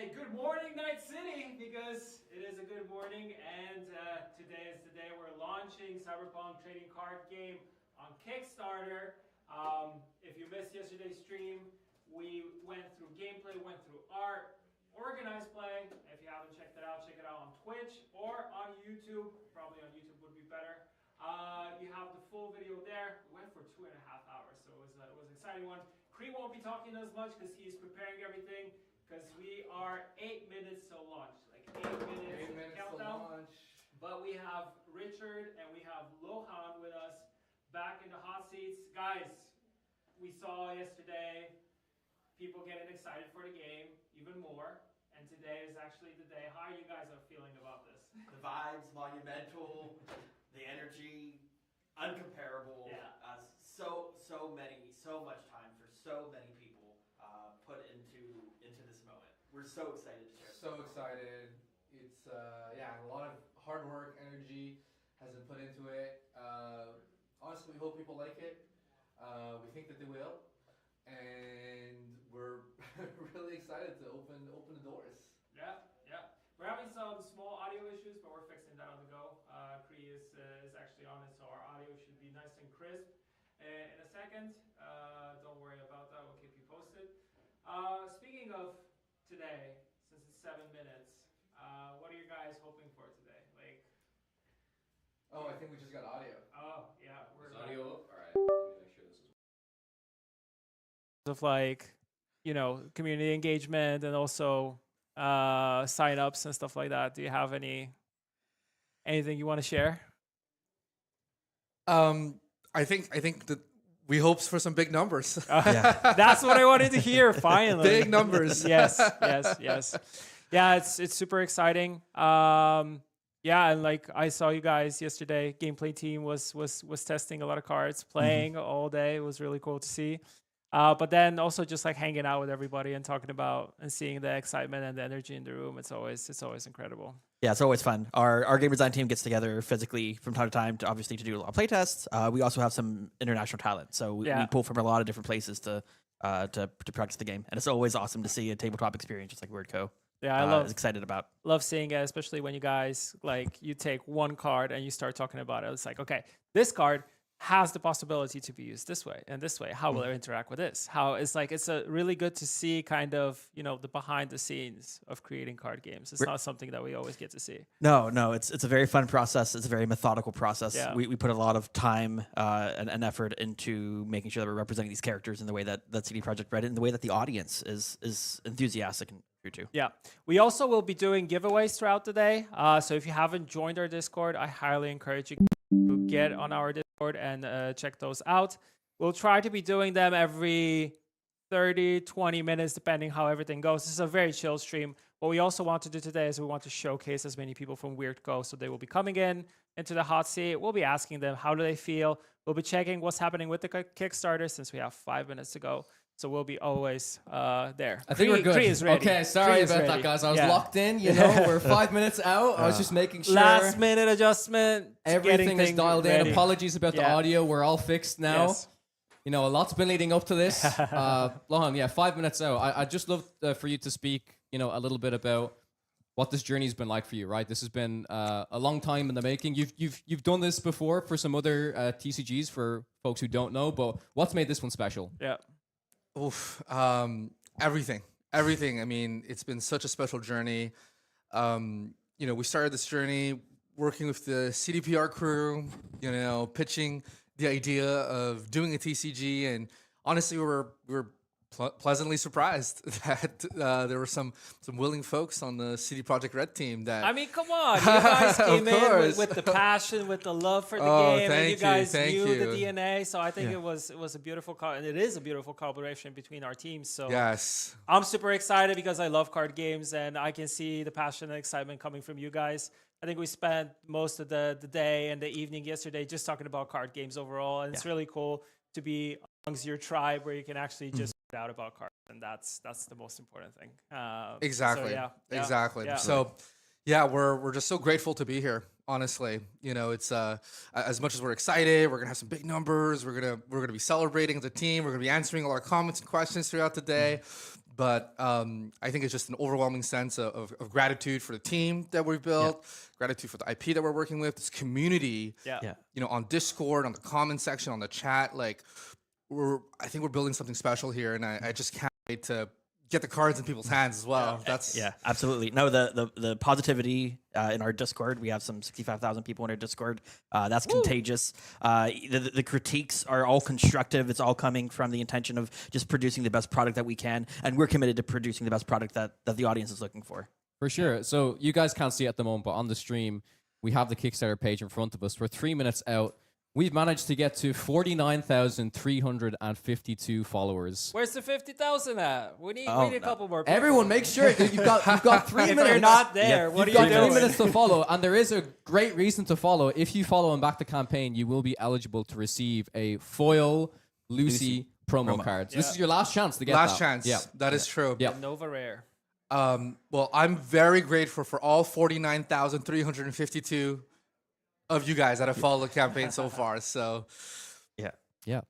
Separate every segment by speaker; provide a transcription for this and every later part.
Speaker 1: say good morning, Night City, because it is a good morning, and today is the day we're launching Cyberpunk Trading Card Game on Kickstarter. If you missed yesterday's stream, we went through gameplay, went through art, organized play. If you haven't checked it out, check it out on Twitch or on YouTube. Probably on YouTube would be better. You have the full video there. We went for 2.5 hours, so it was an exciting one. Cree won't be talking as much because he's preparing everything. Because we are 8 minutes to launch, like 8 minutes countdown. To launch. But we have Richard and we have Lohan with us back in the hot seats. Guys, we saw yesterday people getting excited for the game even more. And today is actually the day. How you guys are feeling about this?
Speaker 2: The vibes, monumental, the energy, uncomparable.
Speaker 1: Yeah.
Speaker 2: So much time for so many people put into this moment. We're so excited to share.
Speaker 3: So excited. It's a lot of hard work, energy has been put into it. Honestly, we hope people like it. We think that they will, and we're really excited to open the doors.
Speaker 1: Yeah. We're having some small audio issues, but we're fixing that on the go. Cree is actually on it, so our audio should be nice and crisp. In a second, don't worry about that. We'll keep you posted. Speaking of today, since it's 7 minutes, what are you guys hoping for today?
Speaker 3: I think we just got audio.
Speaker 1: Oh yeah,
Speaker 4: Is audio up? All right. Let me make sure this is.
Speaker 1: Of community engagement and also sign-ups and stuff like that. Do you have anything you want to share?
Speaker 5: I think that we hope for some big numbers.
Speaker 1: That's what I wanted to hear. Finally,
Speaker 5: big numbers.
Speaker 1: Yes. Yeah, it's super exciting. And I saw you guys yesterday. Gameplay team was testing a lot of cards, playing all day. It was really cool to see. But then also just hanging out with everybody and talking about and seeing the excitement and the energy in the room. It's always incredible.
Speaker 2: Yeah, it's always fun. Our game design team gets together physically from time to time to do a lot of play tests. We also have some international talent, so we pull from a lot of different places to practice the game, and it's always awesome to see a tabletop experience just like WordCo.
Speaker 1: Yeah, I
Speaker 2: is excited about.
Speaker 1: Love seeing it, especially when you guys you take one card and you start talking about it. It's like, okay, this card has the possibility to be used this way and this way. How will it interact with this? It's a really good to see kind of, the behind the scenes of creating card games. It's not something that we always get to see.
Speaker 2: No, it's a very fun process. It's a very methodical process.
Speaker 1: Yeah.
Speaker 2: We put a lot of time and effort into making sure that we're representing these characters in the way that CD Projekt read it, in the way that the audience is enthusiastic and true to.
Speaker 1: Yeah. We also will be doing giveaways throughout the day. So if you haven't joined our Discord, I highly encourage you to get on our Discord and check those out. We'll try to be doing them every 30, 20 minutes, depending how everything goes. This is a very chill stream. What we also want to do today is we want to showcase as many people from WeirdGo. So they will be coming into the hot seat. We'll be asking them, how do they feel? We'll be checking what's happening with the Kickstarter since we have 5 minutes to go. So we'll be always there.
Speaker 4: I think we're good.
Speaker 1: Cree is ready.
Speaker 4: Okay, sorry about that, guys. I was locked in. We're 5 minutes out. I was just making sure.
Speaker 1: Last minute adjustment.
Speaker 4: Everything is dialed in. Apologies about the audio. We're all fixed now.
Speaker 1: Yes.
Speaker 4: A lot's been leading up to this. Lohan, 5 minutes out. I'd just love for you to speak, a little bit about what this journey's been like for you, right? This has been a long time in the making. You've done this before for some other TCGs for folks who don't know, but what's made this one special?
Speaker 1: Yeah.
Speaker 5: Oof, everything. I mean, it's been such a special journey. We started this journey working with the CDPR crew, pitching the idea of doing a TCG, and honestly, we were pleasantly surprised that there were some willing folks on the CD Projekt Red team that.
Speaker 1: I mean, come on, you guys came in with the passion, with the love for the game, and you guys knew the DNA. So I think it was a beautiful and it is a beautiful collaboration between our teams. So
Speaker 5: yes,
Speaker 1: I'm super excited because I love card games, and I can see the passion and excitement coming from you guys. I think we spent most of the day and the evening yesterday just talking about card games overall, and it's really cool to be amongst your tribe where you can actually just out about cards, and that's the most important thing.
Speaker 5: Exactly. Exactly.
Speaker 1: Yeah.
Speaker 5: So, we're just so grateful to be here. Honestly, it's as much as we're excited, we're gonna have some big numbers. We're gonna be celebrating as a team. We're gonna be answering all our comments and questions throughout the day. but I think it's just an overwhelming sense of gratitude for the team that we've built, gratitude for the IP that we're working with, this community, on Discord, on the comment section, on the chat. Like, I think we're building something special here, and I just can't wait to get the cards in people's hands as well. That's
Speaker 2: absolutely. No, the positivity in our Discord. We have some 65,000 people in our Discord. That's contagious. The critiques are all constructive. It's all coming from the intention of just producing the best product that we can, and we're committed to producing the best product that the audience is looking for.
Speaker 4: For sure. So you guys can't see it at the moment, but on the stream, we have the Kickstarter page in front of us. We're 3 minutes out. We've managed to get to 49,352 followers.
Speaker 6: Where's the 50,000 at? We need a couple more people.
Speaker 4: Everyone, make sure you've got 3 minutes.
Speaker 6: If you're not there, what are you doing?
Speaker 4: You've got 3 minutes to follow, and there is a great reason to follow. If you follow and back the campaign, you will be eligible to receive a foil Lucy promo card. So this is your last chance to get
Speaker 5: last
Speaker 4: that.
Speaker 5: chance. Yeah, that is true.
Speaker 4: Yeah,
Speaker 6: Nova Rare.
Speaker 5: Well, I'm very grateful for all 49,352 of you guys that have followed the campaign so far. So,
Speaker 4: yeah,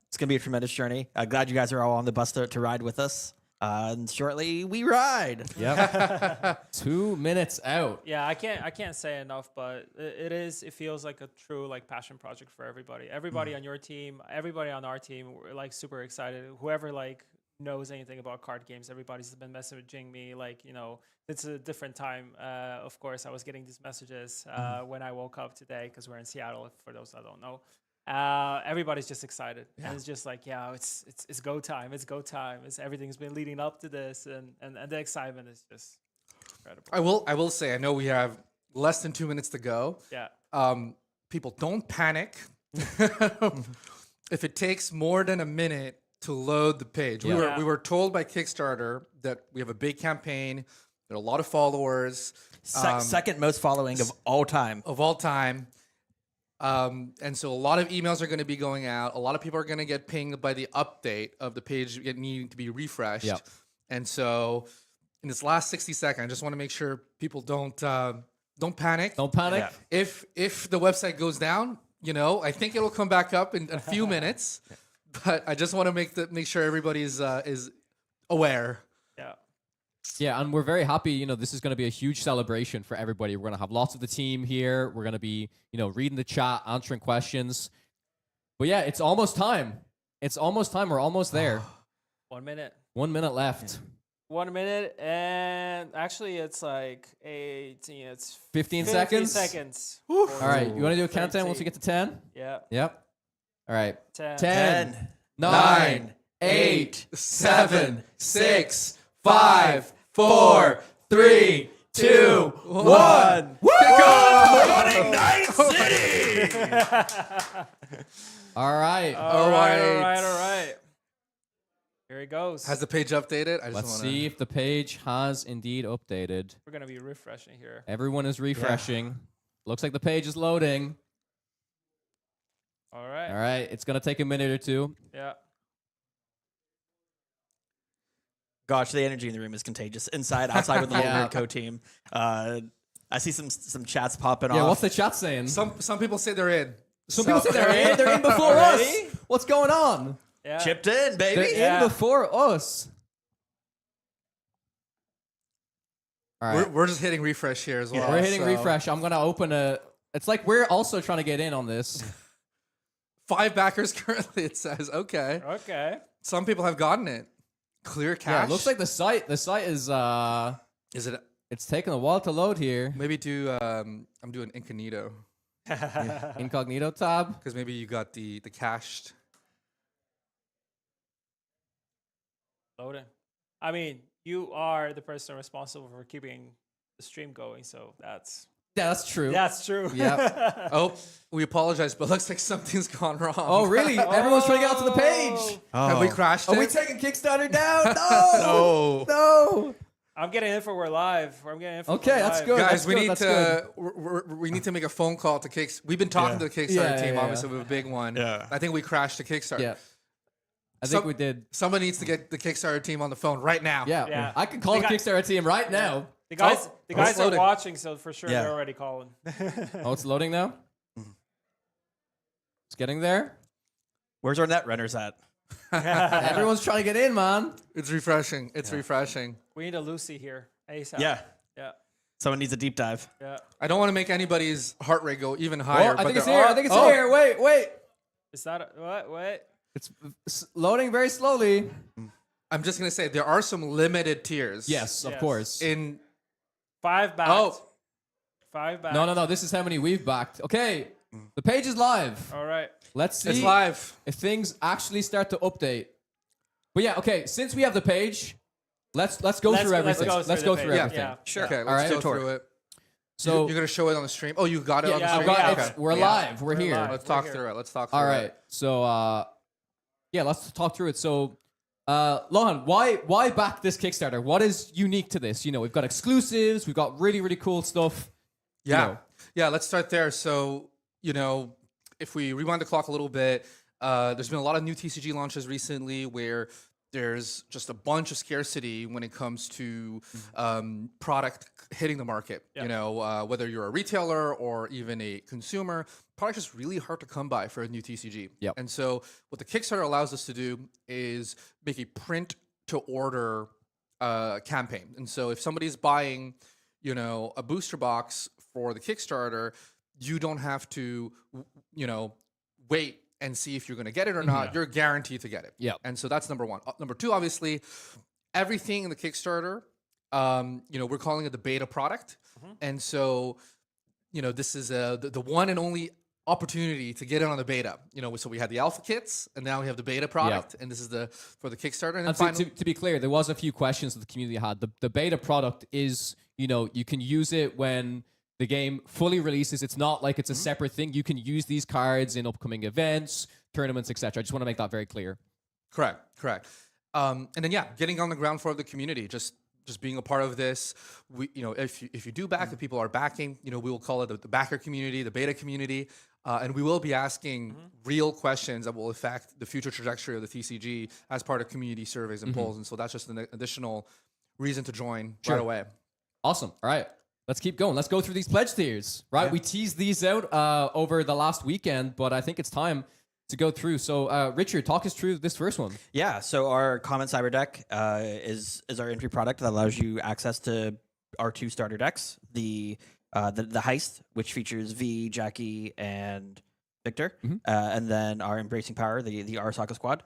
Speaker 2: it's gonna be a tremendous journey. Glad you guys are all on the bus to ride with us. And shortly we ride.
Speaker 4: Yeah, 2 minutes out.
Speaker 6: Yeah, I can't say enough, but it feels like a true passion project for everybody. Everybody on your team, everybody on our team, we're super excited. Whoever knows anything about card games, everybody's been messaging me it's a different time. Of course, I was getting these messages when I woke up today because we're in Seattle, for those that don't know. Everybody's just excited, and it's just it's go time. It's go time. Everything's been leading up to this, and the excitement is just incredible.
Speaker 5: I will say, I know we have less than 2 minutes to go.
Speaker 6: Yeah.
Speaker 5: People, don't panic. If it takes more than a minute to load the page, we were told by Kickstarter that we have a big campaign. There are a lot of followers.
Speaker 2: Second most following of all time.
Speaker 5: And so a lot of emails are going to be going out. A lot of people are going to get pinged by the update of the page needing to be refreshed.
Speaker 4: Yep.
Speaker 5: And so in this last 60 seconds, I just want to make sure people don't panic.
Speaker 4: Don't panic.
Speaker 5: Yeah. If the website goes down, I think it'll come back up in a few minutes. But I just want to make sure everybody is aware.
Speaker 6: Yeah.
Speaker 4: Yeah, and we're very happy. This is going to be a huge celebration for everybody. We're going to have lots of the team here. We're going to be, reading the chat, answering questions. But yeah, it's almost time. We're almost there.
Speaker 6: 1 minute.
Speaker 4: 1 minute left.
Speaker 6: Yeah. 1 minute, and actually it's 18. It's
Speaker 4: 15
Speaker 6: seconds.
Speaker 4: All right, you want to do a countdown once we get to 10?
Speaker 6: Yeah.
Speaker 4: Yep. All right.
Speaker 6: 10,
Speaker 4: 9, 8, 7, 6, 5, 4, 3, 2, 1.
Speaker 2: Morning Night City!
Speaker 4: All right.
Speaker 6: All right. Here it goes.
Speaker 5: Has the page updated?
Speaker 4: Let's see if the page has indeed updated.
Speaker 6: We're going to be refreshing here.
Speaker 4: Everyone is refreshing. Yeah. Looks like the page is loading.
Speaker 6: All right.
Speaker 4: All right. It's going to take a minute or two.
Speaker 6: Yeah.
Speaker 2: Gosh, the energy in the room is contagious. Inside, outside with the Little Nerd Co team. I see some chats popping off.
Speaker 4: Yeah, what's the chat saying?
Speaker 5: Some people say they're in.
Speaker 4: Some people say they're in. They're in before us. What's going on?
Speaker 2: Yeah. Chipped in, baby.
Speaker 4: They're in before us.
Speaker 5: All right. We're just hitting refresh here as well.
Speaker 4: We're hitting refresh. I'm going to open a... It's like we're also trying to get in on this.
Speaker 5: 5 backers currently, it says. Okay. Some people have gotten it. Clear cache.
Speaker 4: Yeah, it looks like the site is
Speaker 5: Is it?
Speaker 4: It's taking a while to load here.
Speaker 5: Maybe I'm doing incognito.
Speaker 4: Incognito tab.
Speaker 5: Because maybe you got the cached.
Speaker 6: Loading. I mean, you are the person responsible for keeping the stream going, so that's...
Speaker 4: Yeah, that's true.
Speaker 6: That's true.
Speaker 4: Yeah.
Speaker 5: Oh, we apologize, but looks like something's gone wrong.
Speaker 4: Oh, really? Everyone's trying to get out to the page.
Speaker 5: Oh. Have we crashed it?
Speaker 4: Are we taking Kickstarter down? No. No.
Speaker 6: I'm getting in for we're live.
Speaker 4: Okay, that's good.
Speaker 5: Guys, we need to make a phone call to Kickstarter. We've been talking to the Kickstarter team, obviously, with a big one.
Speaker 2: Yeah.
Speaker 5: I think we crashed the Kickstarter.
Speaker 4: Yeah. I think we did.
Speaker 5: Somebody needs to get the Kickstarter team on the phone right now.
Speaker 4: Yeah. I can call the Kickstarter team right now.
Speaker 6: The guys are watching, so for sure they're already calling.
Speaker 4: Oh, it's loading now? It's getting there?
Speaker 2: Where's our Netrunners at?
Speaker 4: Everyone's trying to get in, man.
Speaker 5: It's refreshing. It's refreshing.
Speaker 6: We need a Lucy here ASAP.
Speaker 2: Yeah.
Speaker 6: Yeah.
Speaker 2: Someone needs a deep dive.
Speaker 6: Yeah.
Speaker 5: I don't want to make anybody's heart rate go even higher.
Speaker 4: I think it's
Speaker 5: there
Speaker 4: here.
Speaker 5: are-
Speaker 4: I think it's here. Wait.
Speaker 6: Is that what? Wait.
Speaker 4: It's loading very slowly.
Speaker 5: I'm just gonna say there are some limited tiers.
Speaker 4: Yes, of
Speaker 6: Yes.
Speaker 4: course.
Speaker 6: 5 backed.
Speaker 5: Oh.
Speaker 6: 5 backed.
Speaker 4: No. This is how many we've backed. Okay, the page is live.
Speaker 6: All right.
Speaker 4: Let's see
Speaker 5: It's live.
Speaker 4: if things actually start to update. But yeah, okay. Since we have the page, let's go through everything. Let's go through
Speaker 6: the page.
Speaker 4: everything.
Speaker 6: Yeah.
Speaker 2: Sure.
Speaker 5: Okay,
Speaker 4: All
Speaker 5: let's
Speaker 4: right.
Speaker 5: go through it.
Speaker 4: So
Speaker 5: You're gonna show it on the stream. Oh, you got it on the
Speaker 6: yeah,
Speaker 5: stream.
Speaker 6: I've got it.
Speaker 5: Okay.
Speaker 4: we're live. We're here.
Speaker 6: live.
Speaker 5: Let's talk
Speaker 6: here.
Speaker 5: through it. Let's talk through
Speaker 4: All
Speaker 5: it.
Speaker 4: right. So let's talk through it. So Lohan, why back this Kickstarter? What is unique to this? You know, we've got exclusives, we've got really cool stuff.
Speaker 5: Yeah.
Speaker 4: You know.
Speaker 5: Yeah, let's start there. So, if we rewind the clock a little bit, there's been a lot of new TCG launches recently where there's just a bunch of scarcity when it comes to product hitting the market.
Speaker 6: Yeah.
Speaker 5: Whether you're a retailer or even a consumer, product is really hard to come by for a new TCG.
Speaker 4: Yep.
Speaker 5: And so what the Kickstarter allows us to do is make a print to order campaign. And so if somebody's buying, a booster box for the Kickstarter, you don't have to, wait and see if you're going to get it or not. You're guaranteed to get it.
Speaker 4: Yep.
Speaker 5: And so that's number one. Number two, obviously, everything in the Kickstarter, we're calling it the beta product. And so, this is the one and only opportunity to get in on the beta. So we had the alpha kits, and now we have the beta product, and this is for the Kickstarter. And then finally,
Speaker 4: to be clear, there was a few questions that the community had. The beta product is, you can use it when the game fully releases. It's not like it's a separate thing. You can use these cards in upcoming events, tournaments, etc. I just want to make that very clear.
Speaker 5: Correct. And then getting on the ground floor of the community, just being a part of this. We, if you do back, if people are backing, we will call it the backer community, the beta community, and we will be asking real questions that will affect the future trajectory of the TCG as part of community surveys and polls. And so that's just an additional reason to join right away.
Speaker 4: Awesome. All right. Let's keep going. Let's go through these pledge tiers, right? We teased these out over the last weekend, but I think it's time to go through. So, Richard, talk us through this first one.
Speaker 2: Yeah, so our Common Cyber deck is our entry product that allows you access to our 2 starter decks. The Heist, which features V, Jackie, and Victor, and then our Embracing Power, the Arasaka squad.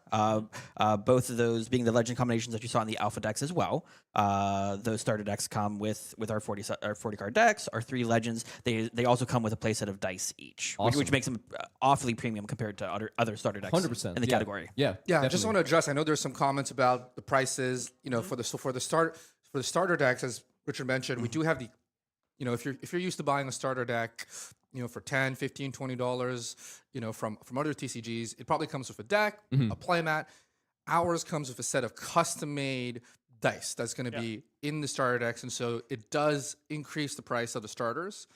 Speaker 2: Both of those being the legend combinations that you saw in the alpha decks as well. Those starter decks come with our 40 card decks, our 3 legends. They also come with a playset of dice each, which makes them awfully premium compared to other starter decks
Speaker 4: 100%
Speaker 2: in the category.
Speaker 5: Yeah, I just want to address. I know there's some comments about the prices. For the starter decks, as Richard mentioned, we do have the, if you're used to buying a starter deck, for $10, $15, $20, from other TCGs, it probably comes with a deck, a playmat. Ours comes with a set of custom-made dice that's going to be in the starter decks, and so it does increase the price of the starters.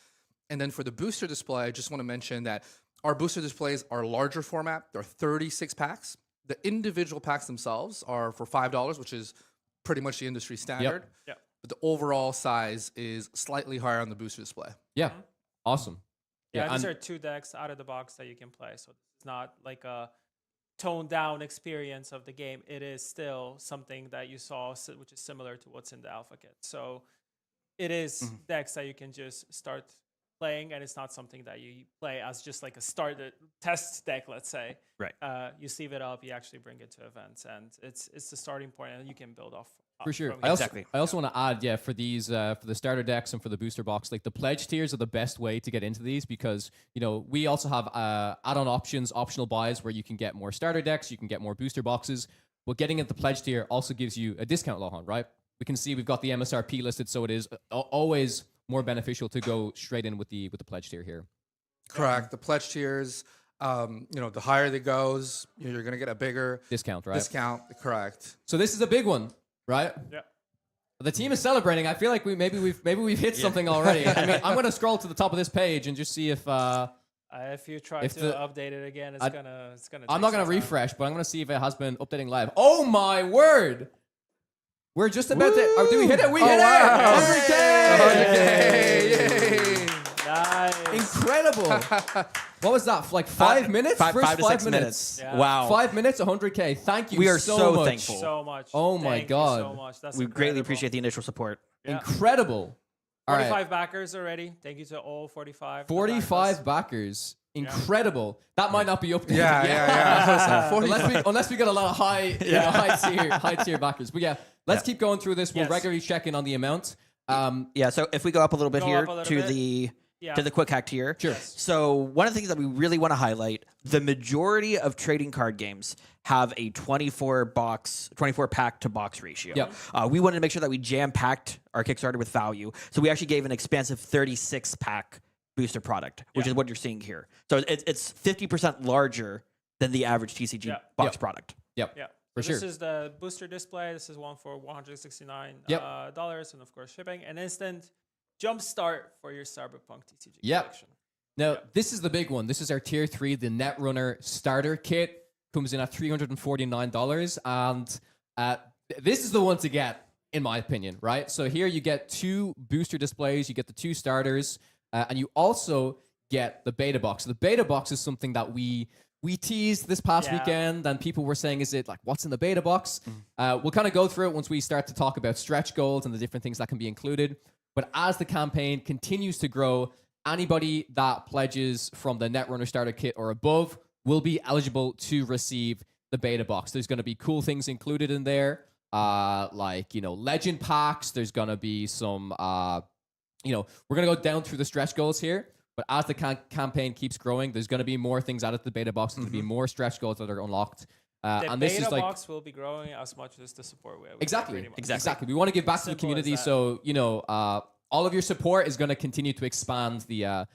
Speaker 5: And then for the booster display, I just want to mention that our booster displays are larger format. They're 36 packs. The individual packs themselves are for $5, which is pretty much the industry standard.
Speaker 6: Yep.
Speaker 5: But the overall size is slightly higher on the booster display.
Speaker 4: Yeah. Awesome.
Speaker 6: Yeah, these are 2 decks out of the box that you can play. So it's not like a toned down experience of the game. It is still something that you saw, which is similar to what's in the alpha kit. So it is decks that you can just start playing, and it's not something that you play as just like a starter test deck, let's say.
Speaker 2: Right.
Speaker 6: You sleeve it up, you actually bring it to events, and it's the starting point, and you can build off.
Speaker 4: For sure.
Speaker 6: from
Speaker 4: I
Speaker 6: it.
Speaker 4: also want to add, for these for the starter decks and for the booster box, like the pledge tiers are the best way to get into these because we also have add-on options, optional buys where you can get more starter decks, you can get more booster boxes. But getting at the pledge tier also gives you a discount, Lohan, right? We can see we've got the MSRP listed, so it is always more beneficial to go straight in with the pledge tier here.
Speaker 5: Correct. The pledge tiers, the higher it goes, you're going to get a bigger
Speaker 4: Discount, right?
Speaker 5: discount. Correct.
Speaker 4: So this is a big one, right?
Speaker 6: Yeah.
Speaker 4: The team is celebrating. I feel like maybe we've hit something already. I mean, I'm going to scroll to the top of this page and just see if
Speaker 6: you try to update it again, it's gonna.
Speaker 4: I'm not going to refresh, but I'm going to see if it has been updating live. Oh my word! We're just about to. Oh, do we hit it? We hit
Speaker 5: wow.
Speaker 4: it! 100K!
Speaker 5: 100K! Yay!
Speaker 6: Nice.
Speaker 4: Incredible! What was that? Like 5 minutes?
Speaker 2: Five
Speaker 4: First
Speaker 2: to 6 minutes.
Speaker 6: Yeah.
Speaker 2: Wow.
Speaker 4: 5 minutes, 100K. Thank you
Speaker 2: We are
Speaker 4: so
Speaker 2: so
Speaker 4: much.
Speaker 2: thankful.
Speaker 6: So much.
Speaker 4: Oh my
Speaker 6: Thank you
Speaker 4: God.
Speaker 6: so much. That's
Speaker 2: We greatly
Speaker 6: incredible.
Speaker 2: appreciate the initial support.
Speaker 6: Yeah.
Speaker 4: Incredible. All
Speaker 6: 45
Speaker 4: right.
Speaker 6: backers already. Thank you to all 45.
Speaker 4: 45 backers. Incredible. That might not be updated
Speaker 5: Yeah,
Speaker 4: yet.
Speaker 5: yeah.
Speaker 4: unless we get a lot of high tier backers. But yeah, let's keep going through this. We'll
Speaker 6: Yes.
Speaker 4: regularly check in on the amount.
Speaker 2: So if we go up a little bit
Speaker 6: Go
Speaker 2: here
Speaker 6: up a little
Speaker 2: to
Speaker 6: bit.
Speaker 2: the
Speaker 6: Yeah.
Speaker 2: to the quick hack tier.
Speaker 4: Sure.
Speaker 2: So one of the things that we really want to highlight, the majority of trading card games have a 24 pack to box ratio.
Speaker 4: Yep.
Speaker 2: We wanted to make sure that we jam packed our Kickstarter with value. So we actually gave an expansive 36 pack booster product, which is what you're seeing here. So it's 50% larger than the average TCG box product.
Speaker 4: Yep.
Speaker 6: Yeah.
Speaker 4: For
Speaker 6: So
Speaker 4: sure.
Speaker 6: This is the booster display. This is one for $169
Speaker 4: Yep.
Speaker 6: dollars, and of course shipping. An instant jump start for your Cyberpunk TCG
Speaker 4: Yep.
Speaker 6: collection.
Speaker 4: Now, this is the big one. This is our tier 3, the Netrunner starter kit. Comes in at $349. And this is the one to get, in my opinion, right? So here you get 2 booster displays. You get the 2 starters. And you also get the beta box. So the beta box is something that we teased this past weekend, and people were saying, is it like, what's in the beta box? We'll kind of go through it once we start to talk about stretch goals and the different things that can be included. But as the campaign continues to grow, anybody that pledges from the Netrunner starter kit or above will be eligible to receive the beta box. There's going to be cool things included in there, like, legend packs. There's going to be some, we're going to go down through the stretch goals here. But as the campaign keeps growing, there's going to be more things added to the beta box. There's going to be more stretch goals that are unlocked.
Speaker 6: The
Speaker 4: And this
Speaker 6: beta
Speaker 4: is like
Speaker 6: box will be growing as much as the support we have.
Speaker 4: exactly.
Speaker 2: Exactly.
Speaker 4: We want to give back to the
Speaker 6: Simple
Speaker 4: community,
Speaker 6: as that.
Speaker 4: so all of your support is going to continue to expand the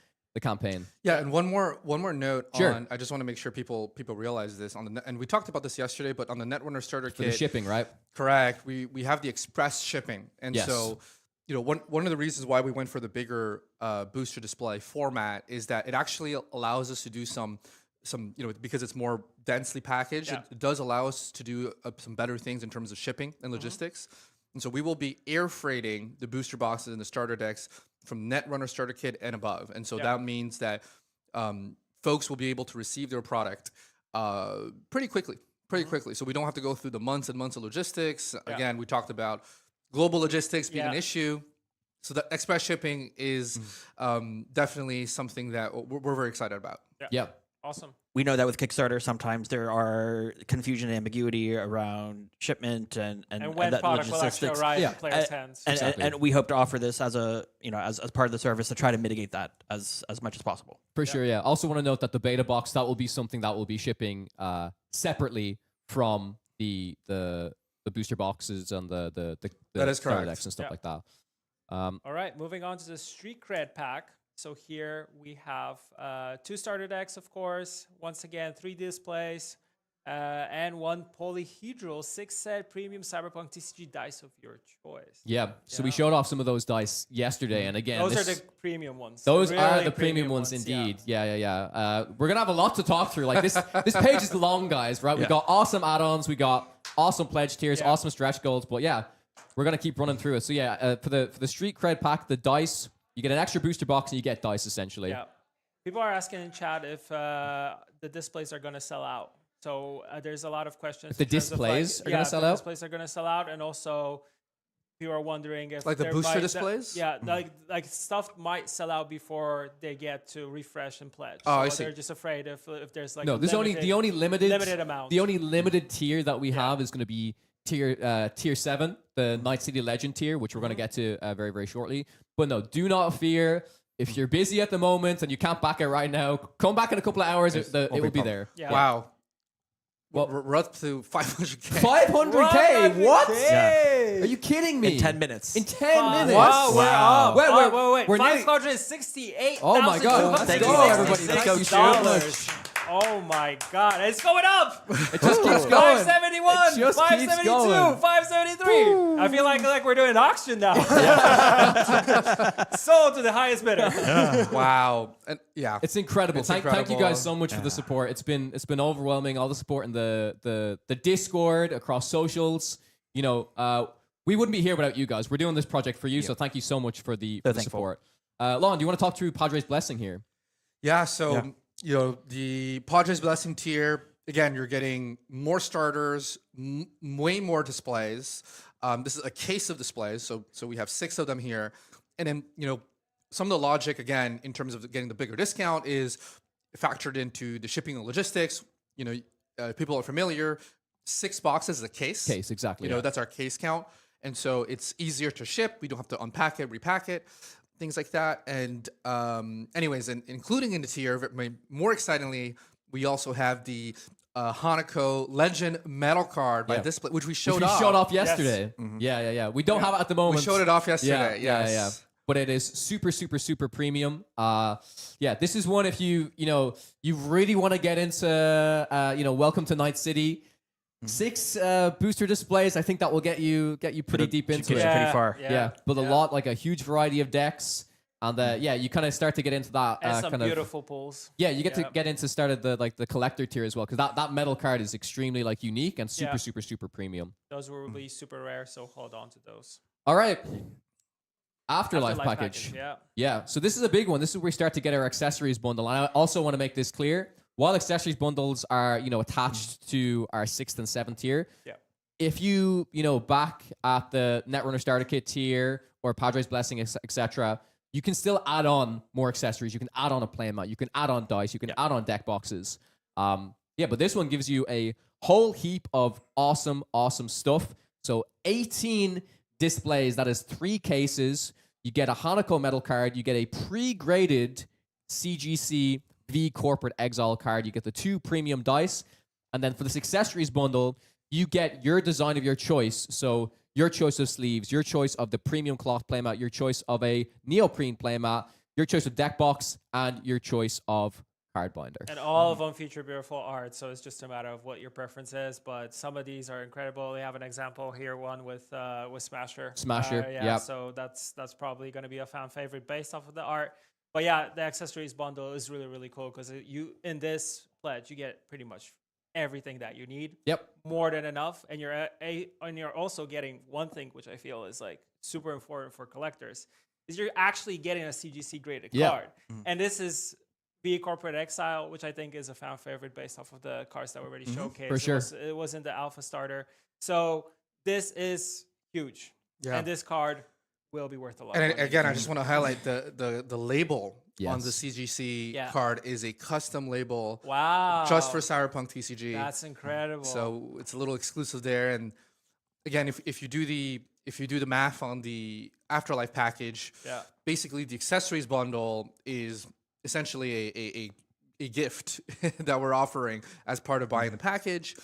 Speaker 4: campaign.
Speaker 5: Yeah, and one more note
Speaker 4: Sure.
Speaker 5: on. I just want to make sure people realize this on the and we talked about this yesterday, but on the Netrunner starter
Speaker 4: For
Speaker 5: kit,
Speaker 4: the shipping, right?
Speaker 5: correct. We have the express shipping, and
Speaker 4: Yes.
Speaker 5: so one of the reasons why we went for the bigger booster display format is that it actually allows us to do some because it's more densely packaged.
Speaker 6: Yeah.
Speaker 5: It does allow us to do some better things in terms of shipping and logistics. And so we will be air freighting the booster boxes and the starter decks from Netrunner starter kit and above. And so that means that folks will be able to receive their product pretty quickly. So we don't have to go through the months and months of logistics. Again, we talked about global logistics being an issue. So the express shipping is definitely something that we're very excited about.
Speaker 4: Yeah.
Speaker 6: Awesome.
Speaker 2: We know that with Kickstarter, sometimes there are confusion and ambiguity around shipment and
Speaker 6: when
Speaker 2: that
Speaker 6: product will actually
Speaker 2: logistics.
Speaker 6: arrive
Speaker 4: Yeah.
Speaker 6: in players' hands.
Speaker 2: And we hope to offer this as a as part of the service to try to mitigate that as much as possible.
Speaker 4: For sure, yeah. Also want to note that the beta box, that will be something that will be shipping separately from the booster boxes and the
Speaker 5: That is
Speaker 4: starter
Speaker 5: correct.
Speaker 4: decks and stuff like that.
Speaker 6: All right, moving on to the Street Cred pack. So here we have 2 starter decks, of course. Once again, 3 displays and 1 polyhedral 6-set premium Cyberpunk TCG dice of your choice.
Speaker 4: Yeah. So we showed off some of those dice yesterday, and again,
Speaker 6: Those are the premium ones.
Speaker 4: those
Speaker 6: Really
Speaker 4: are the premium ones indeed. Yeah. We're gonna have a lot to talk through. Like this page is long, guys. Right? We got awesome add-ons, we got awesome pledge tiers, awesome stretch goals. But yeah, we're gonna keep running through it. So yeah, for the Street Cred pack, the dice, you get an extra booster box and you get dice essentially.
Speaker 6: Yeah. People are asking in chat if the displays are going to sell out. So there's a lot of questions.
Speaker 4: If the
Speaker 6: in terms of,
Speaker 4: displays are gonna sell
Speaker 6: the
Speaker 4: out?
Speaker 6: displays are going to sell out, and also people are wondering if
Speaker 5: Like the
Speaker 6: there
Speaker 5: booster
Speaker 6: might-
Speaker 5: displays?
Speaker 6: like stuff might sell out before they get to refresh and pledge.
Speaker 5: Oh, I
Speaker 6: So
Speaker 5: see.
Speaker 6: they're just afraid if there's like
Speaker 4: No, there's only the only limited
Speaker 6: amount.
Speaker 4: The only limited tier that we have is going to be tier 7, the Night City Legend tier, which we're going to get to very, very shortly. But no, do not fear. If you're busy at the moment and you can't back it right now, come back in a couple of hours. It will be there.
Speaker 6: Yeah.
Speaker 5: Wow.
Speaker 4: Well-
Speaker 5: We're up to 500K.
Speaker 4: 500K? What?
Speaker 2: Yeah.
Speaker 4: Are you kidding me?
Speaker 2: In 10 minutes.
Speaker 4: In 10 minutes?
Speaker 6: Wow, we're up.
Speaker 4: Wait,
Speaker 6: Wait.
Speaker 4: we're nearly-
Speaker 6: 568.
Speaker 4: Oh my God.
Speaker 2: Thank you, everybody.
Speaker 4: Thank you so much.
Speaker 6: Oh my God. It's going up.
Speaker 4: It just keeps going.
Speaker 6: 571,
Speaker 4: It just keeps
Speaker 6: 572,
Speaker 4: going.
Speaker 6: 573. I feel like we're doing an auction now. Sold to the highest bidder.
Speaker 5: Wow. And yeah.
Speaker 4: It's incredible.
Speaker 5: It's
Speaker 4: Thank you
Speaker 5: incredible.
Speaker 4: guys so much for the support. It's been overwhelming. All the support in the Discord, across socials. We wouldn't be here without you guys. We're doing this project for you, so thank you so much for the
Speaker 2: thankful.
Speaker 4: support. Lon, do you want to talk through Padre's blessing here?
Speaker 5: Yeah, so the Padres Blessing tier, again, you're getting more starters, way more displays. This is a case of displays, so we have 6 of them here. And then, some of the logic, again, in terms of getting the bigger discount is factored into the shipping and logistics. People are familiar. 6 boxes is a case.
Speaker 4: Case, exactly.
Speaker 5: That's our case count. And so it's easier to ship. We don't have to unpack it, repack it, things like that. And anyways, and including in the tier, more excitingly, we also have the Hanako Legend metal card by Displate, which we showed
Speaker 4: off yesterday. Yes. Yeah. We don't have it at the moment.
Speaker 5: We showed it off yesterday.
Speaker 4: Yeah. But it is super, super, super premium. This is one if you really want to get into Welcome to Night City. 6 booster displays. I think that will get you pretty deep into it.
Speaker 2: Pretty far.
Speaker 4: But a huge variety of decks. And you kind of start to get into that
Speaker 6: and some
Speaker 4: kind of
Speaker 6: beautiful pulls.
Speaker 4: Yeah, you get to get into the collector tier as well, because that metal card is extremely unique and super, super, super premium.
Speaker 6: Those will be super rare, so hold on to those.
Speaker 4: All right. Afterlife package. Yeah. So this is a big one. This is where we start to get our accessories bundle. And I also want to make this clear. While accessories bundles are, attached to our 6th and 7th tier, if you, back at the Netrunner starter kit tier or Padres Blessing, etc., you can still add on more accessories. You can add on a playmat. You can add on dice. You can add on deck boxes. But this one gives you a whole heap of awesome stuff. So 18 displays. That is 3 cases. You get a Hanako metal card. You get a pre-graded CGC V Corporate Exile card. You get the 2 premium dice. And then for this accessories bundle, you get your design of your choice. So your choice of sleeves, your choice of the premium cloth playmat, your choice of a neoprene playmat, your choice of deck box, and your choice of card binder.
Speaker 6: And all of them feature beautiful art, so it's just a matter of what your preference is. But some of these are incredible. We have an example here, one with Smasher.
Speaker 4: So
Speaker 6: that's probably going to be a fan favorite based off of the art. But yeah, the accessories bundle is really, really cool because in this pledge you get pretty much everything that you need. More than enough, and you're also getting one thing which I feel is super important for collectors is you're actually getting a CGC graded card, and this is V Corporate Exile, which I think is a fan favorite based off of the cards that were already showcased.
Speaker 4: For sure,
Speaker 6: it was in the alpha starter, so this is huge, and this card will be worth a lot.
Speaker 5: And again, I just want to highlight the label on the CGC card is a custom label.
Speaker 6: Wow.
Speaker 5: Just for Cyberpunk TCG.
Speaker 6: That's incredible.
Speaker 5: So it's a little exclusive there. And again, if you do the math on the Afterlife package, basically the accessories bundle is essentially a gift that we're offering as part of buying the package.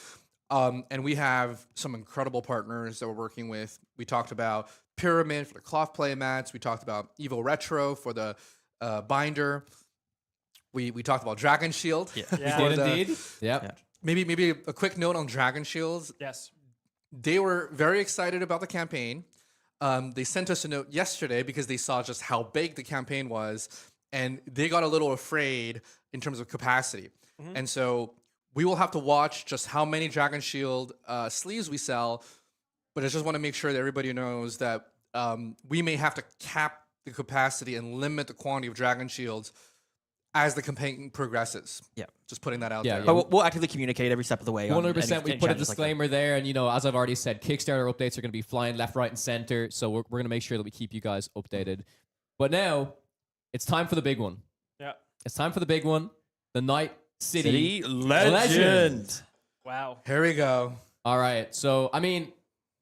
Speaker 5: And we have some incredible partners that we're working with. We talked about Pyramid for the cloth play mats. We talked about Evo Retro for the binder. We talked about Dragon Shield.
Speaker 4: We did indeed.
Speaker 5: Maybe a quick note on Dragon Shields.
Speaker 6: Yes.
Speaker 5: They were very excited about the campaign. They sent us a note yesterday because they saw just how big the campaign was, and they got a little afraid in terms of capacity. And so we will have to watch just how many Dragon Shield sleeves we sell. But I just want to make sure that everybody knows that we may have to cap the capacity and limit the quantity of Dragon Shields as the campaign progresses. Just putting that out there.
Speaker 2: But we'll actively communicate every step of the way.
Speaker 4: 100%. We put a disclaimer there, and as I've already said, Kickstarter updates are going to be flying left, right, and center. So we're going to make sure that we keep you guys updated. But now it's time for the big one. It's time for the big one. The Night City Legend.
Speaker 6: Wow.
Speaker 5: Here we go.
Speaker 4: All right. So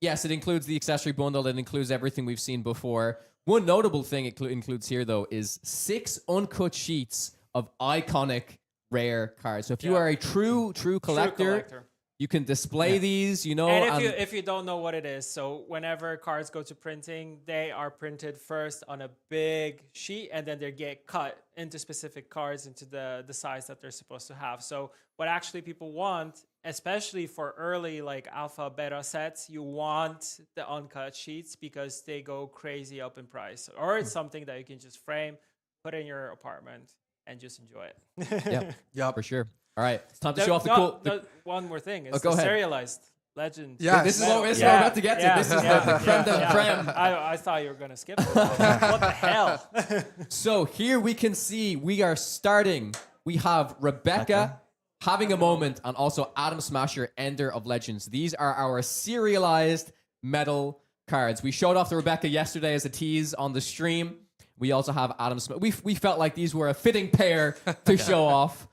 Speaker 4: yes, it includes the accessory bundle. It includes everything we've seen before. One notable thing it includes here, though, is 6 uncut sheets of iconic rare cards. So if you are a true collector, you can display these, And
Speaker 6: if you don't know what it is, so whenever cards go to printing, they are printed first on a big sheet, and then they get cut into specific cards into the size that they're supposed to have. So what actually people want, especially for early alpha beta sets, you want the uncut sheets because they go crazy up in price, or it's something that you can just frame, put in your apartment, and just enjoy it.
Speaker 4: Yeah, for sure. All right, it's time to show off the cool.
Speaker 6: One more thing is
Speaker 4: go
Speaker 6: the
Speaker 4: ahead.
Speaker 6: Serialized Legend.
Speaker 4: Yeah, this is what we're about to get to. This is the creme de la creme.
Speaker 6: I thought you were going to skip it. What the hell?
Speaker 4: So here we can see we are starting we have Rebecca having a moment, and also Adam Smasher, Ender of Legends. These are our serialized metal cards. We showed off the Rebecca yesterday as a tease on the stream. We also have Adam Smasher. We felt like these were a fitting pair to show off.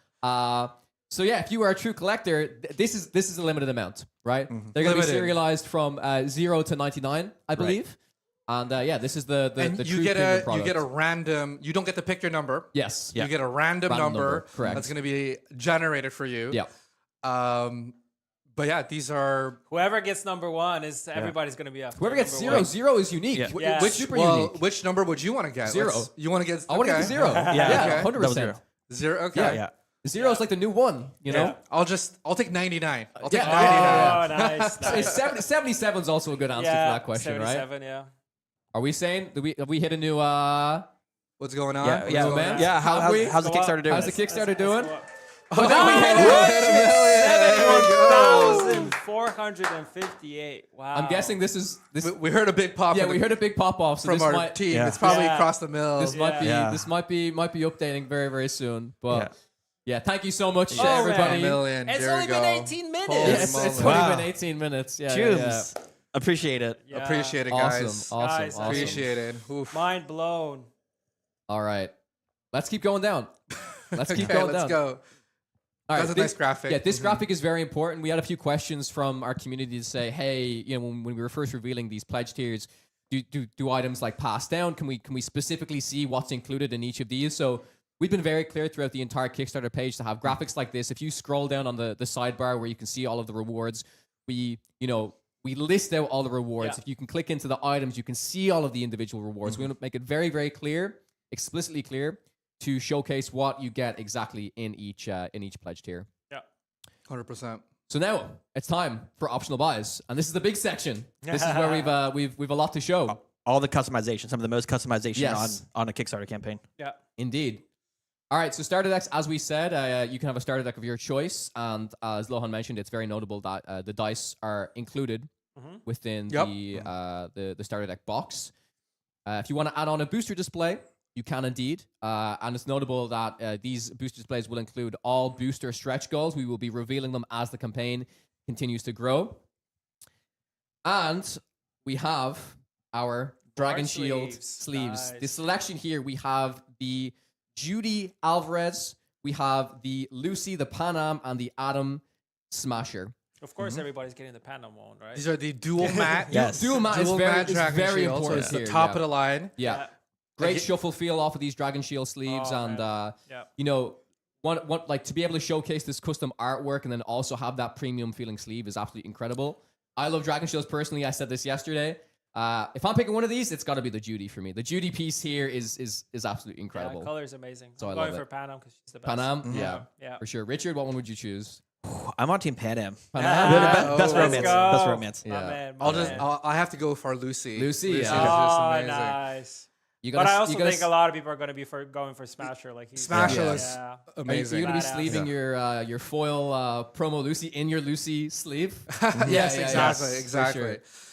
Speaker 4: So yeah, if you are a true collector, this is a limited amount, right? They're going to be serialized from 0 to 99, I believe. And yeah, this is the
Speaker 5: and
Speaker 4: true
Speaker 5: you get
Speaker 4: product.
Speaker 5: you get a random. You don't get to pick your number.
Speaker 4: Yes.
Speaker 5: You get a random number.
Speaker 4: Correct.
Speaker 5: That's going to be generated for you.
Speaker 4: Yeah.
Speaker 5: But yeah, these are
Speaker 6: Whoever gets number one is everybody's going to be up.
Speaker 4: Whoever gets
Speaker 6: number
Speaker 4: 0,
Speaker 6: one.
Speaker 4: 0 is unique.
Speaker 2: Yeah.
Speaker 6: Yeah.
Speaker 4: Which super unique.
Speaker 5: which number would you want to get?
Speaker 4: 0.
Speaker 5: You want to get?
Speaker 4: I want to get the 0.
Speaker 2: Yeah,
Speaker 4: yeah,
Speaker 5: okay.
Speaker 4: 100%.
Speaker 2: 0.
Speaker 5: 0. Okay.
Speaker 2: Yeah.
Speaker 4: 0 is like the new 1, you know?
Speaker 5: I'll take 99. I'll take
Speaker 4: Yeah.
Speaker 5: 99.
Speaker 6: Oh, nice. nice.
Speaker 4: 77 is also a good answer for that question, right?
Speaker 6: 77, yeah.
Speaker 4: Are we saying have we hit a new
Speaker 5: What's going on?
Speaker 2: Yeah,
Speaker 5: What's
Speaker 2: yeah,
Speaker 5: going
Speaker 4: man.
Speaker 5: on?
Speaker 2: yeah.
Speaker 4: Have we?
Speaker 2: How's the
Speaker 6: Go up.
Speaker 2: Kickstarter doing?
Speaker 4: how's the Kickstarter doing?
Speaker 6: Oh,
Speaker 5: We hit
Speaker 6: 71,458. Wow.
Speaker 4: I'm guessing this is this.
Speaker 5: We heard a big pop.
Speaker 4: Yeah, we heard a big pop off. So
Speaker 5: from
Speaker 4: this
Speaker 5: our
Speaker 4: might
Speaker 5: team.
Speaker 2: Yeah.
Speaker 5: It's probably
Speaker 6: Yeah.
Speaker 5: across the mill.
Speaker 4: this might be
Speaker 2: Yeah.
Speaker 4: this might be updating very very soon. But
Speaker 2: Yeah.
Speaker 4: yeah, thank you so much to
Speaker 6: Oh,
Speaker 4: everybody.
Speaker 5: million.
Speaker 6: It's
Speaker 5: There
Speaker 6: only
Speaker 5: we
Speaker 6: been
Speaker 5: go.
Speaker 6: 18 minutes.
Speaker 5: Holy
Speaker 4: Yeah, it's
Speaker 5: moly.
Speaker 4: only
Speaker 2: Wow.
Speaker 4: been 18 minutes. Yeah,
Speaker 2: Cheers.
Speaker 4: yeah.
Speaker 2: Appreciate it.
Speaker 6: Yeah.
Speaker 5: Appreciate it,
Speaker 4: Awesome,
Speaker 5: guys.
Speaker 4: awesome,
Speaker 6: Guys,
Speaker 4: awesome.
Speaker 5: Appreciate it. Oof.
Speaker 6: Mind blown.
Speaker 4: All right, let's keep going down. Let's keep
Speaker 5: Okay,
Speaker 4: going
Speaker 5: let's
Speaker 4: down.
Speaker 5: go.
Speaker 4: All
Speaker 5: That's a nice graphic.
Speaker 4: Yeah, this graphic is very important. We had a few questions from our community to say, hey, you know, when we were first revealing these pledge tiers, do items like pass down? Can we specifically see what's included in each of these? So we've been very clear throughout the entire Kickstarter page to have graphics like this. If you scroll down on the sidebar where you can see all of the rewards, we list out all the rewards.
Speaker 6: Yeah.
Speaker 4: If you can click into the items, you can see all of the individual rewards. We want to make it very, very clear, explicitly clear, to showcase what you get exactly in each pledge tier.
Speaker 6: Yeah.
Speaker 5: 100%.
Speaker 4: So now it's time for optional buys, and this is the big section. This is where we've a lot to show.
Speaker 2: All the customization, some of the most customization
Speaker 4: Yes.
Speaker 2: on a Kickstarter campaign.
Speaker 6: Yeah.
Speaker 4: Indeed. All right, so starter decks, as we said, you can have a starter deck of your choice, and as Lohan mentioned, it's very notable that the dice are included within
Speaker 5: Yep.
Speaker 4: the starter deck box. If you want to add on a booster display, you can indeed, and it's notable that these booster displays will include all booster stretch goals. We will be revealing them as the campaign continues to grow. And we have our Dragon Shield sleeves.
Speaker 6: Nice.
Speaker 4: The selection here, we have the Judy Alvarez, we have the Lucy, the Pan Am, and the Adam Smasher.
Speaker 6: Of course, everybody's getting the Panam one, right?
Speaker 5: These are the dual mat.
Speaker 2: Yes.
Speaker 4: Dual mat is
Speaker 5: Dual
Speaker 4: very,
Speaker 5: mat
Speaker 4: is
Speaker 5: Dragon
Speaker 4: very
Speaker 5: Shield,
Speaker 4: important
Speaker 5: so it's
Speaker 4: here.
Speaker 5: the top
Speaker 4: yeah.
Speaker 5: of the line.
Speaker 4: Yeah. Great shuffle feel off of these Dragon Shield sleeves,
Speaker 6: Oh,
Speaker 4: and
Speaker 6: man. Yeah.
Speaker 4: you know, like to be able to showcase this custom artwork and then also have that premium feeling sleeve is absolutely incredible. I love Dragon Shields personally. I said this yesterday. If I'm picking one of these, it's got to be the Judy for me. The Judy piece here is absolutely incredible.
Speaker 6: Yeah, color's amazing.
Speaker 4: So
Speaker 6: I'm
Speaker 4: I
Speaker 6: going
Speaker 4: love
Speaker 6: for
Speaker 4: it.
Speaker 6: Panam because she's the best.
Speaker 4: Pan Am,
Speaker 6: Yeah.
Speaker 4: for sure. Richard, what one would you choose?
Speaker 2: I'm on Team Pan Am.
Speaker 4: Pan
Speaker 6: Ah,
Speaker 4: Am?
Speaker 2: Best
Speaker 6: let's
Speaker 2: romance.
Speaker 6: go.
Speaker 2: Best romance.
Speaker 6: My
Speaker 4: Yeah.
Speaker 6: man,
Speaker 5: I'll
Speaker 6: my
Speaker 5: just
Speaker 6: man.
Speaker 5: I have to go for Lucy.
Speaker 4: Lucy, yeah.
Speaker 5: is just
Speaker 6: Oh,
Speaker 5: amazing.
Speaker 6: nice.
Speaker 4: You
Speaker 6: But I
Speaker 4: you
Speaker 6: also think a lot of people are going to be going for Smasher. Like he's
Speaker 5: Smasher
Speaker 4: Yeah.
Speaker 5: looks
Speaker 6: Yeah.
Speaker 4: Are you
Speaker 5: amazing.
Speaker 4: going to be
Speaker 6: Badass.
Speaker 4: sleeving your foil promo Lucy in your Lucy sleeve?
Speaker 5: Yes,
Speaker 4: yeah,
Speaker 5: exactly,
Speaker 4: for
Speaker 5: exactly.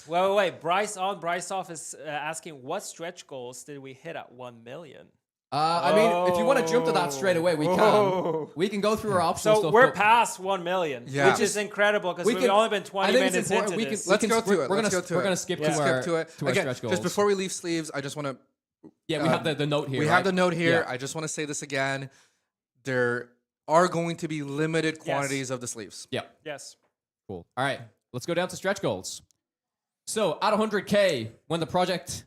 Speaker 4: sure.
Speaker 6: Wait. Bryce off is asking what stretch goals did we hit at 1 million?
Speaker 4: I mean, if you want to jump to that straight away, we can.
Speaker 6: Whoa.
Speaker 4: We can go through our optional
Speaker 6: So
Speaker 4: stuff.
Speaker 6: we're
Speaker 4: but
Speaker 6: past 1 million,
Speaker 5: Yeah.
Speaker 6: which is incredible because
Speaker 4: we
Speaker 6: we've
Speaker 4: can-
Speaker 6: only been
Speaker 4: I
Speaker 6: 20
Speaker 4: think it's
Speaker 6: minutes
Speaker 4: important.
Speaker 6: into
Speaker 4: We can,
Speaker 6: this.
Speaker 5: Let's go to it.
Speaker 4: We're
Speaker 5: Let's
Speaker 4: gonna
Speaker 5: go to
Speaker 4: we're
Speaker 5: it.
Speaker 4: gonna skip
Speaker 6: Yeah.
Speaker 4: to our
Speaker 5: Skip to it.
Speaker 4: to our
Speaker 5: Again,
Speaker 4: stretch goals.
Speaker 5: just before we leave sleeves, I just want to.
Speaker 4: Yeah, we have the note here.
Speaker 5: We
Speaker 4: right?
Speaker 5: have the note here.
Speaker 4: Yeah.
Speaker 5: I just want to say this again. There are going to be limited quantities of the sleeves.
Speaker 4: Yeah,
Speaker 6: Yes.
Speaker 4: cool. All right, let's go down to stretch goals. So at 100K, when the project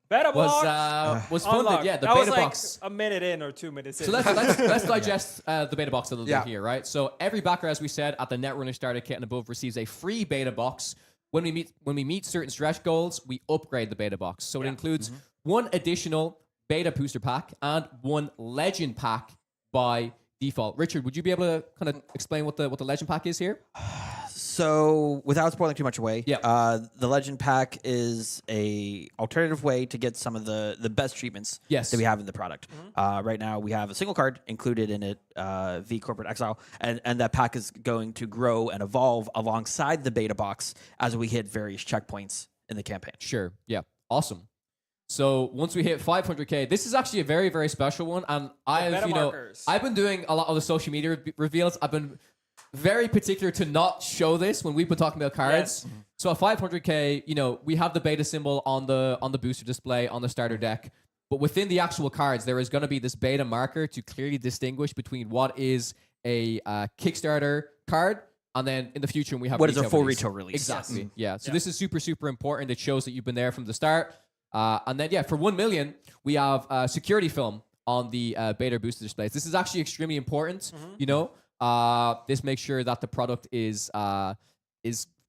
Speaker 6: Beta block.
Speaker 4: was funded,
Speaker 6: Unlocked.
Speaker 4: yeah, the
Speaker 6: that
Speaker 4: beta
Speaker 6: was like
Speaker 4: box.
Speaker 6: a minute in or 2 minutes in.
Speaker 4: So let's digest the beta box a little
Speaker 5: Yeah.
Speaker 4: bit here, right? So every backer, as we said, at the Netrunner starter kit and above, receives a free beta box. When we meet certain stretch goals, we upgrade the beta box. So it includes one additional beta booster pack and one legend pack by default. Richard, would you be able to kind of explain what the legend pack is here?
Speaker 2: So, without spoiling too much away,
Speaker 4: Yeah.
Speaker 2: the Legend Pack is a alternative way to get some of the best treatments
Speaker 4: Yes.
Speaker 2: that we have in the product. Right now, we have a single card included in it, V Corporate Exile, and that pack is going to grow and evolve alongside the beta box as we hit various checkpoints in the campaign.
Speaker 4: Sure. Yeah. Awesome. So once we hit 500K, this is actually a very, very special one. And I've been doing a lot of the social media reveals. I've been very particular to not show this when we've been talking about cards.
Speaker 6: Yes.
Speaker 4: So at 500K, we have the beta symbol on the booster display on the starter deck. But within the actual cards, there is going to be this beta marker to clearly distinguish between what is a Kickstarter card, and then in the future we have
Speaker 2: what is a full
Speaker 4: release.
Speaker 2: retail release.
Speaker 4: Exactly.
Speaker 6: Yes.
Speaker 4: Yeah. So this is super, super important. It shows that you've been there from the start. And then, for 1 million, we have security film on the beta booster displays. This is actually extremely important. This makes sure that the product is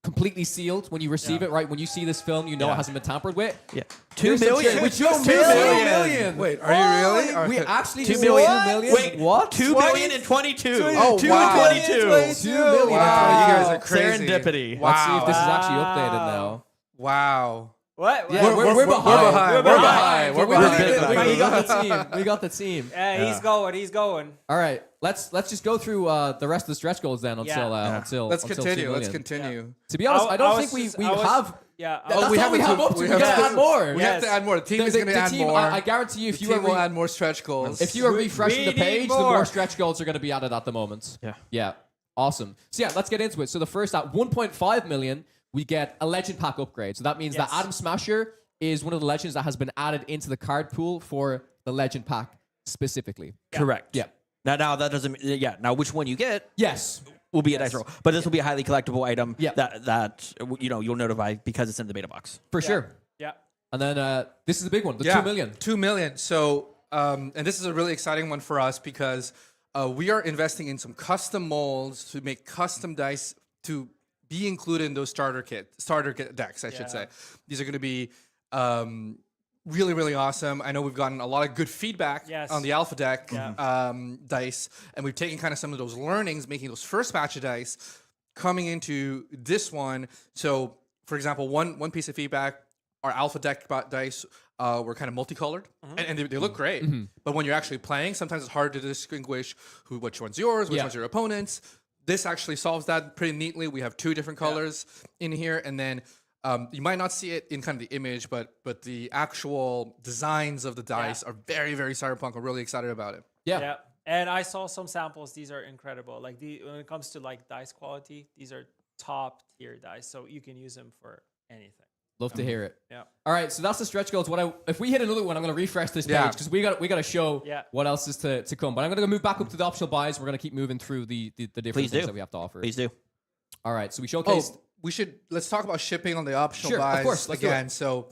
Speaker 4: completely sealed when you receive it, right? When you see this film, it hasn't been tampered with.
Speaker 2: Yeah.
Speaker 4: Here's
Speaker 2: 2
Speaker 4: some
Speaker 2: million.
Speaker 4: shit.
Speaker 2: We just 2
Speaker 4: million.
Speaker 5: Wait, are you really?
Speaker 4: We actually
Speaker 2: 2
Speaker 4: just
Speaker 2: million.
Speaker 4: 2 million.
Speaker 2: Wait, what? 2 million and 22.
Speaker 5: Oh,
Speaker 2: 2
Speaker 5: wow.
Speaker 2: and 22.
Speaker 4: 2 million.
Speaker 5: Wow, you guys are crazy.
Speaker 2: Serendipity.
Speaker 5: Wow.
Speaker 4: Let's see if this is actually updated now.
Speaker 5: Wow.
Speaker 6: What?
Speaker 4: Yeah, we're behind.
Speaker 5: We're behind.
Speaker 4: We're behind.
Speaker 2: We're behind.
Speaker 4: We got the team. We got the team.
Speaker 6: He's going.
Speaker 4: All right, let's just go through the rest of the stretch goals then until
Speaker 5: Let's
Speaker 4: until 2
Speaker 5: continue. Let's
Speaker 4: million.
Speaker 5: continue.
Speaker 4: To be honest, I don't think we have.
Speaker 6: Yeah.
Speaker 4: That's
Speaker 5: we
Speaker 4: all
Speaker 5: have
Speaker 4: we
Speaker 5: to-
Speaker 4: have up to.
Speaker 5: we
Speaker 4: We
Speaker 5: have
Speaker 4: gotta
Speaker 5: to-
Speaker 4: add more.
Speaker 5: We have to add more. The team is going to add
Speaker 4: team,
Speaker 5: more.
Speaker 4: I guarantee you, if
Speaker 5: The
Speaker 4: you
Speaker 5: team will
Speaker 4: are
Speaker 5: add more stretch goals.
Speaker 4: if you are refreshing the
Speaker 6: we need
Speaker 4: page, the
Speaker 6: more.
Speaker 4: more stretch goals are going to be added at the moment. Yeah, awesome. So let's get into it. So the first at 1.5 million, we get a legend pack upgrade. So that means that Adam Smasher is one of the legends that has been added into the card pool for the legend pack specifically.
Speaker 2: Correct.
Speaker 4: Yeah.
Speaker 2: Now that doesn't. Yeah. Now which one you get
Speaker 4: Yes.
Speaker 2: will be a dice roll, but this will be a highly collectible item.
Speaker 4: Yeah.
Speaker 2: That you'll notify because it's in the beta box.
Speaker 4: For sure.
Speaker 6: Yeah.
Speaker 4: And then this is a big one, the 2 million.
Speaker 5: 2 million. So, and this is a really exciting one for us because we are investing in some custom molds to make custom dice to be included in those starter decks, I should say. These are going to be really, really awesome. I know we've gotten a lot of good feedback on the alpha deck dice, and we've taken kind of some of those learnings, making those first batch of dice, coming into this one. So, for example, one piece of feedback, our alpha deck dice were kind of multicolored, and they look great. But when you're actually playing, sometimes it's hard to distinguish which one's yours, which one's your opponent's. This actually solves that pretty neatly. We have 2 different colors in here, and then you might not see it in kind of the image, but the actual designs of the dice are very, very Cyberpunk. I'm really excited about it.
Speaker 6: Yeah. And I saw some samples. These are incredible. Like when it comes to like dice quality, these are top tier dice. So you can use them for anything.
Speaker 4: Love to hear it.
Speaker 6: Yeah.
Speaker 4: All right, so that's the stretch goals. If we hit another one, I'm going to refresh this page because we got to show what else is to come. But I'm going to move back up to the optional buys. We're going to keep moving through the different things that we have to offer.
Speaker 2: Please do.
Speaker 4: All right, so we showcased.
Speaker 5: Let's talk about shipping on the optional buys
Speaker 4: of course. Let's
Speaker 5: again.
Speaker 4: do it.
Speaker 5: So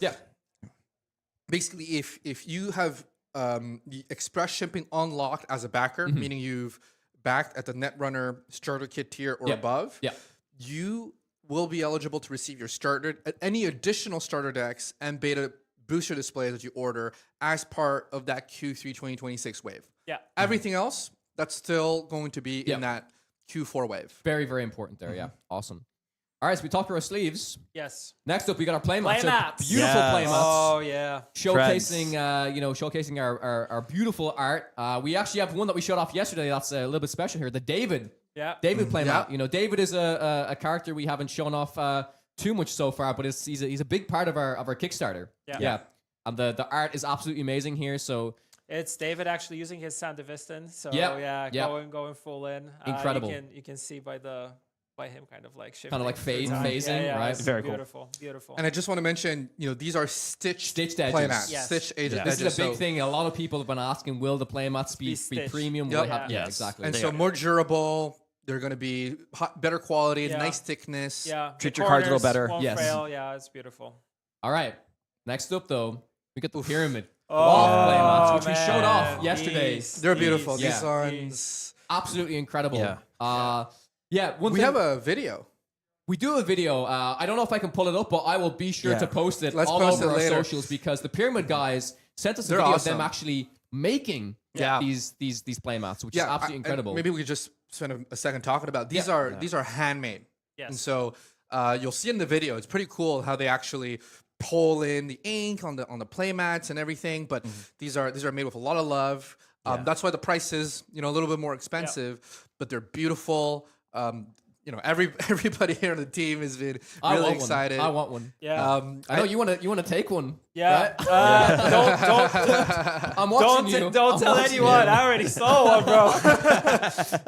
Speaker 5: basically, if you have the express shipping unlocked as a backer, meaning you've backed at the Netrunner starter kit tier or above, you will be eligible to receive your any additional starter decks and beta booster displays that you order as part of that Q3 2026 wave.
Speaker 6: Yeah.
Speaker 5: Everything else, that's still going to be in that Q4 wave.
Speaker 4: Very, very important there. Yeah, awesome. All right, so we talked about our sleeves.
Speaker 6: Yes.
Speaker 4: Next up, we got our playmats.
Speaker 6: Playmats.
Speaker 4: Beautiful playmats.
Speaker 6: Oh yeah.
Speaker 4: Showcasing, showcasing our beautiful art. We actually have one that we showed off yesterday. That's a little bit special here. The David playmat.
Speaker 5: Yeah.
Speaker 4: David is a character we haven't shown off too much so far, but he's a big part of our Kickstarter. Yeah. And the art is absolutely amazing here. So
Speaker 6: it's David actually using his Sandevistan. So going full in.
Speaker 4: Incredible.
Speaker 6: You can see by him kind of like shifting.
Speaker 4: Kind of like phasing, right?
Speaker 6: It's
Speaker 2: Very cool.
Speaker 6: Beautiful.
Speaker 5: And I just want to mention, these are stitched
Speaker 4: edges.
Speaker 5: playmats.
Speaker 6: Yes.
Speaker 5: Stitched edges.
Speaker 4: This is a big thing. A lot of people have been asking, will the playmats be premium? Will
Speaker 5: Yep.
Speaker 4: they have,
Speaker 6: Yes.
Speaker 4: exactly.
Speaker 5: And so more durable. They're going to be better quality, nice thickness.
Speaker 6: Yeah.
Speaker 2: Treat your cards a little better.
Speaker 6: Won't
Speaker 4: Yes.
Speaker 6: frail. Yeah, it's beautiful.
Speaker 4: All right. Next up, though, we got the pyramid.
Speaker 6: Oh,
Speaker 4: playmats, which we
Speaker 6: man.
Speaker 4: showed off yesterday.
Speaker 5: They're beautiful.
Speaker 6: These-
Speaker 5: These ones.
Speaker 4: Absolutely incredible.
Speaker 2: Yeah.
Speaker 5: We have a video.
Speaker 4: We do a video. I don't know if I can pull it up, but I will be sure to post it
Speaker 5: Let's
Speaker 4: all
Speaker 5: post
Speaker 4: over
Speaker 5: it
Speaker 4: our
Speaker 5: later.
Speaker 4: socials because the Pyramid guys sent us a
Speaker 5: They're
Speaker 4: video
Speaker 5: awesome.
Speaker 4: of them actually making these playmats, which is absolutely incredible.
Speaker 5: Maybe we could just spend a second talking about these are handmade.
Speaker 6: Yes.
Speaker 5: And so you'll see in the video, it's pretty cool how they actually pull in the ink on the playmats and everything. But these are made with a lot of love. That's why the price is a little bit more expensive. But they're beautiful. everybody here on the team has been really excited.
Speaker 4: I want one.
Speaker 6: Yeah.
Speaker 4: I know you want to take one.
Speaker 6: Yeah.
Speaker 4: Right?
Speaker 6: Don't
Speaker 4: I'm watching you.
Speaker 6: Don't
Speaker 4: I'm
Speaker 6: tell
Speaker 4: watching
Speaker 6: anyone.
Speaker 4: you.
Speaker 6: I already saw one, bro.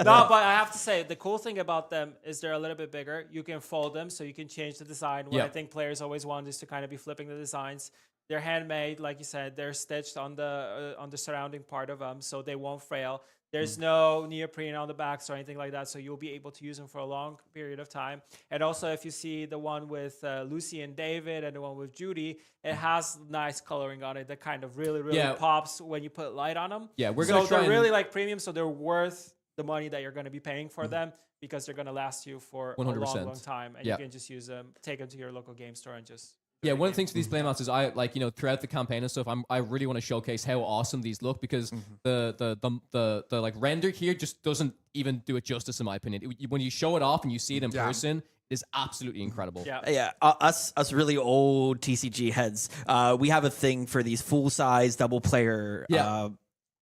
Speaker 6: No, but I have to say the cool thing about them is they're a little bit bigger. You can fold them, so you can change the design. What I think players always want is to kind of be flipping the designs. They're handmade, like you said. They're stitched on the surrounding part of them, so they won't frail. There's no neoprene on the backs or anything like that, so you'll be able to use them for a long period of time. And also, if you see the one with Lucy and David and the one with Judy, it has nice coloring on it that kind of really pops when you put light on them.
Speaker 4: Yeah, we're gonna try.
Speaker 6: They're really like premium, so they're worth the money that you're going to be paying for them because they're going to last you for
Speaker 4: 100%.
Speaker 6: a long time, and you can just use them, take them to your local game store, and just.
Speaker 4: Yeah, one of the things with these playmats is I like throughout the campaign and stuff. I really want to showcase how awesome these look because the like render here just doesn't even do it justice in my opinion. When you show it off and you see it in person, it is absolutely incredible.
Speaker 2: Yeah. Us really old TCG heads. We have a thing for these full size double player.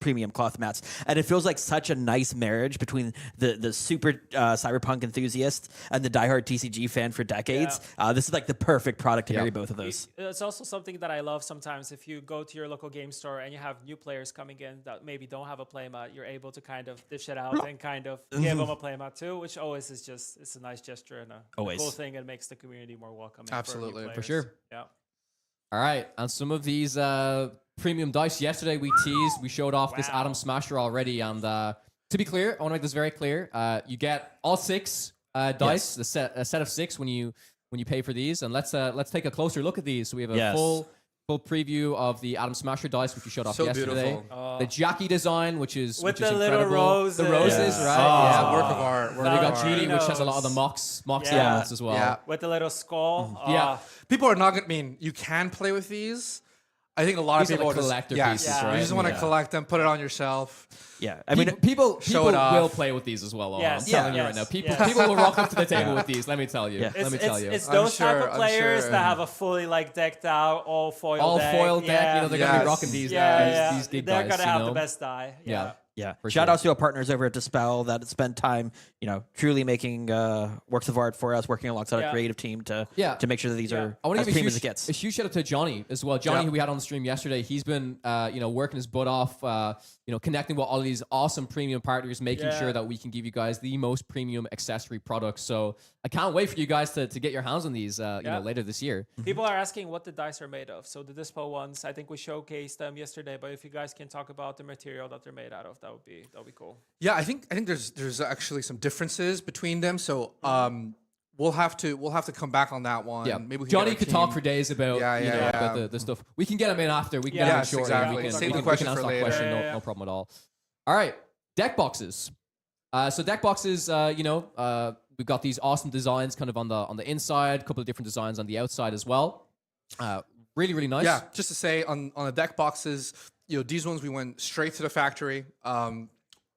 Speaker 2: Premium cloth mats, and it feels like such a nice marriage between the super cyberpunk enthusiast and the diehard TCG fan for decades. This is like the perfect product to marry both of those.
Speaker 6: It's also something that I love sometimes. If you go to your local game store and you have new players coming in that maybe don't have a playmat, you're able to kind of dish it out and kind of give them a playmat too, which always is just it's a nice gesture and a cool thing, and makes the community more welcoming.
Speaker 5: Absolutely,
Speaker 4: for sure.
Speaker 6: Yeah.
Speaker 4: All right, and some of these premium dice. Yesterday we showed off this Atom Smasher already, and to be clear, I want to make this very clear. You get all 6 dice, a set of 6 when you pay for these, and let's take a closer look at these. So we have a full preview of the Atom Smasher dice, which we showed off yesterday.
Speaker 5: Beautiful.
Speaker 4: The Jackie design, which is
Speaker 6: with the
Speaker 4: incredible.
Speaker 6: little roses,
Speaker 4: the roses, right?
Speaker 5: It's a work of art.
Speaker 4: We got Judy, which has a lot of the Mox elements as well.
Speaker 5: Yeah.
Speaker 6: with the little skull.
Speaker 4: Yeah.
Speaker 5: People are not going to mean you can play with these. I think a lot
Speaker 4: These
Speaker 5: of people
Speaker 4: are like collector pieces,
Speaker 5: You
Speaker 4: right?
Speaker 5: just want to collect them, put it on yourself.
Speaker 2: Yeah, I mean,
Speaker 4: people
Speaker 5: show it off.
Speaker 4: will play with these as well.
Speaker 6: Yes.
Speaker 4: I'm telling you right now. People will rock up to the table with these. Let me tell you.
Speaker 2: Yeah.
Speaker 4: Let me tell you.
Speaker 6: It's those type
Speaker 5: sure,
Speaker 6: of players
Speaker 5: sure.
Speaker 6: that have a fully like decked out all foil deck.
Speaker 4: They're gonna be rocking these these big
Speaker 6: They're
Speaker 4: dice.
Speaker 6: gonna have the best die.
Speaker 4: Yeah.
Speaker 2: Yeah.
Speaker 4: For
Speaker 2: Shout
Speaker 4: sure.
Speaker 2: out to our partners over at Dispel that spend time, truly making works of art for us, working alongside our creative team to make sure that these are
Speaker 4: I want
Speaker 2: as
Speaker 4: to give
Speaker 2: premium as it gets.
Speaker 4: a huge shout out to Johnny as well. Johnny, who we had on the stream yesterday, he's been working his butt off, connecting with all of these awesome premium partners, making sure that we can give you guys the most premium accessory products. So I can't wait for you guys to get your hands on these later this year.
Speaker 6: People are asking what the dice are made of. So the Dispo ones, I think we showcased them yesterday. But if you guys can talk about the material that they're made out of, that would be cool.
Speaker 5: Yeah, I think there's actually some differences between them. So we'll have to come back on that one.
Speaker 4: Yeah,
Speaker 5: maybe we can
Speaker 4: Johnny
Speaker 5: get our
Speaker 4: could
Speaker 5: team-
Speaker 4: talk for days about about the stuff. We can get him in after. We can get him in
Speaker 5: Yes,
Speaker 4: short.
Speaker 5: exactly.
Speaker 4: We can,
Speaker 5: Save
Speaker 4: we
Speaker 5: the
Speaker 4: can
Speaker 5: question
Speaker 4: answer
Speaker 5: for
Speaker 4: that
Speaker 5: later.
Speaker 4: question. No problem at all. All right, deck boxes. So deck boxes, we've got these awesome designs kind of on the inside, a couple of different designs on the outside as well. Really, really nice.
Speaker 5: Yeah, just to say on the deck boxes, these ones we went straight to the factory.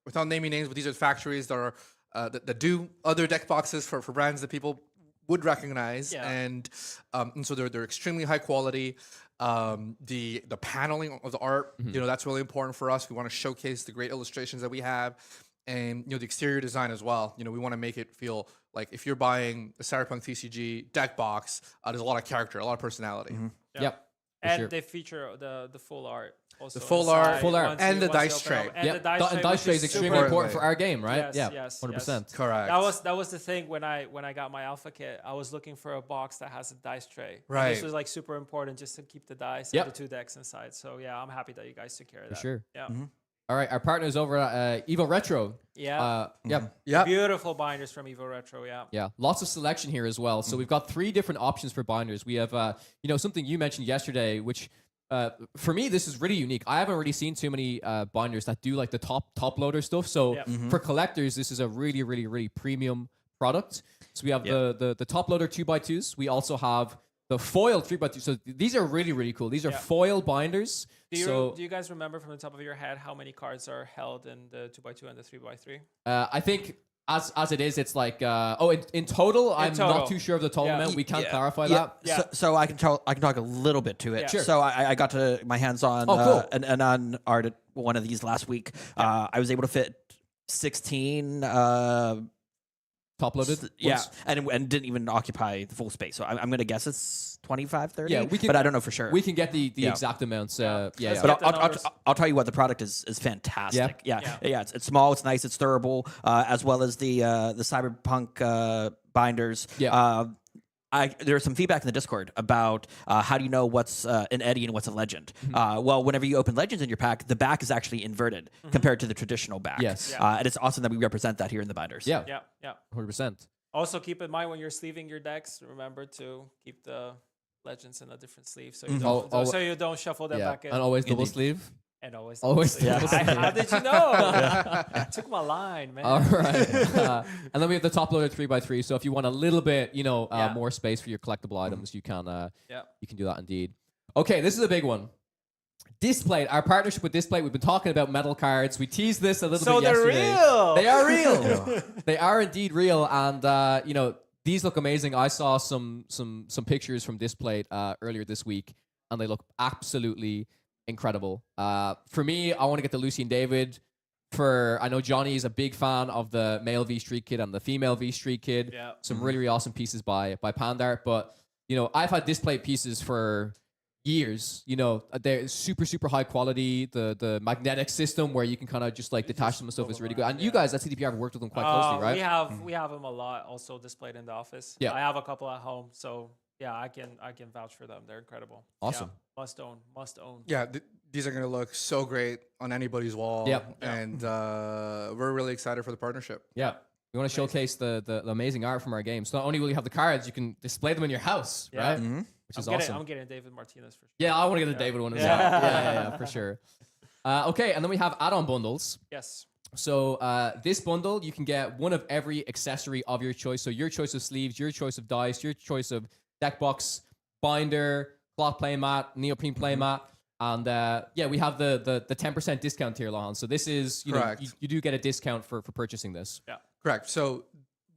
Speaker 5: Without naming names, but these are factories that are that do other deck boxes for brands that people would recognize, and so they're extremely high quality. The paneling of the art, that's really important for us. We want to showcase the great illustrations that we have, and the exterior design as well. We want to make it feel like if you're buying a Cyberpunk TCG deck box, there's a lot of character, a lot of personality.
Speaker 4: Yep.
Speaker 6: And they feature the full art. Also
Speaker 5: The full
Speaker 6: inside,
Speaker 5: art, and the dice tray.
Speaker 6: And the dice tray,
Speaker 4: dice tray is
Speaker 6: which
Speaker 4: extremely
Speaker 6: super
Speaker 4: important for our game, right?
Speaker 6: Yes,
Speaker 4: 100%.
Speaker 5: Correct.
Speaker 6: That was the thing when I got my alpha kit. I was looking for a box that has a dice tray.
Speaker 5: Right.
Speaker 6: And this was like super important just to keep the dice and the 2 decks inside. So yeah, I'm happy that you guys took care of that.
Speaker 4: For sure.
Speaker 6: Yeah.
Speaker 4: All right, our partners over at Evo Retro.
Speaker 6: Yeah.
Speaker 5: Yeah.
Speaker 6: Beautiful binders from Evo Retro. Yeah.
Speaker 4: Yeah, lots of selection here as well. So we've got 3 different options for binders. We have, something you mentioned yesterday, which for me, this is really unique. I haven't really seen too many binders that do like the top loader stuff. So for collectors, this is a really, really, really premium product. So we have the top loader 2x2s. We also have the foil 3x2. So these are really, really cool. These are foil binders.
Speaker 6: Do you guys remember from the top of your head how many cards are held in the 2x2 and the 3x3?
Speaker 4: I think as it is, it's like in total, I'm not too sure of the total amount. We can't clarify that.
Speaker 2: Yeah. So I can talk a little bit to it.
Speaker 6: Yeah. Sure.
Speaker 2: So I got to my hands on
Speaker 4: cool.
Speaker 2: and on art at one of these last week. I was able to fit 16
Speaker 4: top loaded.
Speaker 2: Yeah, and didn't even occupy the full space. So I'm going to guess it's 25, 30.
Speaker 4: Yeah, we can,
Speaker 2: but I don't know for sure.
Speaker 4: We can get the exact amounts. Yeah.
Speaker 2: But I'll tell you what, the product is fantastic. Yeah. It's small, it's nice, it's durable, as well as the Cyberpunk binders.
Speaker 4: Yeah.
Speaker 2: There's some feedback in the Discord about how do you know what's an Eddie and what's a legend. Well, whenever you open legends in your pack, the back is actually inverted compared to the traditional back.
Speaker 4: Yes.
Speaker 2: And it's awesome that we represent that here in the binders.
Speaker 4: Yeah. 100%.
Speaker 6: Also, keep in mind when you're sleeving your decks, remember to keep the legends in a different sleeve so you don't, so you don't shuffle them back in.
Speaker 4: And always double sleeve.
Speaker 6: And always
Speaker 4: double
Speaker 6: sleeve. How did you know? I took my line, man.
Speaker 4: All right. And then we have the top loaded 3x3. So if you want a little bit, more space for your collectible items, you can do that indeed. Okay, this is a big one. Displate, our partnership with Displate. We've been talking about metal cards. We teased this a little bit yesterday.
Speaker 6: So
Speaker 4: they're real. They are real. They are indeed real. And these look amazing. I saw some pictures from Displate earlier this week, and they look absolutely incredible. For me, I want to get the Lucy and David. I know Johnny is a big fan of the male V Street Kid and the female V Street Kid.
Speaker 6: Yeah.
Speaker 4: Some really, really awesome pieces by Pandart. But I've had Displate pieces for years. They're super, super high quality. The magnetic system where you can kind of just like detach them and stuff is really good. And you guys at CDPR have worked with them quite closely, right?
Speaker 6: We have them a lot also displayed in the office.
Speaker 4: Yeah.
Speaker 6: I have a couple at home, so yeah, I can vouch for them. They're incredible.
Speaker 4: Awesome.
Speaker 6: Yeah. Must own.
Speaker 5: Yeah, these are going to look so great on anybody's wall.
Speaker 4: Yep.
Speaker 5: And we're really excited for the partnership.
Speaker 4: Yeah. We want to showcase the amazing art from our games. So not only will you have the cards, you can display them in your house, right? Which is awesome.
Speaker 6: I'm getting David Martinez for sure.
Speaker 4: Yeah, I want to get the David one as well. Yeah, for sure. Okay, and then we have add-on bundles.
Speaker 6: Yes.
Speaker 4: So this bundle, you can get one of every accessory of your choice. So your choice of sleeves, your choice of dice, your choice of deck box, binder, cloth playmat, neoprene playmat. And we have the 10% discount here, Lohan. So this is, you do get a discount for purchasing this.
Speaker 6: Yeah.
Speaker 5: Correct. So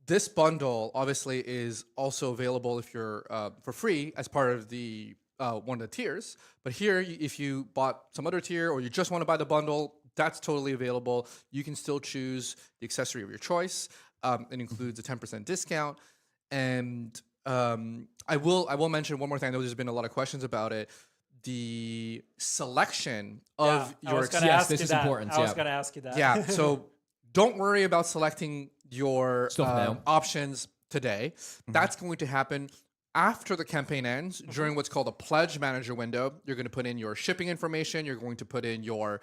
Speaker 5: this bundle obviously is also available if you're for free as part of the one of the tiers. But here, if you bought some other tier or you just want to buy the bundle, that's totally available. You can still choose the accessory of your choice. It includes a 10% discount. And I will mention one more thing. I know there's been a lot of questions about it. The selection of your
Speaker 4: this is important.
Speaker 6: I was going to ask you that.
Speaker 5: Yeah. So don't worry about selecting your
Speaker 4: now.
Speaker 5: options today. That's going to happen after the campaign ends during what's called a pledge manager window. You're going to put in your shipping information. You're going to put in your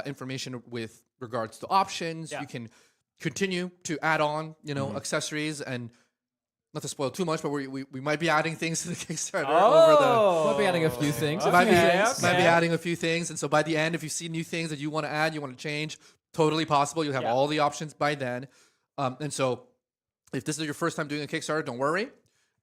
Speaker 5: information with regards to options. You can continue to add on, accessories, and not to spoil too much, but we might be adding things to the Kickstarter
Speaker 4: Might be adding a few things.
Speaker 5: Might be adding a few things. And so by the end, if you see new things that you want to add, you want to change, totally possible. You'll have all the options by then. And so if this is your first time doing a Kickstarter, don't worry.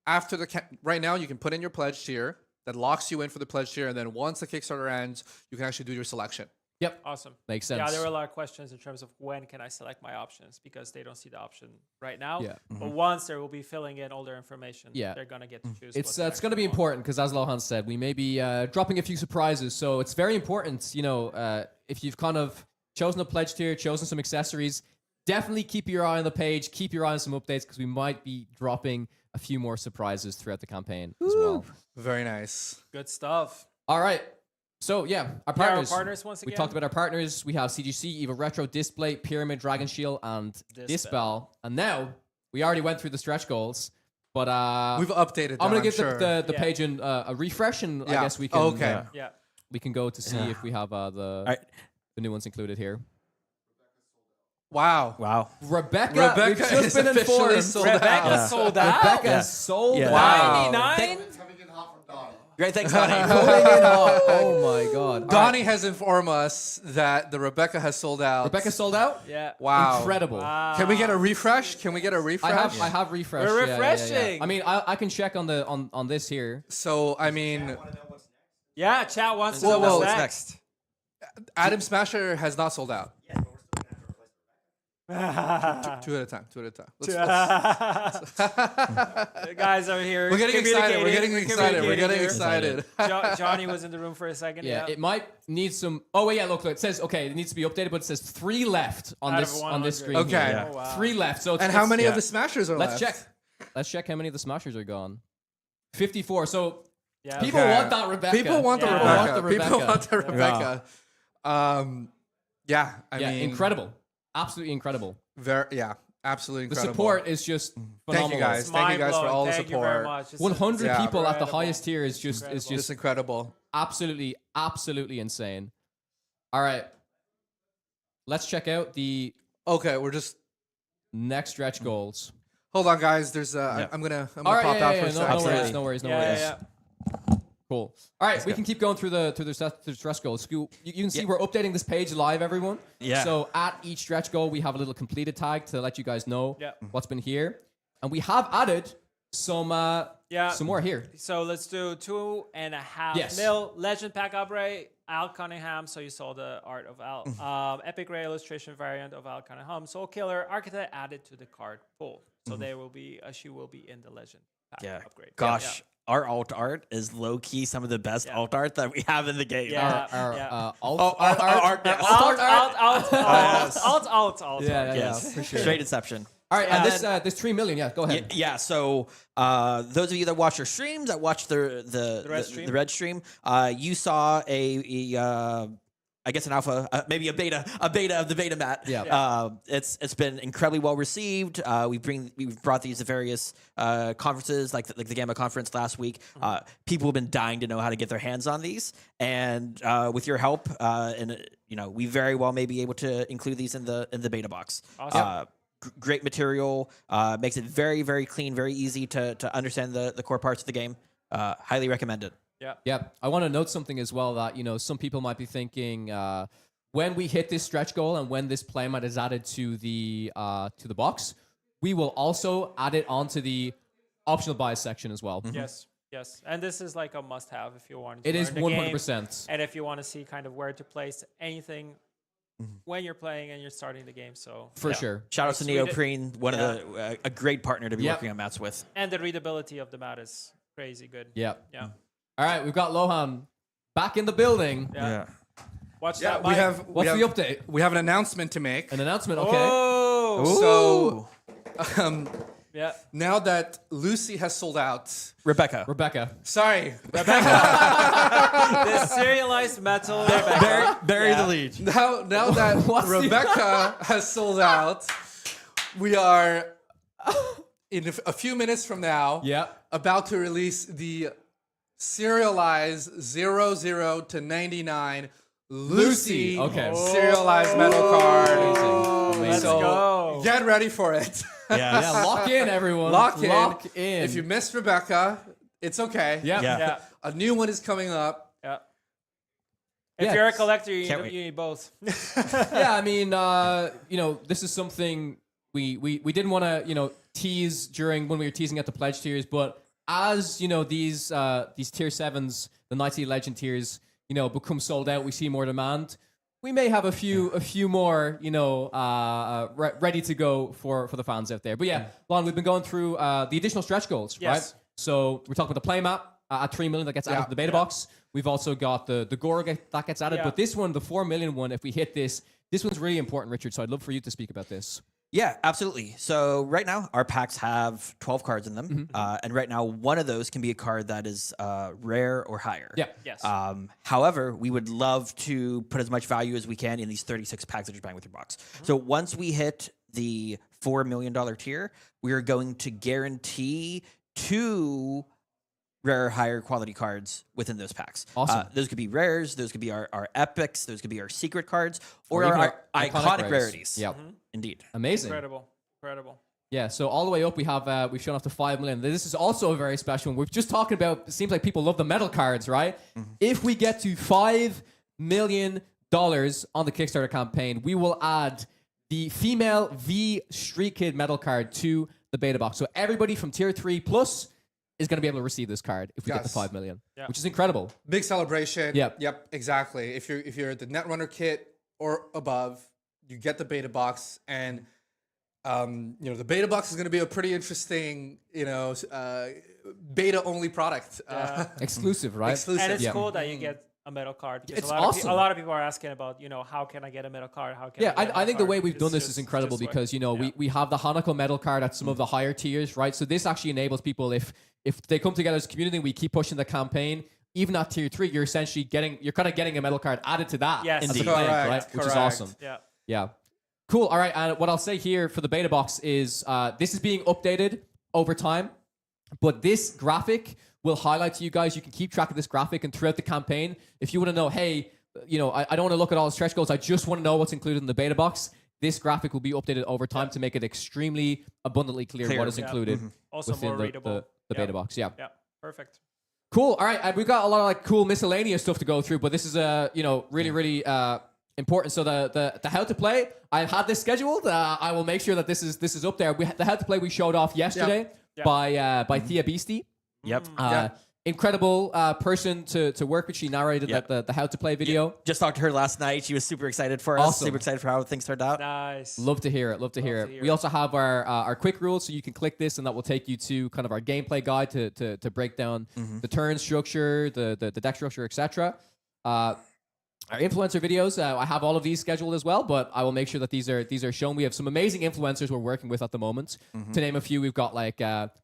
Speaker 5: After right now, you can put in your pledge tier that locks you in for the pledge tier. And then once the Kickstarter ends, you can actually do your selection.
Speaker 4: Yep.
Speaker 6: Awesome.
Speaker 4: Makes sense.
Speaker 6: Yeah, there were a lot of questions in terms of when can I select my options because they don't see the option right now.
Speaker 4: Yeah.
Speaker 6: But once they will be filling in all their information, they're going to get to choose.
Speaker 4: It's going to be important because as Lohan said, we may be dropping a few surprises. So it's very important, if you've kind of chosen a pledge tier, chosen some accessories, definitely keep your eye on the page, keep your eye on some updates because we might be dropping a few more surprises throughout the campaign as well.
Speaker 5: Very nice.
Speaker 6: Good stuff.
Speaker 4: All right. So, our partners.
Speaker 6: Our partners once again.
Speaker 4: We talked about our partners. We have CGC, Eva Retro, Displate, Pyramid, Dragon Shield, and Dispel. And now, we already went through the stretch goals, but
Speaker 5: we've updated
Speaker 4: I'm going to give
Speaker 5: sure.
Speaker 4: the page a refresh, and I guess we can we can go to see if we have the new ones included here.
Speaker 5: Wow.
Speaker 4: Rebecca we've just been informed.
Speaker 6: Rebecca sold out.
Speaker 4: Rebecca sold out.
Speaker 5: Wow.
Speaker 6: 99?
Speaker 2: Great, thanks, Donnie.
Speaker 4: Oh my God.
Speaker 5: Donnie has informed us that the Rebecca has sold out.
Speaker 4: Rebecca sold out?
Speaker 6: Yeah.
Speaker 5: Wow.
Speaker 4: Incredible.
Speaker 6: Wow.
Speaker 5: Can we get a refresh?
Speaker 4: I have refresh.
Speaker 6: We're
Speaker 4: Yeah.
Speaker 6: refreshing.
Speaker 4: I mean, I can check on this here.
Speaker 5: So, I mean,
Speaker 6: Yeah, chat wants to know what's next.
Speaker 5: Adam Smasher has not sold out. Two at a time. Let's
Speaker 6: The guys over here.
Speaker 5: We're getting excited.
Speaker 6: Johnny was in the room for a second.
Speaker 4: Yeah, it might need some. Oh wait, yeah. Look, it says okay. It needs to be updated, but it says 3 left on
Speaker 6: Out
Speaker 4: this
Speaker 6: of
Speaker 4: on this
Speaker 6: 100.
Speaker 4: screen.
Speaker 5: Okay.
Speaker 4: here.
Speaker 6: Oh, wow.
Speaker 4: 3 left. So it's,
Speaker 5: And how many of
Speaker 2: yeah.
Speaker 5: the smashers are
Speaker 4: Let's
Speaker 5: left?
Speaker 4: check. Let's check how many of the smashers are gone. 54. So
Speaker 6: Yeah.
Speaker 4: people
Speaker 5: Okay.
Speaker 4: want that Rebecca.
Speaker 5: People want the
Speaker 6: Yeah.
Speaker 5: Rebecca.
Speaker 4: People
Speaker 5: People
Speaker 4: want
Speaker 5: want
Speaker 4: the
Speaker 5: the
Speaker 2: Rebecca.
Speaker 5: Rebecca. Yeah, I
Speaker 4: yeah,
Speaker 5: mean,
Speaker 4: incredible. Absolutely incredible.
Speaker 5: Absolutely
Speaker 4: The
Speaker 5: incredible.
Speaker 4: support is just phenomenal.
Speaker 5: Thank you guys.
Speaker 6: It's
Speaker 5: Thank you guys for
Speaker 6: mind-blowing.
Speaker 5: all the
Speaker 6: Thank you very
Speaker 5: support.
Speaker 6: much. It's
Speaker 4: 100
Speaker 5: Yeah.
Speaker 4: people at the
Speaker 6: incredible.
Speaker 4: highest tier is just
Speaker 6: Incredible.
Speaker 4: is
Speaker 5: Just
Speaker 4: just
Speaker 5: incredible.
Speaker 4: absolutely insane. All right, let's check out the
Speaker 5: Okay, we're just
Speaker 4: next stretch goals.
Speaker 5: hold on, guys. There's
Speaker 2: Yeah.
Speaker 5: I'm gonna
Speaker 4: All right,
Speaker 5: pop out for a
Speaker 4: no,
Speaker 5: second.
Speaker 4: no worries,
Speaker 2: Absolutely.
Speaker 4: no worries, no
Speaker 6: Yeah,
Speaker 4: worries.
Speaker 6: yeah,
Speaker 4: Cool. All right, we can keep going through the stretch goals. You can see we're updating this page live, everyone.
Speaker 2: Yeah.
Speaker 4: So at each stretch goal, we have a little completed tag to let you guys know
Speaker 6: Yeah.
Speaker 4: what's been here, and we have added some some more here.
Speaker 6: So let's do 2.5
Speaker 4: Yes.
Speaker 6: mil legend pack upgrade. Al Cunningham. So you saw the art of Al. Epic Ray illustration variant of Al Cunningham. Soul Killer Architect added to the card pool. So they will be. She will be in the legend pack
Speaker 2: Yeah.
Speaker 6: upgrade.
Speaker 2: Gosh,
Speaker 6: Yeah.
Speaker 2: our alt art is low key some of the best alt art that we have in the game.
Speaker 6: Yeah.
Speaker 4: Our
Speaker 2: Oh, our art, yes.
Speaker 6: Alt.
Speaker 4: Yeah,
Speaker 2: Yes,
Speaker 4: for sure.
Speaker 2: Straight Inception.
Speaker 4: All right,
Speaker 2: And
Speaker 4: and this 3 million. Yeah, go ahead.
Speaker 2: Yeah, so those of you that watch our streams, that watch the red stream, you saw I guess an alpha, maybe a beta of the beta mat.
Speaker 4: Yeah.
Speaker 2: It's been incredibly well received. We've brought these to various conferences, like the Gamma conference last week. People have been dying to know how to get their hands on these, and with your help, we very well may be able to include these in the beta box.
Speaker 6: Awesome.
Speaker 2: Great material, makes it very, very clean, very easy to understand the core parts of the game. Highly recommend it.
Speaker 4: Yeah, I want to note something as well that, some people might be thinking when we hit this stretch goal and when this playmat is added to the box, we will also add it onto the optional buys section as well.
Speaker 6: Yes. And this is like a must-have if you want to
Speaker 4: It is
Speaker 6: learn the game.
Speaker 4: 100%.
Speaker 6: And if you want to see kind of where to place anything when you're playing and you're starting the game. So
Speaker 4: For sure.
Speaker 2: Shout out to
Speaker 6: Sweet.
Speaker 2: Neoprene, one of a great partner to be
Speaker 4: Yep.
Speaker 2: working on mats with.
Speaker 6: And the readability of the mat is crazy good.
Speaker 4: Yeah.
Speaker 6: Yeah.
Speaker 4: All right, we've got Lohan back in the building.
Speaker 6: Yeah. Watch
Speaker 5: Yeah,
Speaker 6: that.
Speaker 5: we
Speaker 6: mic.
Speaker 5: have
Speaker 4: What's the update?
Speaker 5: we have an announcement to make.
Speaker 4: An announcement, okay.
Speaker 6: Oh.
Speaker 5: So
Speaker 6: Yeah.
Speaker 5: now that Lucy has sold out,
Speaker 2: Rebecca.
Speaker 4: Rebecca.
Speaker 5: sorry,
Speaker 6: The serialized metal.
Speaker 2: Bury the lead.
Speaker 5: now that
Speaker 4: What's the-
Speaker 5: Rebecca has sold out, we are in a few minutes from now
Speaker 4: Yeah.
Speaker 5: about to release the Serialized 00 to 99 Lucy
Speaker 4: Okay.
Speaker 5: serialized metal card.
Speaker 6: Let's
Speaker 5: So
Speaker 6: go.
Speaker 5: get ready for it.
Speaker 4: Yeah, lock in, everyone.
Speaker 5: Lock
Speaker 4: in.
Speaker 5: If you missed Rebecca, it's okay.
Speaker 4: Yeah.
Speaker 6: Yeah.
Speaker 5: A new one is coming up.
Speaker 6: Yeah. If
Speaker 4: Yeah.
Speaker 6: you're a collector, you
Speaker 2: Can't wait.
Speaker 6: need both.
Speaker 4: Yeah, I mean, this is something we didn't want to, tease during when we were teasing at the pledge tiers, but as these tier 7s, the Nightly Legend tiers, become sold out, we see more demand. We may have a few more, ready to go for the fans out there. But yeah, Lon, we've been going through the additional stretch goals,
Speaker 6: Yes.
Speaker 4: right? So we're talking about the playmat at 3 million that gets added to the beta box. We've also got the Gora that gets added,
Speaker 6: Yeah.
Speaker 4: but this one, the 4 million one, if we hit this one's really important, Richard. So I'd love for you to speak about this.
Speaker 2: Yeah, absolutely. So right now, our packs have 12 cards in them. And right now, one of those can be a card that is rare or higher.
Speaker 4: Yeah.
Speaker 6: Yes.
Speaker 2: However, we would love to put as much value as we can in these 36 packs that you're buying with your box. So once we hit the $4 million tier, we are going to guarantee 2 rare, higher quality cards within those packs.
Speaker 4: Awesome.
Speaker 2: Those could be rares, those could be our epics, those could be our secret cards, or
Speaker 4: even
Speaker 2: our
Speaker 4: our iconic
Speaker 2: iconic
Speaker 4: rares.
Speaker 2: rarities.
Speaker 4: Yeah.
Speaker 2: Indeed.
Speaker 4: Amazing.
Speaker 6: Incredible.
Speaker 4: Yeah, so all the way up, we've shown off to 5 million. This is also a very special one. We're just talking about, it seems like people love the metal cards, right? If we get to $5 million on the Kickstarter campaign, we will add the female V Street Kid metal card to the beta box. So everybody from tier 3 plus is going to be able to receive this card if we get to
Speaker 5: Yes.
Speaker 4: 5 million,
Speaker 6: Yeah.
Speaker 4: which is incredible.
Speaker 5: Big celebration.
Speaker 4: Yep.
Speaker 5: Yep, exactly. If you're the Netrunner kit or above, you get the beta box, and The beta box is going to be a pretty interesting, beta only product.
Speaker 4: Exclusive, right?
Speaker 5: Exclusive.
Speaker 6: And it's cool that you get a metal card. Because
Speaker 4: It's
Speaker 6: a lot
Speaker 4: awesome.
Speaker 6: a lot of people are asking about, how can I get a metal card? How can
Speaker 4: Yeah,
Speaker 6: I get a
Speaker 4: I think
Speaker 6: metal
Speaker 4: the way
Speaker 6: card?
Speaker 4: we've done
Speaker 6: It's
Speaker 4: this
Speaker 6: just-
Speaker 4: is incredible
Speaker 6: just
Speaker 4: because,
Speaker 6: like-
Speaker 4: we have the Hanako metal card at some of the higher tiers, right? So this actually enables people, if they come together as a community, we keep pushing the campaign, even at tier 3, you're essentially you're kind of getting a metal card added to that.
Speaker 6: Yes.
Speaker 4: as a
Speaker 6: Indeed.
Speaker 4: plan,
Speaker 5: Correct,
Speaker 4: right? Which is
Speaker 5: correct.
Speaker 4: awesome.
Speaker 6: Yeah.
Speaker 4: Yeah. Cool. All right. And what I'll say here for the beta box is this is being updated over time, but this graphic will highlight to you guys. You can keep track of this graphic, and throughout the campaign, if you want to know, hey, I don't want to look at all the stretch goals. I just want to know what's included in the beta box. This graphic will be updated over time to make it extremely abundantly clear what is included
Speaker 6: Also
Speaker 4: within
Speaker 6: more
Speaker 4: the
Speaker 6: readable.
Speaker 4: beta box. Yeah.
Speaker 6: Yeah. Perfect.
Speaker 4: Cool. All right, we've got a lot of cool miscellaneous stuff to go through, but this is really important. So the how to play, I've had this scheduled. I will make sure that this is up there. The how to play we showed off yesterday by Thea Beastie.
Speaker 2: Yep.
Speaker 4: Incredible person to work with. She narrated the how to play video.
Speaker 2: Just talked to her last night. She was super excited for us.
Speaker 4: Awesome.
Speaker 2: Super excited for how things turned out.
Speaker 6: Nice.
Speaker 4: Love to hear it. Love to hear it. We also have our quick rules, so you can click this, and that will take you to kind of our gameplay guide to break down the turn structure, the deck structure, etc. Our influencer videos, I have all of these scheduled as well, but I will make sure that these are shown. We have some amazing influencers we're working with at the moment. To name a few, we've got like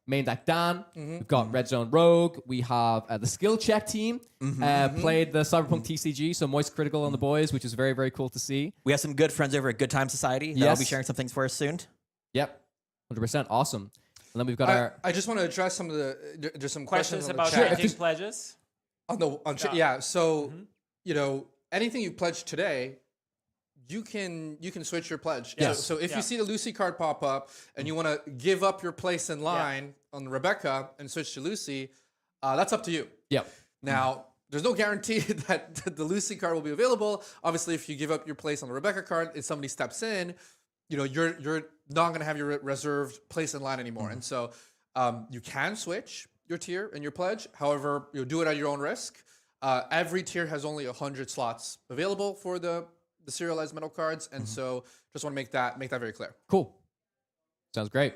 Speaker 4: Main Deck Dan, we've got Red Zone Rogue, we have the Skill Check team played the Cyberpunk TCG, so Moist Critical on the boys, which is very, very cool to see.
Speaker 2: We have some good friends over at Good Time Society. They'll be sharing some things for us soon.
Speaker 4: Yep, 100%, awesome. And then we've got
Speaker 5: I just want to address some of there's some questions on the
Speaker 6: about
Speaker 5: chat.
Speaker 6: changing pledges.
Speaker 5: So anything you pledge today, you can switch your pledge.
Speaker 4: Yes.
Speaker 5: So if you see the Lucy card pop up and you want to give up your place in line on Rebecca and switch to Lucy, that's up to you.
Speaker 4: Yep.
Speaker 5: Now, there's no guarantee that the Lucy card will be available. Obviously, if you give up your place on the Rebecca card, if somebody steps in, you're not going to have your reserved place in line anymore. And so you can switch your tier and your pledge. However, you'll do it at your own risk. Every tier has only 100 slots available for the serialized metal cards, and so just want to make that very clear.
Speaker 4: Cool. Sounds great.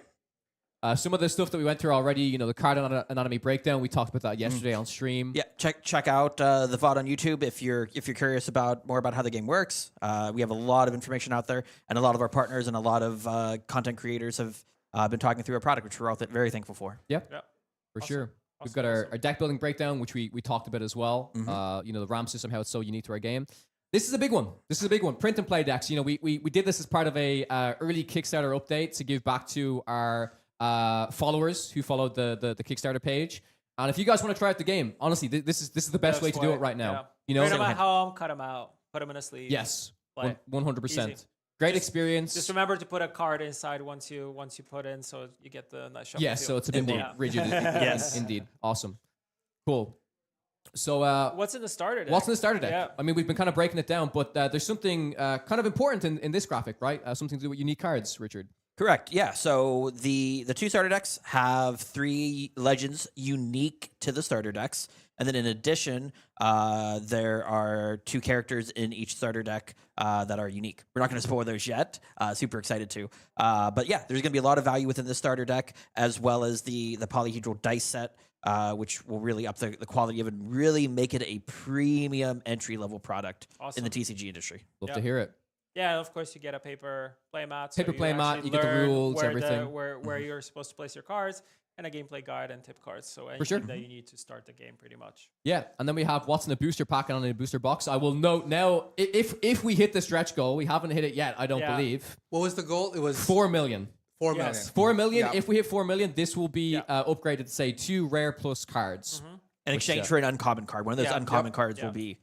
Speaker 4: Some of the stuff that we went through already, the card anatomy breakdown, we talked about that yesterday on stream.
Speaker 2: Yeah, check out the VOD on YouTube if you're curious more about how the game works. We have a lot of information out there, and a lot of our partners and a lot of content creators have been talking through our product, which we're all very thankful for.
Speaker 4: Yeah,
Speaker 6: Yeah.
Speaker 4: for sure. We've got our deck building breakdown, which we talked about as well. The RAM system, how it's so unique to our game. This is a big one. Print and play decks. We did this as part of a early Kickstarter update to give back to our followers who followed the Kickstarter page. And if you guys want to try out the game, honestly, this is the best way to do it right now.
Speaker 6: Print them at home, cut them out, put them in a sleeve.
Speaker 4: Yes,
Speaker 6: Play.
Speaker 4: 100%.
Speaker 6: Easy.
Speaker 4: Great experience.
Speaker 6: Just remember to put a card inside once you put in, so you get the nice shuffle.
Speaker 4: Yeah,
Speaker 6: feel.
Speaker 4: so it's a bit more
Speaker 6: Yeah.
Speaker 4: rigid.
Speaker 2: Yes.
Speaker 4: Indeed. Awesome. Cool. So
Speaker 6: What's in the starter deck?
Speaker 4: what's in the starter deck?
Speaker 6: Yeah.
Speaker 4: I mean, we've been kind of breaking it down, but there's something kind of important in this graphic, right? Something to do with unique cards, Richard.
Speaker 2: Correct. Yeah. So the two starter decks have 3 legends unique to the starter decks, and then in addition, there are 2 characters in each starter deck that are unique. We're not going to spoil those yet. Super excited to. But yeah, there's going to be a lot of value within the starter deck, as well as the polyhedral dice set, which will really up the quality of it and really make it a premium entry level product in the TCG industry.
Speaker 4: Love to hear it.
Speaker 6: Yeah, and of course you get a paper playmat.
Speaker 4: Paper playmat, you get the
Speaker 6: learn
Speaker 4: rules,
Speaker 6: where
Speaker 4: everything.
Speaker 6: Where you're supposed to place your cards, and a gameplay guide and tip cards. So anything
Speaker 4: sure.
Speaker 6: that you need to start the game, pretty much.
Speaker 4: Yeah, and then we have what's in the booster pack and on the booster box. I will note now, if we hit the stretch goal, we haven't hit it yet, I don't believe.
Speaker 5: What was the goal? It was
Speaker 4: 4 million.
Speaker 5: 4 million.
Speaker 6: Yes.
Speaker 4: 4 million.
Speaker 5: Yeah.
Speaker 4: If we hit 4 million, this will be upgraded to say 2 rare plus cards.
Speaker 2: In exchange for an uncommon card. One of those
Speaker 6: Yeah.
Speaker 2: uncommon cards
Speaker 6: Yeah.
Speaker 2: will be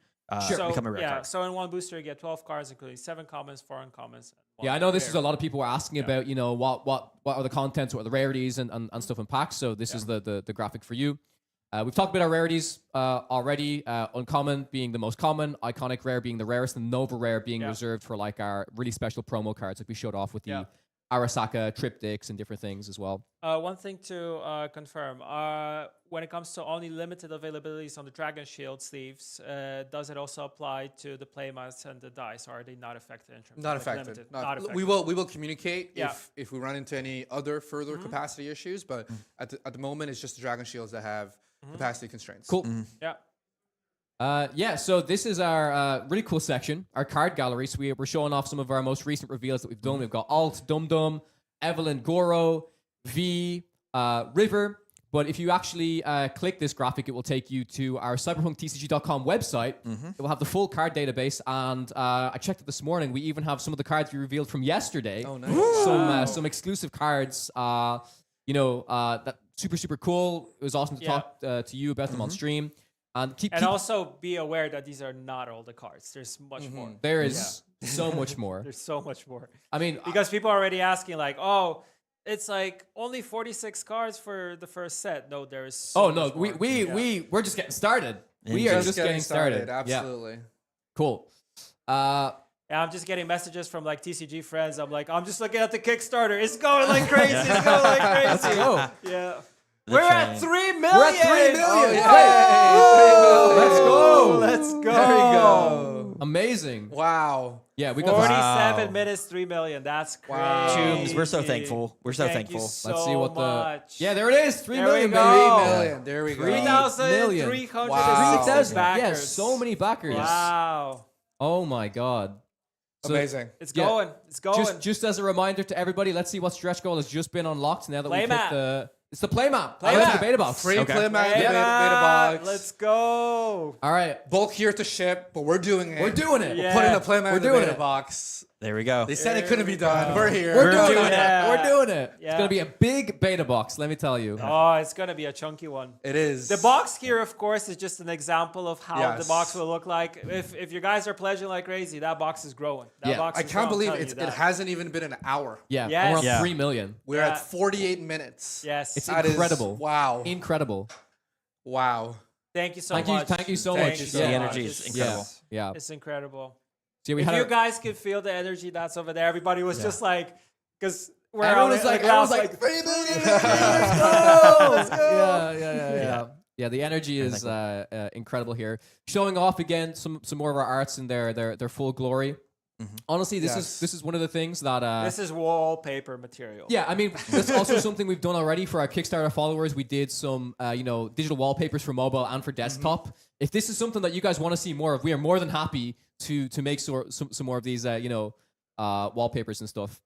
Speaker 6: So,
Speaker 2: become a rare
Speaker 6: yeah,
Speaker 2: card.
Speaker 6: so in one booster you get 12 cards, including 7 commons, 4 uncommons. and
Speaker 4: Yeah, I
Speaker 6: one
Speaker 4: know this
Speaker 6: rare.
Speaker 4: is a lot of people were asking about, what are the contents, what are the rarities and stuff in packs. So this is the graphic for you. We've talked about our rarities already. Uncommon being the most common, iconic rare being the rarest, and Nova rare being reserved for like our really special promo cards, like we showed off with the Arasaka triptychs and different things as well.
Speaker 6: One thing to confirm, when it comes to only limited availabilities on the Dragon Shield sleeves, does it also apply to the playmats and the dice, or are they not affected in terms
Speaker 5: Not
Speaker 6: of like,
Speaker 5: affected.
Speaker 6: limited? Not affected.
Speaker 5: We will communicate
Speaker 6: Yeah.
Speaker 5: if we run into any other further capacity issues, but at the moment it's just the Dragon Shields that have capacity constraints.
Speaker 4: Cool.
Speaker 6: Yeah.
Speaker 4: So this is our really cool section, our card gallery. So we're showing off some of our most recent reveals that we've done. We've got Alt, Dum Dum, Evelyn Goro, V, River. But if you actually click this graphic, it will take you to our cyberpunktcg.com website. It will have the full card database. And I checked it this morning. We even have some of the cards we revealed from yesterday.
Speaker 5: Oh, nice.
Speaker 4: Some exclusive cards. That super cool. It was awesome to talk to you about them on stream. And
Speaker 6: also be aware that these are not all the cards. There's much more.
Speaker 4: There is so much more.
Speaker 6: There's so much more.
Speaker 4: I mean,
Speaker 6: Because people are already asking like, oh, it's like only 46 cards for the first set. No, there is so much more.
Speaker 4: we're just getting started. We are just getting started.
Speaker 5: Absolutely.
Speaker 4: Yeah. Cool.
Speaker 6: Yeah, I'm just getting messages from like TCG friends. I'm like, I'm just looking at the Kickstarter. It's going like crazy. It's going like crazy.
Speaker 4: Let's go.
Speaker 6: Yeah.
Speaker 2: The
Speaker 6: We're
Speaker 2: train.
Speaker 6: at 3 million.
Speaker 4: We're at 3 million.
Speaker 6: Oh,
Speaker 4: Let's go.
Speaker 6: Let's go.
Speaker 5: There we go.
Speaker 4: Amazing.
Speaker 5: Wow.
Speaker 4: Yeah, we got
Speaker 6: 47 minutes, 3 million. That's crazy.
Speaker 5: Wow.
Speaker 2: Toombs, we're so thankful. We're so
Speaker 6: Thank you
Speaker 2: thankful.
Speaker 6: so
Speaker 4: Let's see what
Speaker 6: much.
Speaker 4: Yeah, there it is. 3
Speaker 6: There
Speaker 4: million,
Speaker 6: we
Speaker 4: baby.
Speaker 6: go.
Speaker 5: 3 million. There we go.
Speaker 6: 3,360
Speaker 5: Wow.
Speaker 4: 3,000.
Speaker 6: backers.
Speaker 4: Yeah, so many backers.
Speaker 6: Wow.
Speaker 4: Oh my god. So
Speaker 5: Amazing.
Speaker 6: It's
Speaker 4: Yeah.
Speaker 6: going. It's going.
Speaker 4: Just as a reminder to everybody, let's see what stretch goal has just been unlocked now that we've hit
Speaker 6: Playmat.
Speaker 4: it's the playmat.
Speaker 6: Playmat.
Speaker 4: The beta box.
Speaker 5: Free
Speaker 2: Okay.
Speaker 5: playmat,
Speaker 6: Beta.
Speaker 5: beta box.
Speaker 6: Let's go.
Speaker 4: All right.
Speaker 5: Bulk here to ship, but we're doing it.
Speaker 4: We're doing it.
Speaker 6: Yeah.
Speaker 5: Putting the playmat
Speaker 4: We're
Speaker 5: in the
Speaker 4: doing
Speaker 5: beta
Speaker 4: it.
Speaker 5: box.
Speaker 2: There we go.
Speaker 5: They said it couldn't be
Speaker 6: There we
Speaker 5: done.
Speaker 6: go.
Speaker 5: We're here.
Speaker 4: We're doing
Speaker 6: doing
Speaker 4: it.
Speaker 6: it.
Speaker 4: We're doing it.
Speaker 6: Yeah.
Speaker 4: It's going to be a big beta box, let me tell you.
Speaker 6: Oh, it's going to be a chunky one.
Speaker 5: It is.
Speaker 6: The box here, of course, is just an example of how
Speaker 5: Yes.
Speaker 6: the box will look like. If you guys are pledging like crazy, that box is growing. That
Speaker 4: Yeah.
Speaker 6: box
Speaker 5: I
Speaker 6: is
Speaker 5: can't
Speaker 6: growing,
Speaker 5: believe
Speaker 6: I'm telling
Speaker 5: it
Speaker 6: you that.
Speaker 5: hasn't even been an hour.
Speaker 4: Yeah.
Speaker 6: Yes.
Speaker 4: And we're on
Speaker 2: Yeah.
Speaker 4: 3 million.
Speaker 5: We're
Speaker 6: Yeah.
Speaker 5: at 48 minutes.
Speaker 6: Yes.
Speaker 4: It's
Speaker 5: That is-
Speaker 4: incredible.
Speaker 5: Wow.
Speaker 4: Incredible.
Speaker 5: Wow.
Speaker 6: Thank you so
Speaker 4: Thank you-
Speaker 6: much.
Speaker 4: thank you so
Speaker 6: Thank
Speaker 4: much.
Speaker 6: you
Speaker 4: The
Speaker 6: so much.
Speaker 2: energy is
Speaker 6: It's-
Speaker 2: incredible.
Speaker 4: Yeah.
Speaker 6: It's incredible.
Speaker 4: See, we
Speaker 6: If
Speaker 4: had
Speaker 6: you
Speaker 4: our-
Speaker 6: guys could feel the energy that's over there, everybody was just like, because we're
Speaker 4: Everyone
Speaker 6: all
Speaker 4: was like,
Speaker 6: around,
Speaker 4: everyone's like, 3 million.
Speaker 6: let's go, let's go.
Speaker 4: Yeah. Yeah, the energy is incredible here. Showing off again some more of our arts in their full glory. Honestly, this is one of the things that
Speaker 6: This is wallpaper material.
Speaker 4: yeah, I mean, that's also something we've done already for our Kickstarter followers. We did some, digital wallpapers for mobile and for desktop. If this is something that you guys want to see more of, we are more than happy to make some more of these, wallpapers and stuff.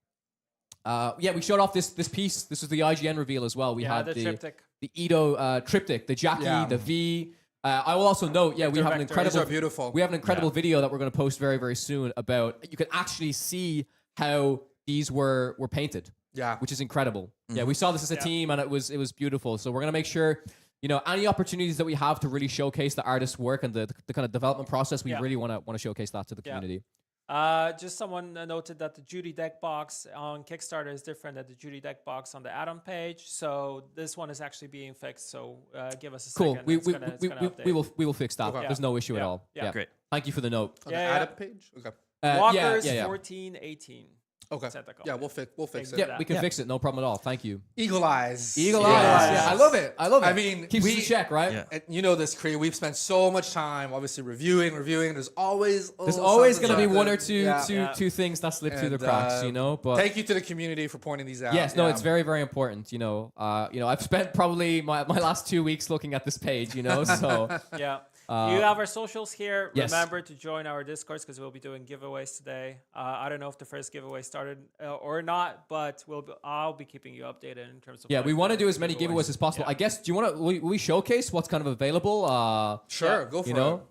Speaker 4: We showed off this piece. This was the IGN reveal as well. We had
Speaker 6: the triptych.
Speaker 4: the Ito triptych, the Jackie, the V. I will also note, we have an
Speaker 6: Director.
Speaker 4: incredible,
Speaker 5: These are beautiful.
Speaker 4: we have an incredible video that we're going to post very, very soon about. You can actually see how these were painted.
Speaker 5: Yeah.
Speaker 4: Which is incredible. Yeah, we saw this as a team and it was beautiful. So we're gonna make sure, any opportunities that we have to really showcase the artist's work and the kind of development process, we really want to showcase that to the community.
Speaker 6: Just someone noted that the Judy deck box on Kickstarter is different than the Judy deck box on the add-on page. So this one is actually being fixed. So give us a
Speaker 4: Cool.
Speaker 6: second.
Speaker 4: We
Speaker 6: It's gonna update.
Speaker 4: will fix that.
Speaker 5: Okay.
Speaker 4: There's no issue at
Speaker 6: Yeah.
Speaker 4: all.
Speaker 6: Yeah.
Speaker 2: Great.
Speaker 4: Thank you for the note.
Speaker 5: On
Speaker 6: Yeah,
Speaker 5: the
Speaker 6: yeah.
Speaker 5: add-up page? Okay.
Speaker 6: Walkers
Speaker 4: yeah.
Speaker 6: 1418.
Speaker 5: Okay.
Speaker 6: Set that
Speaker 5: Yeah,
Speaker 6: up.
Speaker 5: we'll fix it.
Speaker 4: Yeah, we can fix it. No problem at all. Thank you.
Speaker 5: Eagle eyes.
Speaker 4: Eagle
Speaker 5: Yes.
Speaker 4: eyes. Yeah, I love it.
Speaker 5: I mean,
Speaker 4: keeps us in check, right?
Speaker 2: Yeah.
Speaker 5: And you know this, Cree. We've spent so much time, obviously, reviewing. There's always
Speaker 4: There's always
Speaker 5: something
Speaker 4: going to be one or
Speaker 5: something.
Speaker 4: two things that slip through the
Speaker 5: And,
Speaker 4: cracks, But
Speaker 5: thank you to the community for pointing these out.
Speaker 4: yes, no,
Speaker 5: Yeah.
Speaker 4: it's very, very important. I've spent probably my last 2 weeks looking at this page. So
Speaker 6: Yeah. You have our socials here.
Speaker 4: yes.
Speaker 6: Remember to join our Discords because we'll be doing giveaways today. I don't know if the first giveaway started or not, but I'll be keeping you updated in terms of.
Speaker 4: yeah, we want to do as many giveaways as possible.
Speaker 6: Yeah.
Speaker 4: I guess. Do you want to? Will we showcase what's kind of available?
Speaker 5: Sure, go for it.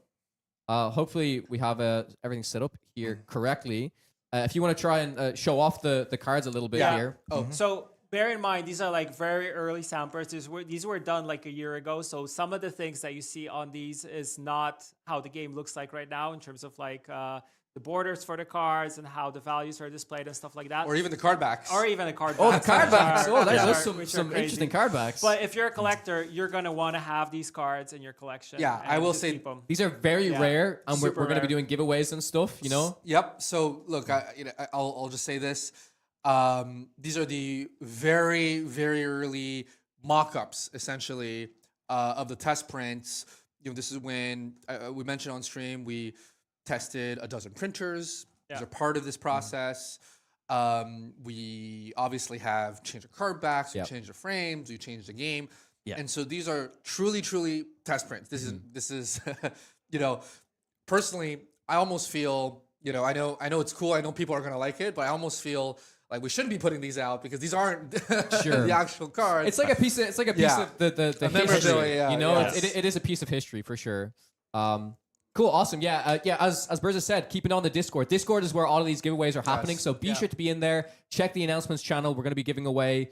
Speaker 4: Hopefully we have everything set up here correctly. If you want to try and show off the cards a little bit here.
Speaker 5: Oh,
Speaker 6: So bear in mind, these are like very early samplers. These were done like a year ago. So some of the things that you see on these is not how the game looks like right now in terms of like the borders for the cards and how the values are displayed and stuff like that.
Speaker 5: or even the card backs.
Speaker 6: Or even the card
Speaker 4: Oh, the
Speaker 6: backs.
Speaker 4: card
Speaker 6: which
Speaker 4: backs.
Speaker 6: are-
Speaker 4: Oh,
Speaker 6: which
Speaker 4: there's
Speaker 6: are
Speaker 4: some
Speaker 6: crazy.
Speaker 4: interesting card backs.
Speaker 6: But if you're a collector, you're going to want to have these cards in your collection.
Speaker 5: Yeah,
Speaker 6: and
Speaker 5: I will
Speaker 6: just
Speaker 5: say
Speaker 6: keep 'em.
Speaker 4: These are very
Speaker 6: Yeah.
Speaker 4: rare, and we're
Speaker 6: Super
Speaker 4: going to be
Speaker 6: rare.
Speaker 4: doing giveaways and stuff.
Speaker 5: Yep. So look, I'll just say this. These are the very, very early mock-ups, essentially, of the test prints. This is when we mentioned on stream we tested a dozen printers. These are part of this process. We obviously have changed the card backs, we changed the frames, we changed the game. And so these are truly, truly test prints. This is, personally, I almost feel, I know it's cool. I know people are going to like it, but I almost feel like we shouldn't be putting these out because these aren't the actual cards.
Speaker 4: It's like a piece of the history. It is a piece of history for sure. Cool, awesome. As Berza said, keep it on the Discord. Discord is where all of these giveaways are happening. So be sure to be in there. Check the announcements channel. We're going to be giving away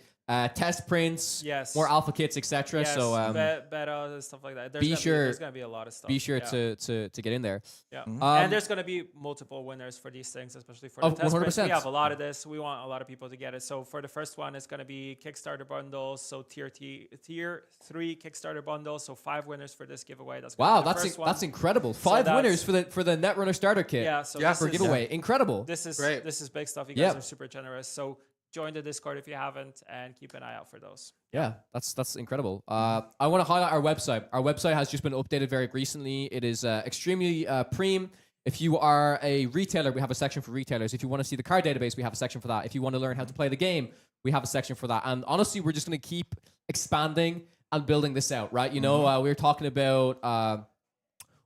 Speaker 4: test prints, more alpha kits, etc.
Speaker 6: Yes,
Speaker 4: so
Speaker 6: beta and stuff like that. There's gonna be a lot of stuff.
Speaker 4: Be sure to get in there.
Speaker 6: Yeah, and there's gonna be multiple winners for these things, especially for the test
Speaker 4: 100%.
Speaker 6: prints. We have a lot of this. We want a lot of people to get it. So for the first one, it's gonna be Kickstarter bundles. So tier 3 Kickstarter bundles. So 5 winners for this giveaway.
Speaker 4: That's incredible. 5 winners for the Netrunner starter kit.
Speaker 6: Yeah, so
Speaker 4: for giveaway. Incredible.
Speaker 6: This is
Speaker 5: great.
Speaker 6: This is big stuff. You guys are super generous. So join the Discord if you haven't, and keep an eye out for those.
Speaker 4: Yeah, that's incredible. I want to highlight our website. Our website has just been updated very recently. It is extremely premium. If you are a retailer, we have a section for retailers. If you want to see the card database, we have a section for that. If you want to learn how to play the game, we have a section for that. And honestly, we're just going to keep expanding and building this out, right? We were talking about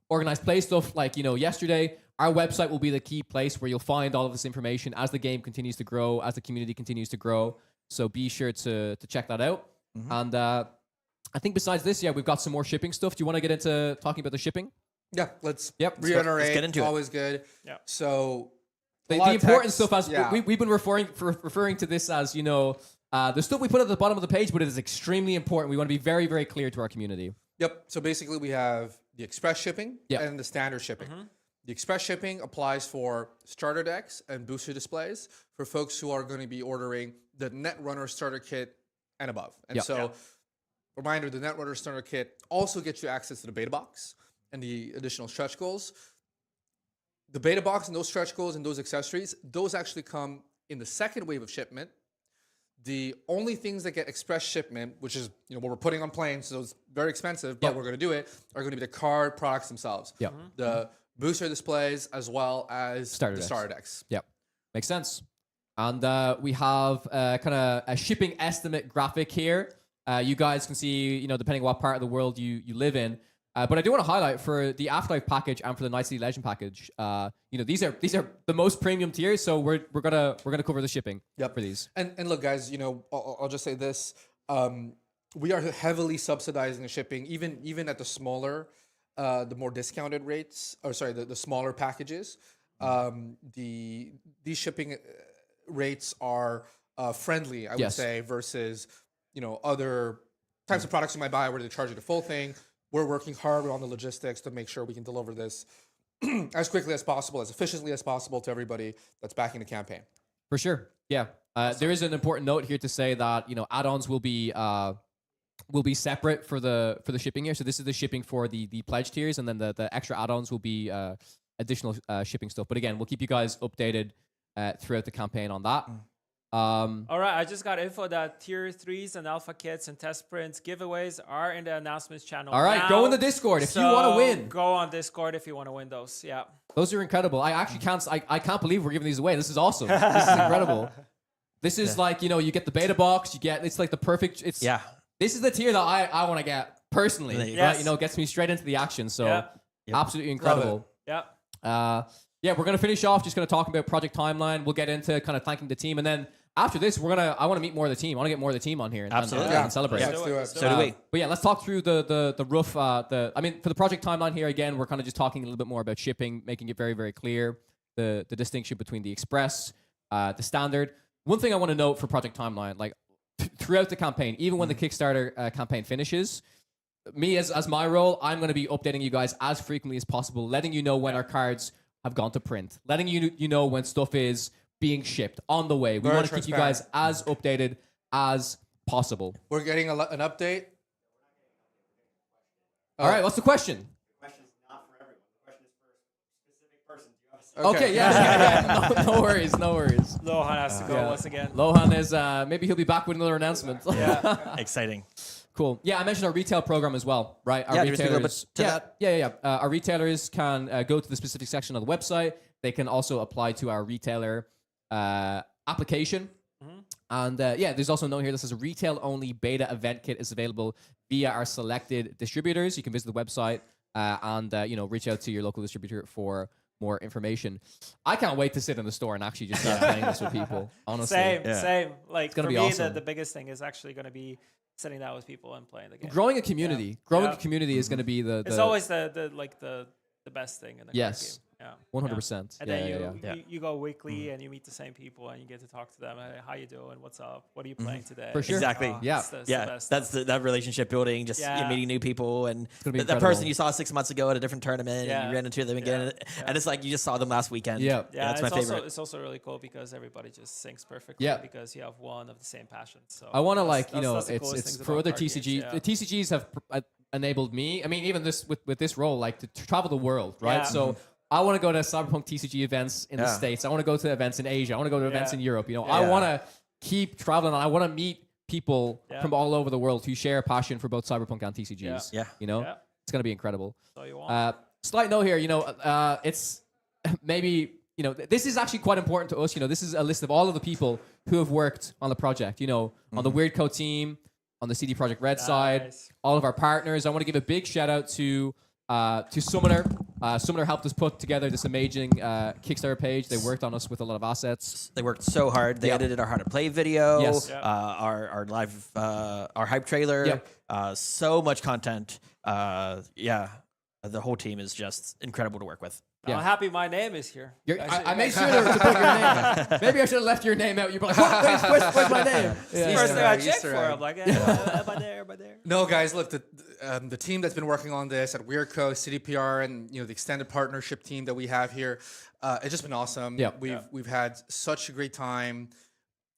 Speaker 4: organized play stuff like, yesterday. Our website will be the key place where you'll find all of this information as the game continues to grow, as the community continues to grow. So be sure to check that out. And I think besides this, we've got some more shipping stuff. Do you want to get into talking about the shipping?
Speaker 5: Yeah, let's
Speaker 2: Let's
Speaker 5: reiterate.
Speaker 2: get into
Speaker 5: always good.
Speaker 6: Yeah.
Speaker 5: So
Speaker 4: the important stuff, as we've been referring to this as, the stuff we put at the bottom of the page, but it is extremely important. We want to be very, very clear to our community.
Speaker 5: Yep. So basically we have the express shipping and the standard shipping. The express shipping applies for starter decks and booster displays for folks who are going to be ordering the Netrunner starter kit and above. And reminder, the Netrunner starter kit also gets you access to the beta box and the additional stretch goals. The beta box and those stretch goals and those accessories, those actually come in the second wave of shipment. The only things that get express shipment, which is what we're putting on planes, so it's very expensive, but we're going to do it, are going to be the card products themselves. The booster displays as well as starter decks.
Speaker 4: Yep, makes sense. And we have kind of a shipping estimate graphic here. You guys can see, depending on what part of the world you live in. But I do want to highlight for the Afterlife package and for the Night City Legend package. These are the most premium tiers, so we're gonna cover the shipping for these.
Speaker 5: And look, guys, I'll just say this: we are heavily subsidizing the shipping, even at the smaller. The more discounted rates, the smaller packages, these shipping rates are friendly, I would say, versus other types of products you might buy where they charge you the full thing. We're working hard on the logistics to make sure we can deliver this as quickly as possible, as efficiently as possible to everybody that's backing the campaign.
Speaker 4: For sure, yeah. There is an important note here to say that add-ons will be separate for the shipping here. So this is the shipping for the pledge tiers, and then the extra add-ons will be additional shipping stuff. But again, we'll keep you guys updated throughout the campaign on that.
Speaker 6: All right, I just got info that tier 3s and alpha kits and test prints giveaways are in the announcements channel.
Speaker 4: All right, go in the Discord if you want to win.
Speaker 6: Go on Discord if you want to win those. Yeah,
Speaker 4: those are incredible. I actually I can't believe we're giving these away. This is awesome. This is incredible. This is like you get the beta box. It's like the perfect. This is the tier that I want to get personally.
Speaker 6: Yes.
Speaker 4: Right? Gets me straight into the action. So absolutely incredible.
Speaker 6: Yeah.
Speaker 4: We're gonna finish off. Just gonna talk about Project Timeline. We'll get into kind of thanking the team, and then after this, I want to meet more of the team. I want to get more of the team on here and, and celebrate.
Speaker 5: Let's do it.
Speaker 2: So do we.
Speaker 4: But let's talk through the rough. For the Project Timeline here again, we're kind of just talking a little bit more about shipping, making it very, very clear the distinction between the express, the standard. One thing I want to note for Project Timeline, like throughout the campaign, even when the Kickstarter campaign finishes, me as my role, I'm going to be updating you guys as frequently as possible, letting you know when our cards have gone to print, letting you know when stuff is being shipped on the way. We want to keep you guys as updated as possible.
Speaker 5: We're getting an update.
Speaker 4: All right, what's the question?
Speaker 1: The question is not for everyone. The question is for a specific person. Do you have a
Speaker 4: Okay, yeah. No worries, no worries.
Speaker 6: Lohan has to go once again.
Speaker 4: Lohan is, maybe he'll be back with another announcement.
Speaker 2: Exciting.
Speaker 4: Cool. Yeah, I mentioned our retail program as well, right? Our
Speaker 2: Yeah, just a little bit to that.
Speaker 4: Our retailers can go to the specific section of the website. They can also apply to our retailer application. And there's also a note here that says a retail-only beta event kit is available via our selected distributors. You can visit the website and reach out to your local distributor for more information. I can't wait to sit in the store and actually just start playing this with people. Honestly,
Speaker 6: Same. Like
Speaker 4: it's gonna
Speaker 6: for
Speaker 4: be
Speaker 6: me,
Speaker 4: awesome.
Speaker 6: the biggest thing is actually going to be sitting down with people and playing the game.
Speaker 4: Growing a community. Growing a community is going to be the.
Speaker 6: It's always the best thing in the card game. Yeah.
Speaker 4: 100%.
Speaker 6: And then you go weekly and you meet the same people and you get to talk to them. Hey, how you doing? What's up? What are you playing today?
Speaker 4: For sure.
Speaker 2: Exactly.
Speaker 6: It's the best
Speaker 2: That's
Speaker 6: stuff.
Speaker 2: that relationship building, just you're meeting new people, and
Speaker 4: gonna be
Speaker 2: that
Speaker 4: incredible.
Speaker 2: person you saw 6 months ago at a different tournament, and you ran into them again, and it's like you just saw them last weekend.
Speaker 4: Yeah.
Speaker 2: That's my favorite.
Speaker 6: It's also really cool because everybody just syncs perfectly.
Speaker 4: Yeah.
Speaker 6: Because you have one of the same passion. So
Speaker 4: I want to
Speaker 6: that's the coolest
Speaker 4: it's
Speaker 6: things
Speaker 4: for
Speaker 6: about
Speaker 4: other
Speaker 6: card games,
Speaker 4: TCGs. The TCGs have enabled me. I mean, even this with this role, like to travel the world, right?
Speaker 6: Yeah.
Speaker 4: So I want to go to Cyberpunk TCG events in the States. I want to go to events in Asia. I want to go to events in Europe. I want to keep traveling. I want to meet people from all over the world who share a passion for both Cyberpunk and TCGs.
Speaker 2: Yeah.
Speaker 4: It's going to be incredible.
Speaker 6: So you want.
Speaker 4: Slight note here, it's maybe, this is actually quite important to us. This is a list of all of the people who have worked on the project, on the Weird Co team, on the CD Projekt Red side, all of our partners. I want to give a big shout out to Summoner. Summoner helped us put together this amazing Kickstarter page. They worked on us with a lot of assets.
Speaker 2: They worked so hard. They edited our how to play video,
Speaker 4: Yes.
Speaker 2: our live, our hype trailer, so much content. The whole team is just incredible to work with.
Speaker 6: I'm happy my name is here.
Speaker 4: I made sure to put your name. Maybe I should have left your name out. You're like, where's my name?
Speaker 6: First thing I checked
Speaker 5: Easter
Speaker 6: for.
Speaker 5: egg.
Speaker 6: I'm like, am I there? Am I there?
Speaker 5: No, guys, look, the team that's been working on this at WeirdCo, CDPR, and the extended partnership team that we have here, it's just been awesome.
Speaker 4: Yeah.
Speaker 5: We've had such a great time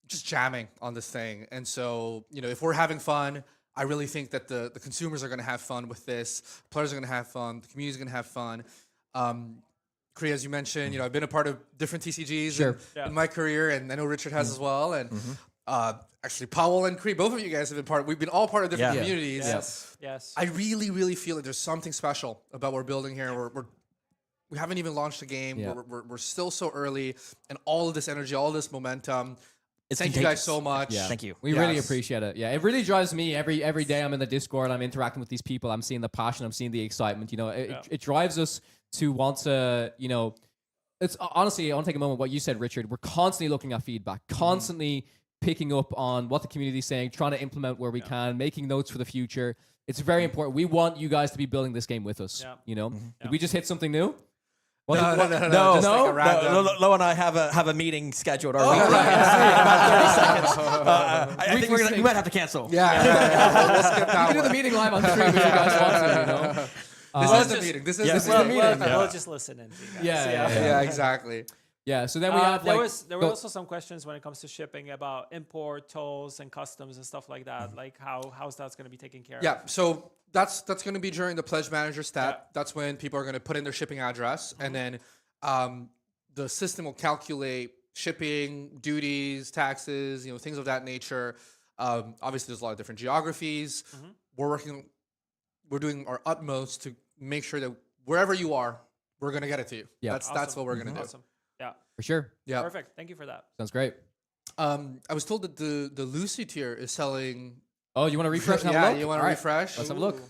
Speaker 5: just jamming on this thing. And so, if we're having fun, I really think that the consumers are going to have fun with this. Players are going to have fun. The community is going to have fun. Kriya, as you mentioned, I've been a part of different TCGs in my career, and I know Richard has as well. And actually, Powell and Kriya, both of you guys have been part. We've been all part of different communities.
Speaker 6: Yes.
Speaker 5: I really, really feel like there's something special about what we're building here. We haven't even launched the game.
Speaker 4: Yeah.
Speaker 5: We're still so early, and all of this energy, all of this momentum. Thank you
Speaker 2: contagious.
Speaker 5: guys so much.
Speaker 4: Yeah.
Speaker 2: Thank you.
Speaker 4: We really
Speaker 5: Yes.
Speaker 4: appreciate it. Yeah, it really drives me every day. I'm in the Discord. I'm interacting with these people. I'm seeing the passion. I'm seeing the excitement. It drives us to want to. It's honestly. I want to take a moment. What you said, Richard. We're constantly looking at feedback. Constantly picking up on what the community is saying. Trying to implement where we can. Making notes for the future. It's very important. We want you guys to be building this game with us.
Speaker 6: Yeah.
Speaker 4: Did we just hit something new?
Speaker 5: No.
Speaker 2: No,
Speaker 5: Just like a random-
Speaker 2: Lo and I have a meeting scheduled already.
Speaker 4: right.
Speaker 2: In about 30 seconds. I think we might have to cancel.
Speaker 5: Yeah. We'll skip that
Speaker 4: We can do the
Speaker 5: one.
Speaker 4: meeting live on stream if you guys want to.
Speaker 5: This is the meeting. This is the meeting.
Speaker 6: We'll just listen in. To you guys.
Speaker 5: Yeah, exactly.
Speaker 4: Yeah. So then we have
Speaker 6: there
Speaker 4: like
Speaker 6: were also some questions when it comes to shipping about import tolls and customs and stuff like that. Like how's that's going to be taken care of?
Speaker 5: Yeah, so that's going to be during the pledge manager step. That's when people are going to put in their shipping address, and then the system will calculate shipping, duties, taxes, things of that nature. Obviously, there's a lot of different geographies. We're doing our utmost to make sure that wherever you are, we're going to get it to you.
Speaker 4: Yeah.
Speaker 5: That's what we're going to do.
Speaker 6: Awesome. Yeah.
Speaker 4: for sure.
Speaker 5: Yeah.
Speaker 6: Perfect. Thank you for that.
Speaker 4: Sounds great.
Speaker 5: I was told that the Lucy tier is selling.
Speaker 4: Oh, you want to refresh? And have a
Speaker 5: Yeah,
Speaker 4: look?
Speaker 5: you want to
Speaker 4: All right,
Speaker 5: refresh?
Speaker 4: Let's have a look.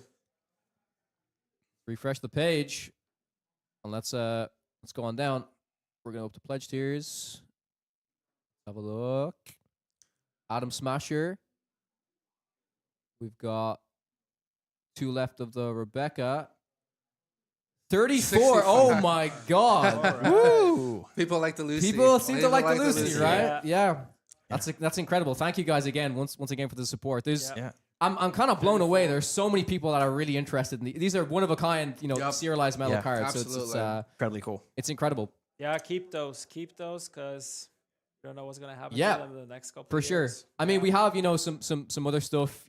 Speaker 4: Refresh the page, and let's go on down. We're gonna go up to pledge tiers. Have a look. Adam Smasher. We've got 2 left of the Rebecca. 34.
Speaker 5: 65.
Speaker 4: Oh my God. Woo.
Speaker 5: People like the Lucy.
Speaker 4: People seem to like the Lucy,
Speaker 5: Lucy.
Speaker 4: right?
Speaker 6: Yeah.
Speaker 4: Yeah. That's incredible. Thank you guys again once again for the support. There's
Speaker 6: Yeah.
Speaker 4: I'm kind of blown away. There's so many people that are really interested in these are one of a kind,
Speaker 5: Yep.
Speaker 4: serialized metal
Speaker 2: Yeah,
Speaker 4: cards. So
Speaker 5: absolutely.
Speaker 2: Incredibly cool.
Speaker 4: it's incredible.
Speaker 6: Yeah, keep those, because you don't know what's gonna happen
Speaker 4: Yeah,
Speaker 6: to them in the next couple.
Speaker 4: For
Speaker 6: of
Speaker 4: sure.
Speaker 6: years.
Speaker 4: I mean, we have, some other stuff,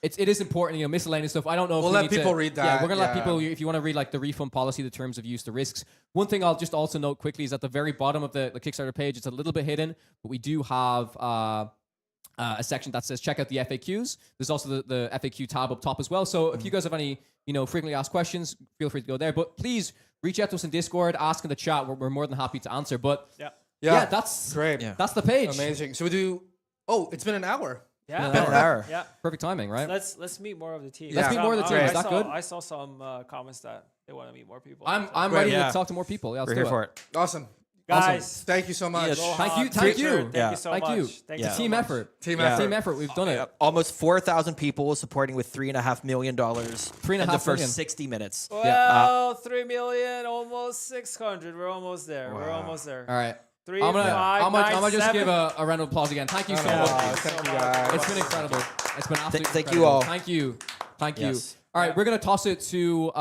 Speaker 4: it is important, miscellaneous stuff. I don't know if
Speaker 5: We'll
Speaker 4: we
Speaker 5: let
Speaker 4: need to,
Speaker 5: people read that.
Speaker 4: Yeah, we're gonna let
Speaker 5: yeah.
Speaker 4: people, if you want to read like the refund policy, the terms of use, the risks. One thing I'll just also note quickly is at the very bottom of the Kickstarter page, it's a little bit hidden, but we do have a section that says check out the FAQs. There's also the FAQ tab up top as well. So if you guys have any, frequently asked questions, feel free to go there. But please reach out to us in Discord, ask in the chat. We're more than happy to answer. But yeah, that's
Speaker 5: great.
Speaker 2: Yeah.
Speaker 4: That's the page.
Speaker 5: Amazing. So we do. Oh, it's been an hour.
Speaker 6: Yeah,
Speaker 2: Been an hour.
Speaker 6: Yeah.
Speaker 4: Perfect timing, right?
Speaker 6: Let's meet more of the team.
Speaker 4: Let's meet more of the team. Is that good?
Speaker 6: I saw some comments that they want to meet more people.
Speaker 4: I'm
Speaker 5: Great.
Speaker 4: ready
Speaker 2: Yeah.
Speaker 4: to talk to more people. Yeah, let's
Speaker 2: We're
Speaker 4: do
Speaker 2: here
Speaker 4: it.
Speaker 2: for it.
Speaker 5: Awesome.
Speaker 6: Guys,
Speaker 5: Thank you so much.
Speaker 2: Yes.
Speaker 4: Thank you.
Speaker 6: Richard,
Speaker 4: Thank you.
Speaker 6: Thank
Speaker 2: Yeah.
Speaker 6: you so
Speaker 4: Thank
Speaker 6: much.
Speaker 4: you.
Speaker 6: Thank
Speaker 2: Yeah.
Speaker 6: you so
Speaker 4: Team
Speaker 6: much.
Speaker 4: effort.
Speaker 5: Team
Speaker 2: Yeah.
Speaker 5: effort.
Speaker 4: Team effort. We've done it.
Speaker 2: Almost 4,000 people supporting with $3.5 million in
Speaker 4: $3.5
Speaker 2: the first
Speaker 4: million.
Speaker 2: 60 minutes.
Speaker 6: Well, 3 million, almost 600. We're almost there. We're almost there.
Speaker 4: All right.
Speaker 6: 3,
Speaker 4: I'm
Speaker 6: 5,
Speaker 4: gonna just
Speaker 6: 9,
Speaker 4: give
Speaker 6: 7.
Speaker 4: a round of applause again. Thank you so
Speaker 6: Yeah.
Speaker 4: much.
Speaker 5: Thank you, guys.
Speaker 4: It's been incredible. It's been absolutely
Speaker 2: thank
Speaker 4: incredible.
Speaker 2: you all.
Speaker 4: Thank you. Thank you.
Speaker 2: Yes.
Speaker 4: All right, we're gonna toss it to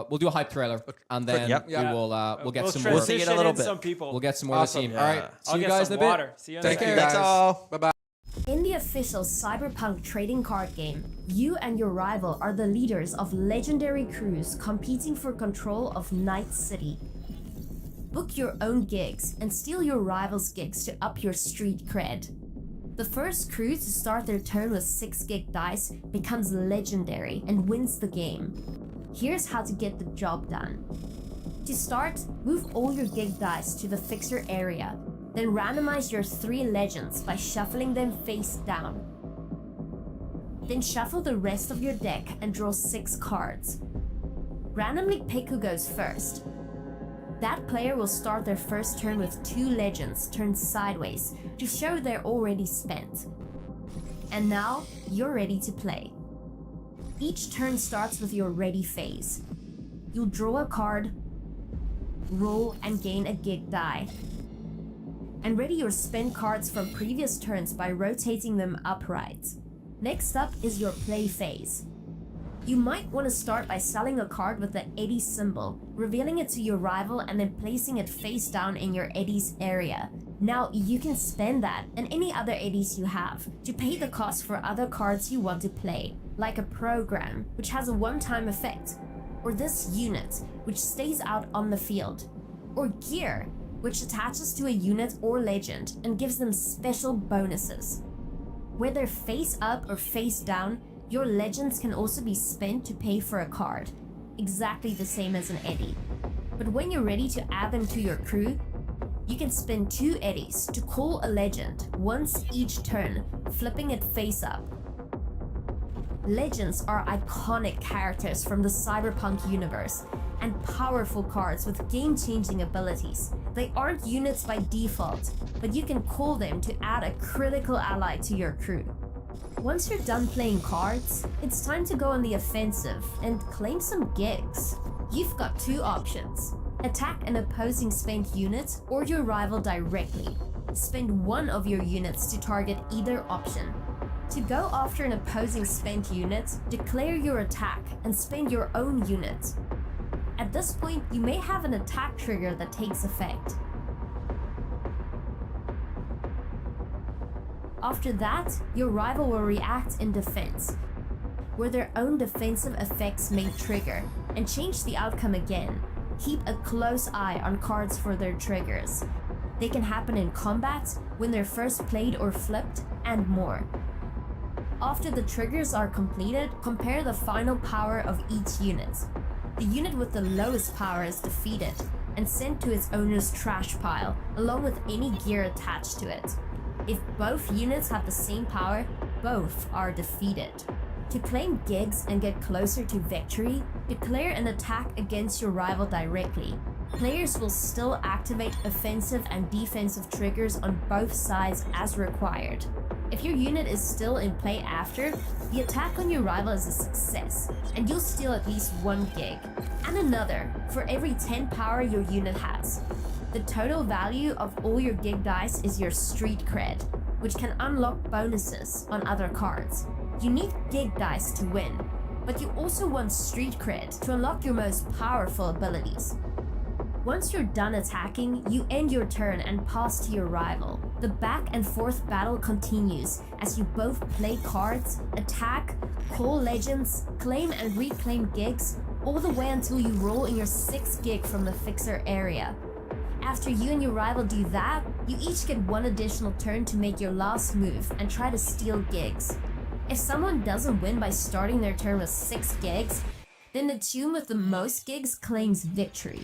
Speaker 4: we'll do a hype trailer and then
Speaker 2: Yep.
Speaker 4: we will we'll get some more.
Speaker 2: We'll see it a little
Speaker 6: in
Speaker 2: bit.
Speaker 6: some people.
Speaker 4: We'll get some more of the
Speaker 5: Awesome.
Speaker 4: team. All right. See
Speaker 6: I'll
Speaker 4: you
Speaker 6: get
Speaker 4: guys
Speaker 6: some
Speaker 4: in a bit.
Speaker 6: water. See you in a
Speaker 5: Thank you,
Speaker 6: second.
Speaker 5: guys.
Speaker 2: That's all.
Speaker 5: Bye bye.
Speaker 7: In the official Cyberpunk Trading Card Game, you and your rival are the leaders of legendary crews competing for control of Night City. Book your own gigs and steal your rival's gigs to up your street cred. The first crew to start their turn with 6 gig dice becomes legendary and wins the game. Here's how to get the job done. To start, move all your gig dice to the fixer area, then randomize your 3 legends by shuffling them face down. Then shuffle the rest of your deck and draw 6 cards. Randomly pick who goes first. That player will start their first turn with 2 legends turned sideways to show they're already spent. And now, you're ready to play. Each turn starts with your ready phase. You'll draw a card, roll and gain a gig die. And ready your spent cards from previous turns by rotating them upright. Next up is your play phase. You might want to start by selling a card with the Eddy symbol, revealing it to your rival and then placing it face down in your Eddy's area. Now you can spend that and any other Eddies you have to pay the cost for other cards you want to play, like a program, which has a one-time effect, or this unit, which stays out on the field, or gear, which attaches to a unit or legend and gives them special bonuses. Whether face up or face down, your legends can also be spent to pay for a card, exactly the same as an Eddy. But when you're ready to add them to your crew, you can spend 2 Eddies to call a legend once each turn, flipping it face up. Legends are iconic characters from the Cyberpunk universe and powerful cards with game-changing abilities. They aren't units by default, but you can call them to add a critical ally to your crew. Once you're done playing cards, it's time to go on the offensive and claim some gigs. You've got 2 options. Attack an opposing spent unit or your rival directly. Spend 1 of your units to target either option. To go after an opposing spent unit, declare your attack and spend your own unit. At this point, you may have an attack trigger that takes effect. After that, your rival will react in defense, where their own defensive effects may trigger, and change the outcome again. Keep a close eye on cards for their triggers. They can happen in combat, when they're first played or flipped, and more. After the triggers are completed, compare the final power of each unit. The unit with the lowest power is defeated, and sent to its owner's trash pile, along with any gear attached to it. If both units have the same power, both are defeated. To claim gigs and get closer to victory, declare an attack against your rival directly. Players will still activate offensive and defensive triggers on both sides as required. If your unit is still in play after, the attack on your rival is a success, and you'll steal at least 1 gig, and another for every 10 power your unit has. The total value of all your gig dice is your street cred, which can unlock bonuses on other cards. You need gig dice to win, but you also want street cred to unlock your most powerful abilities. Once you're done attacking, you end your turn and pass to your rival. The back and forth battle continues as you both play cards, attack, call legends, claim and reclaim gigs, all the way until you roll in your 6th gig from the fixer area. After you and your rival do that, you each get 1 additional turn to make your last move and try to steal gigs. If someone doesn't win by starting their turn with 6 gigs, then the team with the most gigs claims victory.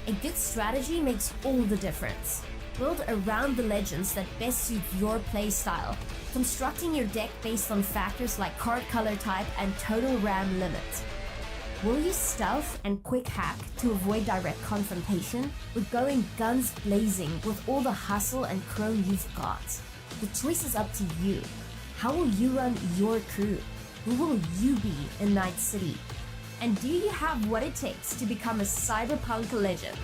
Speaker 7: A good strategy makes all the difference. Build around the legends that best suit your playstyle, constructing your deck based on factors like card color type and total RAM limit. Will you stealth and quick hack to avoid direct confrontation, or going guns blazing with all the hustle and chrome you've got? The choice is up to you. How will you run your crew? Who will you be in Night City? And do you have what it takes to become a cyberpunk legend?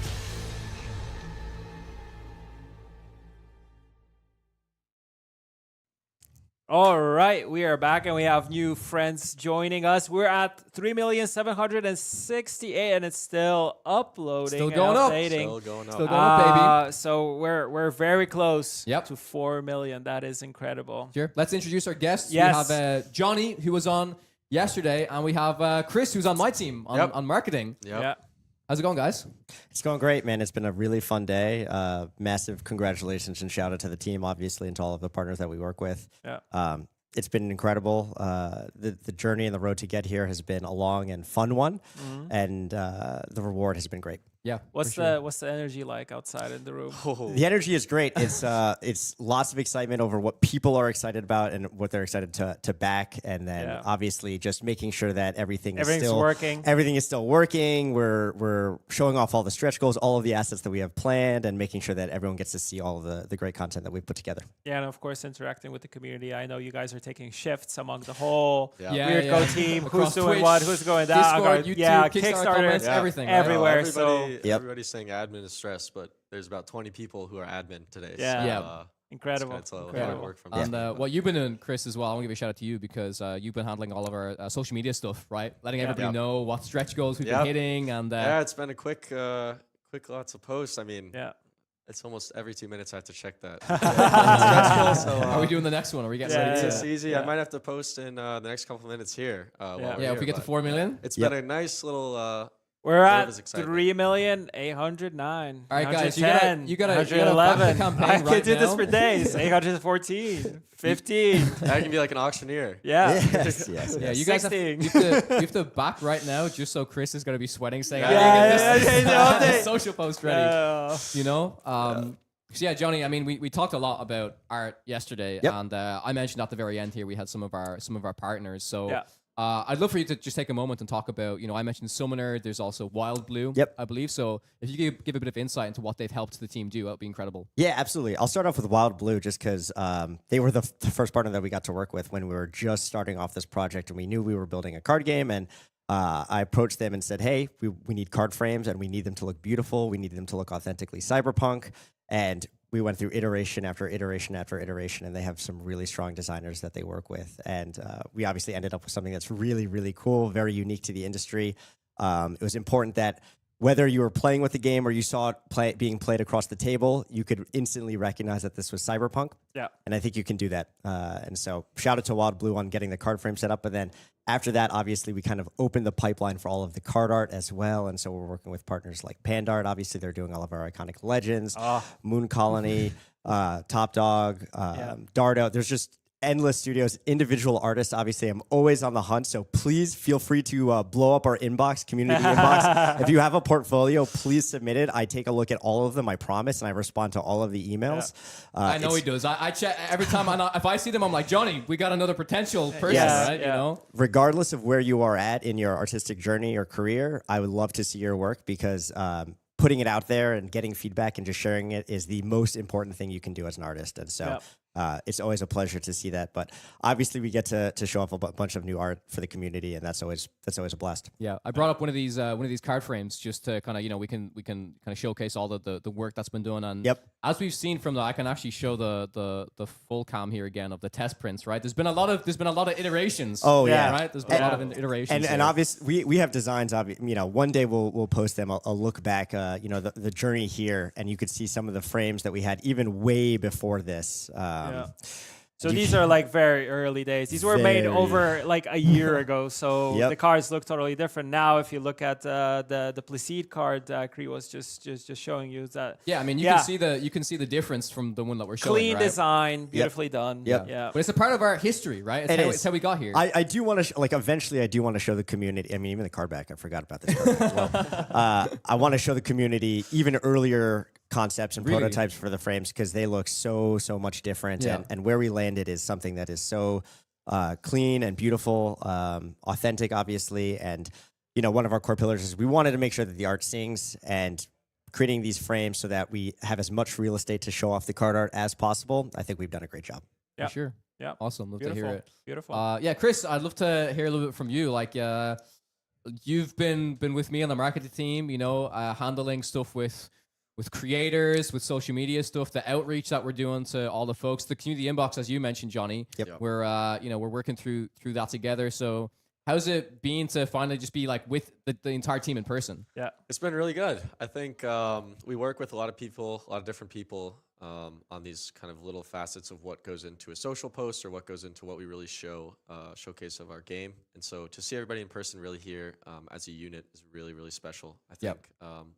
Speaker 6: All right, we are back and we have new friends joining us. We're at 3,768 and it's still uploading.
Speaker 4: Still going up.
Speaker 6: Still
Speaker 4: going up, baby.
Speaker 6: So we're very close
Speaker 4: Yep.
Speaker 6: to 4 million. That is incredible.
Speaker 4: Sure. Let's introduce our guests.
Speaker 6: Yes.
Speaker 4: We have Johnny, who was on yesterday, and we have Chris, who's on my team on marketing.
Speaker 6: Yeah.
Speaker 4: How's it going, guys?
Speaker 8: It's going great, man. It's been a really fun day. Massive congratulations and shout out to the team, obviously, and to all of the partners that we work with.
Speaker 6: Yeah.
Speaker 8: It's been incredible. The journey and the road to get here has been a long and fun one, and the reward has been great.
Speaker 4: Yeah.
Speaker 6: What's the energy like outside in the room?
Speaker 8: The energy is great. It's lots of excitement over what people are excited about and what they're excited to back, and then obviously just making sure that everything's still
Speaker 6: working.
Speaker 8: Everything is still working. We're showing off all the stretch goals, all of the assets that we have planned, and making sure that everyone gets to see all of the great content that we've put together.
Speaker 6: Yeah, and of course interacting with the community. I know you guys are taking shifts among the whole
Speaker 4: Yeah,
Speaker 6: Weird
Speaker 4: yeah.
Speaker 6: Go team.
Speaker 4: Across
Speaker 6: Who's doing
Speaker 4: Twitch,
Speaker 6: what? Who's going down?
Speaker 4: Discord, YouTube, Kickstarter, comments,
Speaker 6: Kickstarter,
Speaker 4: everything. Right?
Speaker 6: everywhere.
Speaker 9: Everybody's saying admin is stressed, but there's about 20 people who are admin today.
Speaker 6: Yeah.
Speaker 9: So,
Speaker 4: Yeah.
Speaker 6: Incredible.
Speaker 9: It's a lot of
Speaker 6: Incredible.
Speaker 9: work from
Speaker 4: And what you've been doing, Chris, as well, I want to give a shout out to you because you've been handling all of our social media stuff, right? Letting everybody know what stretch goals we've been hitting. And
Speaker 9: yeah, it's been a quick lots of posts. I mean,
Speaker 6: Yeah.
Speaker 9: it's almost every 2 minutes I have to check that.
Speaker 4: are we doing the next one? Are we getting ready to?
Speaker 9: It's easy. I might have to post in the next couple of minutes here. While we're
Speaker 4: Yeah,
Speaker 9: here,
Speaker 4: if we get to
Speaker 9: but
Speaker 4: 4 million.
Speaker 9: It's been a nice little.
Speaker 6: We're
Speaker 9: That
Speaker 6: at
Speaker 9: was exciting.
Speaker 6: 3,809,000.
Speaker 4: All right, guys, you
Speaker 6: 110,
Speaker 4: gotta back the
Speaker 6: 111.
Speaker 4: campaign
Speaker 6: I could
Speaker 4: right
Speaker 6: do this
Speaker 4: now.
Speaker 6: for days. 814, 15.
Speaker 9: I can be like an auctioneer.
Speaker 6: Yeah.
Speaker 8: Yes.
Speaker 4: Yeah, you guys have,
Speaker 6: 16.
Speaker 4: you have to back right now just so Chris is going to be sweating saying,
Speaker 6: Yeah,
Speaker 4: this social post ready. You know? So yeah, Johnny, I mean, we talked a lot about art yesterday, and I mentioned at the very end here we had some of our partners. So I'd love for you to just take a moment and talk about, I mentioned Summoner, there's also Wild Blue, I believe. So if you could give a bit of insight into what they've helped the team do, that would be incredible.
Speaker 8: Yeah, absolutely. I'll start off with Wild Blue just because they were the first partner that we got to work with when we were just starting off this project, and we knew we were building a card game. And I approached them and said, hey, we need card frames, and we need them to look beautiful. We need them to look authentically cyberpunk. And we went through iteration after iteration after iteration, and they have some really strong designers that they work with. And we obviously ended up with something that's really, really cool, very unique to the industry. It was important that whether you were playing with the game or you saw it being played across the table, you could instantly recognize that this was cyberpunk.
Speaker 6: Yeah.
Speaker 8: And I think you can do that. And so shout out to Wild Blue on getting the card frame set up. But then after that, obviously, we kind of opened the pipeline for all of the card art as well. And so we're working with partners like Pandart. Obviously, they're doing all of our iconic legends, Moon Colony, Top Dog, Dardo. There's just endless studios, individual artists. Obviously, I'm always on the hunt. So please feel free to blow up our inbox, community inbox. If you have a portfolio, please submit it. I take a look at all of them, I promise, and I respond to all of the emails.
Speaker 4: I know he does. I check every time. If I see them, I'm like, Johnny, we got another potential person, right? You know?
Speaker 8: Regardless of where you are at in your artistic journey or career, I would love to see your work because putting it out there and getting feedback and just sharing it is the most important thing you can do as an artist. And so it's always a pleasure to see that. But obviously, we get to show off a bunch of new art for the community, and that's always a blast.
Speaker 4: Yeah, I brought up one of these card frames just to kind of we can kind of showcase all the work that's been done. And as we've seen from I can actually show the full cam here again of the test prints. Right, there's been a lot of iterations.
Speaker 8: Oh yeah,
Speaker 4: right. There's been a lot of iterations.
Speaker 8: And obviously we have designs. One day we'll post them. I'll look back. The journey here, and you could see some of the frames that we had even way before this.
Speaker 6: So these are like very early days. These were made over like a year ago. So the cards look totally different now. If you look at the Placide card, Cree was just showing you that.
Speaker 4: Yeah, I mean you can see the difference from the one that we're showing.
Speaker 6: Clean design, beautifully done.
Speaker 8: Yeah,
Speaker 4: but it's a part of our history, right? It's how we got here.
Speaker 8: I do want to eventually I do want to show the community. I mean, even the card back. I forgot about this card as well. I want to show the community even earlier concepts and prototypes for the frames because they look so much different, and where we landed is something that is so clean and beautiful, authentic, obviously. And one of our core pillars is we wanted to make sure that the art sings, and creating these frames so that we have as much real estate to show off the card art as possible. I think we've done a great job.
Speaker 6: Yeah,
Speaker 4: for sure.
Speaker 6: Yeah,
Speaker 4: awesome. Love
Speaker 6: Beautiful.
Speaker 4: to hear it.
Speaker 6: Beautiful.
Speaker 4: Yeah, Chris, I'd love to hear a little bit from you. Like, you've been with me on the marketing team. Handling stuff with creators, with social media stuff, the outreach that we're doing to all the folks, the community inbox, as you mentioned, Johnny.
Speaker 8: Yep.
Speaker 4: We're working through that together. So how's it been to finally just be like with the entire team in person?
Speaker 1: Yeah,
Speaker 9: it's been really good. I think we work with a lot of people, a lot of different people on these kind of little facets of what goes into a social post or what goes into what we really showcase of our game. And so to see everybody in person really here as a unit is really, really special. I think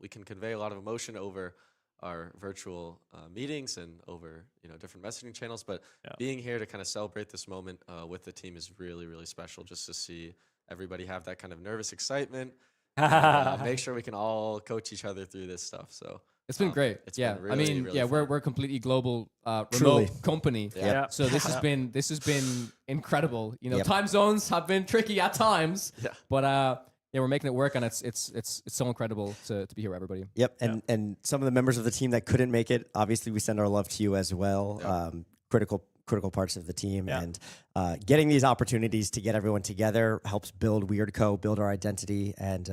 Speaker 9: we can convey a lot of emotion over our virtual meetings and over different messaging channels, but being here to kind of celebrate this moment with the team is really, really special, just to see everybody have that kind of nervous excitement, make sure we can all coach each other through this stuff. So
Speaker 4: it's been great.
Speaker 9: Been really, really fun.
Speaker 4: We're a completely global
Speaker 8: Truly.
Speaker 4: remote company.
Speaker 6: Yeah.
Speaker 4: So this has been incredible. Time zones have been tricky at times.
Speaker 9: Yeah.
Speaker 4: But we're making it work, and it's so incredible to be here with everybody.
Speaker 8: Yep. And some of the members of the team that couldn't make it, obviously we send our love to you as well. Yeah. Critical parts of the team, and getting these opportunities to get everyone together helps build WeirdCo, build our identity, and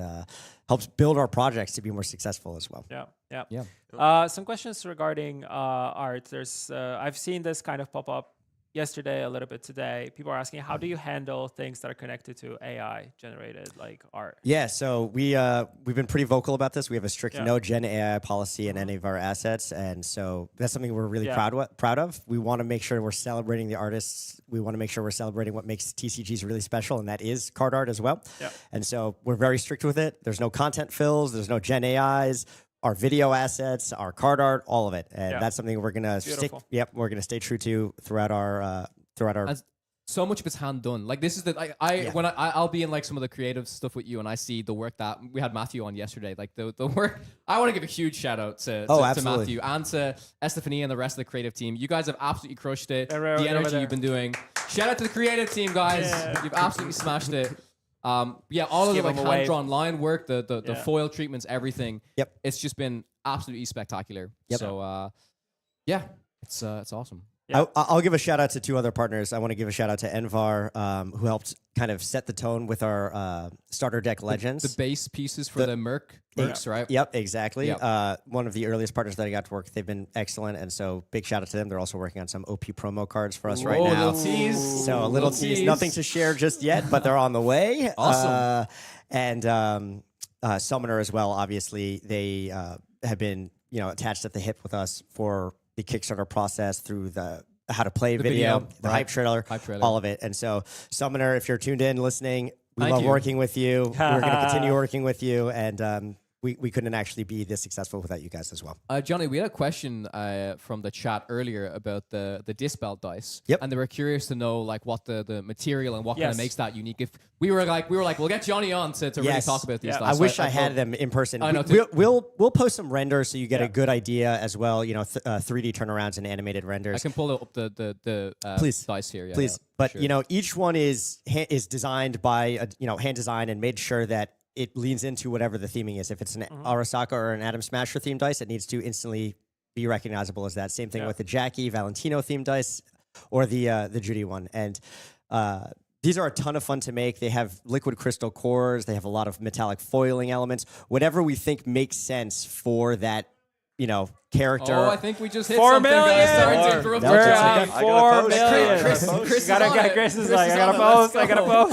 Speaker 8: helps build our projects to be more successful as well.
Speaker 6: Yeah. Some questions regarding art. I've seen this kind of pop up yesterday, a little bit today. People are asking, how do you handle things that are connected to AI generated like art?
Speaker 8: Yeah, so we've been pretty vocal about this. We have a strict no gen AI policy in any of our assets, and so that's something we're really proud of. We want to make sure we're celebrating the artists. We want to make sure we're celebrating what makes TCGs really special, and that is card art as well. Yeah. And so we're very strict with it. There's no content fills. There's no gen AIs. Our video assets, our card art, all of it, and that's something we're gonna stick. Yep, we're gonna stay true to throughout our. And
Speaker 4: so much of it's hand done. Like this is the when I'll be in like some of the creative stuff with you, and I see the work that we had Matthew on yesterday. Like the work, I want to give a huge shout out to Matthew and to Estefania and the rest of the creative team. You guys have absolutely crushed it. The energy you've been doing. Shout out to the creative team, guys. Yeah. You've absolutely smashed it. All of the like hand-drawn line work, the foil treatments, everything. Yep. It's just been absolutely spectacular. Yep. So, it's awesome.
Speaker 8: Yeah. I'll give a shout out to two other partners. I want to give a shout out to Envar, who helped kind of set the tone with our starter deck legends.
Speaker 4: The base pieces for the Mercs, right?
Speaker 8: Yep, exactly. Yep. One of the earliest partners that I got to work with. They've been excellent, and so big shout out to them. They're also working on some OP promo cards for us right now.
Speaker 4: A little tease.
Speaker 8: So a little tease. Nothing to share just yet, but they're on the way.
Speaker 4: Awesome.
Speaker 8: And Summoner as well. Obviously, they have been attached at the hip with us for the Kickstarter process through the how to play video, the hype trailer, all of it. And so Summoner, if you're tuned in, listening, we love working with you. We're going to continue working with you. And we couldn't actually be this successful without you guys as well.
Speaker 4: Johnny, we had a question from the chat earlier about the Dispel Dice.
Speaker 8: Yep.
Speaker 4: And they were curious to know like what the material and what kind of makes that unique. If we were like, we'll get Johnny on to really talk about these dice.
Speaker 8: I wish I had them in person. I know we'll post some renders so you get a good idea as well. 3D turnarounds and animated renders.
Speaker 4: I can pull up the dice here. Yeah,
Speaker 8: please. But sure. Each one is designed by hand design and made sure that it leans into whatever the theming is. If it's an Arasaka or an Atom Smasher themed dice, it needs to instantly be recognizable as that. Same thing with the Jackie Valentino themed dice or the Judy one. And these are a ton of fun to make. They have liquid crystal cores. They have a lot of metallic foiling elements. Whatever we think makes sense for that, character.
Speaker 4: Oh, I think we just hit
Speaker 6: 4
Speaker 4: something,
Speaker 6: million.
Speaker 4: guys. Sorry to interrupt
Speaker 8: No,
Speaker 4: you,
Speaker 8: it's
Speaker 4: John.
Speaker 8: okay.
Speaker 6: 4 million.
Speaker 4: Chris
Speaker 6: gotta
Speaker 4: is on
Speaker 6: get
Speaker 4: it.
Speaker 6: Chris is
Speaker 4: Chris
Speaker 6: like,
Speaker 4: is
Speaker 6: I gotta
Speaker 4: on it.
Speaker 6: post.
Speaker 4: Let's
Speaker 6: I gotta
Speaker 4: go.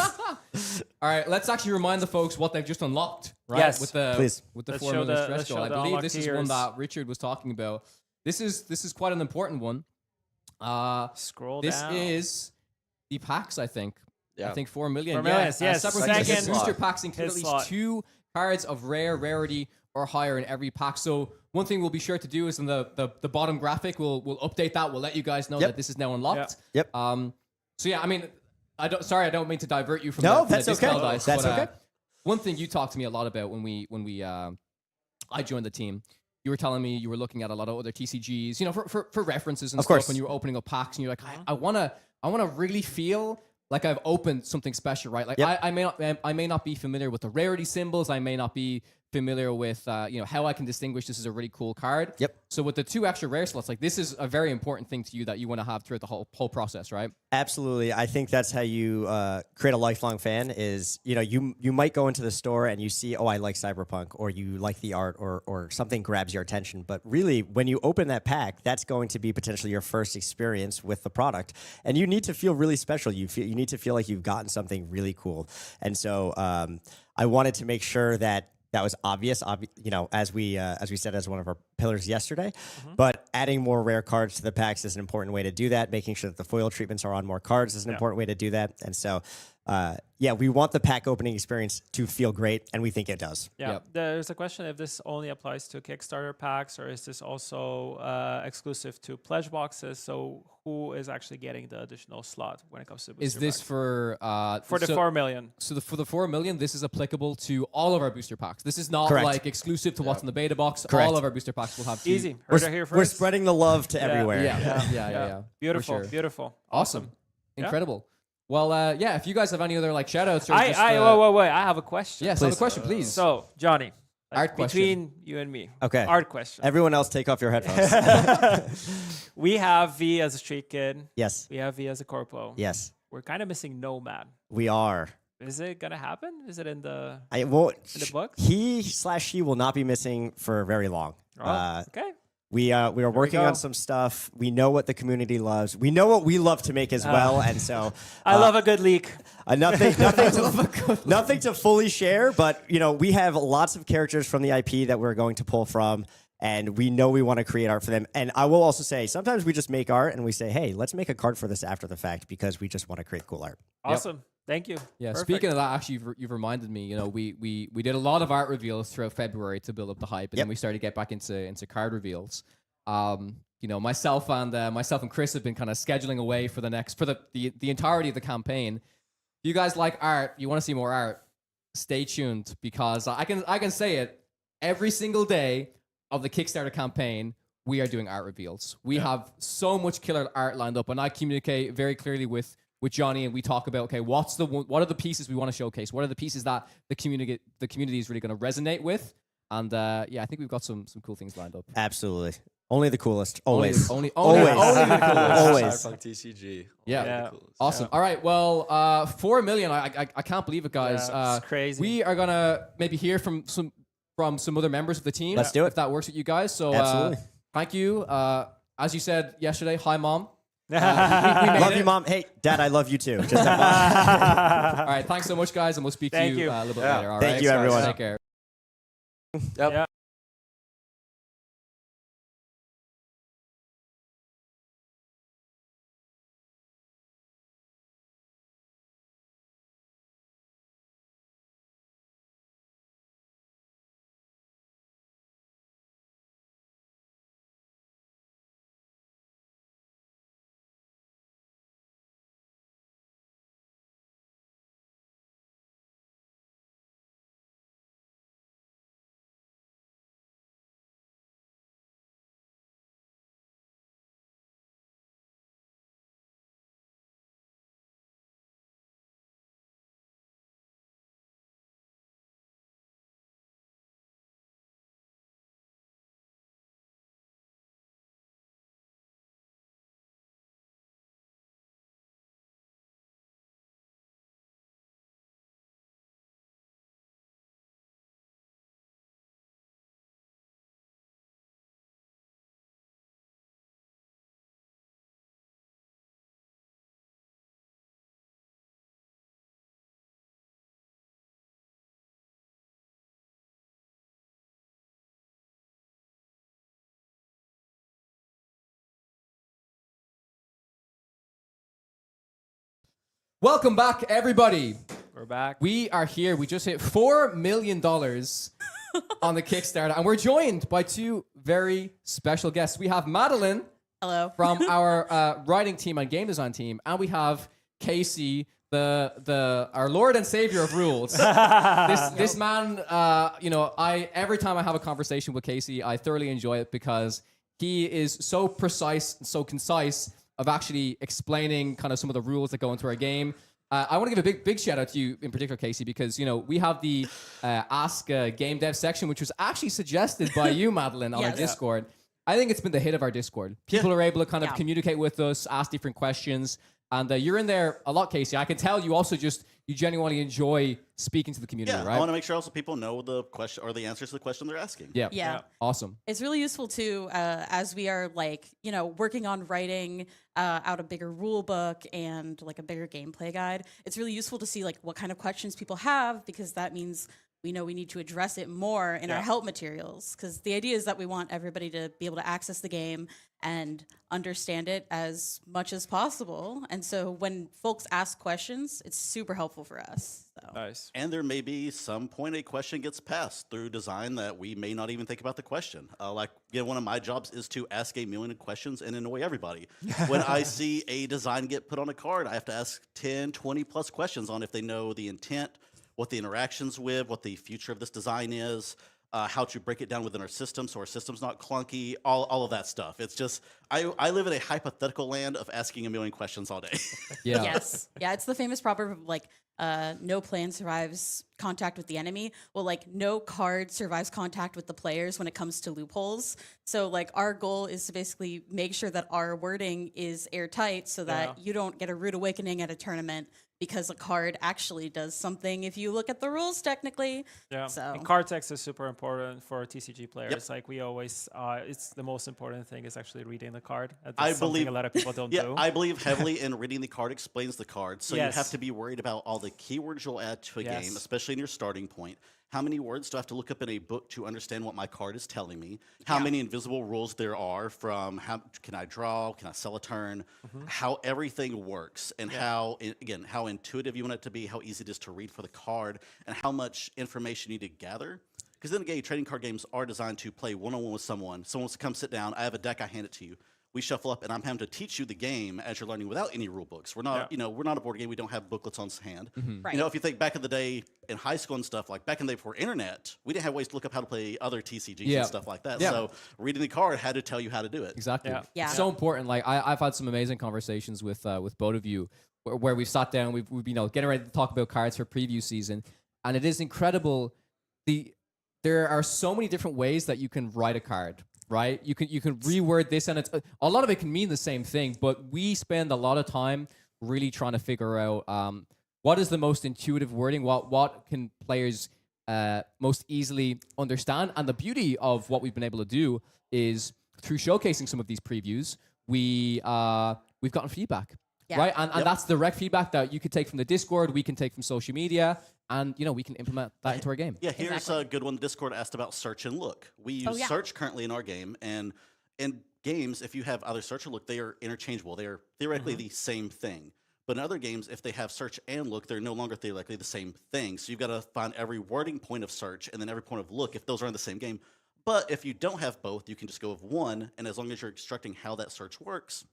Speaker 6: post.
Speaker 4: All right, let's actually remind the folks what they've just unlocked, right?
Speaker 6: Yes.
Speaker 4: With the
Speaker 8: Please.
Speaker 4: with the
Speaker 6: Let's
Speaker 4: 4
Speaker 6: show
Speaker 4: million
Speaker 6: the-
Speaker 4: stretch
Speaker 6: let's
Speaker 4: goal.
Speaker 6: show
Speaker 4: I
Speaker 6: the
Speaker 4: believe
Speaker 6: unlocked
Speaker 4: this is
Speaker 6: tiers.
Speaker 4: one that Richard was talking about. This is quite an important one.
Speaker 6: Scroll
Speaker 4: This
Speaker 6: down.
Speaker 4: is the packs, I think.
Speaker 9: Yeah.
Speaker 4: I think 4 million.
Speaker 6: 4 million,
Speaker 4: Yeah.
Speaker 6: yes.
Speaker 4: Cyberpunk
Speaker 6: Second
Speaker 4: booster packs include
Speaker 6: his
Speaker 4: at
Speaker 6: slot.
Speaker 4: least 2 cards of rarity or higher in every pack. So one thing we'll be sure to do is in the bottom graphic, we'll update that. We'll let you guys know that this is now unlocked.
Speaker 8: Yep.
Speaker 4: So yeah, I mean, I don't mean to divert you from
Speaker 8: No,
Speaker 4: the
Speaker 8: that's
Speaker 4: Dispel
Speaker 8: okay.
Speaker 4: Dice,
Speaker 8: That's
Speaker 4: but,
Speaker 8: okay.
Speaker 4: one thing you talked to me a lot about I joined the team. You were telling me you were looking at a lot of other TCGs, for references and
Speaker 8: Of
Speaker 4: stuff
Speaker 8: course.
Speaker 4: when you were opening up packs, and you're like, I wanna really feel like I've opened something special, right? Like
Speaker 8: Yep.
Speaker 4: I may not be familiar with the rarity symbols. I may not be familiar with how I can distinguish this is a really cool card.
Speaker 8: Yep.
Speaker 4: So with the 2 extra rare slots, like this is a very important thing to you that you want to have throughout the whole process, right?
Speaker 8: Absolutely. I think that's how you create a lifelong fan is, you might go into the store and you see, oh, I like Cyberpunk, or you like the art, or something grabs your attention. But really, when you open that pack, that's going to be potentially your first experience with the product. And you need to feel really special. You need to feel like you've gotten something really cool. And so I wanted to make sure that was obvious, as we said as one of our pillars yesterday. But adding more rare cards to the packs is an important way to do that. Making sure that the foil treatments are on more cards is an important way to do that. And so, we want the pack opening experience to feel great, and we think it does.
Speaker 6: Yeah,
Speaker 4: Yep.
Speaker 6: there's a question if this only applies to Kickstarter packs, or is this also exclusive to pledge boxes? So who is actually getting the additional slot when it comes to booster
Speaker 4: Is this
Speaker 6: packs?
Speaker 4: for
Speaker 6: the 4 million?
Speaker 4: So for the 4 million, this is applicable to all of our booster packs. This is not
Speaker 8: Correct.
Speaker 4: like exclusive to what's in the beta box.
Speaker 8: Correct.
Speaker 4: All of our booster packs will have
Speaker 6: Easy.
Speaker 8: We're,
Speaker 6: Heard it here
Speaker 8: we're
Speaker 6: first.
Speaker 8: spreading the love to everywhere.
Speaker 4: Yeah.
Speaker 6: Beautiful,
Speaker 4: For sure.
Speaker 6: beautiful,
Speaker 4: Awesome.
Speaker 6: Yeah.
Speaker 4: Incredible. Well, if you guys have any other like shout outs or
Speaker 6: Wait. I have a question.
Speaker 4: Yes, have a question, please.
Speaker 6: So Johnny,
Speaker 4: Art question.
Speaker 6: between you and me.
Speaker 8: Okay.
Speaker 6: Art question.
Speaker 8: Everyone else, take off your headphones.
Speaker 6: We have V as a street kid.
Speaker 8: Yes.
Speaker 6: We have V as a corpo.
Speaker 8: Yes.
Speaker 6: We're kind of missing Nomad.
Speaker 8: We are.
Speaker 6: Is it gonna happen? Is it in the?
Speaker 8: I won't.
Speaker 6: In the book?
Speaker 8: He/she will not be missing for very long.
Speaker 6: Okay.
Speaker 8: We are working
Speaker 6: go.
Speaker 8: on some stuff. We know what the community loves. We know what we love to make as well, and so
Speaker 6: I love a good leak.
Speaker 8: nothing to fully share. But we have lots of characters from the IP that we're going to pull from, and we know we want to create art for them. And I will also say, sometimes we just make art and we say, hey, let's make a card for this after the fact because we just want to create cool art.
Speaker 6: Awesome. Thank you.
Speaker 4: Yeah,
Speaker 6: Perfect.
Speaker 4: speaking of that, actually, you've reminded me. We did a lot of art reveals throughout February to build up the hype, and then we started to get back into card reveals. Myself and Chris have been kind of scheduling away for the entirety of the campaign. If you guys like art, you want to see more art, stay tuned because I can say it every single day of the Kickstarter campaign. We are doing art reveals. We have so much killer art lined up, and I communicate very clearly with Johnny, and we talk about, okay, what are the pieces we want to showcase? What are the pieces that the community is really going to resonate with? And I think we've got some cool things lined up.
Speaker 8: Absolutely. Only the coolest. Always.
Speaker 4: Only
Speaker 8: Always.
Speaker 4: the coolest.
Speaker 8: Always.
Speaker 9: Cyberpunk TCG.
Speaker 4: Yeah.
Speaker 9: Only the coolest.
Speaker 4: Awesome. All right. Well, 4 million. I can't believe it, guys.
Speaker 6: Yeah, it's crazy.
Speaker 4: We are gonna maybe hear from some other members of the team.
Speaker 8: Let's do it.
Speaker 4: If that works with you guys. So
Speaker 8: Absolutely.
Speaker 4: thank you. As you said yesterday, hi mom. We made
Speaker 8: Love
Speaker 4: it.
Speaker 8: you, Mom. Hey, Dad, I love you too. Just have fun.
Speaker 4: All right. Thanks so much, guys, and we'll speak to
Speaker 6: Thank
Speaker 4: you
Speaker 6: you.
Speaker 4: a little bit
Speaker 9: Yeah.
Speaker 4: later. All
Speaker 8: Thank
Speaker 4: right.
Speaker 8: you, everyone.
Speaker 4: Take care.
Speaker 9: Yep.
Speaker 6: Yeah.
Speaker 4: Welcome back, everybody.
Speaker 6: We're back.
Speaker 4: We are here. We just hit $4 million on the Kickstarter, and we're joined by two very special guests. We have Madeline.
Speaker 10: Hello.
Speaker 4: From our writing team and game design team, and we have Casey, our Lord and Savior of rules. This man, every time I have a conversation with Casey, I thoroughly enjoy it because he is so precise and so concise of actually explaining kind of some of the rules that go into our game. I want to give a big shout out to you in particular, Casey, because we have the Ask Game Dev section, which was actually suggested by you, Madeline, on our Discord. I think it's been the hit of our Discord. People are able to kind of communicate with us, ask different questions. And you're in there a lot, Casey. I can tell you also you genuinely enjoy speaking to the community, right?
Speaker 11: I want to make sure also people know the question or the answers to the question they're asking.
Speaker 10: Yeah.
Speaker 4: Awesome.
Speaker 10: It's really useful too, as we are working on writing out a bigger rule book and like a bigger gameplay guide. It's really useful to see like what kind of questions people have, because that means we know we need to address it more in our help materials, because the idea is that we want everybody to be able to access the game and understand it as much as possible. And so when folks ask questions, it's super helpful for us. So.
Speaker 6: Nice.
Speaker 11: And there may be some point a question gets passed through design that we may not even think about the question. One of my jobs is to ask a million questions and annoy everybody. When I see a design get put on a card, I have to ask 10, 20 plus questions on if they know the intent, what the interactions with, what the future of this design is, how to break it down within our system so our system's not clunky, all of that stuff. It's just, I live in a hypothetical land of asking a million questions all day.
Speaker 4: Yeah.
Speaker 10: Yes. Yeah, it's the famous proverb of no plan survives contact with the enemy. Well, no card survives contact with the players when it comes to loopholes. So our goal is to basically make sure that our wording is airtight so that you don't get a rude awakening at a tournament because a card actually does something if you look at the rules technically.
Speaker 6: Yeah.
Speaker 10: So.
Speaker 6: And card text is super important for TCG players. We always, it's the most important thing is actually reading the card. That's something a lot of people don't do.
Speaker 11: I believe heavily in reading the card explains the card. So you have to be worried about all the keywords you'll add to a game, especially in your starting point. How many words do I have to look up in a book to understand what my card is telling me? How many invisible rules there are, from how can I draw, can I sell a turn, how everything works, and how intuitive you want it to be, how easy it is to read for the card, and how much information you need to gather. Because then again, trading card games are designed to play one-on-one with someone. Someone wants to come sit down, I have a deck, I hand it to you. We shuffle up, and I'm having to teach you the game as you're learning without any rule books. We're not, we're not a board game. We don't have booklets on hand.
Speaker 10: Right.
Speaker 11: If you think back in the day in high school and stuff, like back in the day before internet, we didn't have ways to look up how to play other TCGs and stuff like that. So reading the card had to tell you how to do it.
Speaker 4: Exactly.
Speaker 10: Yeah.
Speaker 4: It's so important. I've had some amazing conversations with both of you where we've sat down, we've getting ready to talk about cards for preview season, and it is incredible. There are so many different ways that you can write a card. Right, you can reword this, and it's a lot of it can mean the same thing. But we spend a lot of time really trying to figure out what is the most intuitive wording, what can players most easily understand. And the beauty of what we've been able to do is through showcasing some of these previews, we've gotten feedback, right? And that's direct feedback that you could take from the Discord, we can take from social media. And, we can implement that into our game.
Speaker 11: Yeah, here's a good one. Discord asked about search and look. We use search currently in our game. And in games, if you have either search or look, they are interchangeable. They are theoretically the same thing. But in other games, if they have search and look, they're no longer theoretically the same thing. So you've got to find every wording point of search and then every point of look if those are in the same game. But if you don't have both, you can just go with one. And as long as you're instructing how that search works,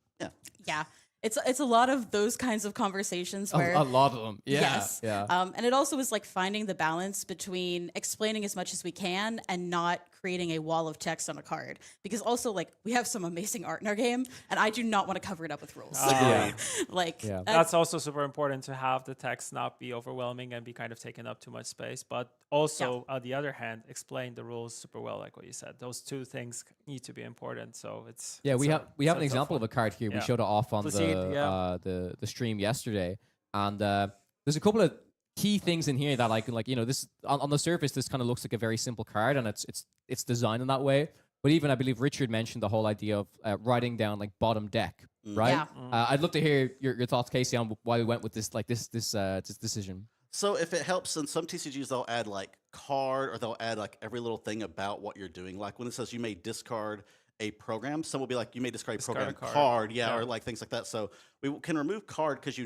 Speaker 10: Yeah. It's a lot of those kinds of conversations where
Speaker 4: a lot of them. Yeah.
Speaker 10: Yes.
Speaker 4: Yeah.
Speaker 10: And it also is finding the balance between explaining as much as we can and not creating a wall of text on a card. Because also we have some amazing art in our game, and I do not want to cover it up with rules.
Speaker 6: That's also super important to have the text not be overwhelming and be kind of taking up too much space. But also, on the other hand, explain the rules super well, like what you said. Those two things need to be important. So it's
Speaker 4: we have an example of a card here. We showed it off on the stream yesterday, and there's a couple of key things in here that this on the surface this kind of looks like a very simple card, and it's designed in that way. But even I believe Richard mentioned the whole idea of writing down bottom deck, right?
Speaker 10: Yeah.
Speaker 4: I'd love to hear your thoughts, Casey, on why we went with this this decision.
Speaker 11: So if it helps, in some TCGs they'll add card, or they'll add every little thing about what you're doing. Like when it says you may discard a program, some will be you may discard a program card, or things like that. So we can remove card because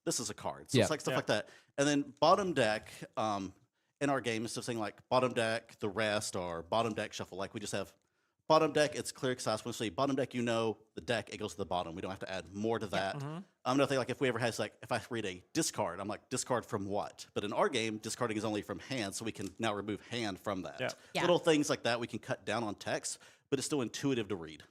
Speaker 11: this is a card. So it's like stuff like that. And then bottom deck, in our game, instead of saying like bottom deck, the rest, or bottom deck shuffle, like we just have bottom deck, it's clear, concise. When we say bottom deck, the deck, it goes to the bottom. We don't have to add more to that. Another thing, like if we ever has like, if I read a discard, I'm like, discard from what? But in our game, discarding is only from hand, so we can now remove hand from that. Little things like that we can cut down on text, but it's still intuitive to read.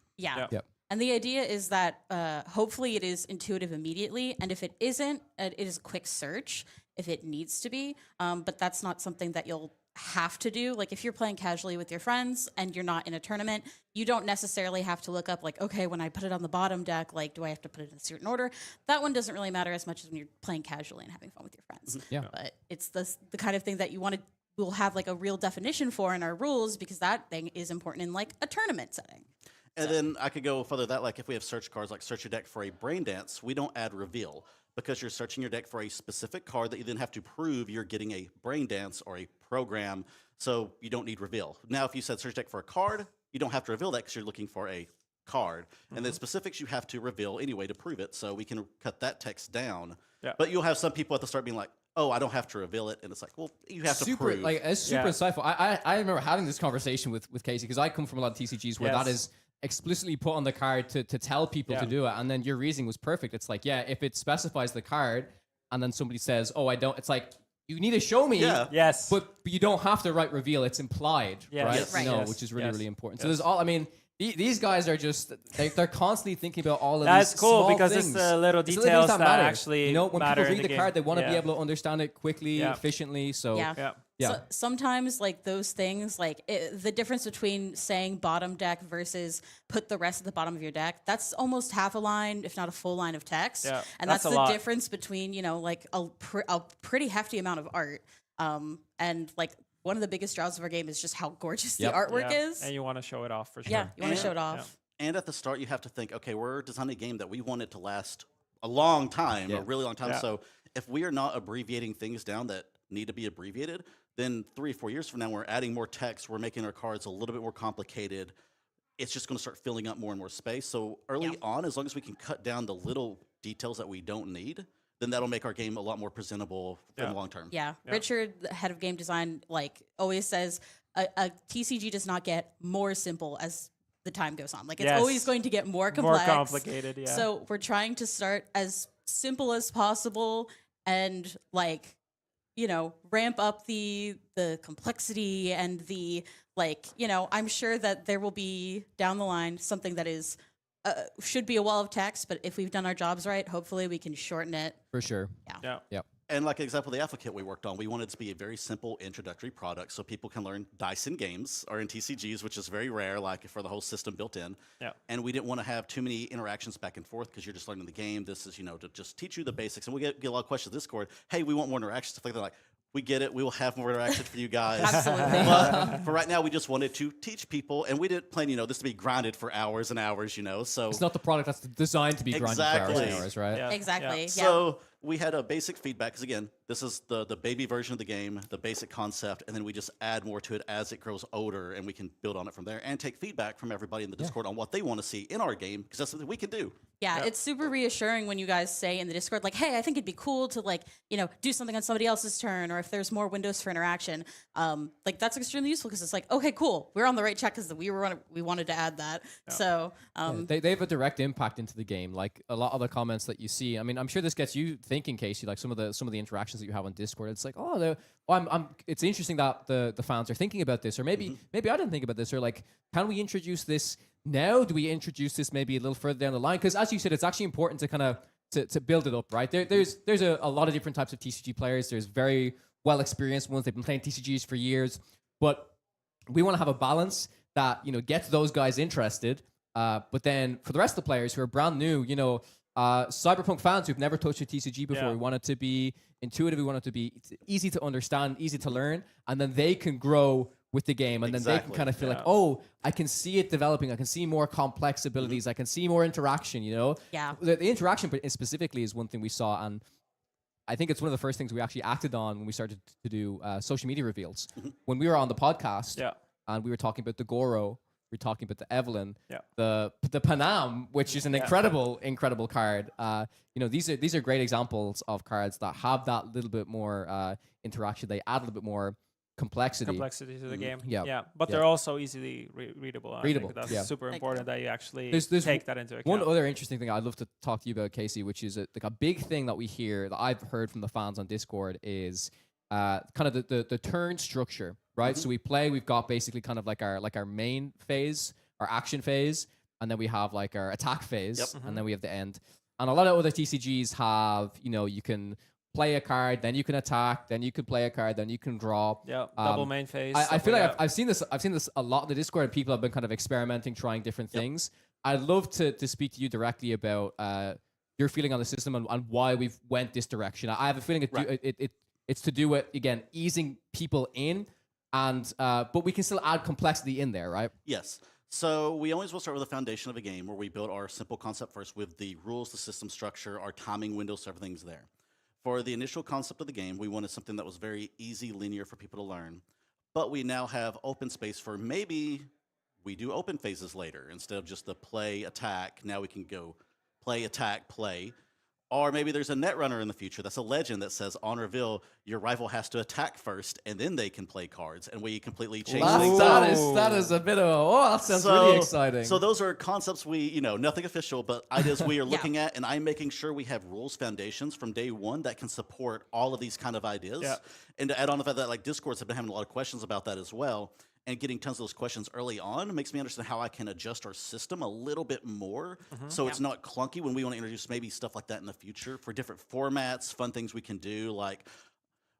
Speaker 10: And the idea is that hopefully it is intuitive immediately, and if it isn't, it is a quick search if it needs to be. But that's not something that you'll have to do. Like if you're playing casually with your friends and you're not in a tournament, you don't necessarily have to look up like, okay, when I put it on the bottom deck, like, do I have to put it in a certain order? That one doesn't really matter as much as when you're playing casually and having fun with your friends. But it's the kind of thing that we'll have like a real definition for in our rules, because that thing is important in like a tournament setting.
Speaker 11: And then I could go further that, like if we have search cards, like search your deck for a brain dance, we don't add reveal, because you're searching your deck for a specific card that you then have to prove you're getting a brain dance or a program, so you don't need reveal. Now, if you said search deck for a card, you don't have to reveal that because you're looking for a card. And then specifics you have to reveal anyway to prove it, so we can cut that text down. But you'll have some people at the start being like, oh, I don't have to reveal it, and it's like, well, you have to prove.
Speaker 4: Like, it's super insightful. I remember having this conversation with Casey, because I come from a lot of TCGs where that is explicitly put on the card to tell people to do it, and then your reasoning was perfect. It's like, if it specifies the card, and then somebody says, oh, I don't, it's like, you need to show me, but you don't have to write reveal, it's implied, right? Which is really, really important. So there's these guys are just, they're constantly thinking about all of these
Speaker 6: cool,
Speaker 4: small
Speaker 6: because
Speaker 4: things.
Speaker 6: it's the little details that
Speaker 4: matter.
Speaker 6: actually
Speaker 4: when
Speaker 6: matter
Speaker 4: people read the card, they want to be
Speaker 6: game.
Speaker 4: able to understand it quickly, efficiently. So
Speaker 10: So sometimes like those things, like the difference between saying bottom deck versus put the rest at the bottom of your deck, that's almost half a line, if not a full line of text. And that's the difference between, like a pretty hefty amount of art. And like one of the biggest draws of our game is just how gorgeous the artwork is.
Speaker 6: And you want to show it off for sure.
Speaker 10: Yeah, you want to show it off.
Speaker 11: And at the start, you have to think, okay, we're designing a game that we want it to last a long time, a really long time. So if we are not abbreviating things down that need to be abbreviated, then 3 or 4 years from now, we're adding more text, we're making our cards a little bit more complicated. It's just going to start filling up more and more space. So early on, as long as we can cut down the little details that we don't need, then that'll make our game a lot more presentable in the long term.
Speaker 10: Richard, the head of game design, like always says, a TCG does not get more simple as the time goes on. Like it's always going to get more complex.
Speaker 6: More complicated,
Speaker 10: So we're trying to start as simple as possible and like, ramp up the complexity and the I'm sure that there will be down the line something that is should be a wall of text, but if we've done our jobs right, hopefully we can shorten it.
Speaker 4: For sure.
Speaker 10: Yeah.
Speaker 11: And like an example, the alpha kit we worked on, we wanted it to be a very simple introductory product so people can learn dice in games or in TCGs, which is very rare, like for the whole system built in. And we didn't want to have too many interactions back and forth because you're just learning the game. This is, to just teach you the basics. And we get a lot of questions in Discord. Hey, we want more interactions. Stuff like that. Like, we get it. We will have more interactions for you guys.
Speaker 10: Absolutely.
Speaker 11: But for right now, we just wanted to teach people, and we didn't plan, this to be grinded for hours and hours, So
Speaker 4: it's not the product that's designed to be grinded for hours and hours, right?
Speaker 10: Exactly.
Speaker 11: So we had a basic feedback, because again, this is the baby version of the game, the basic concept, and then we just add more to it as it grows older, and we can build on it from there and take feedback from everybody in the Discord on what they want to see in our game, because that's something we can do.
Speaker 10: Yeah, it's super reassuring when you guys say in the Discord, like, hey, I think it'd be cool to do something on somebody else's turn, or if there's more windows for interaction. That's extremely useful, because it's like, okay, cool, we're on the right track because we wanted to add that. So
Speaker 4: they have a direct impact into the game. Like a lot of the comments that you see, I mean, I'm sure this gets you thinking, Casey, like some of the interactions that you have on Discord. It's like, it's interesting that the fans are thinking about this, or maybe I didn't think about this, or like, can we introduce this now? Do we introduce this maybe a little further down the line? Because as you said, it's actually important to kind of to build it up, right? There's a lot of different types of TCG players. There's very well experienced ones. They've been playing TCGs for years, but we want to have a balance that gets those guys interested. But then for the rest of the players who are brand new, Cyberpunk fans who've never touched a TCG before, we want it to be intuitive. We want it to be easy to understand, easy to learn, and then they can grow with the game, and then they can kind of feel like, oh, I can see it developing. I can see more complex abilities. I can see more interaction.
Speaker 10: Yeah.
Speaker 4: The interaction specifically is one thing we saw, and I think it's one of the first things we actually acted on when we started to do social media reveals. When we were on the podcast, and we were talking about the Goro, we're talking about the Evelyn,
Speaker 6: Yeah.
Speaker 4: the Panam, which is an incredible card. These are great examples of cards that have that little bit more interaction. They add a little bit more complexity
Speaker 6: to the game.
Speaker 4: Yeah.
Speaker 6: But they're also easily readable. I
Speaker 4: Readable,
Speaker 6: think that's
Speaker 4: yeah.
Speaker 6: super important that you actually
Speaker 4: There's
Speaker 6: take that into account.
Speaker 4: one other interesting thing I'd love to talk to you about, Casey, which is like a big thing that we hear that I've heard from the fans on Discord is kind of the turn structure, right? So we've got basically kind of like our main phase, our action phase, and then we have like our attack phase, and then we have the end. And a lot of other TCGs have, you can play a card, then you can attack, then you can play a card, then you can draw.
Speaker 6: Yeah, double main phase.
Speaker 4: I feel like I've seen this a lot in the Discord, and people have been kind of experimenting, trying different things. I'd love to speak to you directly about your feeling on the system and why we've went this direction. I have a feeling it's to do with, again, easing people in, and but we can still add complexity in there, right?
Speaker 11: Yes. So we always will start with the foundation of a game where we build our simple concept first with the rules, the system structure, our timing windows, so everything's there. For the initial concept of the game, we wanted something that was very easy, linear for people to learn. But we now have open space for maybe we do open phases later. Instead of just the play, attack, now we can go play, attack, play. Or maybe there's a Netrunner in the future that's a legend that says on reveal, your rival has to attack first and then they can play cards. And we completely change things up.
Speaker 4: That is a bit of that sounds really exciting.
Speaker 11: So those are concepts we, nothing official, but ideas we are looking at, and I'm making sure we have rules foundations from day one that can support all of these kind of ideas.
Speaker 6: Yeah.
Speaker 11: And to add on the fact that like Discords have been having a lot of questions about that as well. And getting tons of those questions early on makes me understand how I can adjust our system a little bit more so it's not clunky when we want to introduce maybe stuff like that in the future for different formats, fun things we can do. Like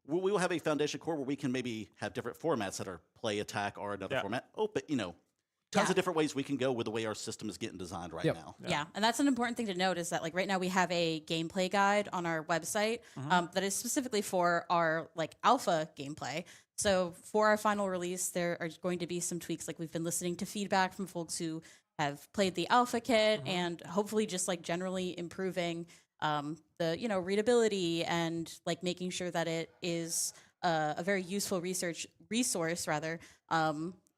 Speaker 11: we will have a foundation core where we can maybe have different formats that are play, attack, or another format. Oh, but tons of different ways we can go with the way our system is getting designed right now.
Speaker 10: Yeah, and that's an important thing to note is that like right now we have a gameplay guide on our website that is specifically for our like alpha gameplay. So for our final release, there are going to be some tweaks. Like we've been listening to feedback from folks who have played the alpha kit and hopefully just like generally improving the readability and like making sure that it is a very useful resource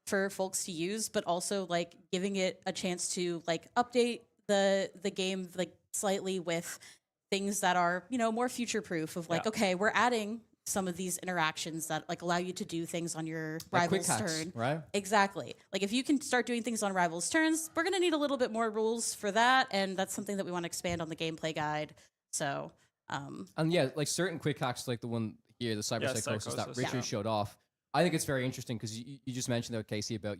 Speaker 10: for folks to use, but also like giving it a chance to like update the game like slightly with things that are more future proof of like okay, we're adding some of these interactions that like allow you to do things on your rival's turn.
Speaker 4: Right?
Speaker 10: Exactly. Like if you can start doing things on rival's turns, we're gonna need a little bit more rules for that, and that's something that we want to expand on the gameplay guide. So
Speaker 4: and yeah, like certain quick hacks like the one here, the cyberpsychosis that Richard showed off. I think it's very interesting because you just mentioned there, Casey, about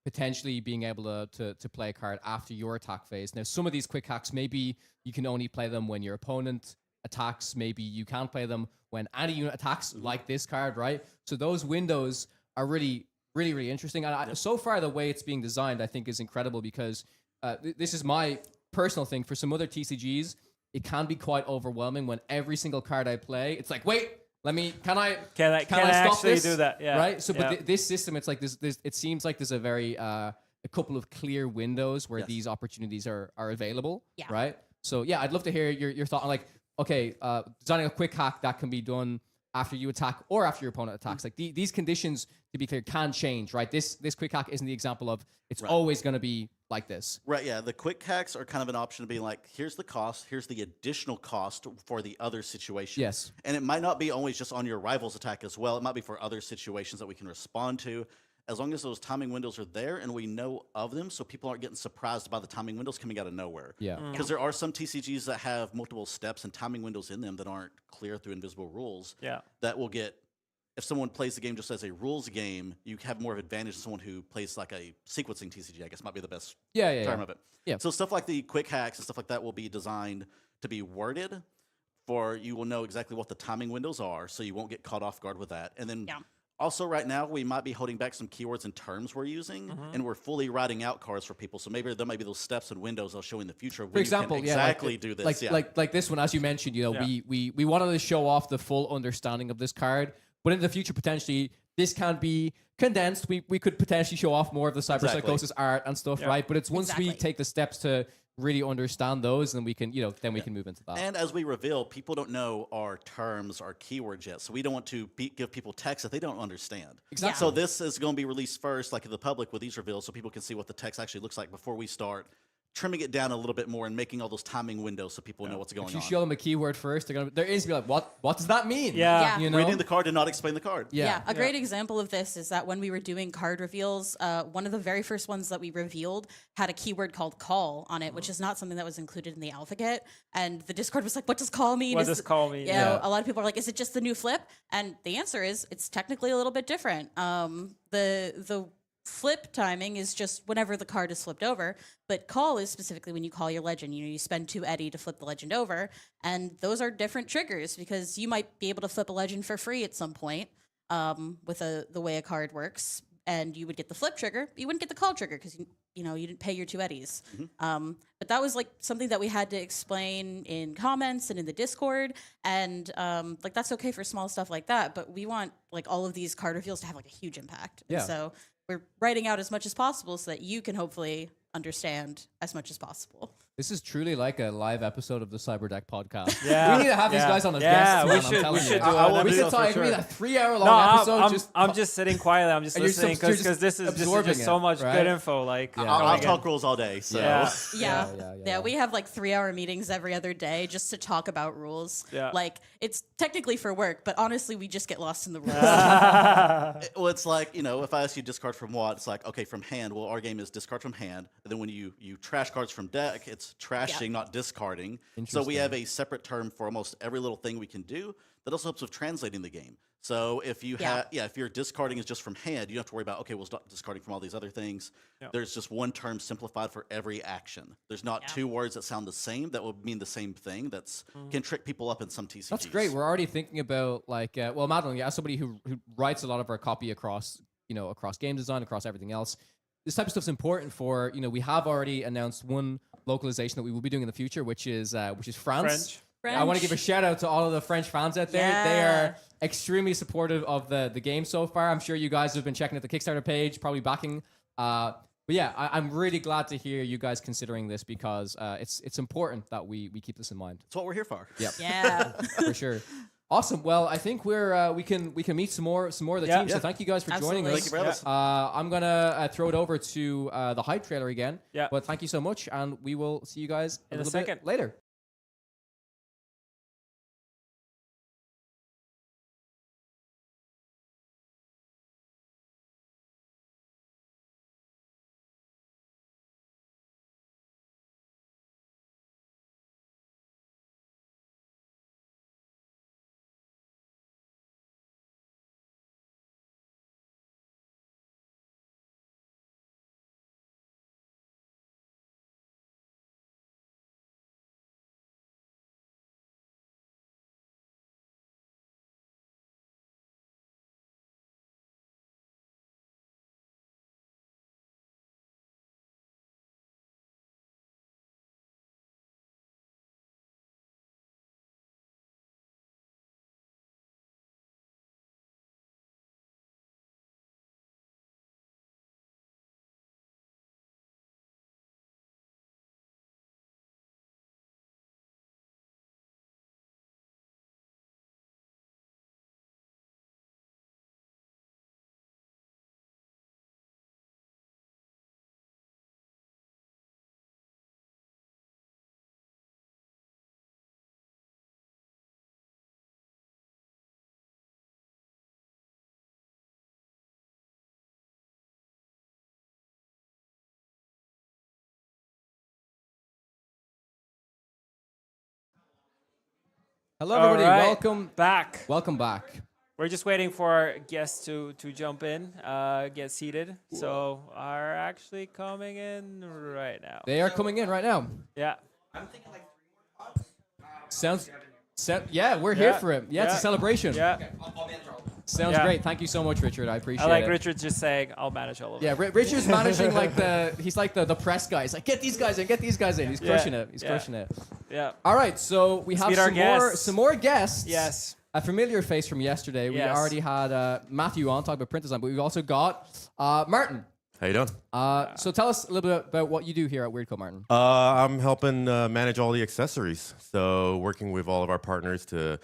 Speaker 4: potentially being able to play a card after your attack phase. Now, some of these quick hacks, maybe you can only play them when your opponent attacks. Maybe you can't play them when any unit attacks, like this card, right? So those windows are really, really, really interesting. And so far, the way it's being designed, I think, is incredible because this is my personal thing. For some other TCGs, it can be quite overwhelming when every single card I play, it's like, wait. Can I stop
Speaker 6: actually
Speaker 4: this?
Speaker 6: do that? Yeah.
Speaker 4: Right. So, but this system, it's like this. It seems like there's a very a couple of clear windows where these opportunities are available.
Speaker 10: Yeah.
Speaker 4: Right. So yeah, I'd love to hear your thought on like, okay, designing a quick hack that can be done after you attack or after your opponent attacks. Like these conditions, to be clear, can change. Right. This quick hack isn't the example of it's always going to be like this.
Speaker 11: Right, yeah. The quick hacks are kind of an option to be like, here's the cost, here's the additional cost for the other situation.
Speaker 4: Yes.
Speaker 11: And it might not be always just on your rival's attack as well. It might be for other situations that we can respond to. As long as those timing windows are there and we know of them so people aren't getting surprised by the timing windows coming out of nowhere.
Speaker 4: Yeah.
Speaker 11: Because there are some TCGs that have multiple steps and timing windows in them that aren't clear through invisible rules.
Speaker 6: Yeah.
Speaker 11: That will get... If someone plays the game just as a rules game, you have more of advantage than someone who plays like a sequencing TCG, I guess might be the best term of it.
Speaker 4: Yeah.
Speaker 11: So stuff like the quick hacks and stuff like that will be designed to be worded for you will know exactly what the timing windows are, so you won't get caught off guard with that. And then also right now, we might be holding back some keywords and terms we're using, and we're fully writing out cards for people. So maybe there might be those steps and windows I'll show in the future of
Speaker 4: For example,
Speaker 11: you can exactly do this.
Speaker 4: Like this one, as you mentioned, we wanted to show off the full understanding of this card. But in the future, potentially, this can be condensed. We could potentially show off more of the cyberpsychosis art and stuff, right? But it's once we take the steps to really understand those, and we can, then we can move into that.
Speaker 11: And as we reveal, people don't know our terms, our keywords yet, so we don't want to give people text that they don't understand.
Speaker 4: Exactly.
Speaker 11: So this is going to be released first, like in the public with these reveals, so people can see what the text actually looks like before we start trimming it down a little bit more and making all those timing windows so people know what's going
Speaker 4: If you
Speaker 11: on.
Speaker 4: show them a keyword first, they're instantly like, what does that mean?
Speaker 6: Yeah.
Speaker 10: Yeah.
Speaker 11: Reading the card did not explain the card.
Speaker 10: Yeah, a great example of this is that when we were doing card reveals, one of the very first ones that we revealed had a keyword called call on it, which is not something that was included in the alpha kit. And the Discord was like, what does call mean?
Speaker 6: What does call mean?
Speaker 10: You know, a lot of people are like, is it just the new flip? And the answer is, it's technically a little bit different. The flip timing is just whenever the card is flipped over, but call is specifically when you call your legend. You spend 2 eddy to flip the legend over, and those are different triggers because you might be able to flip a legend for free at some point with the way a card works, and you would get the flip trigger, but you wouldn't get the call trigger because you didn't pay your 2 eddies. But that was like something that we had to explain in comments and in the Discord, and like that's okay for small stuff like that, but we want like all of these card reveals to have like a huge impact.
Speaker 4: Yeah.
Speaker 10: And so we're writing out as much as possible so that you can hopefully understand as much as possible.
Speaker 4: This is truly like a live episode of the Cyberdeck podcast.
Speaker 6: Yeah.
Speaker 4: We need to have these guys on as
Speaker 6: Yeah,
Speaker 4: guests.
Speaker 6: we
Speaker 4: man,
Speaker 6: should-
Speaker 4: I'm telling
Speaker 6: we
Speaker 4: you.
Speaker 6: should do
Speaker 11: I
Speaker 6: an
Speaker 11: will
Speaker 4: We
Speaker 11: do
Speaker 4: should
Speaker 11: so
Speaker 4: talk.
Speaker 11: for
Speaker 4: We need a
Speaker 11: sure.
Speaker 4: 3-hour-long episode.
Speaker 6: I'm just sitting quietly. I'm just
Speaker 4: And you're
Speaker 6: listening
Speaker 4: you're
Speaker 6: because this is
Speaker 4: absorbing
Speaker 6: just so
Speaker 4: it,
Speaker 6: much
Speaker 4: right?
Speaker 6: good info. Like,
Speaker 11: I'll
Speaker 6: coming in.
Speaker 11: talk rules all day. So.
Speaker 6: Yeah.
Speaker 10: Yeah, we have like 3-hour meetings every other day just to talk about rules.
Speaker 6: Yeah.
Speaker 10: Like it's technically for work, but honestly, we just get lost in the rules.
Speaker 11: Well, it's like, if I ask you discard from what, it's like, okay, from hand. Well, our game is discard from hand. And then when you trash cards from deck, it's trashing, not discarding. So we have a separate term for almost every little thing we can do that also helps with translating the game. So if you if your discarding is just from hand, you don't have to worry about, okay, well, stop discarding from all these other things.
Speaker 6: Yeah.
Speaker 11: There's just one term simplified for every action. There's not 2 words that sound the same that will mean the same thing. That's can trick people up in some TCGs.
Speaker 4: That's great. We're already thinking about like, well, Madeline, as somebody who writes a lot of our copy across game design, across everything else. This type of stuff's important for, we have already announced one localization that we will be doing in the future, which is France.
Speaker 6: French.
Speaker 4: I want to give a shout out to all of the French fans out there.
Speaker 10: Yeah.
Speaker 4: They are extremely supportive of the game so far. I'm sure you guys have been checking out the Kickstarter page, probably backing. But yeah, I'm really glad to hear you guys considering this because it's important that we keep this in mind.
Speaker 11: That's what we're here for.
Speaker 4: Yep.
Speaker 10: Yeah.
Speaker 4: For sure. Awesome. Well, I think we can meet some more of the team. So thank you guys for joining
Speaker 10: Absolutely.
Speaker 4: us.
Speaker 11: Thank you for having us.
Speaker 4: I'm gonna throw it over to the hype trailer again.
Speaker 6: Yeah.
Speaker 4: But thank you so much, and we will see you guys
Speaker 6: In a
Speaker 4: little
Speaker 6: second.
Speaker 4: bit later. Hello, everybody.
Speaker 6: All right,
Speaker 4: Welcome
Speaker 6: back.
Speaker 4: Welcome back.
Speaker 6: We're just waiting for guests to jump in, get seated. So are actually coming in right now.
Speaker 4: They are coming in right now.
Speaker 6: Yeah.
Speaker 4: Sounds. Yeah, we're here for it. Yeah, it's a
Speaker 6: Yeah.
Speaker 4: celebration.
Speaker 6: Yeah.
Speaker 4: Sounds
Speaker 6: Yeah.
Speaker 4: great. Thank you so much, Richard. I appreciate
Speaker 6: I like
Speaker 4: it.
Speaker 6: Richard just saying, I'll manage all of it.
Speaker 4: Yeah, Richard's managing he's like the press guy. He's like, get these guys in, get these guys in. He's crushing it. He's crushing it.
Speaker 6: Yeah.
Speaker 4: All right, so we have
Speaker 6: meet our
Speaker 4: some more,
Speaker 6: guests.
Speaker 4: some more guests.
Speaker 6: Yes.
Speaker 4: A familiar face from yesterday. We
Speaker 6: Yes.
Speaker 4: already had Matthew on talking about print design, but we've also got Martin.
Speaker 12: How you doing?
Speaker 4: So tell us a little bit about what you do here at WeirdCo, Martin.
Speaker 12: I'm helping manage all the accessories. So working with all of our partners to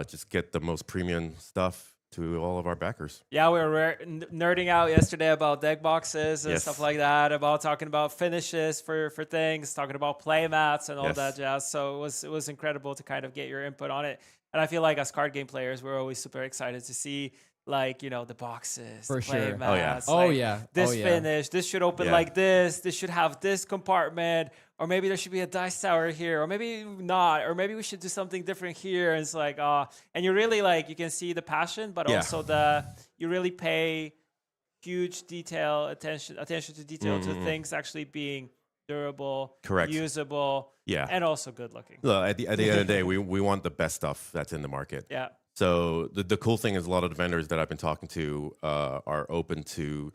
Speaker 12: just get the most premium stuff to all of our backers.
Speaker 6: Yeah, we were nerding out yesterday about deck boxes and stuff like that, about talking about finishes for things, talking about play mats and all that jazz. So it was incredible to kind of get your input on it. And I feel like as card game players, we're always super excited to see like, you know, the boxes,
Speaker 4: For
Speaker 6: the play
Speaker 4: sure.
Speaker 6: mats,
Speaker 4: Oh, yeah.
Speaker 6: this finish, this should open like this should have this compartment, or maybe there should be a dice tower here, or maybe not, or maybe we should do something different here. And it's like, and you really like, you can see the passion, but also you really pay huge attention to detail to things actually being durable, usable, and also good looking.
Speaker 12: Look, at the end of the day, we want the best stuff that's in the market.
Speaker 6: Yeah.
Speaker 12: So the cool thing is a lot of the vendors that I've been talking to are open to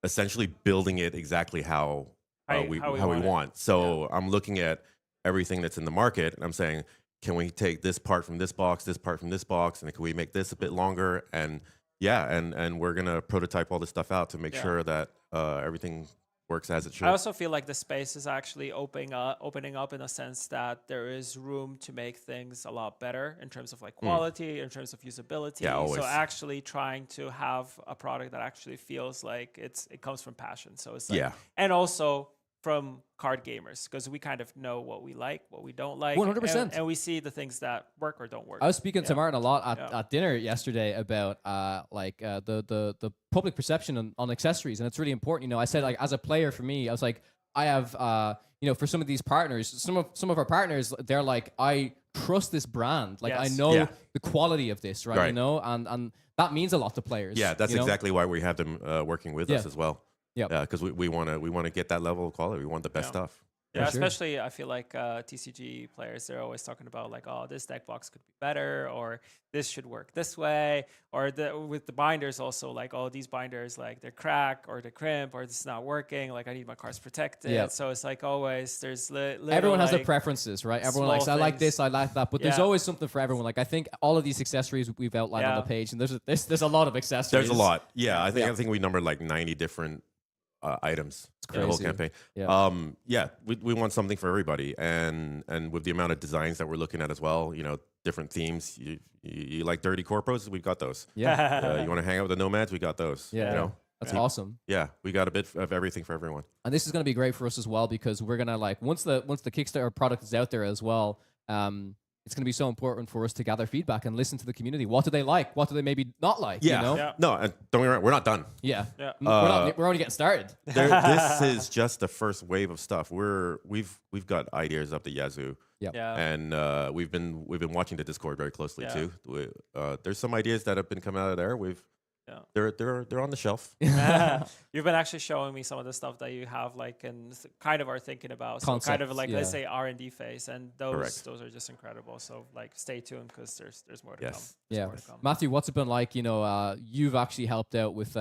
Speaker 12: essentially building it exactly how we want. So I'm looking at everything that's in the market, and I'm saying, can we take this part from this box, this part from this box, and can we make this a bit longer? And and we're gonna prototype all this stuff out to make sure that everything works as it should.
Speaker 6: I also feel like the space is actually opening up in a sense that there is room to make things a lot better in terms of like quality, in terms of usability.
Speaker 12: Yeah, always.
Speaker 6: So actually trying to have a product that actually feels like it comes from passion. So it's like, and also from card gamers, because we kind of know what we like, what we don't like,
Speaker 4: 100%,
Speaker 6: and we see the things that work or don't work.
Speaker 4: I was speaking to Martin a lot at dinner yesterday about the public perception on accessories, and it's really important. You know, I said like as a player, for me, I was like, I have for some of these partners, some of our partners, they're like, I trust this brand, like I know the quality of this, right? You know, and that means a lot to players.
Speaker 12: Yeah, that's exactly why we have them working with us as well. Yeah, because we want to get that level of quality. We want the best stuff.
Speaker 6: Yeah, especially I feel like TCG players, they're always talking about like, oh, this deck box could be better, or this should work this way, or with the binders also, like, oh, these binders, like they're crack or they crimp or this is not working, like I need my cards protected. So it's like always there's
Speaker 4: everyone has their preferences, right? Everyone likes, I like this, I like that, but there's always something for everyone. Like I think all of these accessories we've outlined on the page, and there's a lot of accessories.
Speaker 12: There's a lot. Yeah, I think we numbered like 90 different items in the whole campaign. We want something for everybody, and with the amount of designs that we're looking at as well, you know, different themes. You like dirty corpos, we've got those. You want to hang out with the nomads, we got those. You know,
Speaker 4: that's awesome.
Speaker 12: Yeah, we got a bit of everything for everyone.
Speaker 4: And this is going to be great for us as well, because we're gonna like once the Kickstarter product is out there as well. It's going to be so important for us to gather feedback and listen to the community. What do they like? What do they maybe not like?
Speaker 12: Yeah.
Speaker 4: You know?
Speaker 12: No, and don't get me wrong, we're not done.
Speaker 4: We're only getting started.
Speaker 12: This is just the first wave of stuff. We've got ideas up the yazoo. And we've been watching the Discord very closely too. There's some ideas that have been coming out of there. They're on the shelf.
Speaker 6: You've been actually showing me some of the stuff that you have, like, and kind of are thinking about. So kind of like, let's say R&D phase, and those are just incredible. So like, stay tuned, because there's more to come.
Speaker 4: Matthew, what's it been like? You know, you've actually helped out with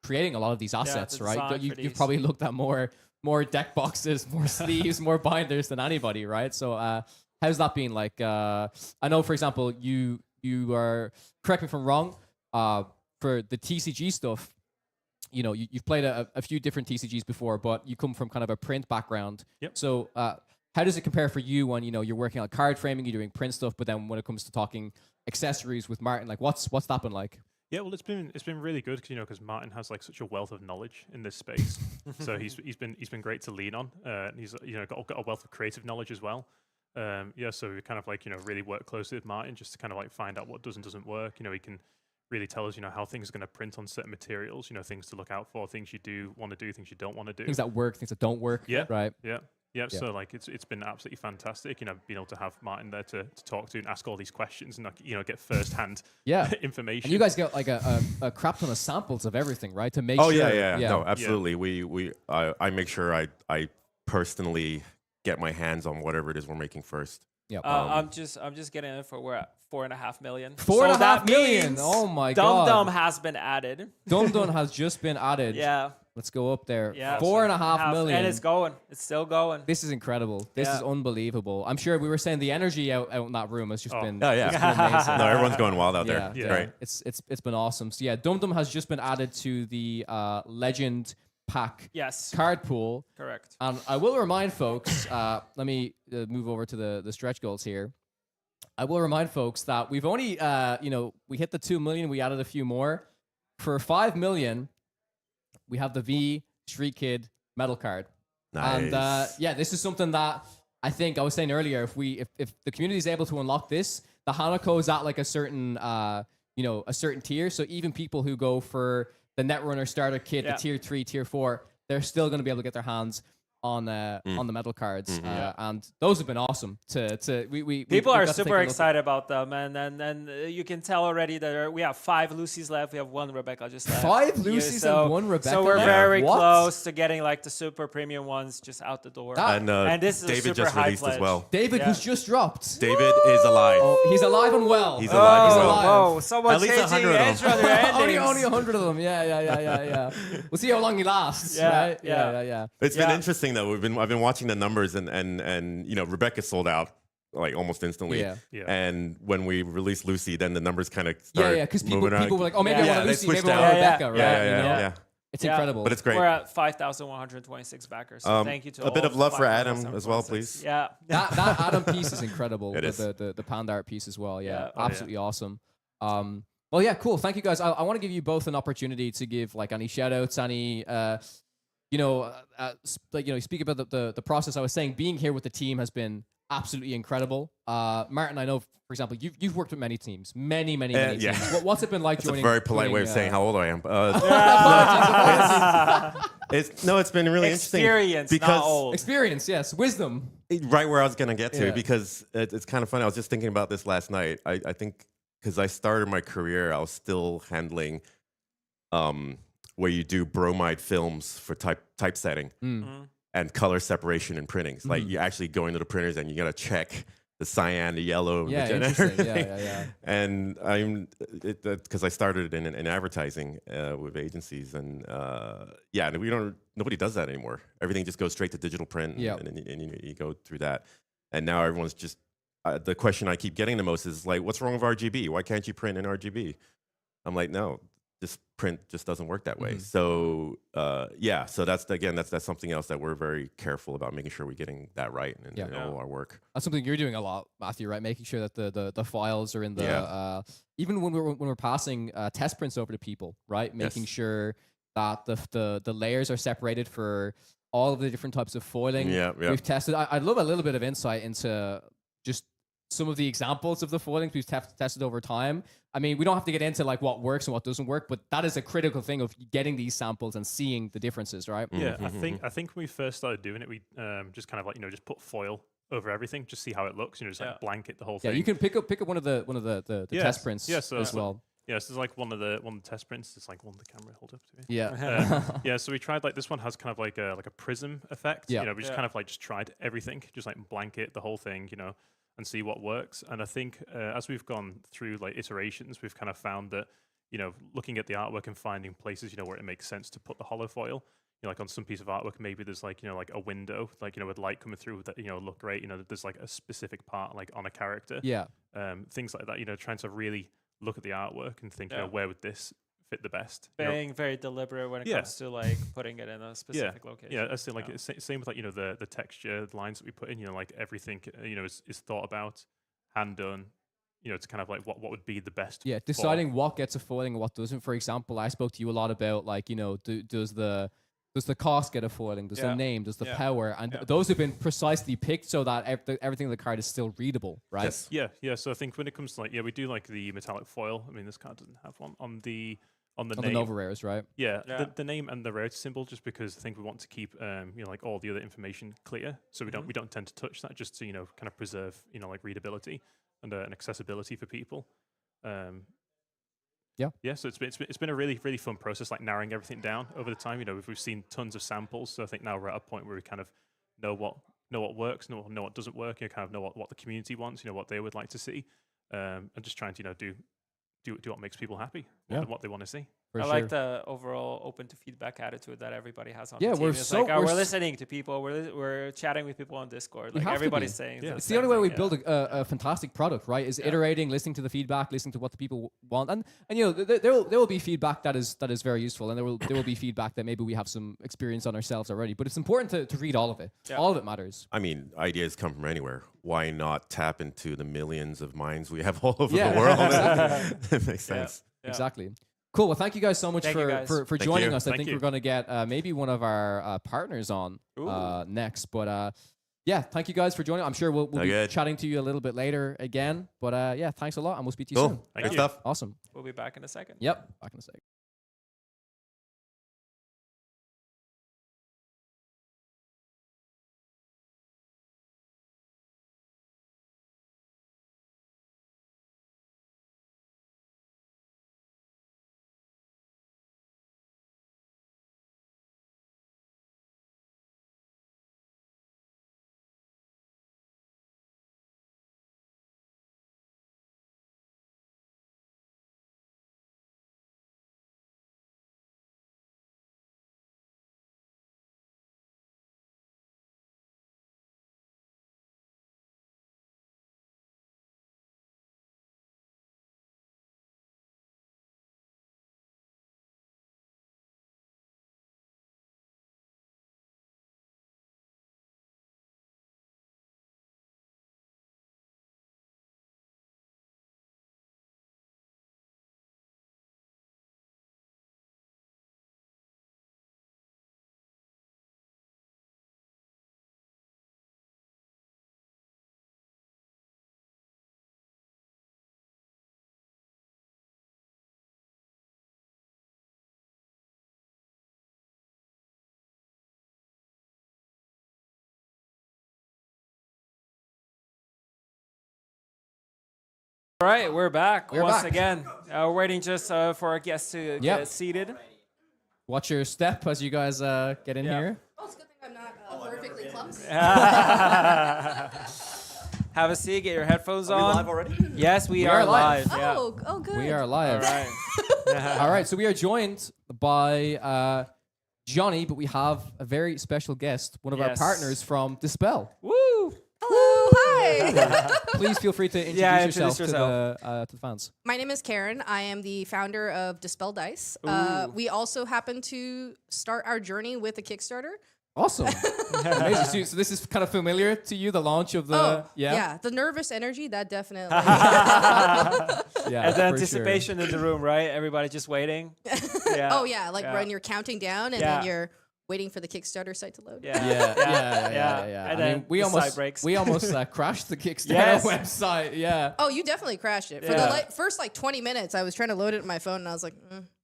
Speaker 4: creating a lot of these assets, right? You've probably looked at more deck boxes, more sleeves, more binders than anybody, right? So how's that been like? I know, for example, you are, correct me if I'm wrong, for the TCG stuff, you know, you've played a few different TCGs before, but you come from kind of a print background. So how does it compare for you when, you know, you're working on card framing, you're doing print stuff, but then when it comes to talking accessories with Martin, like what's that been like?
Speaker 13: Yeah, well, it's been really good, because Martin has like such a wealth of knowledge in this space. So he's been great to lean on. He's got a wealth of creative knowledge as well. So we kind of like, really work closely with Martin just to kind of like find out what does and doesn't work. He can really tell us, how things are going to print on certain materials, things to look out for, things you do want to do, things you don't want to do.
Speaker 4: Things that work, things that don't work. Right.
Speaker 13: Yeah. So like it's been absolutely fantastic, being able to have Martin there to talk to and ask all these questions and get first-hand information.
Speaker 4: And you guys get like a crap ton of samples of everything, right? To make sure.
Speaker 12: Yeah. No, absolutely. I make sure I personally get my hands on whatever it is we're making first.
Speaker 6: Yeah. I'm just getting it for, we're at 4.5 million.
Speaker 4: 4.5 million. Oh my god.
Speaker 6: Dum has been added.
Speaker 4: Dum has just been added.
Speaker 6: Yeah.
Speaker 4: Let's go up there.
Speaker 6: Yeah.
Speaker 4: 4.5 million.
Speaker 6: And it's going. It's still going.
Speaker 4: This is incredible. This is unbelievable. I'm sure we were saying the energy out in that room has just been,
Speaker 12: it's been amazing. No, everyone's going wild out there.
Speaker 4: Yeah. Right. It's been awesome. So yeah, Dum has just been added to the Legend pack
Speaker 6: Yes.
Speaker 4: card pool.
Speaker 6: Correct.
Speaker 4: And I will remind folks, let me move over to the stretch goals here. I will remind folks that we've only, we hit the 2 million. We added a few more. For 5 million, we have the V Street Kid metal card.
Speaker 12: Nice.
Speaker 4: And this is something that I think I was saying earlier. If the community is able to unlock this, the Hanako is at like a certain tier. So even people who go for the Netrunner starter kit, the tier 3, tier 4, they're still going to be able to get their hands on the metal cards, and those have been awesome.
Speaker 6: People are super excited about them, and you can tell already that we have 5 Lucys left. We have 1 Rebecca just left.
Speaker 4: 5 Lucys and 1 Rebecca.
Speaker 6: So we're very close to getting like the super premium ones just out the door.
Speaker 12: And
Speaker 6: this is
Speaker 12: David
Speaker 6: a super
Speaker 12: just
Speaker 6: high
Speaker 12: released
Speaker 6: pledge.
Speaker 12: as well.
Speaker 4: David was just dropped.
Speaker 12: David is alive.
Speaker 4: Oh, he's alive and well.
Speaker 12: He's alive and well.
Speaker 6: Whoa, someone's
Speaker 12: At least 100 of them.
Speaker 4: Only 100 of them. Yeah. We'll see how long he lasts. Right? Yeah.
Speaker 12: It's been interesting though. I've been watching the numbers, and Rebecca sold out like almost instantly.
Speaker 4: Yeah.
Speaker 12: And when we released Lucy, then the numbers kind of started
Speaker 4: because people
Speaker 12: moving around.
Speaker 4: were like, oh, maybe I want Lucy, maybe I want Rebecca, right?
Speaker 12: Yeah.
Speaker 4: It's incredible.
Speaker 12: But it's great.
Speaker 6: We're at 5,126 backers. So thank you to
Speaker 12: a bit
Speaker 6: all
Speaker 12: of love for Adam
Speaker 6: 5,126.
Speaker 12: as well, please.
Speaker 6: Yeah.
Speaker 4: That Adam piece is incredible.
Speaker 12: It is.
Speaker 4: The Panda art piece as well. Yeah.
Speaker 6: Yeah.
Speaker 4: Absolutely awesome. Well, yeah, cool. Thank you guys. I want to give you both an opportunity to give like any shout outs, any speak about the process. I was saying being here with the team has been absolutely incredible. Martin, I know, for example, you've worked with many teams, many teams. What's it been like
Speaker 12: That's
Speaker 4: joining?
Speaker 12: a very polite way of saying how old I am. It's been really interesting.
Speaker 6: Experience,
Speaker 12: because
Speaker 6: not old.
Speaker 4: Experience, yes. Wisdom.
Speaker 12: Right where I was going to get to, because it's kind of funny. I was just thinking about this last night. I think because I started my career, I was still handling where you do bromide films for typesetting and color separation in printings. Like you actually go into the printers and you got to check the cyan, the yellow,
Speaker 4: yeah,
Speaker 12: the
Speaker 4: interesting. Yeah.
Speaker 12: And because I started in advertising with agencies, and nobody does that anymore. Everything just goes straight to digital print, and you go through that. And now everyone's just the question I keep getting the most is like, what's wrong with RGB? Why can't you print in RGB? I'm like, no, this print just doesn't work that way. So so that's something else that we're very careful about, making sure we're getting that right in all our work.
Speaker 4: That's something you're doing a lot, Matthew, right? Making sure that the files are in the even when we're passing test prints over to people, right? Making sure that the layers are separated for all of the different types of foiling. We've tested. I'd love a little bit of insight into just some of the examples of the foilings we've tested over time. I mean, we don't have to get into like what works and what doesn't work, but that is a critical thing of getting these samples and seeing the differences, right?
Speaker 13: Yeah, I think when we first started doing it, we just kind of like just put foil over everything, just see how it looks. Just like blanket the whole thing.
Speaker 4: Yeah, you can pick up one of the test prints as well.
Speaker 13: Yeah, so there's like one of the test prints. It's like one the camera hold up to me.
Speaker 4: Yeah.
Speaker 13: So we tried like this one has kind of like a prism effect.
Speaker 4: Yeah.
Speaker 13: We just kind of like just tried everything, just like blanket the whole thing, and see what works. And I think as we've gone through like iterations, we've kind of found that, looking at the artwork and finding places, where it makes sense to put the hollow foil. Like on some piece of artwork, maybe there's like, like a window, like, with light coming through that, look great. There's like a specific part like on a character.
Speaker 4: Yeah.
Speaker 13: Things like that, trying to really look at the artwork and think, where would this fit the best?
Speaker 6: Being very deliberate when it comes to like putting it in a specific location.
Speaker 13: Yeah, I say like same with like the texture, the lines that we put in. Like everything is thought about, hand done. To kind of like what would be the best.
Speaker 4: Yeah, deciding what gets a foiling and what doesn't. For example, I spoke to you a lot about like does the cost get a foiling? Does the name? Does the power? And those have been precisely picked so that everything in the card is still readable, right?
Speaker 13: Yes. Yeah. So I think when it comes to like we do like the metallic foil. I mean, this card doesn't have one on the name.
Speaker 4: The Nova Rares, right?
Speaker 13: Yeah. The name and the rarity symbol, just because I think we want to keep like all the other information clear, so we don't tend to touch that, just to kind of preserve like readability and accessibility for people. So it's been a really, really fun process, like narrowing everything down over the time. We've seen tons of samples, so I think now we're at a point where we kind of know what works, know what doesn't work. Kind of know what the community wants, what they would like to see, and just trying to do what makes people happy, and what they want to see.
Speaker 6: I like the overall open to feedback attitude that everybody has on
Speaker 4: Yeah,
Speaker 6: the team.
Speaker 4: we're
Speaker 6: It's
Speaker 4: so-
Speaker 6: like,
Speaker 4: we're
Speaker 6: we're
Speaker 4: s-
Speaker 6: listening to people. We're chatting with people on Discord.
Speaker 4: We
Speaker 6: Like
Speaker 4: have to
Speaker 6: everybody's
Speaker 4: be.
Speaker 6: saying.
Speaker 13: Yeah.
Speaker 4: It's the only way we
Speaker 6: thing,
Speaker 4: build a fantastic product, right? Is iterating, listening to the feedback, listening to what the people want, and you know there will be feedback that is very useful, and there will be feedback that maybe we have some experience on ourselves already. But it's important to read all of it.
Speaker 6: Yeah.
Speaker 4: All of it matters.
Speaker 12: I mean, ideas come from anywhere. Why not tap into the millions of minds we have all over
Speaker 4: Yeah.
Speaker 12: the world? It makes sense.
Speaker 6: Yeah.
Speaker 4: Exactly. Cool. Well, thank you guys so much
Speaker 6: Thank you, guys.
Speaker 4: for
Speaker 12: Thank
Speaker 4: joining
Speaker 12: you.
Speaker 4: us. I
Speaker 13: Thank
Speaker 4: think
Speaker 13: you.
Speaker 4: we're going to get maybe one of our partners on next. But yeah, thank you guys for joining. I'm sure we'll be
Speaker 12: good.
Speaker 4: chatting to you a little bit later again. But yeah, thanks a lot, and we'll speak to you soon.
Speaker 12: Cool.
Speaker 13: Thank
Speaker 12: Good
Speaker 13: you.
Speaker 12: stuff.
Speaker 4: Awesome.
Speaker 6: We'll be back in a second.
Speaker 4: Yep. Back in a sec.
Speaker 6: All right, we're back
Speaker 4: We're
Speaker 6: once
Speaker 4: back.
Speaker 6: again. We're waiting just for our guests to get seated.
Speaker 4: Watch your step as you guys get in here.
Speaker 10: Oh, it's a good thing I'm not perfectly clumsy.
Speaker 6: Have a seat. Get your headphones
Speaker 8: Are we
Speaker 6: on.
Speaker 8: live already?
Speaker 6: Yes, we
Speaker 4: are
Speaker 6: are
Speaker 4: live.
Speaker 6: live. Yeah.
Speaker 10: Oh, good.
Speaker 4: We are live.
Speaker 6: All right.
Speaker 4: All right, so we are joined by Johnny, but we have a very special guest, one of our
Speaker 6: Yes.
Speaker 4: partners from Dispel.
Speaker 6: Woo!
Speaker 10: Hello, hi.
Speaker 4: Please feel free to introduce,
Speaker 6: introduce
Speaker 4: yourself to the fans.
Speaker 10: My name is Karen. I am the founder of Dispel Dice. We also happen to start our journey with a Kickstarter.
Speaker 4: Awesome. Amazing. So this is kind of familiar to you, the launch of the...
Speaker 10: yeah. The nervous energy, that definitely.
Speaker 4: Yeah,
Speaker 6: And the
Speaker 4: for
Speaker 6: anticipation in the room, right? Everybody just waiting. Yeah.
Speaker 10: Oh, yeah. Like when you're counting down and
Speaker 6: Yeah.
Speaker 10: then you're waiting for the Kickstarter site to load.
Speaker 6: Yeah.
Speaker 4: Sure. Yeah.
Speaker 6: And
Speaker 4: I
Speaker 6: then
Speaker 4: mean, we
Speaker 6: the site
Speaker 4: almost
Speaker 6: breaks.
Speaker 4: crashed the Kickstarter
Speaker 6: Yes.
Speaker 4: website. Yeah.
Speaker 10: Oh, you definitely crashed it. For
Speaker 6: Yeah.
Speaker 10: the first 20 minutes, I was trying to load it on my phone and I was like,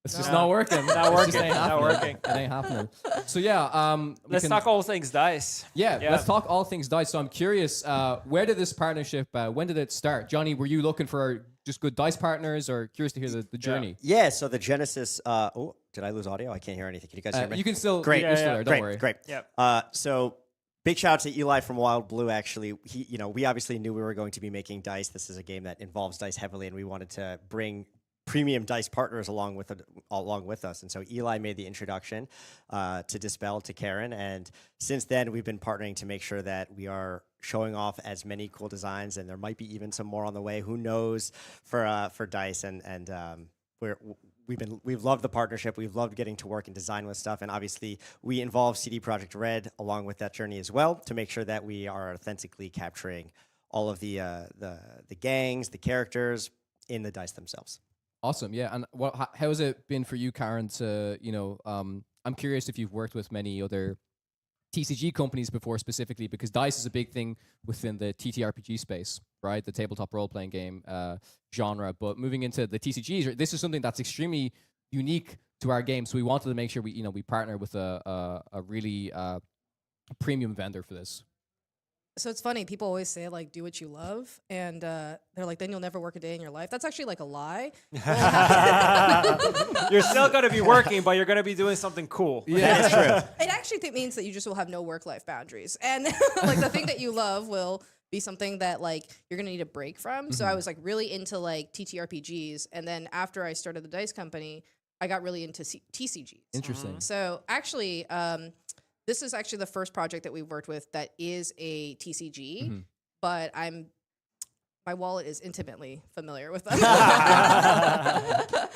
Speaker 4: It's
Speaker 10: no.
Speaker 4: just not working.
Speaker 6: Not
Speaker 4: It
Speaker 6: working.
Speaker 4: just ain't
Speaker 6: Not
Speaker 4: happening.
Speaker 6: working.
Speaker 4: It ain't happening. So yeah, we
Speaker 6: Let's
Speaker 4: can-
Speaker 6: talk all things dice.
Speaker 4: Yeah,
Speaker 6: Yeah.
Speaker 4: let's talk all things dice. So I'm curious, where did this partnership? When did it start? Johnny, were you looking for just good dice partners, or curious to hear the journey?
Speaker 8: Yeah, so the Genesis. Oh, did I lose audio? I can't hear anything. Can you guys hear me?
Speaker 4: You can still.
Speaker 8: Great.
Speaker 4: You're still
Speaker 6: Yeah,
Speaker 4: there, don't
Speaker 8: great,
Speaker 4: worry.
Speaker 8: great.
Speaker 6: Yep.
Speaker 8: So big shout out to Eli from Wild Blue. Actually, we obviously knew we were going to be making dice. This is a game that involves dice heavily, and we wanted to bring premium dice partners along with us. And so Eli made the introduction to Dispel to Karen, and since then we've been partnering to make sure that we are showing off as many cool designs, and there might be even some more on the way. Who knows for dice, and we've loved the partnership. We've loved getting to work and design with stuff, and obviously we involve CD Projekt Red along with that journey as well to make sure that we are authentically capturing all of the gangs, the characters in the dice themselves.
Speaker 4: Awesome. Yeah. And how has it been for you, Karen? To I'm curious if you've worked with many other TCG companies before, specifically because dice is a big thing within the TTRPG space, right? The tabletop role-playing game genre. But moving into the TCGs, this is something that's extremely unique to our game. So we wanted to make sure we partner with a really premium vendor for this.
Speaker 10: So it's funny. People always say like, "Do what you love," and they're like, "Then you'll never work a day in your life." That's actually like a lie.
Speaker 6: You're still going to be working, but you're going to be doing something cool.
Speaker 4: Yeah, that's true.
Speaker 10: It actually means that you just will have no work-life boundaries, and like the thing that you love will be something that like you're gonna need a break from. So I was like really into like TTRPGs, and then after I started the dice company,
Speaker 14: I got really into TCGs.
Speaker 4: Interesting.
Speaker 14: So actually, this is actually the first project that we've worked with that is a TCG, but my wallet is intimately familiar with them.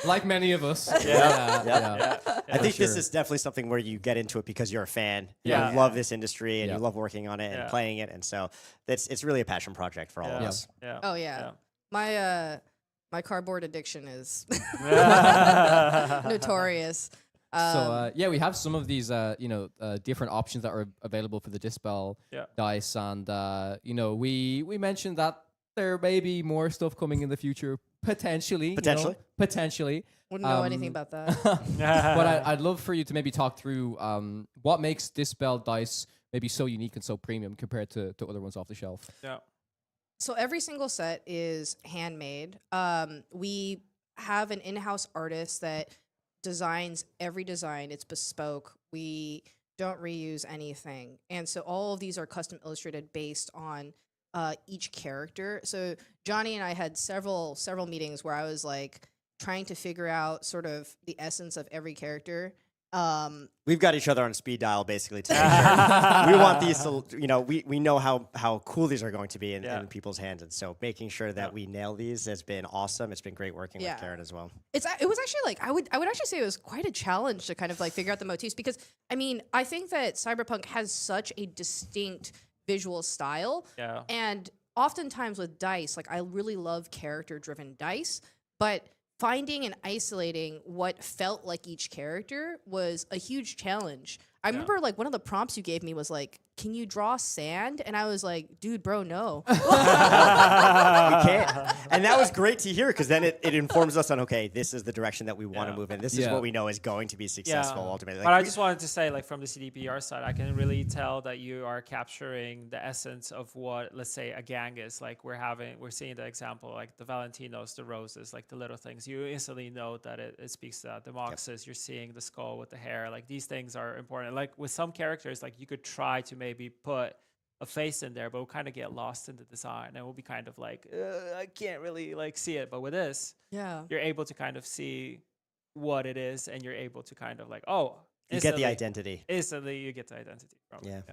Speaker 4: Like many of us.
Speaker 8: Yeah. I think this is definitely something where you get into it because you're a fan. You love this industry and you love working on it and playing it, and so it's really a passion project for all of us.
Speaker 14: Oh yeah. My cardboard addiction is notorious.
Speaker 4: So we have some of these different options that are available for the Dispel Dice, and we mentioned that there may be more stuff coming in the future, potentially.
Speaker 14: Wouldn't know anything about that.
Speaker 4: But I'd love for you to maybe talk through what makes Dispel Dice maybe so unique and so premium compared to other ones off the shelf.
Speaker 6: Yeah.
Speaker 14: So every single set is handmade. We have an in-house artist that designs every design. It's bespoke. We don't reuse anything. And so all of these are custom illustrated based on each character. So Johnny and I had several meetings where I was like trying to figure out sort of the essence of every character.
Speaker 8: We've got each other on speed dial basically to make sure. We want these to, we know how cool these are going to be in people's hands, and so making sure that we nail these has been awesome. It's been great working with Karen as well.
Speaker 14: It was actually like I would actually say it was quite a challenge to kind of like figure out the motifs, because I mean I think that Cyberpunk has such a distinct visual style, and oftentimes with dice, like I really love character-driven dice, but finding and isolating what felt like each character was a huge challenge. I remember like one of the prompts you gave me was like, can you draw sand? And I was like, dude, bro, no.
Speaker 8: We can't. And that was great to hear, because then it informs us on, okay, this is the direction that we want to move in. This is what we know is going to be successful ultimately.
Speaker 6: But I just wanted to say, like, from the CDPR side, I can really tell that you are capturing the essence of what, let's say, a gang is. Like, we're seeing the example, like the Valentinos, the roses, like the little things. You instantly know that it speaks to that. The Moxes, you're seeing the skull with the hair. Like, these things are important. Like, with some characters, like, you could try to maybe put a face in there, but we'll kind of get lost in the design, and we'll be kind of like, I can't really like see it. But with this, you're able to kind of see what it is, and you're able to kind of like,
Speaker 8: you get the identity.
Speaker 6: Instantly, you get the identity from it.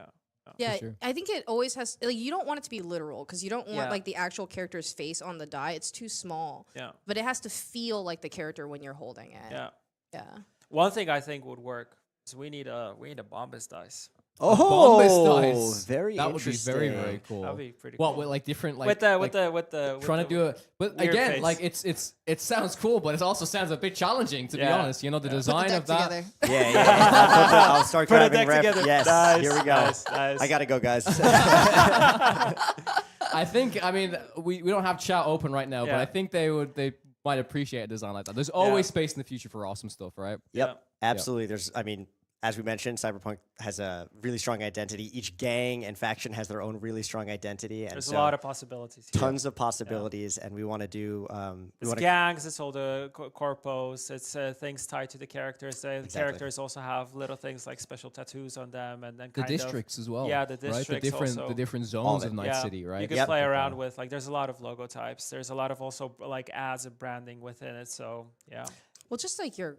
Speaker 14: Yeah, sure. I think it always has, like, you don't want it to be literal, because you don't want like the actual character's face on the die. It's too small. But it has to feel like the character when you're holding it. Yeah.
Speaker 6: One thing I think would work is we need a Bombus dice.
Speaker 4: Bombus dice.
Speaker 8: Very
Speaker 4: that would be
Speaker 8: interesting.
Speaker 4: very cool.
Speaker 6: That would be pretty cool.
Speaker 4: What, with like different like
Speaker 6: with the
Speaker 4: trying to do it, but again, face. Like it sounds cool, but it also sounds a bit challenging, to be honest. You know, the design of that.
Speaker 14: Together.
Speaker 8: I'll start
Speaker 6: put a
Speaker 8: grabbing
Speaker 6: deck together.
Speaker 8: Yes,
Speaker 6: nice,
Speaker 8: here we go.
Speaker 6: Nice.
Speaker 8: I gotta go, guys.
Speaker 4: I think, I mean, we don't have chat open right now, but I think they might appreciate a design like that. There's always space in the future for awesome stuff, right?
Speaker 8: Yep, absolutely. There's, I mean, as we mentioned, Cyberpunk has a really strong identity. Each gang and faction has their own really strong identity. And
Speaker 6: there's a lot of possibilities.
Speaker 8: Tons of possibilities, and we want to do...
Speaker 6: it's gangs, it's all the corpos, it's things tied to the characters. The characters also have little things like special tattoos on them, and then
Speaker 4: the districts as well.
Speaker 6: Yeah, the districts
Speaker 4: right? The different zones of Night City, right?
Speaker 6: You can play around with, like, there's a lot of logo types. There's a lot of also, like, ads and branding within it, so, yeah.
Speaker 14: Well, just like your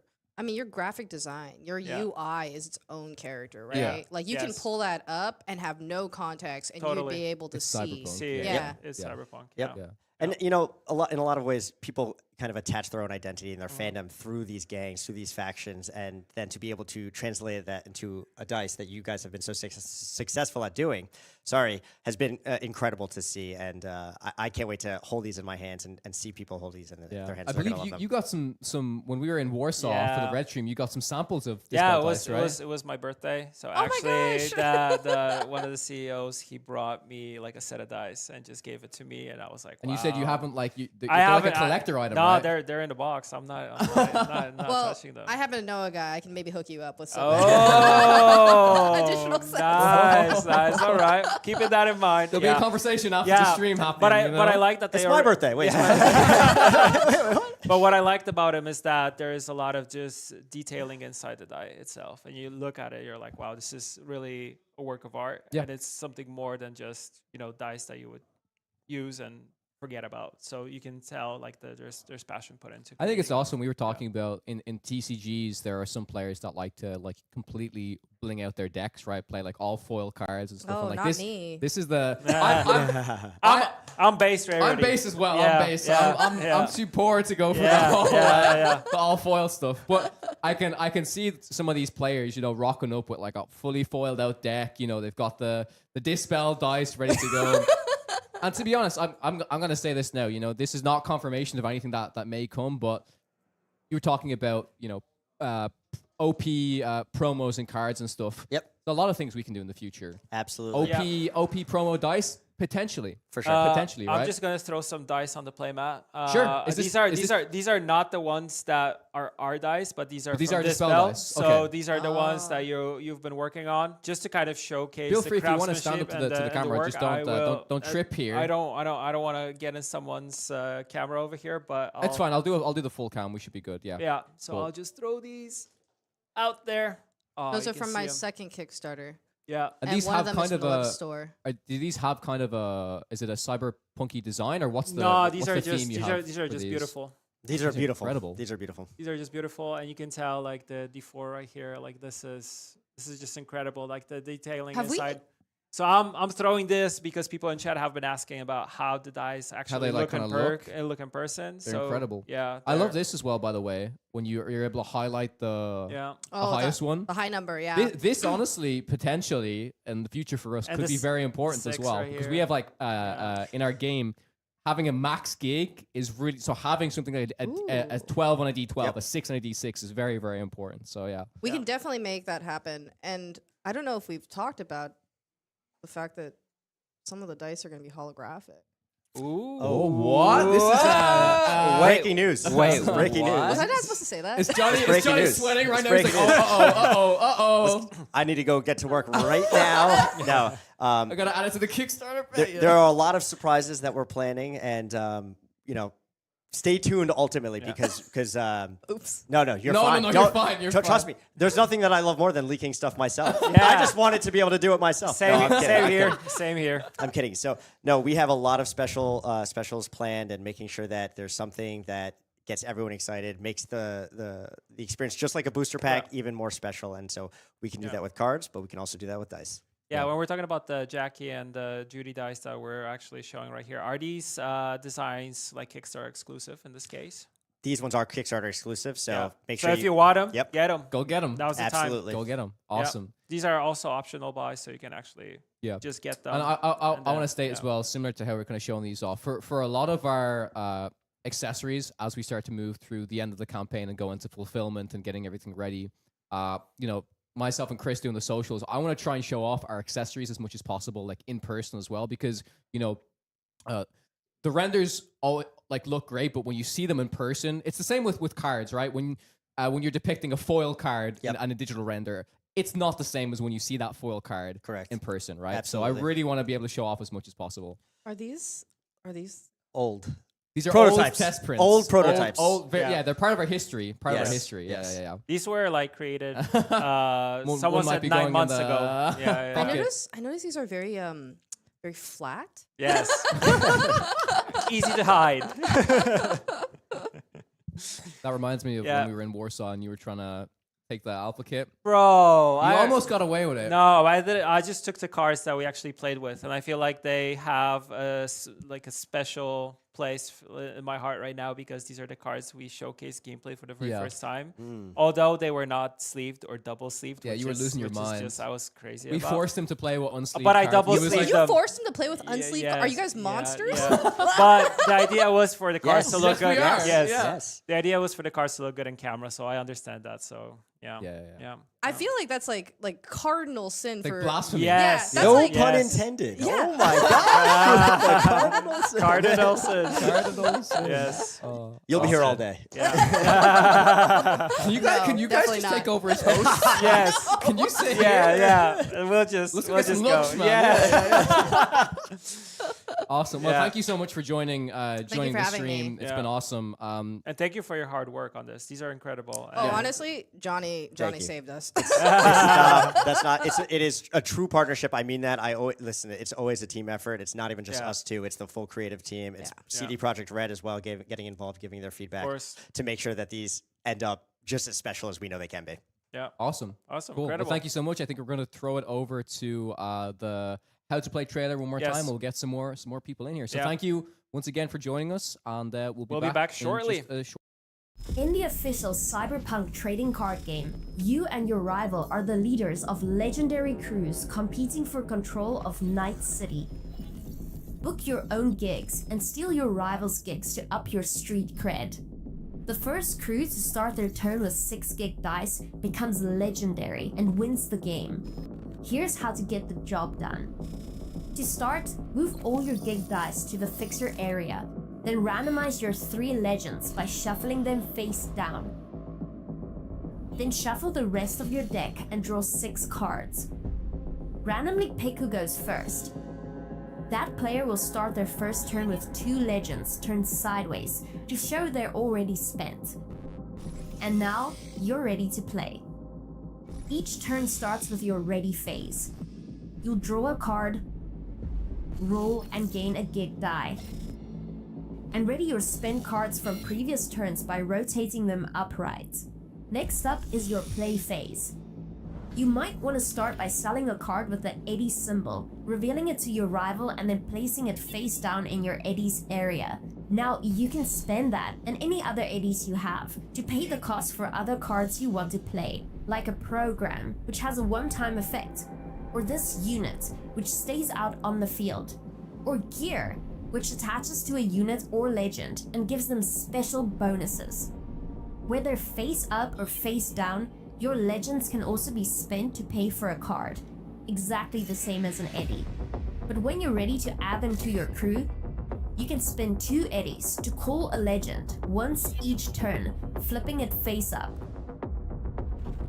Speaker 14: graphic design, your UI is its own character, right?
Speaker 4: Yeah.
Speaker 14: Like you can pull that up and have no context, and you'd be able to see.
Speaker 6: It's Cyberpunk.
Speaker 8: Yep. Yeah. And in a lot of ways, people kind of attach their own identity and their fandom through these gangs, through these factions, and then to be able to translate that into a dice that you guys have been so successful at doing, has been incredible to see. And I can't wait to hold these in my hands and see people hold these in their hands.
Speaker 4: I believe you got some when we were in Warsaw for the Red Stream, you got some samples of this dice, right?
Speaker 6: It was my birthday. So actually the one of the CEOs, he brought me like a set of dice and just gave it to me, and I was like, wow.
Speaker 4: And you said you haven't like like a collector item, right?
Speaker 6: No, they're in the box. I'm not touching them.
Speaker 14: I happen to know a guy. I can maybe hook you up with some additional sets.
Speaker 6: Nice. All right. Keeping that in mind.
Speaker 4: There'll be a conversation after the stream happening.
Speaker 6: But I like that
Speaker 8: it's my birthday. Wait.
Speaker 6: But what I liked about him is that there is a lot of just detailing inside the die itself, and you look at it, you're like, wow, this is really a work of art, and it's something more than just dice that you would use and forget about. So you can tell like there's passion put into.
Speaker 4: I think it's awesome. We were talking about in TCGs, there are some players that like to like completely bling out their decks, right? Play like all foil cards and stuff.
Speaker 14: Oh,
Speaker 4: and, like,
Speaker 14: not
Speaker 4: this,
Speaker 14: me.
Speaker 4: This is the.
Speaker 6: I'm base rarity.
Speaker 4: I'm base as well.
Speaker 6: Yeah,
Speaker 4: I'm base.
Speaker 6: yeah,
Speaker 4: I'm too poor to go for the all foil stuff. But I can see some of these players, rocking up with like a fully foiled out deck. They've got the Dispel Dice ready to go. And to be honest, I'm gonna say this now. This is not confirmation of anything that may come, but you were talking about OP promos and cards and stuff.
Speaker 8: Yep.
Speaker 4: There's a lot of things we can do in the future.
Speaker 8: Absolutely.
Speaker 4: OP promo dice potentially
Speaker 8: for sure.
Speaker 4: Potentially, right?
Speaker 6: I'm just gonna throw some dice on the playmat.
Speaker 4: Sure.
Speaker 6: These are not the ones that are our dice, but these are
Speaker 4: Dispel
Speaker 6: Dispel.
Speaker 4: Dice.
Speaker 6: So
Speaker 4: Okay.
Speaker 6: these are the ones that you've been working on, just to kind of showcase.
Speaker 4: Feel
Speaker 6: the
Speaker 4: free if you want to stand up
Speaker 6: craftsmanship
Speaker 4: to the
Speaker 6: and
Speaker 4: camera.
Speaker 6: work.
Speaker 4: Just
Speaker 6: I will-
Speaker 4: don't trip here.
Speaker 6: I don't want to get in someone's camera over here, but
Speaker 4: It's fine. I'll do the full cam. We should be good. Yeah.
Speaker 6: Yeah. So
Speaker 4: Cool.
Speaker 6: I'll just throw these out there. Oh,
Speaker 14: Those
Speaker 6: you
Speaker 14: are
Speaker 6: can
Speaker 14: from
Speaker 6: see
Speaker 14: my
Speaker 6: 'em.
Speaker 14: second Kickstarter.
Speaker 6: Yeah.
Speaker 4: And
Speaker 14: And
Speaker 4: these
Speaker 14: one
Speaker 4: have
Speaker 14: of them is
Speaker 4: kind
Speaker 14: from
Speaker 4: of
Speaker 14: the web
Speaker 4: a.
Speaker 14: store.
Speaker 4: Do these have kind of a? Is it a cyberpunky design or what's the?
Speaker 6: No, these
Speaker 4: what's
Speaker 6: are
Speaker 4: the
Speaker 6: just
Speaker 4: theme you
Speaker 6: these
Speaker 4: have
Speaker 6: are these are
Speaker 4: for
Speaker 6: just
Speaker 4: these?
Speaker 6: beautiful.
Speaker 8: These are beautiful.
Speaker 4: Incredible.
Speaker 8: These are beautiful.
Speaker 6: These are just beautiful, and you can tell like the D4 right here. Like this is just incredible. Like the detailing
Speaker 14: Have we-
Speaker 6: inside. So I'm throwing this because people in chat have been asking about how the dice actually
Speaker 4: they, like,
Speaker 6: look in
Speaker 4: kinda look.
Speaker 6: look in person.
Speaker 4: They're
Speaker 6: So
Speaker 4: incredible.
Speaker 6: Yeah,
Speaker 4: I love
Speaker 6: they're-
Speaker 4: this as well, by the way. When you're able to highlight the
Speaker 6: Yeah.
Speaker 4: the highest one.
Speaker 14: The high number, yeah.
Speaker 4: This honestly, potentially, in the future for us,
Speaker 6: And
Speaker 4: could be
Speaker 6: this
Speaker 4: very important as
Speaker 6: 6
Speaker 4: well
Speaker 6: right
Speaker 4: because
Speaker 6: here.
Speaker 4: we have like in our game, having a max gig is really so. Having something like a 12 on a D12, a 6 on a D6 is very very important. So yeah,
Speaker 14: We can definitely make that happen. And I don't know if we've talked about the fact that some of the dice are going to be holographic.
Speaker 6: Ooh.
Speaker 4: Oh, what? This is
Speaker 8: breaking news.
Speaker 2: Wait,
Speaker 8: breaking news.
Speaker 14: Was I not supposed to say that?
Speaker 4: It's Johnny.
Speaker 8: It's
Speaker 4: It's
Speaker 8: breaking
Speaker 4: Johnny
Speaker 8: news.
Speaker 4: sweating right
Speaker 8: It's
Speaker 4: now. He's like,
Speaker 8: breaking
Speaker 4: oh.
Speaker 8: I need to go get to work right now. No.
Speaker 4: I gotta add it to the Kickstarter.
Speaker 8: There are a lot of surprises that we're planning, and stay tuned ultimately because
Speaker 14: Oops.
Speaker 8: no, you're
Speaker 4: No,
Speaker 8: fine.
Speaker 4: no, you're
Speaker 8: Don't-
Speaker 4: fine, you're
Speaker 8: trust
Speaker 4: fine.
Speaker 8: me. There's nothing that I love more than leaking stuff myself.
Speaker 6: Yeah.
Speaker 8: I just wanted to be able to do it myself.
Speaker 6: Same,
Speaker 8: No, I'm kidding.
Speaker 6: same
Speaker 8: I'm
Speaker 6: here.
Speaker 8: kidding.
Speaker 6: Same here.
Speaker 8: I'm kidding. So no, we have a lot of specials planned, and making sure that there's something that gets everyone excited, makes the experience just like a booster pack even more special. And so we can do that with cards, but we can also do that with dice.
Speaker 6: Yeah, when we're talking about the Jackie and the Judy dice that we're actually showing right here, are these designs like Kickstarter exclusive in this case?
Speaker 8: These ones are Kickstarter exclusive, so make
Speaker 6: So
Speaker 8: sure
Speaker 6: if you want them,
Speaker 8: Yep.
Speaker 6: get them.
Speaker 4: Go get them.
Speaker 6: Now's the
Speaker 8: Absolutely.
Speaker 4: Go get them.
Speaker 6: time. Yeah.
Speaker 4: Awesome.
Speaker 6: These are also optional buys, so you can actually just get them.
Speaker 4: And I
Speaker 6: and
Speaker 4: want to
Speaker 6: then-
Speaker 4: state as well, similar to how we're kind of showing these off, for a lot of our accessories, as we start to move through the end of the campaign and go into fulfillment and getting everything ready, myself and Chris doing the socials, I want to try and show off our accessories as much as possible, like in person as well, because, the renders all like look great, but when you see them in person, it's the same with cards, right? When you're depicting a foil card in a digital render, it's not the same as when you see that foil card in person, right?
Speaker 8: Absolutely.
Speaker 4: So I really want to be able to show off as much as possible.
Speaker 14: Are these
Speaker 8: old.
Speaker 4: These are
Speaker 8: prototypes.
Speaker 4: old test prints.
Speaker 8: Old prototypes.
Speaker 4: They're part of our history. Part of our
Speaker 8: Yes.
Speaker 4: history.
Speaker 8: Yes.
Speaker 4: Yeah.
Speaker 6: These were like created.
Speaker 4: One
Speaker 6: Someone
Speaker 4: might
Speaker 6: said
Speaker 4: be
Speaker 6: 9
Speaker 4: going in
Speaker 6: months
Speaker 4: the-
Speaker 6: ago. Yeah.
Speaker 14: I notice these are very flat.
Speaker 6: Yes. Easy to hide.
Speaker 4: That reminds me of
Speaker 6: Yeah.
Speaker 4: when we were in Warsaw and you were trying to take the alpha kit.
Speaker 6: Bro,
Speaker 4: You almost got away with it.
Speaker 6: No, I just took the cards that we actually played with, and I feel like they have a special place in my heart right now because these are the cards we showcased gameplay for the very first time. Although they were not sleeved or double sleeved.
Speaker 4: Yeah, you were losing your mind.
Speaker 6: I was crazy.
Speaker 4: We
Speaker 6: about.
Speaker 4: forced him to play with unsleeved
Speaker 6: But I
Speaker 4: cards.
Speaker 6: double
Speaker 4: He was
Speaker 6: sleeved
Speaker 14: You
Speaker 6: them.
Speaker 14: forced him to play with unsleeved. Are you guys
Speaker 6: yeah,
Speaker 14: monsters?
Speaker 6: yeah. But the idea was for the cards to look
Speaker 4: Yes, we
Speaker 6: good.
Speaker 4: are.
Speaker 6: Yes.
Speaker 8: Yes.
Speaker 6: The idea was for the cards to look good in camera, so I understand that. So yeah.
Speaker 14: I feel like that's like cardinal sin
Speaker 4: Like
Speaker 14: for
Speaker 4: blasphemy.
Speaker 6: Yes.
Speaker 14: Yeah, that's
Speaker 8: No
Speaker 14: like,
Speaker 8: pun
Speaker 6: Yes.
Speaker 8: intended.
Speaker 14: Yeah.
Speaker 8: Oh my god.
Speaker 6: Cardinals. Yes.
Speaker 8: You'll be here all day.
Speaker 6: Yeah.
Speaker 4: Can you guys
Speaker 14: definitely
Speaker 4: just
Speaker 14: not.
Speaker 4: take over as host?
Speaker 6: Yes.
Speaker 4: Can you sit here?
Speaker 6: Yeah. And we'll just
Speaker 4: Let's
Speaker 6: we'll
Speaker 4: get some
Speaker 6: just
Speaker 4: looks,
Speaker 6: go.
Speaker 4: man.
Speaker 6: Yeah.
Speaker 4: Awesome. Well, thank you so much for joining joining the stream.
Speaker 14: Me.
Speaker 4: It's been awesome.
Speaker 6: And thank you for your hard work on this. These are incredible.
Speaker 14: Oh, honestly, Johnny saved us.
Speaker 8: That's not. It is a true partnership. I mean that. Listen. It's always a team effort. It's not even just us two. It's the full creative team. It's CD Projekt Red as well, getting involved, giving their feedback to make sure that these end up just as special as we know they can be.
Speaker 6: Yeah.
Speaker 4: Awesome.
Speaker 6: Cool.
Speaker 4: Well, thank you so much. I think we're going to throw it over to the How to Play trailer one more time. We'll get some more people in here. So thank you once again for joining us, and we'll be back
Speaker 6: shortly.
Speaker 7: In the official Cyberpunk Trading Card Game, you and your rival are the leaders of legendary crews competing for control of Night City. Book your own gigs and steal your rival's gigs to up your street cred. The first crew to start their turn with 6 gig dice becomes legendary and wins the game. Here's how to get the job done. To start, move all your gig dice to the fixer area, then randomize your 3 legends by shuffling them face down. Then shuffle the rest of your deck and draw 6 cards. Randomly pick who goes first. That player will start their first turn with 2 legends turned sideways to show they're already spent. And now, you're ready to play. Each turn starts with your ready phase. You'll draw a card, roll and gain a gig die. And ready your spent cards from previous turns by rotating them upright. Next up is your play phase. You might want to start by selling a card with the Eddy symbol, revealing it to your rival and then placing it face down in your Eddy's area. Now you can spend that and any other Eddies you have to pay the cost for other cards you want to play, like a program, which has a one-time effect, or this unit, which stays out on the field, or gear, which attaches to a unit or legend and gives them special bonuses. Whether face up or face down, your legends can also be spent to pay for a card, exactly the same as an Eddy. But when you're ready to add them to your crew, you can spend 2 Eddies to call a legend once each turn, flipping it face up.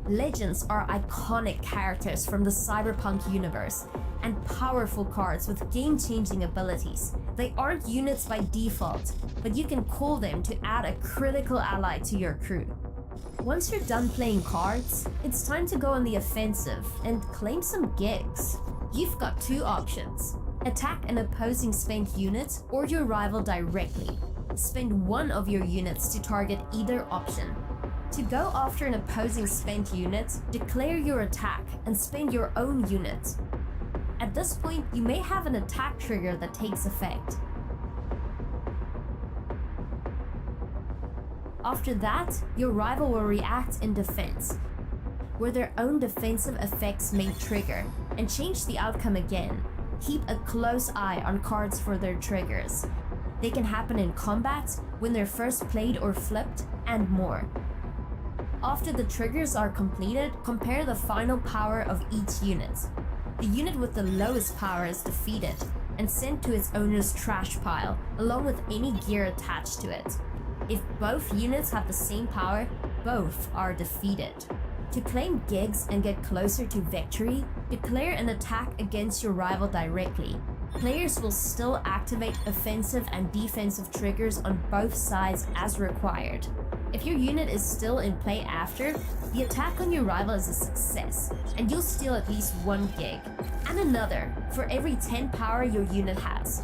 Speaker 7: Legends are iconic characters from the Cyberpunk universe and powerful cards with game-changing abilities. They aren't units by default, but you can call them to add a critical ally to your crew. Once you're done playing cards, it's time to go on the offensive and claim some gigs. You've got 2 options. Attack an opposing spent unit or your rival directly. Spend 1 of your units to target either option. To go after an opposing spent unit, declare your attack and spend your own unit. At this point, you may have an attack trigger that takes effect. After that, your rival will react in defense, where their own defensive effects may trigger, and change the outcome again. Keep a close eye on cards for their triggers. They can happen in combat, when they're first played or flipped, and more. After the triggers are completed, compare the final power of each unit. The unit with the lowest power is defeated, and sent to its owner's trash pile, along with any gear attached to it. If both units have the same power, both are defeated. To claim gigs and get closer to victory, declare an attack against your rival directly. Players will still activate offensive and defensive triggers on both sides as required. If your unit is still in play after, the attack on your rival is a success, and you'll steal at least 1 gig, and another for every 10 power your unit has.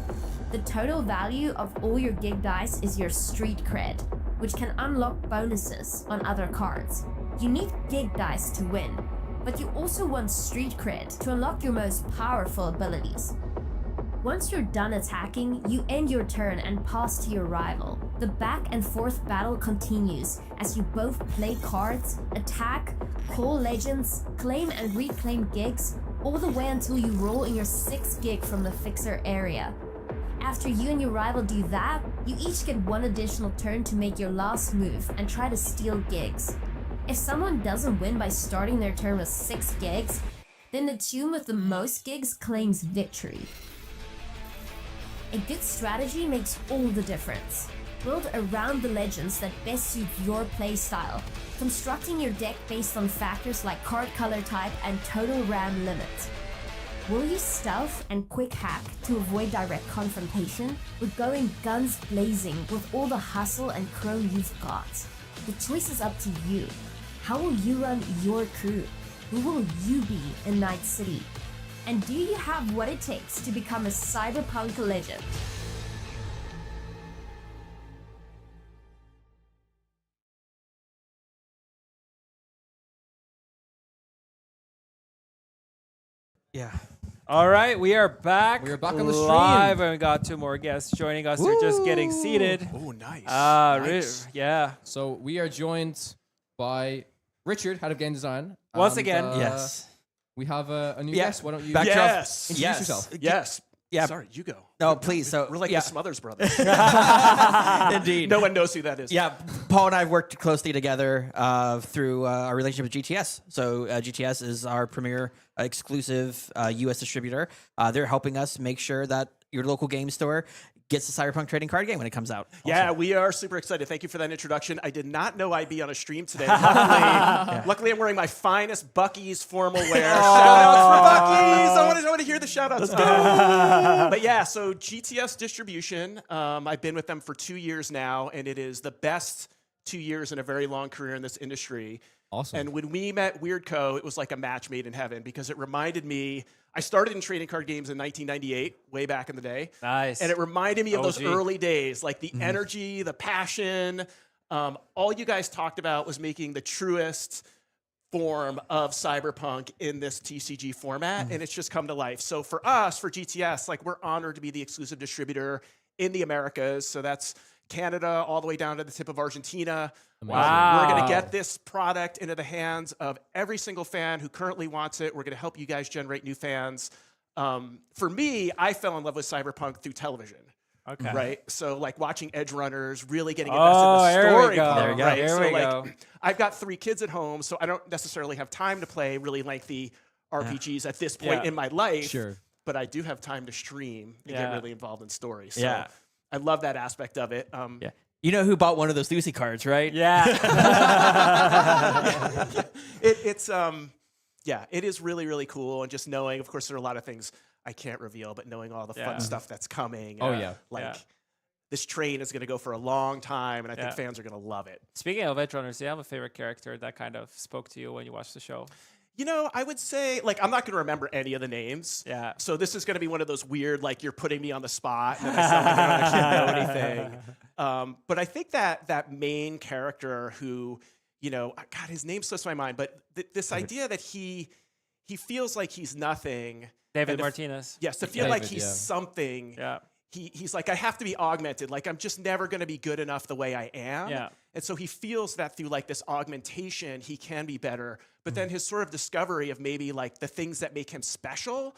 Speaker 7: The total value of all your gig dice is your street cred, which can unlock bonuses on other cards. You need gig dice to win, but you also want street cred to unlock your most powerful abilities. Once you're done attacking, you end your turn and pass to your rival. The back and forth battle continues as you both play cards, attack, call legends, claim and reclaim gigs, all the way until you roll in your 6 gig from the fixer area. After you and your rival do that, you each get 1 additional turn to make your last move and try to steal gigs. If someone doesn't win by starting their turn with 6 gigs, then the team with the most gigs claims victory. A good strategy makes all the difference. Build around the legends that best suit your playstyle, constructing your deck based on factors like card color type and total RAM limit. Will you stealth and quick hack to avoid direct confrontation, or go in guns blazing with all the hustle and chrome you've got? The choice is up to you. How will you run your crew? Who will you be in Night City? And do you have what it takes to become a cyberpunk legend?
Speaker 2: Yeah.
Speaker 6: All right, we are back.
Speaker 4: We are back on the
Speaker 6: live,
Speaker 4: stream.
Speaker 6: and we got 2 more guests joining us. They're just getting seated.
Speaker 15: Oh, nice.
Speaker 6: Yeah.
Speaker 4: So we are joined by Richard, head of game design.
Speaker 6: Once
Speaker 4: and,
Speaker 6: again,
Speaker 2: yes.
Speaker 4: We have a new
Speaker 2: Yeah.
Speaker 4: guest. Why don't you
Speaker 2: Backdrop.
Speaker 15: Yes.
Speaker 4: introduce yourself?
Speaker 15: Yes.
Speaker 2: Yeah.
Speaker 15: Sorry, you go.
Speaker 2: No, please. So
Speaker 15: We're like
Speaker 2: yeah.
Speaker 15: the Smothers Brothers.
Speaker 2: Indeed.
Speaker 15: No one knows who that is.
Speaker 2: Yeah, Paul and I have worked closely together through our relationship with GTS. So GTS is our premier exclusive U.S. distributor. They're helping us make sure that your local game store gets the Cyberpunk Trading Card Game when it comes out.
Speaker 15: Yeah, we are super excited. Thank you for that introduction. I did not know I'd be on a stream today. Luckily I'm wearing my finest Buc-ee's formal wear. Shout outs for Buc-ee's. I want to hear the shout outs. But yeah, so GTS Distribution, I've been with them for 2 years now, and it is the best 2 years in a very long career in this industry.
Speaker 4: Awesome.
Speaker 15: And when we met Weird Co., it was like a match made in heaven because it reminded me, I started in trading card games in 1998, way back in the day.
Speaker 6: Nice.
Speaker 15: And it reminded me of those
Speaker 6: OG.
Speaker 15: early days, like the energy, the passion. All you guys talked about was making the truest form of Cyberpunk in this TCG format, and it's just come to life. So for us, for GTS, like we're honored to be the exclusive distributor in the Americas. So that's Canada all the way down to the tip of Argentina.
Speaker 6: Wow.
Speaker 15: We're going to get this product into the hands of every single fan who currently wants it. We're going to help you guys generate new fans. For me, I fell in love with Cyberpunk through television.
Speaker 6: Okay.
Speaker 15: Right? So like watching Edgerunners, really getting invested in the
Speaker 6: here we
Speaker 15: story
Speaker 6: go.
Speaker 15: part,
Speaker 6: There we go.
Speaker 15: right?
Speaker 6: Here
Speaker 15: so
Speaker 6: we
Speaker 15: like
Speaker 6: go.
Speaker 15: I've got 3 kids at home, so I don't necessarily have time to play really lengthy RPGs at this point
Speaker 6: Yeah.
Speaker 15: in my life.
Speaker 4: Sure.
Speaker 15: But I do have time to stream and get really involved in stories. So
Speaker 2: Yeah.
Speaker 15: I love that aspect of it.
Speaker 2: Yeah. You know who bought one of those Lucy cards, right?
Speaker 6: Yeah.
Speaker 15: It is really, really cool. And just knowing, of course, there are a lot of things I can't reveal, but knowing all the fun stuff that's coming.
Speaker 4: Oh, yeah.
Speaker 15: This train is going to go for a long time, and I think fans are going to love it.
Speaker 6: Speaking of Edgerunners, do you have a favorite character that kind of spoke to you when you watched the show?
Speaker 15: You know, I would say, like, I'm not going to remember any of the names.
Speaker 6: Yeah.
Speaker 15: So this is going to be one of those weird, like, you're putting me on the spot, and I sound like I don't actually know anything. But I think that main character who, you know, God, his name slips my mind, but this idea that he feels like he's nothing.
Speaker 6: David Martinez.
Speaker 15: Yes, to feel like he's something.
Speaker 6: Yeah.
Speaker 15: He's like, I have to be augmented. Like, I'm just never going to be good enough the way I am.
Speaker 6: Yeah.
Speaker 15: And so he feels that through like this augmentation, he can be better. But then his sort of discovery of maybe like the things that make him special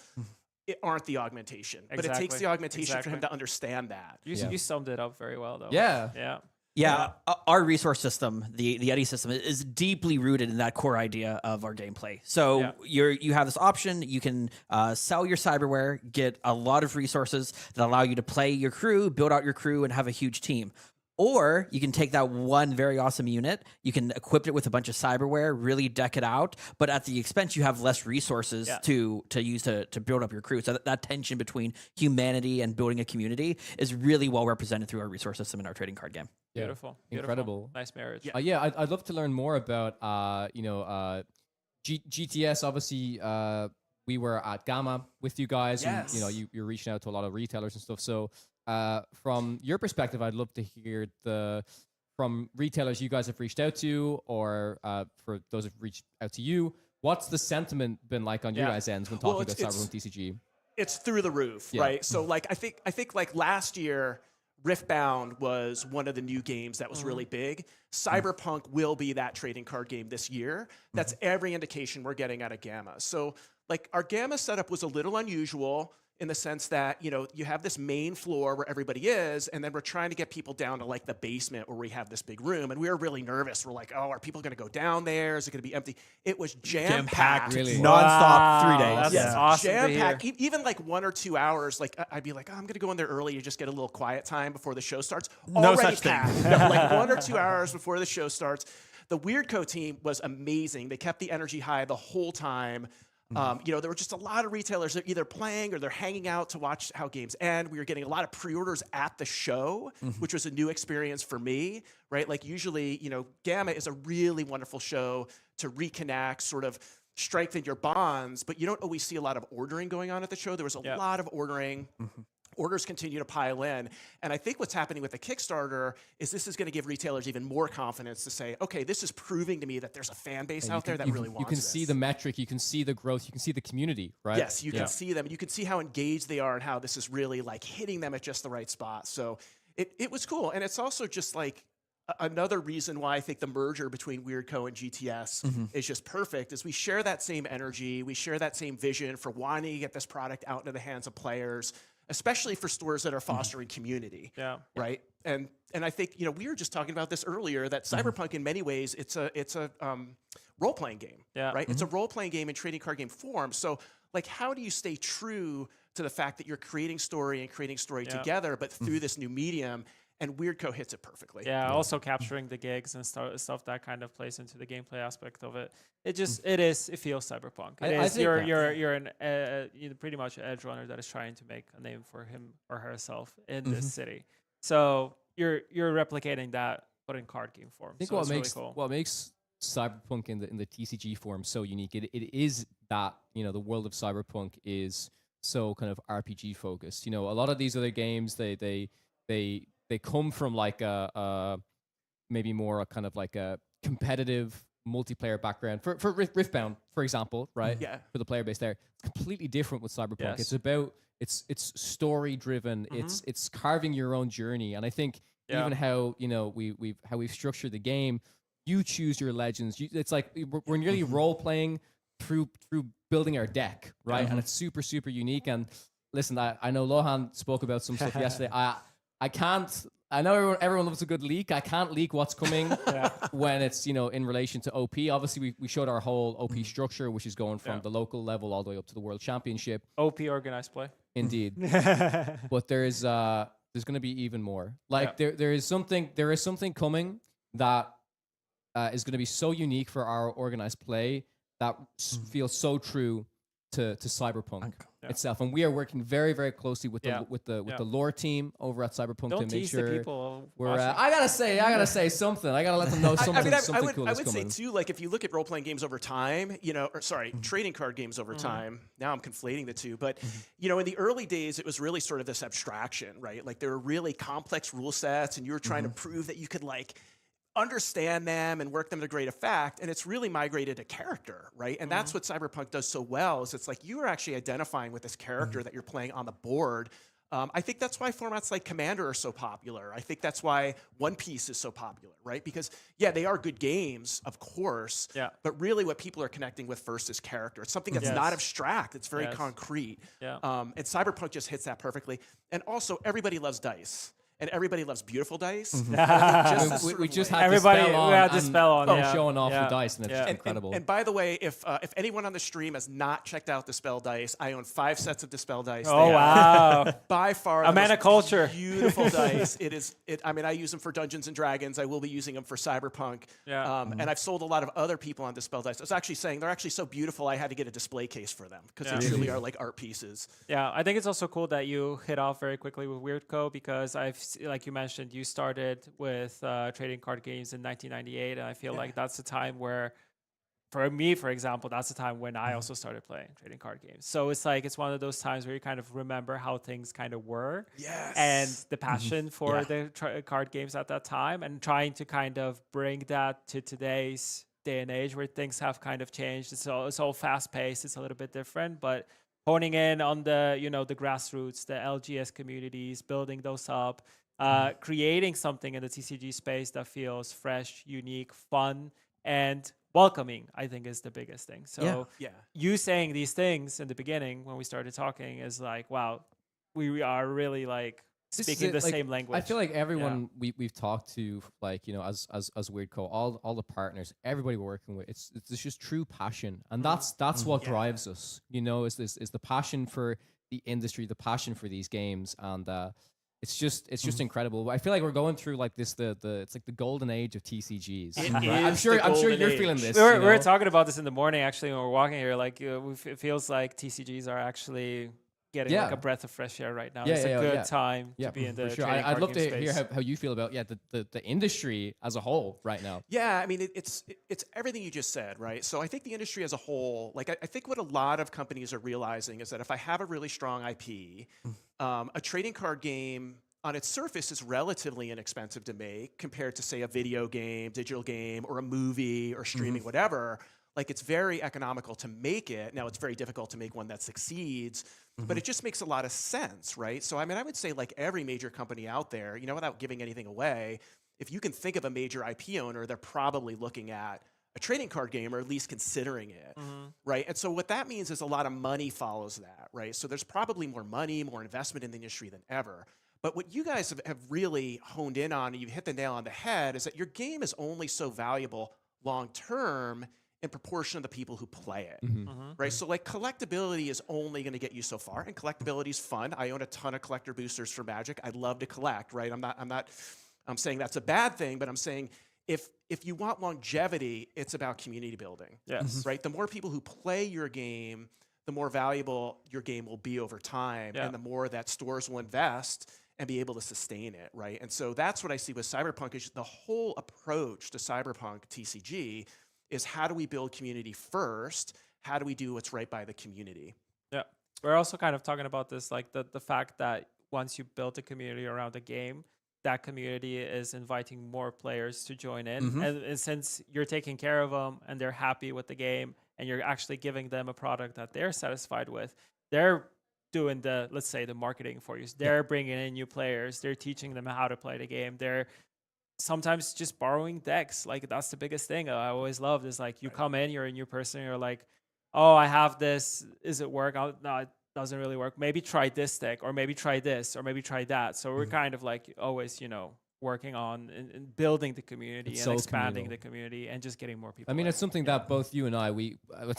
Speaker 15: it aren't the augmentation. But it takes the augmentation for him to understand that.
Speaker 6: You summed it up very well, though.
Speaker 4: Yeah.
Speaker 6: Yeah.
Speaker 2: Yeah, our resource system, the Eddy system, is deeply rooted in that core idea of our gameplay. So you have this option. You can sell your cyberware, get a lot of resources that allow you to play your crew, build out your crew, and have a huge team. Or you can take that one very awesome unit, you can equip it with a bunch of cyberware, really deck it out, but at the expense, you have less resources to use to build up your crew. So that tension between humanity and building a community is really well represented through our resource system in our trading card game.
Speaker 4: Yeah.
Speaker 6: Beautiful.
Speaker 4: Incredible.
Speaker 6: Nice marriage.
Speaker 4: I'd love to learn more about, GTS. Obviously, we were at Gamma with you guys, and you're reaching out to a lot of retailers and stuff. So, from your perspective, I'd love to hear from retailers you guys have reached out to, or for those who've reached out to you. What's the sentiment been like on your guys' ends when talking about Cyberpunk TCG?
Speaker 15: It's through the roof, right? So like I think like last year, Riftbound was one of the new games that was really big. Cyberpunk will be that trading card game this year. That's every indication we're getting out of Gamma. So like our Gamma setup was a little unusual in the sense that, you know, you have this main floor where everybody is, and then we're trying to get people down to like the basement where we have this big room, and we were really nervous. We're like, oh, are people going to go down there? Is it going to be empty? It was jam-packed.
Speaker 2: Really? Nonstop 3 days.
Speaker 6: That's awesome to hear.
Speaker 15: Jam-packed. Even like 1 or 2 hours, like I'd be like, oh, I'm going to go in there early and just get a little quiet time before the show starts.
Speaker 2: No
Speaker 15: Already
Speaker 2: such thing.
Speaker 15: packed. No, like 1 or 2 hours before the show starts. The Weird Co team was amazing. They kept the energy high the whole time. There were just a lot of retailers that are either playing or they're hanging out to watch how games end. We were getting a lot of pre-orders at the show, which was a new experience for me, right? Like usually, Gamma is a really wonderful show to reconnect, sort of strengthen your bonds, but you don't always see a lot of ordering going on at the show. There was a lot of ordering. Orders continue to pile in. And I think what's happening with the Kickstarter is this is going to give retailers even more confidence to say, okay, this is proving to me that there's a fan base out there that really wants this.
Speaker 4: You can see the metric, you can see the growth, you can see the community, right?
Speaker 15: Yes, you can see them. You can see how engaged they are and how this is really like hitting them at just the right spot. So it was cool. And it's also just like another reason why I think the merger between WeirdCo and GTS is just perfect is we share that same energy. We share that same vision for wanting to get this product out into the hands of players, especially for stores that are fostering community, right? And I think we were just talking about this earlier that Cyberpunk in many ways it's a role playing game, right? It's a role playing game in trading card game form. So like, how do you stay true to the fact that you're creating story together, but through this new medium? And WeirdCo hits it perfectly.
Speaker 6: Yeah, also capturing the gigs and stuff that kind of plays into the gameplay aspect of it. It feels cyberpunk. You're pretty much an edge runner that is trying to make a name for him or herself in this city. So you're replicating that, but in card game form.
Speaker 4: I think
Speaker 6: so
Speaker 4: what makes Cyberpunk in the TCG form so unique, it is that the world of Cyberpunk is so kind of RPG focused. A lot of these other games they come from like maybe more a kind of like a competitive multiplayer background for Riftbound, for example, right?
Speaker 15: Yeah.
Speaker 4: For the player base there, it's completely different with Cyberpunk.
Speaker 6: Yes.
Speaker 4: It's about it's story driven. It's carving your own journey, and I think even how we've structured the game, you choose your legends. It's like we're nearly role playing through building our deck, right? And it's super unique. And listen, I know Lohan spoke about some stuff yesterday. I can't. I know everyone loves a good leak. I can't leak what's coming when it's in relation to OP. Obviously, we showed our whole OP structure, which is going from the local level all the way up to the World Championship.
Speaker 6: OP organized play.
Speaker 4: Indeed, but there's going to be even more. Like there is something coming that is going to be so unique for our organized play that feels so true to Cyberpunk itself, and we are working very, very closely with the lore team over at Cyberpunk
Speaker 6: Don't
Speaker 4: to make
Speaker 6: tease
Speaker 4: sure
Speaker 6: the people
Speaker 4: we're. I gotta say something. I gotta let them know something.
Speaker 15: I would say too, like if you look at role playing games over time, trading card games over time. Now I'm conflating the two, but in the early days, it was really sort of this abstraction, right? Like there were really complex rule sets, and you were trying to prove that you could understand them and work them to great effect, and it's really migrated to character, right? And that's what Cyberpunk does so well, is it's like you are actually identifying with this character that you're playing on the board. I think that's why formats like Commander are so popular. I think that's why One Piece is so popular, right? Because they are good games, of course, but really what people are connecting with first is character. It's something that's not abstract, it's very concrete. And Cyberpunk just hits that perfectly. And also, everybody loves dice. And everybody loves beautiful dice.
Speaker 4: We just had Dispel on showing off the dice, and it's just incredible.
Speaker 15: And by the way, if anyone on the stream has not checked out Dispel Dice, I own 5 sets of Dispel Dice.
Speaker 6: Oh, wow.
Speaker 15: By far
Speaker 6: a man of culture.
Speaker 15: Beautiful dice. I use them for Dungeons and Dragons. I will be using them for Cyberpunk. And I've sold a lot of other people on Dispel Dice. I was actually saying they're actually so beautiful, I had to get a display case for them because they truly are like art pieces.
Speaker 6: Yeah, I think it's also cool that you hit off very quickly with WeirdCo, because like you mentioned, you started with trading card games in 1998, and I feel like that's the time where, for me, for example, that's the time when I also started playing trading card games. So it's one of those times where you kind of remember how things kind of were, and the passion for the card games at that time, and trying to kind of bring that to today's day and age where things have kind of changed. It's all fast paced. It's a little bit different, but honing in on the the grassroots, the LGS communities, building those up. Creating something in the TCG space that feels fresh, unique, fun, and welcoming, I think, is the biggest thing. So you saying these things in the beginning when we started talking is like, wow, we are really speaking the same language.
Speaker 4: I feel like everyone we've talked to, as WeirdCo, all the partners, everybody we're working with, it's just true passion, and that's what drives us. Is the passion for the industry, the passion for these games, and It's just incredible. I feel like we're going through like this it's like the golden age of TCGs. I'm sure you're feeling this.
Speaker 6: We were talking about this in the morning actually when we're walking here. Like it feels like TCGs are actually getting like a breath of fresh air right now. It's a good time to be in the
Speaker 4: for sure.
Speaker 6: trading
Speaker 4: I'd
Speaker 6: card
Speaker 4: love
Speaker 6: game
Speaker 4: to hear
Speaker 6: space.
Speaker 4: how you feel about the industry as a whole right now.
Speaker 15: Yeah, I mean it's everything you just said, right? So I think the industry as a whole, like I think what a lot of companies are realizing is that if I have a really strong IP, a trading card game on its surface is relatively inexpensive to make compared to say a video game, digital game, or a movie or streaming, whatever. Like it's very economical to make it. Now it's very difficult to make one that succeeds, but it just makes a lot of sense, right? So I mean, I would say like every major company out there, you know, without giving anything away, if you can think of a major IP owner, they're probably looking at a trading card game or at least considering it, right? And so what that means is a lot of money follows that, right? So there's probably more money, more investment in the industry than ever. But what you guys have really honed in on, and you hit the nail on the head, is that your game is only so valuable long term in proportion of the people who play it, right? So like collectability is only going to get you so far, and collectability is fun. I own a ton of collector boosters for Magic. I love to collect, right? I'm saying that's a bad thing, but I'm saying if you want longevity, it's about community building, right? The more people who play your game, the more valuable your game will be over time, and the more that stores will invest and be able to sustain it, right? And so that's what I see with Cyberpunk is the whole approach to Cyberpunk TCG is how do we build community first? How do we do what's right by the community?
Speaker 6: Yeah. We're also kind of talking about this, like the fact that once you build a community around a game, that community is inviting more players to join in. And since you're taking care of them and they're happy with the game and you're actually giving them a product that they're satisfied with, they're doing the, let's say, the marketing for you. So they're bringing in new players. They're teaching them how to play the game. They're sometimes just borrowing decks. Like that's the biggest thing I always loved is like you come in, you're a new person, you're like, oh, I have this. Is it work? No, it doesn't really work. Maybe try this deck, or maybe try this, or maybe try that. So we're kind of like always, you know, working on and building the community and expanding the community and just getting more people.
Speaker 4: I mean, it's something that both you and I,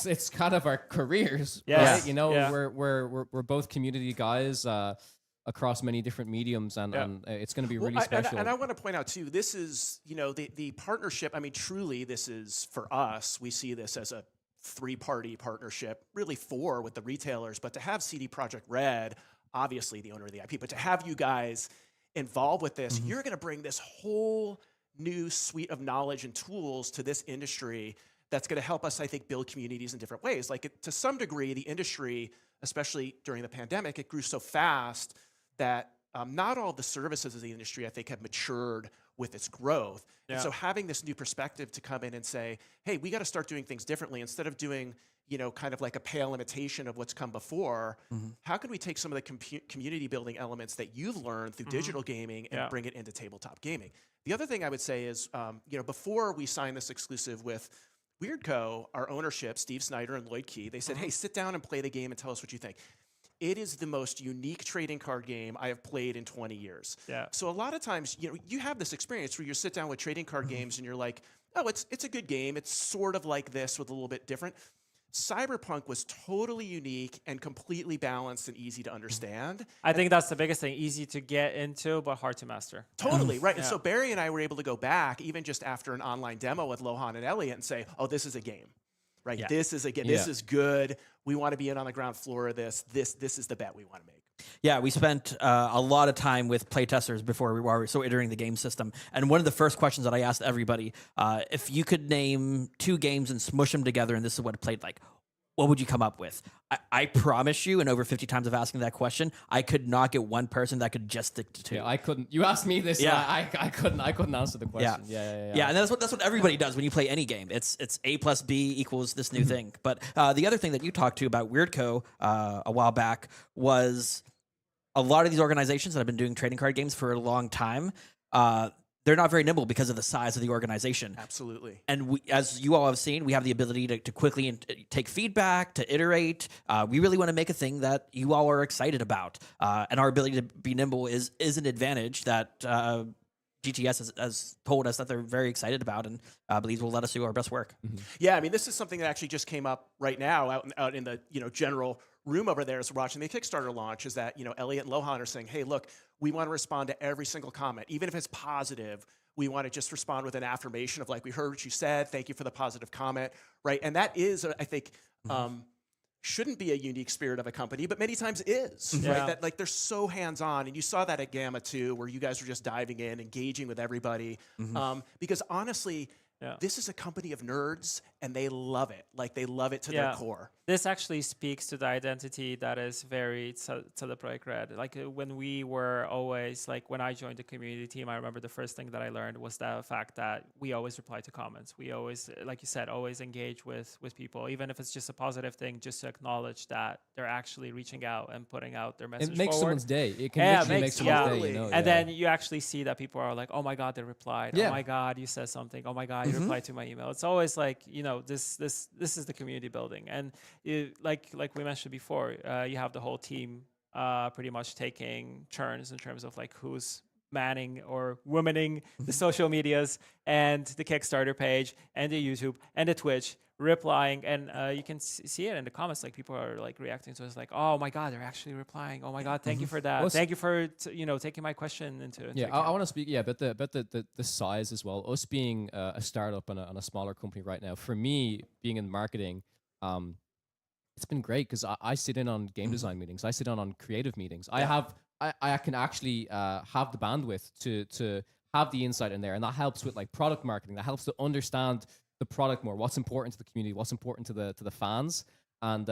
Speaker 4: it's kind of our careers,
Speaker 6: Yes.
Speaker 4: right? You know, we're both community guys across many different mediums, and it's going to be really special.
Speaker 15: And I want to point out too, this is, you know, the partnership. I mean, truly, this is for us. We see this as a 3-party partnership, really 4 with the retailers, but to have CD Projekt Red, obviously the owner of the IP, but to have you guys involved with this, you're going to bring this whole new suite of knowledge and tools to this industry that's going to help us, I think, build communities in different ways. Like to some degree, the industry, especially during the pandemic, it grew so fast that not all the services of the industry, I think, have matured with its growth. And so having this new perspective to come in and say, hey, we got to start doing things differently instead of doing, you know, kind of like a pale imitation of what's come before. How can we take some of the community building elements that you've learned through digital gaming and bring it into tabletop gaming? The other thing I would say is, you know, before we signed this exclusive with WeirdCo, our ownership, Steve Snyder and Lloyd Key, they said, hey, sit down and play the game and tell us what you think. It is the most unique trading card game I have played in 20 years. So a lot of times, you know, you have this experience where you sit down with trading card games and you're like, oh, it's a good game. It's sort of like this with a little bit different. Cyberpunk was totally unique and completely balanced and easy to understand.
Speaker 6: I think that's the biggest thing, easy to get into, but hard to master.
Speaker 15: Totally, right. And so Barry and I were able to go back, even just after an online demo with Lohan and Elliot, and say, oh, this is a game, right? This is a game. This is good. We want to be in on the ground floor of this. This is the bet we want to make.
Speaker 2: Yeah, we spent a lot of time with playtesters before we were so iterating the game system. And one of the first questions that I asked everybody, if you could name 2 games and smush them together and this is what it played like, what would you come up with? I promise you, and over 50 times of asking that question, I could not get one person that could just stick to 2.
Speaker 4: Yeah, I couldn't. You asked me this. Yeah, I couldn't answer the question.
Speaker 2: Yeah, and that's what everybody does when you play any game. It's A plus B equals this new thing. But the other thing that you talked to about WeirdCo a while back was a lot of these organizations that have been doing trading card games for a long time. They're not very nimble because of the size of the organization.
Speaker 15: Absolutely.
Speaker 2: And we, as you all have seen, we have the ability to quickly take feedback, to iterate. We really want to make a thing that you all are excited about. And our ability to be nimble is an advantage that GTS has told us that they're very excited about and believes will let us do our best work.
Speaker 15: Yeah, I mean, this is something that actually just came up right now out in the general room over there as we're watching the Kickstarter launch. Is that Elliot and Lohan are saying, hey, look, we want to respond to every single comment, even if it's positive. We want to just respond with an affirmation of like, we heard what you said. Thank you for the positive comment, right? And that is, I think, shouldn't be a unique spirit of a company, but many times is, right? That like they're so hands-on, and you saw that at Gamma too, where you guys were just diving in, engaging with everybody. Because honestly, this is a company of nerds, and they love it. Like they love it to their core.
Speaker 6: This actually speaks to the identity that is very Cyberpunk Red. Like when we were always, like when I joined the community team, I remember the first thing that I learned was the fact that we always reply to comments. We always, like you said, always engage with people, even if it's just a positive thing, just to acknowledge that they're actually reaching out and putting out their message
Speaker 4: It makes
Speaker 6: forward.
Speaker 4: someone's day. It can literally make someone's day.
Speaker 6: And then you actually see that people are like, oh my God, they replied. Oh my God, you said something. Oh my God, you replied to my email. It's always like, this is the community building. And like we mentioned before, you have the whole team pretty much taking turns in terms of like who's manning or womaning the social medias and the Kickstarter page and the YouTube and the Twitch, replying, and you can see it in the comments. Like people are like reacting to it. It's like, oh my God, they're actually replying. Oh my God, thank you for that.
Speaker 4: Well,
Speaker 6: thank you for taking my question into
Speaker 4: I want to speak about the size as well. Us being a startup and a smaller company right now. For me, being in marketing, it's been great because I sit in on game design meetings. I sit on creative meetings. I can actually have the bandwidth to have the insight in there, and that helps with like product marketing. That helps to understand the product more, what's important to the community, what's important to the fans, and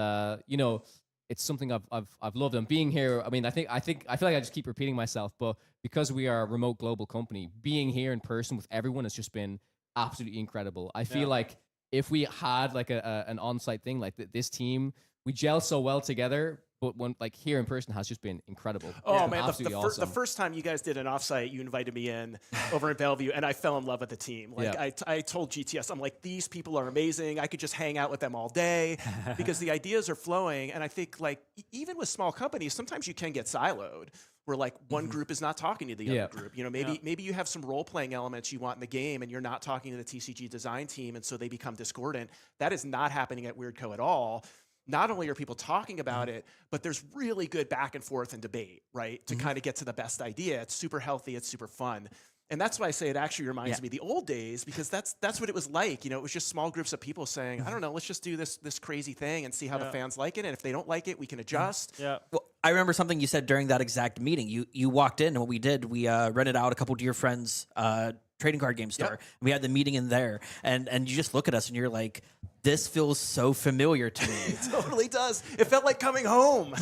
Speaker 4: it's something I've loved. And being here, I mean, I feel like I just keep repeating myself, but because we are a remote global company, being here in person with everyone has just been absolutely incredible. I feel like if we had like an on-site thing, like this team, we gel so well together. But when like here in person has just been incredible.
Speaker 15: Oh man, the first time you guys did an offsite, you invited me in over in Bellevue, and I fell in love with the team. Like I told GTS, I'm like, these people are amazing. I could just hang out with them all day because the ideas are flowing. And I think like even with small companies, sometimes you can get siloed, where like one group is not talking to the other group. Maybe you have some role playing elements you want in the game, and you're not talking to the TCG design team, and so they become discordant. That is not happening at WeirdCo at all. Not only are people talking about it, but there's really good back and forth and debate, right? To kind of get to the best idea. It's super healthy. It's super fun. And that's why I say it actually reminds me of the old days, because that's what it was like. It was just small groups of people saying, I don't know, let's just do this crazy thing and see how the fans like it. And if they don't like it, we can adjust.
Speaker 2: Well, I remember something you said during that exact meeting. You walked in, and what we did, we rented out a couple dear friends' trading card game store. We had the meeting in there, and you just look at us and you're like, this feels so familiar to me.
Speaker 15: It totally does. It felt like coming home.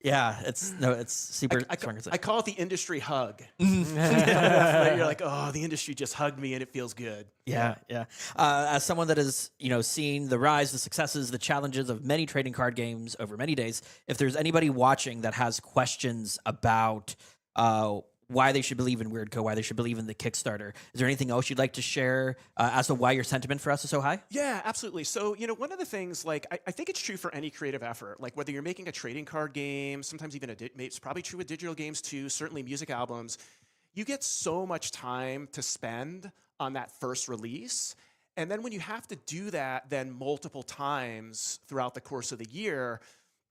Speaker 2: Yeah, it's super.
Speaker 15: I call it the industry hug. You're like, oh, the industry just hugged me, and it feels good.
Speaker 2: Yeah. As someone that has seen the rise, the successes, the challenges of many trading card games over many days, if there's anybody watching that has questions about why they should believe in WeirdCo, why they should believe in the Kickstarter, is there anything else you'd like to share as to why your sentiment for us is so high?
Speaker 15: Yeah, absolutely. So, one of the things, like, I think it's true for any creative effort, like whether you're making a trading card game, sometimes even it's probably true with digital games too, certainly music albums, you get so much time to spend on that first release. And then when you have to do that then multiple times throughout the course of the year,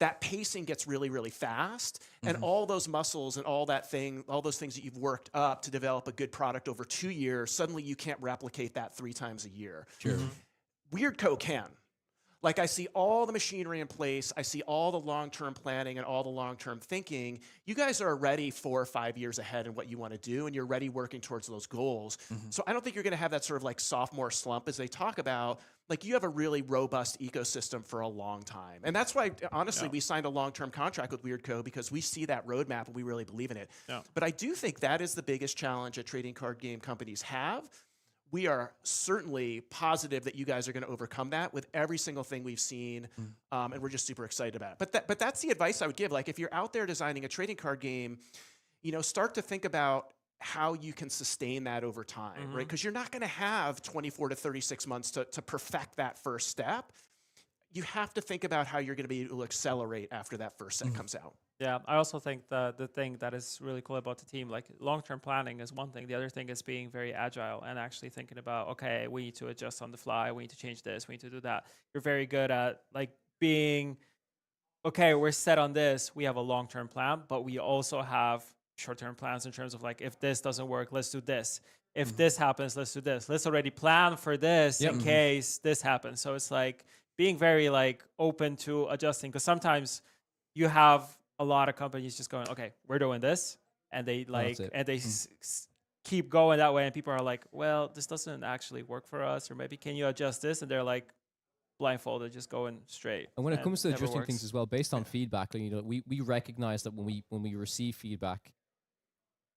Speaker 15: that pacing gets really, really fast, and all those muscles and all those things that you've worked up to develop a good product over 2 years, suddenly you can't replicate that 3 times a year.
Speaker 2: Sure.
Speaker 15: WeirdCo can. Like, I see all the machinery in place, I see all the long-term planning and all the long-term thinking. You guys are already 4 or 5 years ahead in what you want to do, and you're already working towards those goals. So I don't think you're going to have that sort of like sophomore slump as they talk about. Like, you have a really robust ecosystem for a long time. And that's why, honestly, we signed a long-term contract with WeirdCo, because we see that roadmap and we really believe in it. But I do think that is the biggest challenge that trading card game companies have. We are certainly positive that you guys are going to overcome that with every single thing we've seen, and we're just super excited about it. But that's the advice I would give. Like, if you're out there designing a trading card game, start to think about how you can sustain that over time, right? Because you're not going to have 24 to 36 months to perfect that first step. you have to think about how you're going to be able to accelerate after that first set comes out.
Speaker 6: Yeah, I also think the thing that is really cool about the team, like long-term planning is one thing. The other thing is being very agile and actually thinking about, okay, we need to adjust on the fly. We need to change this. We need to do that. You're very good at like being, okay, we're set on this. We have a long-term plan, but we also have short-term plans in terms of like, if this doesn't work, let's do this. If this happens, let's do this. Let's already plan for this in case this happens. So it's like being very like open to adjusting, because sometimes you have a lot of companies just going, okay, we're doing this, and they like, and they keep going that way, and people are like, well, this doesn't actually work for us, or maybe can you adjust this? And they're like blindfolded, just going straight.
Speaker 4: And when it comes to adjusting things as well, based on feedback, you know, we recognize that when we receive feedback,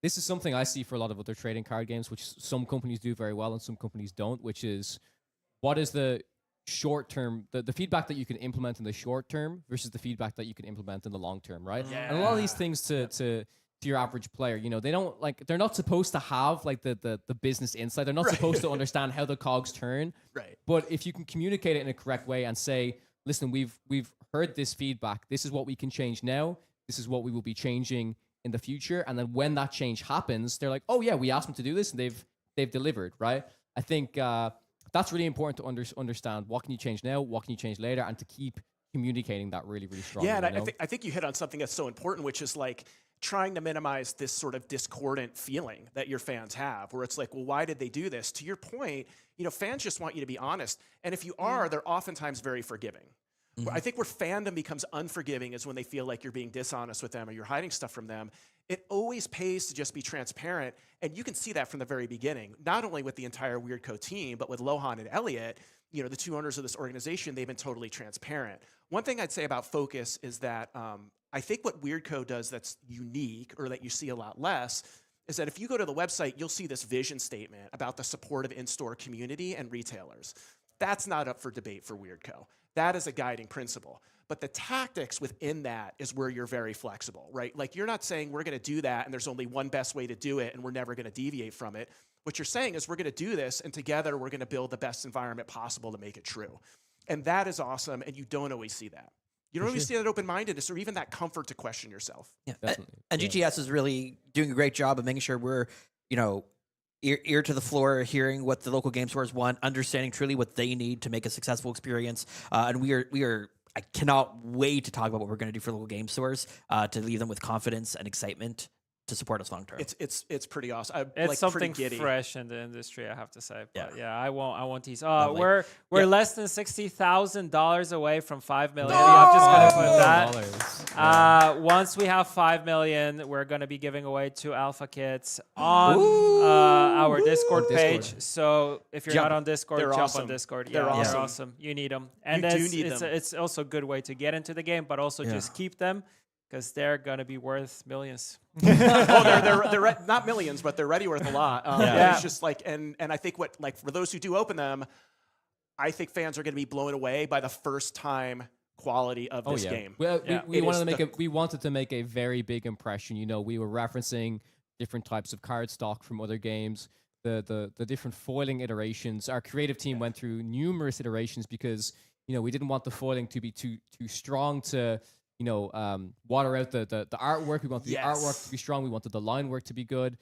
Speaker 4: this is something I see for a lot of other trading card games, which some companies do very well and some companies don't, which is what is the short term, the feedback that you can implement in the short term versus the feedback that you can implement in the long term, right? Yeah. And a lot of these things to your average player, you know, they don't like, they're not supposed to have like the business insight. They're not supposed to understand how the cogs turn.
Speaker 15: Right.
Speaker 4: But if you can communicate it in a correct way and say, listen, we've heard this feedback. This is what we can change now. This is what we will be changing in the future. And then when that change happens, they're like, oh yeah, we asked them to do this and they've delivered, right? I think that's really important to understand. What can you change now? What can you change later? And to keep communicating that really, really strongly.
Speaker 15: Yeah, and I think you hit on something that's so important, which is like trying to minimize this sort of discordant feeling that your fans have, where it's like, well, why did they do this? To your point, you know, fans just want you to be honest. And if you are, they're oftentimes very forgiving. I think where fandom becomes unforgiving is when they feel like you're being dishonest with them or you're hiding stuff from them. It always pays to just be transparent. And you can see that from the very beginning, not only with the entire WeirdCo team, but with Lohan and Elliot, you know, the two owners of this organization. They've been totally transparent. One thing I'd say about focus is that I think what WeirdCo does that's unique, or that you see a lot less, is that if you go to the website, you'll see this vision statement about the supportive in-store community and retailers. That's not up for debate for WeirdCo. That is a guiding principle. But the tactics within that is where you're very flexible, right? Like, you're not saying we're going to do that and there's only one best way to do it and we're never going to deviate from it. What you're saying is we're going to do this, and together we're going to build the best environment possible to make it true. And that is awesome, and you don't always see that. You don't always see that open-mindedness or even that comfort to question yourself.
Speaker 2: Yeah, definitely. And GTS is really doing a great job of making sure we're, you know, ear to the floor, hearing what the local game stores want, understanding truly what they need to make a successful experience. And we are. I cannot wait to talk about what we're going to do for local game stores to leave them with confidence and excitement to support us long term.
Speaker 15: It's pretty awesome.
Speaker 6: It's
Speaker 15: like,
Speaker 6: something
Speaker 15: pretty
Speaker 6: fresh in the industry, I have to say. But yeah, I won't tease.
Speaker 2: Lovely.
Speaker 6: We're less than $60,000 away from 5 million. I'm just gonna put that. Once we have 5 million, we're gonna be giving away 2 alpha kits on our Discord page. So if you're not on Discord, jump
Speaker 15: awesome.
Speaker 6: on Discord.
Speaker 15: They're
Speaker 6: They're awesome. You need them, and it's also a good way to get into the game, but also just keep them, because they're gonna be worth millions.
Speaker 15: They're not millions, but they're already worth a lot. It's just like, and I think for those who do open them, I think fans are going to be blown away by the first time quality of this game.
Speaker 4: We wanted to make a very big impression. You know, we were referencing different types of card stock from other games, the different foiling iterations. Our creative team went through numerous iterations because, you know, we didn't want the foiling to be too strong to, you know, water out the artwork. We wanted the artwork to be strong. We wanted the line work to be good.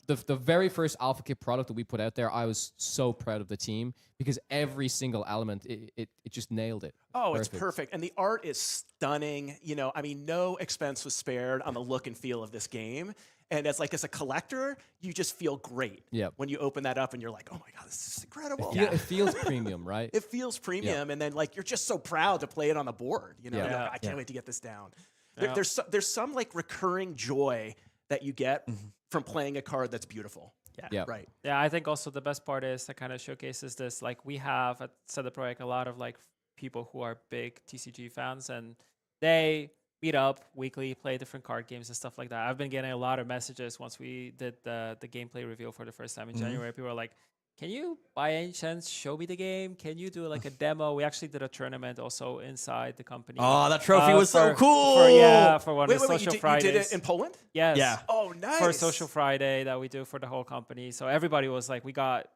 Speaker 4: The very first Alpha Kit product that we put out there, I was so proud of the team because every single element, it just nailed it.
Speaker 15: Oh, it's perfect. And the art is stunning. You know, I mean, no expense was spared on the look and feel of this game. And as a collector, you just feel great when you open that up and you're like, oh my God, this is incredible.
Speaker 4: It feels premium, right?
Speaker 15: It feels premium. And then you're just so proud to play it on the board. You know, you're like, I can't wait to get this down. There's some recurring joy that you get from playing a card that's beautiful.
Speaker 6: Yeah.
Speaker 15: Right.
Speaker 6: Yeah, I think also the best part is that kind of showcases this. Like, we have at CD Projekt a lot of people who are big TCG fans, and they meet up weekly, play different card games and stuff like that. I've been getting a lot of messages once we did the gameplay reveal for the first time in January. People are like, can you by any chance show me the game? Can you do like a demo? We actually did a tournament also inside the company.
Speaker 2: Oh, that trophy was so cool.
Speaker 6: For one of the Social Fridays.
Speaker 15: You did it in Poland?
Speaker 6: Yes.
Speaker 2: Yeah.
Speaker 15: Oh, nice.
Speaker 6: For Social Friday that we do for the whole company. So everybody was like, we got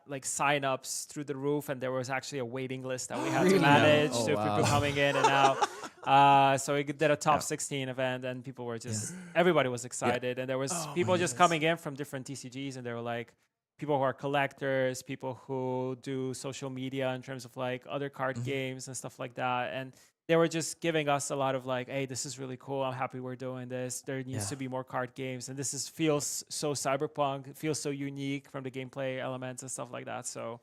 Speaker 6: like sign-ups through the roof, and there was actually a waiting list that we had to manage to people coming in and out. So we did a top 16 event, and people were just, everybody was excited. And there was people just coming in from different TCGs, and they were like, people who are collectors, people who do social media in terms of like other card games and stuff like that. And they were just giving us a lot of like, hey, this is really cool. I'm happy we're doing this. There needs to be more card games. And this feels so cyberpunk. It feels so unique from the gameplay elements and stuff like that. So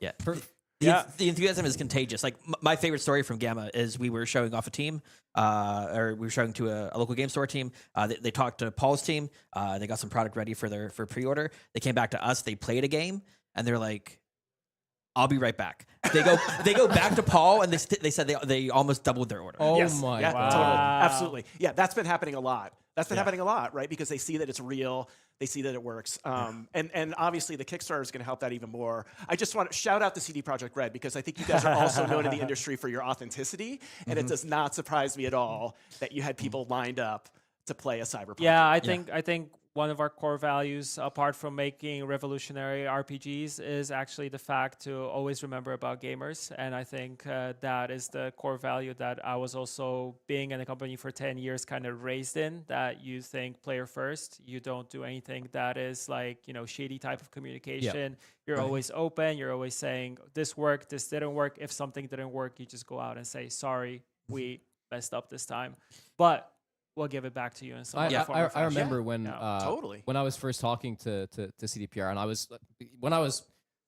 Speaker 2: the enthusiasm is contagious. Like my favorite story from Gamma is we were showing off a team, or we were showing to a local game store team. They talked to Paul's team. They got some product ready for pre-order. They came back to us. They played a game, and they're like, "I'll be right back." They go back to Paul, and they said they almost doubled their order.
Speaker 15: Oh
Speaker 2: my
Speaker 15: God. Totally. Absolutely. Yeah, that's been happening a lot. That's been happening a lot, right? Because they see that it's real. They see that it works. And obviously the Kickstarter is going to help that even more. I just want to shout out to CD Projekt Red, because I think you guys are also known in the industry for your authenticity. And it does not surprise me at all that you had people lined up to play a Cyberpunk.
Speaker 6: Yeah, I think one of our core values, apart from making revolutionary RPGs, is actually the fact to always remember about gamers. And I think that is the core value that I was also, being in the company for 10 years, kind of raised in, that you think player first. You don't do anything that is like, shady type of communication. You're always open. You're always saying, this worked, this didn't work. If something didn't work, you just go out and say, sorry, we messed up this time. But we'll give it back to you in some form or fashion.
Speaker 4: I remember when
Speaker 15: totally.
Speaker 4: When I was first talking to CDPR, and when I was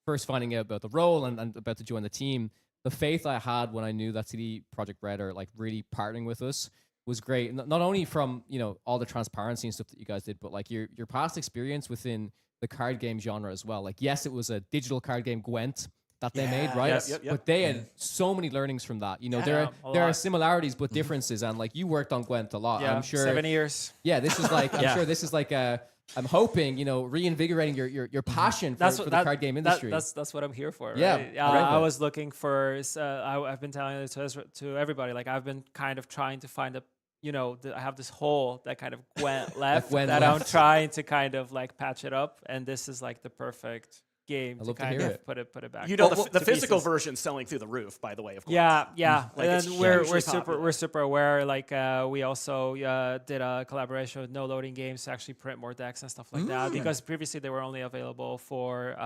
Speaker 4: first finding out about the role and about to join the team, the faith I had when I knew that CD Projekt Red are like really partnering with us was great. Not only from all the transparency and stuff that you guys did, but like your past experience within the card game genre as well. Like, yes, it was a digital card game, Gwent, that they made, right?
Speaker 15: Yes.
Speaker 4: But they had so many learnings from that. There are similarities but differences, and like you worked on Gwent a lot. I'm sure
Speaker 6: 7 years.
Speaker 4: Yeah, this is like I'm sure this is like I'm hoping reinvigorating your passion for the card game industry.
Speaker 6: That's what I'm here for. Right?
Speaker 4: Yeah,
Speaker 6: I was looking for. I've been telling it to everybody. Like, I've been kind of trying to find I have this hole that kind of went left I'm trying to kind of like patch it up, and this is like the perfect game to kind of put it back.
Speaker 15: The physical version's selling through the roof, by the way, of course.
Speaker 6: Yeah.
Speaker 15: Like,
Speaker 6: and we're super aware. Like, we also did a collaboration with No Loading Games to actually print more decks and stuff like that, because previously they were only available for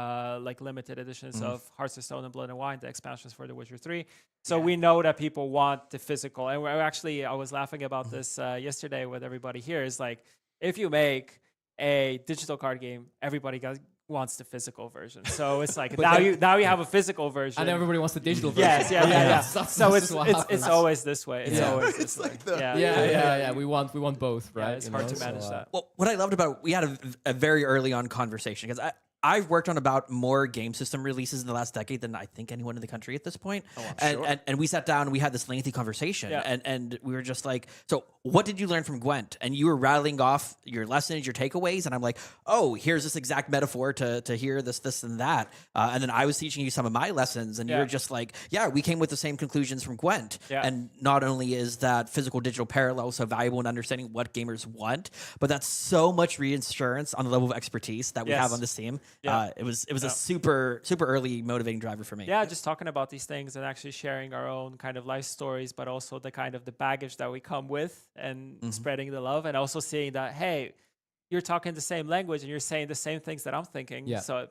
Speaker 6: like limited editions of Hearts of Stone and Blood and Wine, the expansions for The Witcher 3. So we know that people want the physical, and I was laughing about this yesterday with everybody here. Is like, if you make a digital card game, everybody wants the physical version. So it's like now you have a physical version,
Speaker 4: and everybody wants the digital version.
Speaker 6: Yes. So it's always this way. It's always this way.
Speaker 4: Yeah. We want both, right?
Speaker 6: Yeah, it's hard to manage that.
Speaker 2: Well, what I loved about we had a very early on conversation, because I've worked on about more game system releases in the last decade than I think anyone in the country at this point. And we sat down and we had this lengthy conversation, and we were just like, so what did you learn from Gwent? And you were rattling off your lessons, your takeaways, and I'm like, oh, here's this exact metaphor to hear this, and that. And then I was teaching you some of my lessons, and you're just like, yeah, we came with the same conclusions from Gwent. And not only is that physical-digital parallel so valuable in understanding what gamers want, but that's so much reinsurance on the level of expertise that we have on this team. It was a super early motivating driver for me.
Speaker 6: Yeah, just talking about these things and actually sharing our own kind of life stories, but also the kind of the baggage that we come with, and spreading the love, and also seeing that, hey, you're talking the same language and you're saying the same things that I'm thinking. So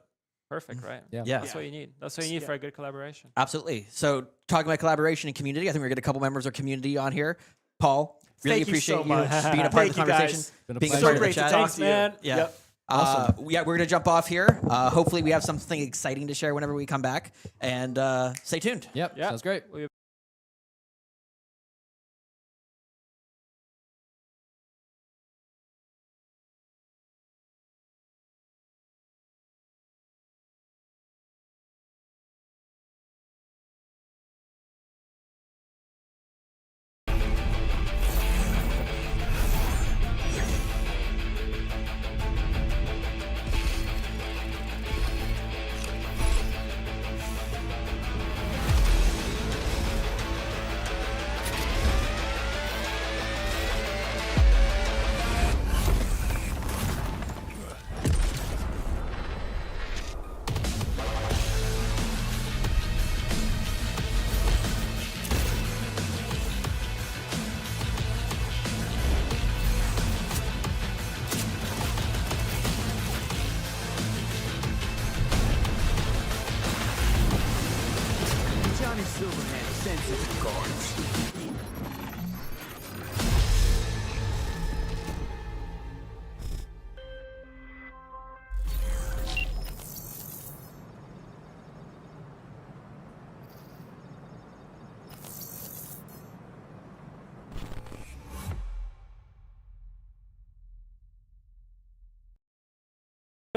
Speaker 6: perfect, right?
Speaker 2: Yeah.
Speaker 6: That's what you need. That's what you need for a good collaboration.
Speaker 2: Absolutely. So talking about collaboration and community, I think we're going to get a couple members of community on here. Paul, really appreciate you being a part of the conversation.
Speaker 15: Being a part of the chat.
Speaker 6: Thanks, man.
Speaker 2: Yeah. Awesome. We're going to jump off here. Hopefully we have something exciting to share whenever we come back, and stay tuned.
Speaker 4: Yep. Sounds great.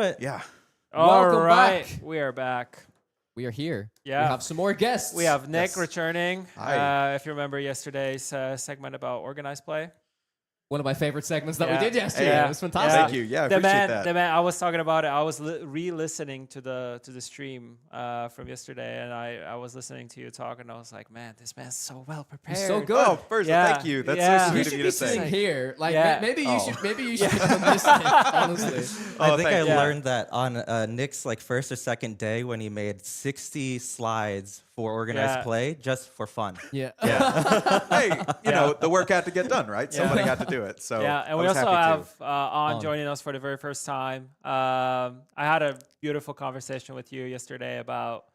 Speaker 16: But yeah.
Speaker 6: Welcome back. We are back.
Speaker 4: We are here.
Speaker 6: Yeah.
Speaker 4: We have some more guests.
Speaker 6: We have Nick returning.
Speaker 16: Hi.
Speaker 6: If you remember yesterday's segment about organized play.
Speaker 4: One of my favorite segments that we did yesterday.
Speaker 6: Yeah.
Speaker 4: It was fantastic.
Speaker 16: Thank you. Yeah, I appreciate that.
Speaker 6: The man, I was talking about it. I was re-listening to the stream from yesterday, and I was listening to you talk, and I was like, man, this man's so well prepared.
Speaker 4: He's so good.
Speaker 16: Oh, first, thank you. That's so sweet of you to say.
Speaker 4: Sitting here, like maybe you should be listening. Honestly,
Speaker 17: I think I learned that on Nick's like first or second day when he made 60 slides for organized play just for fun.
Speaker 4: Yeah.
Speaker 16: Hey, you know, the work had to get done, right? Somebody had to do it. So
Speaker 6: yeah, and we also have On joining us for the very first time. I had a beautiful conversation with you yesterday about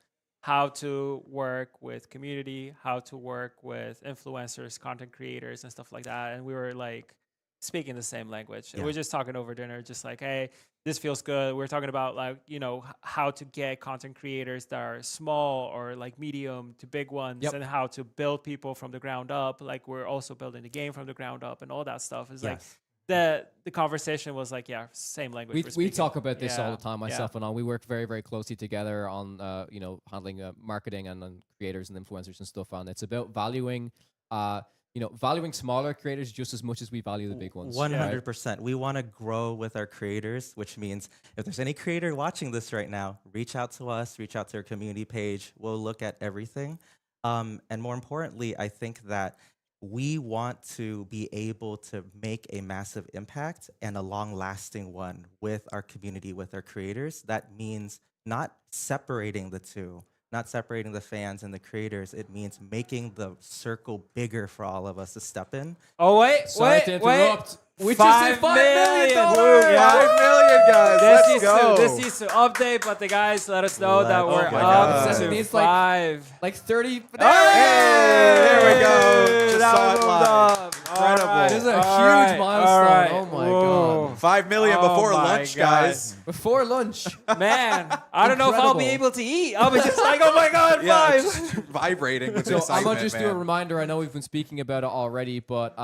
Speaker 6: how to work with community, how to work with influencers, content creators, and stuff like that. And we were like speaking the same language. And we were just talking over dinner, just like, hey, this feels good. We're talking about like, you know, how to get content creators that are small or like medium to big ones, and how to build people from the ground up. Like we're also building the game from the ground up and all that stuff. It's like the conversation was like, same language.
Speaker 4: We talk about this all the time, myself and On. We work very, very closely together on, you know, handling marketing and creators and influencers and stuff. And it's about valuing, valuing smaller creators just as much as we value the big ones.
Speaker 17: 100%. We want to grow with our creators, which means if there's any creator watching this right now, reach out to us, reach out to our community page. We'll look at everything. And more importantly, I think that we want to be able to make a massive impact and a long-lasting one with our community, with our creators. That means not separating the two, not separating the fans and the creators. It means making the circle bigger for all of us to step in.
Speaker 6: Oh, wait.
Speaker 4: Sorry to interrupt. We just hit $5 million.
Speaker 16: $5 million, guys. Let's go.
Speaker 6: This needs to update, but the guys let us know that we're up to
Speaker 4: It's
Speaker 6: five.
Speaker 4: like 30.
Speaker 16: There we go. Just saw it live.
Speaker 6: Incredible.
Speaker 4: This is a huge milestone. Oh my god.
Speaker 16: 5 million before lunch, guys.
Speaker 4: Before lunch.
Speaker 6: Man, I don't know if I'll be able to eat. I'll be just like, oh my god,
Speaker 16: Yeah,
Speaker 6: five.
Speaker 16: just vibrating with
Speaker 4: So I'm
Speaker 16: excitement,
Speaker 4: gonna just do a
Speaker 16: man.
Speaker 4: reminder. I know we've been speaking about it already, but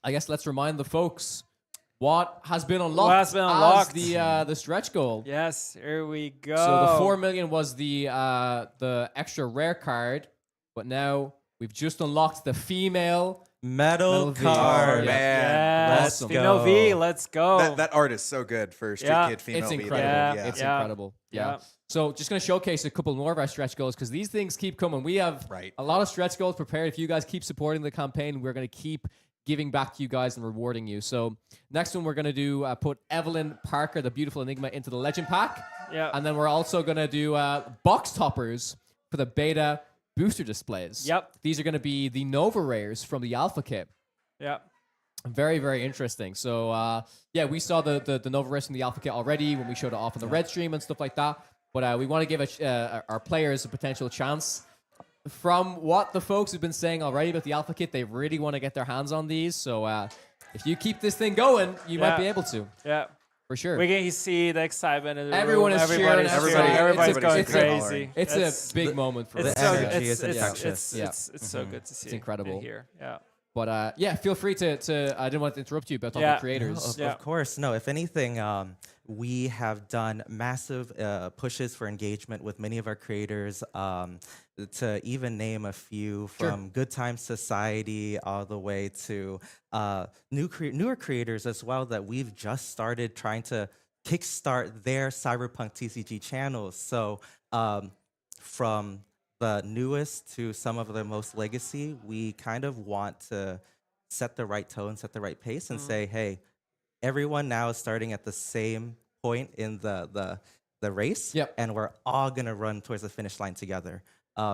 Speaker 4: I guess let's remind the folks what has been unlocked, as the stretch goal.
Speaker 6: Yes, here we go.
Speaker 4: So the 4 million was the extra rare card, but now we've just unlocked the female
Speaker 17: Metal
Speaker 4: V.
Speaker 17: card.
Speaker 16: Oh, man.
Speaker 6: Yes,
Speaker 4: Awesome.
Speaker 6: female V, let's go.
Speaker 16: That art is so good for Street Kid female
Speaker 4: It's
Speaker 16: V.
Speaker 4: incredible.
Speaker 16: Yeah.
Speaker 4: It's incredible. Yeah. So just going to showcase a couple more of our stretch goals because these things keep coming. We have a lot of stretch goals prepared. If you guys keep supporting the campaign, we're going to keep giving back to you guys and rewarding you. So next one we're going to do put Evelyn Parker, the beautiful Enigma, into the Legend Pack.
Speaker 6: Yeah.
Speaker 4: And then we're also going to do box toppers for the beta booster displays.
Speaker 6: Yep.
Speaker 4: These are going to be the Nova Rares from the Alpha Kit.
Speaker 6: Yeah.
Speaker 4: Very, very interesting. So, we saw the Nova Rares from the Alpha Kit already when we showed it off on the Red Stream and stuff like that. But we want to give our players a potential chance. From what the folks have been saying already about the Alpha Kit, they really want to get their hands on these. So if you keep this thing going, you might be able to.
Speaker 6: Yeah.
Speaker 4: For sure.
Speaker 6: We can see the excitement in the
Speaker 4: Everyone
Speaker 6: room.
Speaker 4: is cheering.
Speaker 6: Everybody's going crazy.
Speaker 4: It's a big moment for us.
Speaker 6: It's so good to see.
Speaker 4: It's incredible.
Speaker 6: Here. Yeah.
Speaker 4: But feel free to I didn't want to interrupt you about talking creators.
Speaker 17: Of course. No, if anything, we have done massive pushes for engagement with many of our creators. To even name a few, from Good Time Society all the way to newer creators as well that we've just started trying to kickstart their Cyberpunk TCG channels. So from the newest to some of the most legacy, we kind of want to set the right tone, set the right pace, and say, hey, everyone now is starting at the same point in the race, and we're all gonna run towards the finish line together.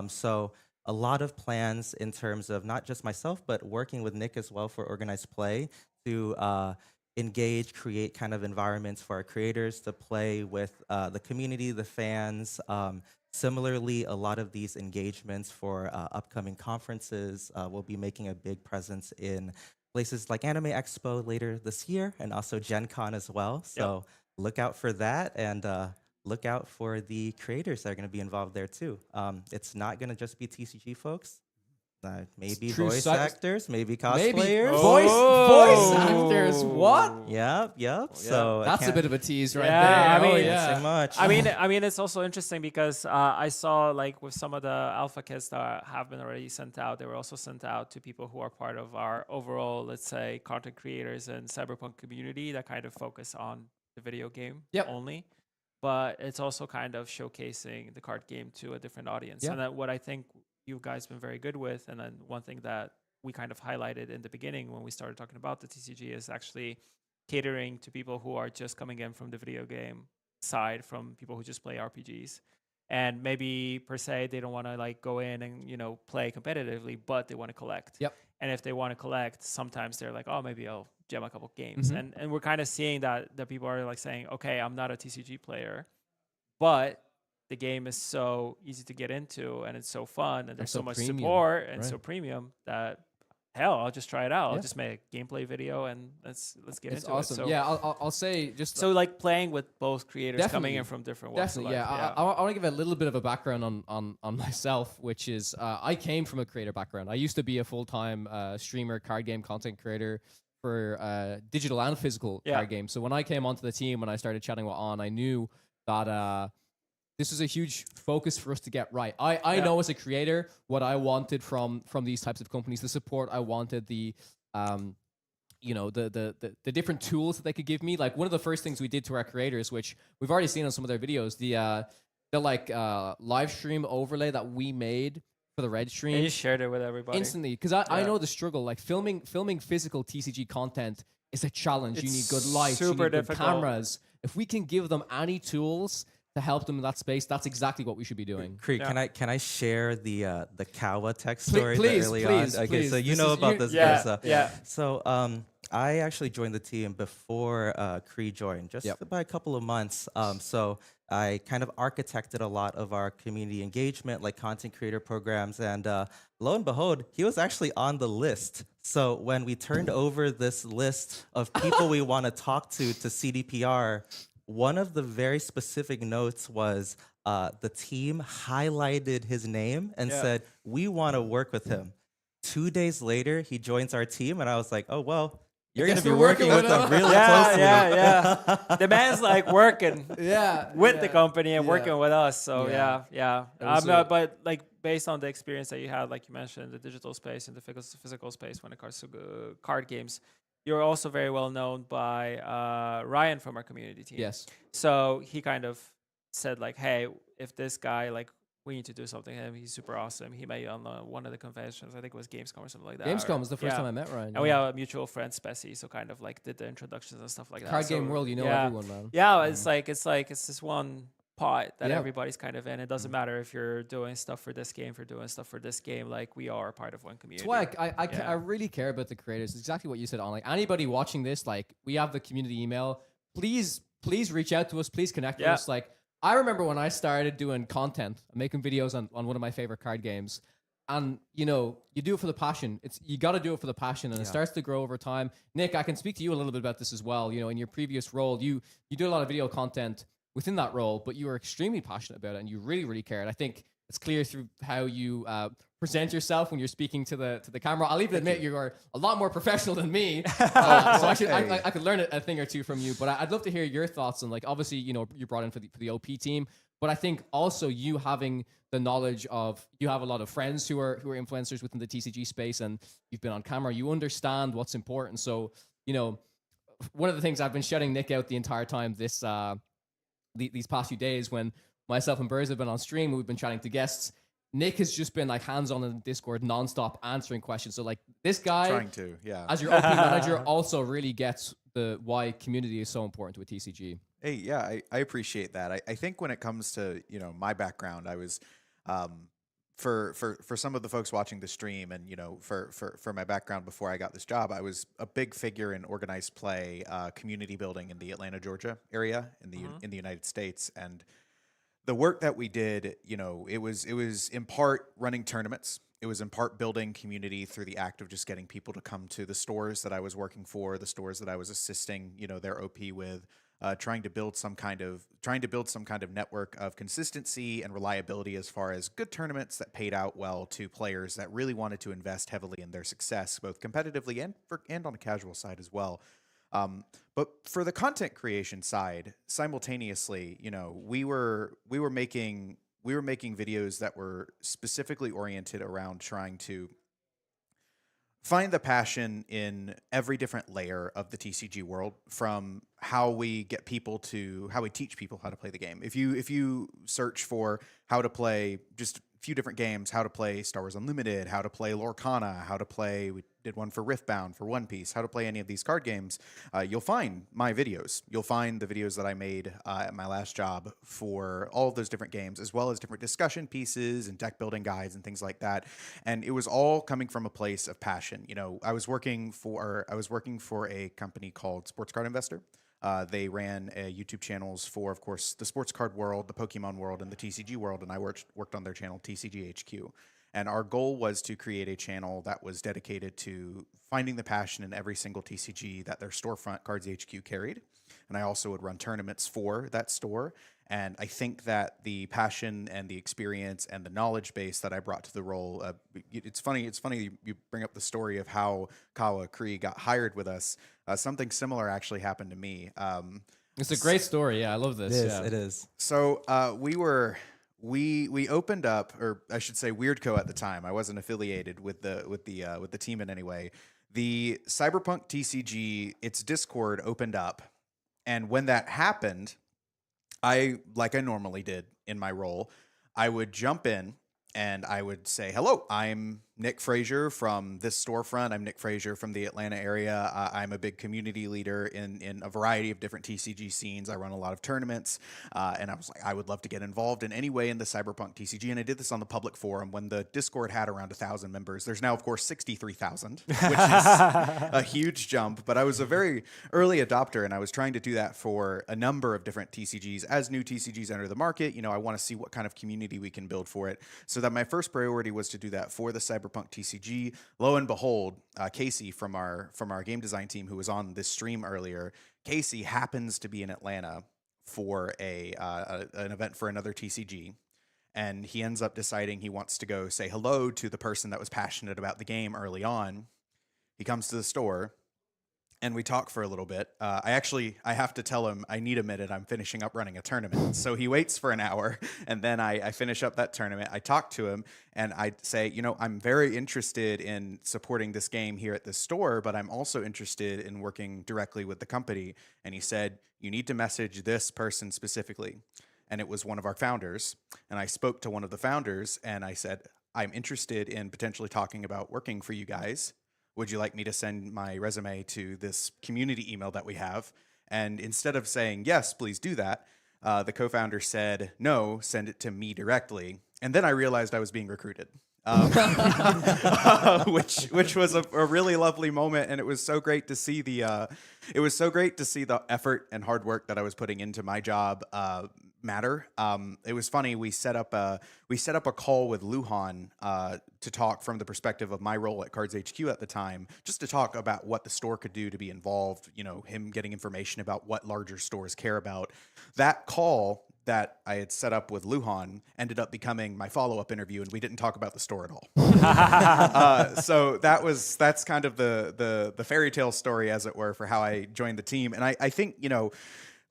Speaker 17: So a lot of plans in terms of not just myself, but working with Nick as well for organized play to engage, create kind of environments for our creators to play with the community, the fans. Similarly, a lot of these engagements for upcoming conferences, we'll be making a big presence in places like Anime Expo later this year, and also Gen Con as well. So look out for that, and look out for the creators that are going to be involved there too. It's not going to just be TCG folks. Maybe
Speaker 4: True
Speaker 17: voice
Speaker 4: cyber-
Speaker 17: actors, maybe
Speaker 4: Maybe
Speaker 17: cosplayers.
Speaker 4: voice actors. What?
Speaker 17: Yep. So
Speaker 4: That's a bit of a tease right there.
Speaker 6: Yeah, I mean,
Speaker 17: Can't say much.
Speaker 6: I mean, it's also interesting because I saw like with some of the alpha kits that have been already sent out, they were also sent out to people who are part of our overall, let's say, content creators and Cyberpunk community that kind of focus on the video game only. But it's also kind of showcasing the card game to a different audience. And that what I think you guys been very good with, and then one thing that we kind of highlighted in the beginning when we started talking about the TCG is actually catering to people who are just coming in from the video game side, from people who just play RPGs, and maybe per se they don't want to like go in and play competitively, but they want to collect. And if they want to collect, sometimes they're like, oh, maybe I'll gem a couple games. And we're kind of seeing that people are like saying, okay, I'm not a TCG player, but the game is so easy to get into and it's so fun and there's so much support and so premium that hell, I'll just try it out. I'll just make a gameplay video and let's get into
Speaker 4: awesome.
Speaker 6: it. So
Speaker 4: Yeah, I'll say just
Speaker 6: so like playing with both creators coming in from different walks of life.
Speaker 4: I want to give a little bit of a background on myself, which is I came from a creator background. I used to be a full-time streamer, card game content creator for digital and physical card games. So when I came onto the team, when I started chatting with On, I knew that this was a huge focus for us to get right. I know as a creator what I wanted from these types of companies, the support I wanted, the the different tools that they could give me. Like one of the first things we did to our creators, which we've already seen on some of their videos, the live stream overlay that we made for the red stream.
Speaker 6: And you shared it with everybody
Speaker 4: instantly, because I know the struggle. Like filming physical TCG content is a challenge. You need good lights, you need good cameras. If we can give them any tools to help them in that space, that's exactly what we should be doing.
Speaker 17: Creek, can I share the Kawa tech story early on? Okay, so you know about this. So I actually joined the team before Cree joined, just by a couple of months. So I kind of architected a lot of our community engagement, like content creator programs, and lo and behold, he was actually on the list. So when we turned over this list of people we want to talk to CDPR, one of the very specific notes was the team highlighted his name and said, we want to work with him. 2 days later, he joins our team, and I was like, oh, well, you're going to be working with him really closely.
Speaker 6: The man's like working with the company and working with us. So, but like based on the experience that you had, like you mentioned, the digital space and the physical space when it comes to card games, you're also very well known by Ryan from our community team.
Speaker 4: Yes.
Speaker 6: So he kind of said like, hey, if this guy, like, we need to do something with him. He's super awesome. He made on one of the conventions. I think it was Gamescom or something like that.
Speaker 4: Gamescom was the first time I met Ryan.
Speaker 6: And we have a mutual friend, Spessy, so kind of like did the introductions and stuff like that.
Speaker 4: Card game world, everyone, man.
Speaker 6: Yeah, it's this one pot that everybody's kind of in. It doesn't matter if you're doing stuff for this game, like we are part of one community.
Speaker 4: That's why I really care about the creators. It's exactly what you said on. Like anybody watching this, like we have the community email. Please reach out to us. Please connect with us. Like I remember when I started doing content, making videos on one of my favorite card games, and you do it for the passion. You got to do it for the passion, and it starts to grow over time. Nick, I can speak to you a little bit about this as well. In your previous role, you do a lot of video content within that role, but you were extremely passionate about it, and you really, really cared. I think it's clear through how you present yourself when you're speaking to the camera. I'll even admit you are a lot more professional than me, so I could learn a thing or two from you. But I'd love to hear your thoughts on, like, obviously, you brought in for the OP team, but I think also you having the knowledge of, you have a lot of friends who are influencers within the TCG space, and you've been on camera. You understand what's important. So one of the things I've been shutting Nick out the entire time these past few days, when myself and Burrs have been on stream, we've been chatting to guests, Nick has just been like hands-on in Discord, nonstop answering questions. So like this guy,
Speaker 16: trying to,
Speaker 4: as your OP manager, also really gets the why community is so important to a TCG.
Speaker 16: Hey, yeah, I appreciate that. I think when it comes to my background, I was for some of the folks watching the stream, and for my background before I got this job, I was a big figure in organized play, community building in the Atlanta, Georgia area in the United States. And the work that we did, it was in part running tournaments. It was in part building community through the act of just getting people to come to the stores that I was working for, the stores that I was assisting, their OP with. trying to build some kind of network of consistency and reliability as far as good tournaments that paid out well to players that really wanted to invest heavily in their success, both competitively and on the casual side as well. But for the content creation side, simultaneously, we were making videos that were specifically oriented around trying to find the passion in every different layer of the TCG world, from how we teach people how to play the game. If you search for how to play just a few different games, how to play Star Wars Unlimited, how to play Lorcana, we did one for Riftbound, for One Piece, how to play any of these card games, you'll find my videos. You'll find the videos that I made at my last job for all of those different games, as well as different discussion pieces and deck building guides and things like that. And it was all coming from a place of passion. I was working for a company called Sports Card Investor. They ran YouTube channels for, of course, the sports card world, the Pokemon world, and the TCG world, and I worked on their channel, TCG HQ. And our goal was to create a channel that was dedicated to finding the passion in every single TCG that their storefront, Cards HQ, carried. And I also would run tournaments for that store. And I think that the passion and the experience and the knowledge base that I brought to the role, it's funny you bring up the story of how Kawa Kree got hired with us. Something similar actually happened to me.
Speaker 4: It's a great story. Yeah, I love this.
Speaker 17: It is.
Speaker 16: So we opened up, or I should say Weirdco at the time. I wasn't affiliated with the team in any way. The Cyberpunk TCG, its Discord opened up, and when that happened, like I normally did in my role, I would jump in and I would say, hello, I'm Nick Frazier from this storefront. I'm Nick Frazier from the Atlanta area. I'm a big community leader in a variety of different TCG scenes. I run a lot of tournaments. And I was like, I would love to get involved in any way in the Cyberpunk TCG. And I did this on the public forum when the Discord had around 1,000 members. There's now, of course, 63,000, which is a huge jump. But I was a very early adopter, and I was trying to do that for a number of different TCGs. As new TCGs enter the market, I want to see what kind of community we can build for it. So that my first priority was to do that for the Cyberpunk TCG. Lo and behold, Casey from our game design team, who was on this stream earlier, Casey happens to be in Atlanta for an event for another TCG, and he ends up deciding he wants to go say hello to the person that was passionate about the game early on. He comes to the store, and we talk for a little bit. I have to tell him I need a minute. I'm finishing up running a tournament. So he waits for an hour, and then I finish up that tournament. I talk to him, and I say, I'm very interested in supporting this game here at this store, but I'm also interested in working directly with the company. And he said, you need to message this person specifically. And it was one of our founders. And I spoke to one of the founders, and I said, I'm interested in potentially talking about working for you guys. Would you like me to send my resume to this community email that we have? And instead of saying, yes, please do that, the co-founder said, no, send it to me directly. And then I realized I was being recruited, which was a really lovely moment. And it was so great to see the effort and hard work that I was putting into my job matter. It was funny. We set up a call with Luhan to talk from the perspective of my role at Cards HQ at the time, just to talk about what the store could do to be involved. Him getting information about what larger stores care about. That call that I had set up with Luhan ended up becoming my follow-up interview, and we didn't talk about the store at all. So that's kind of the fairy tale story, as it were, for how I joined the team. And I think,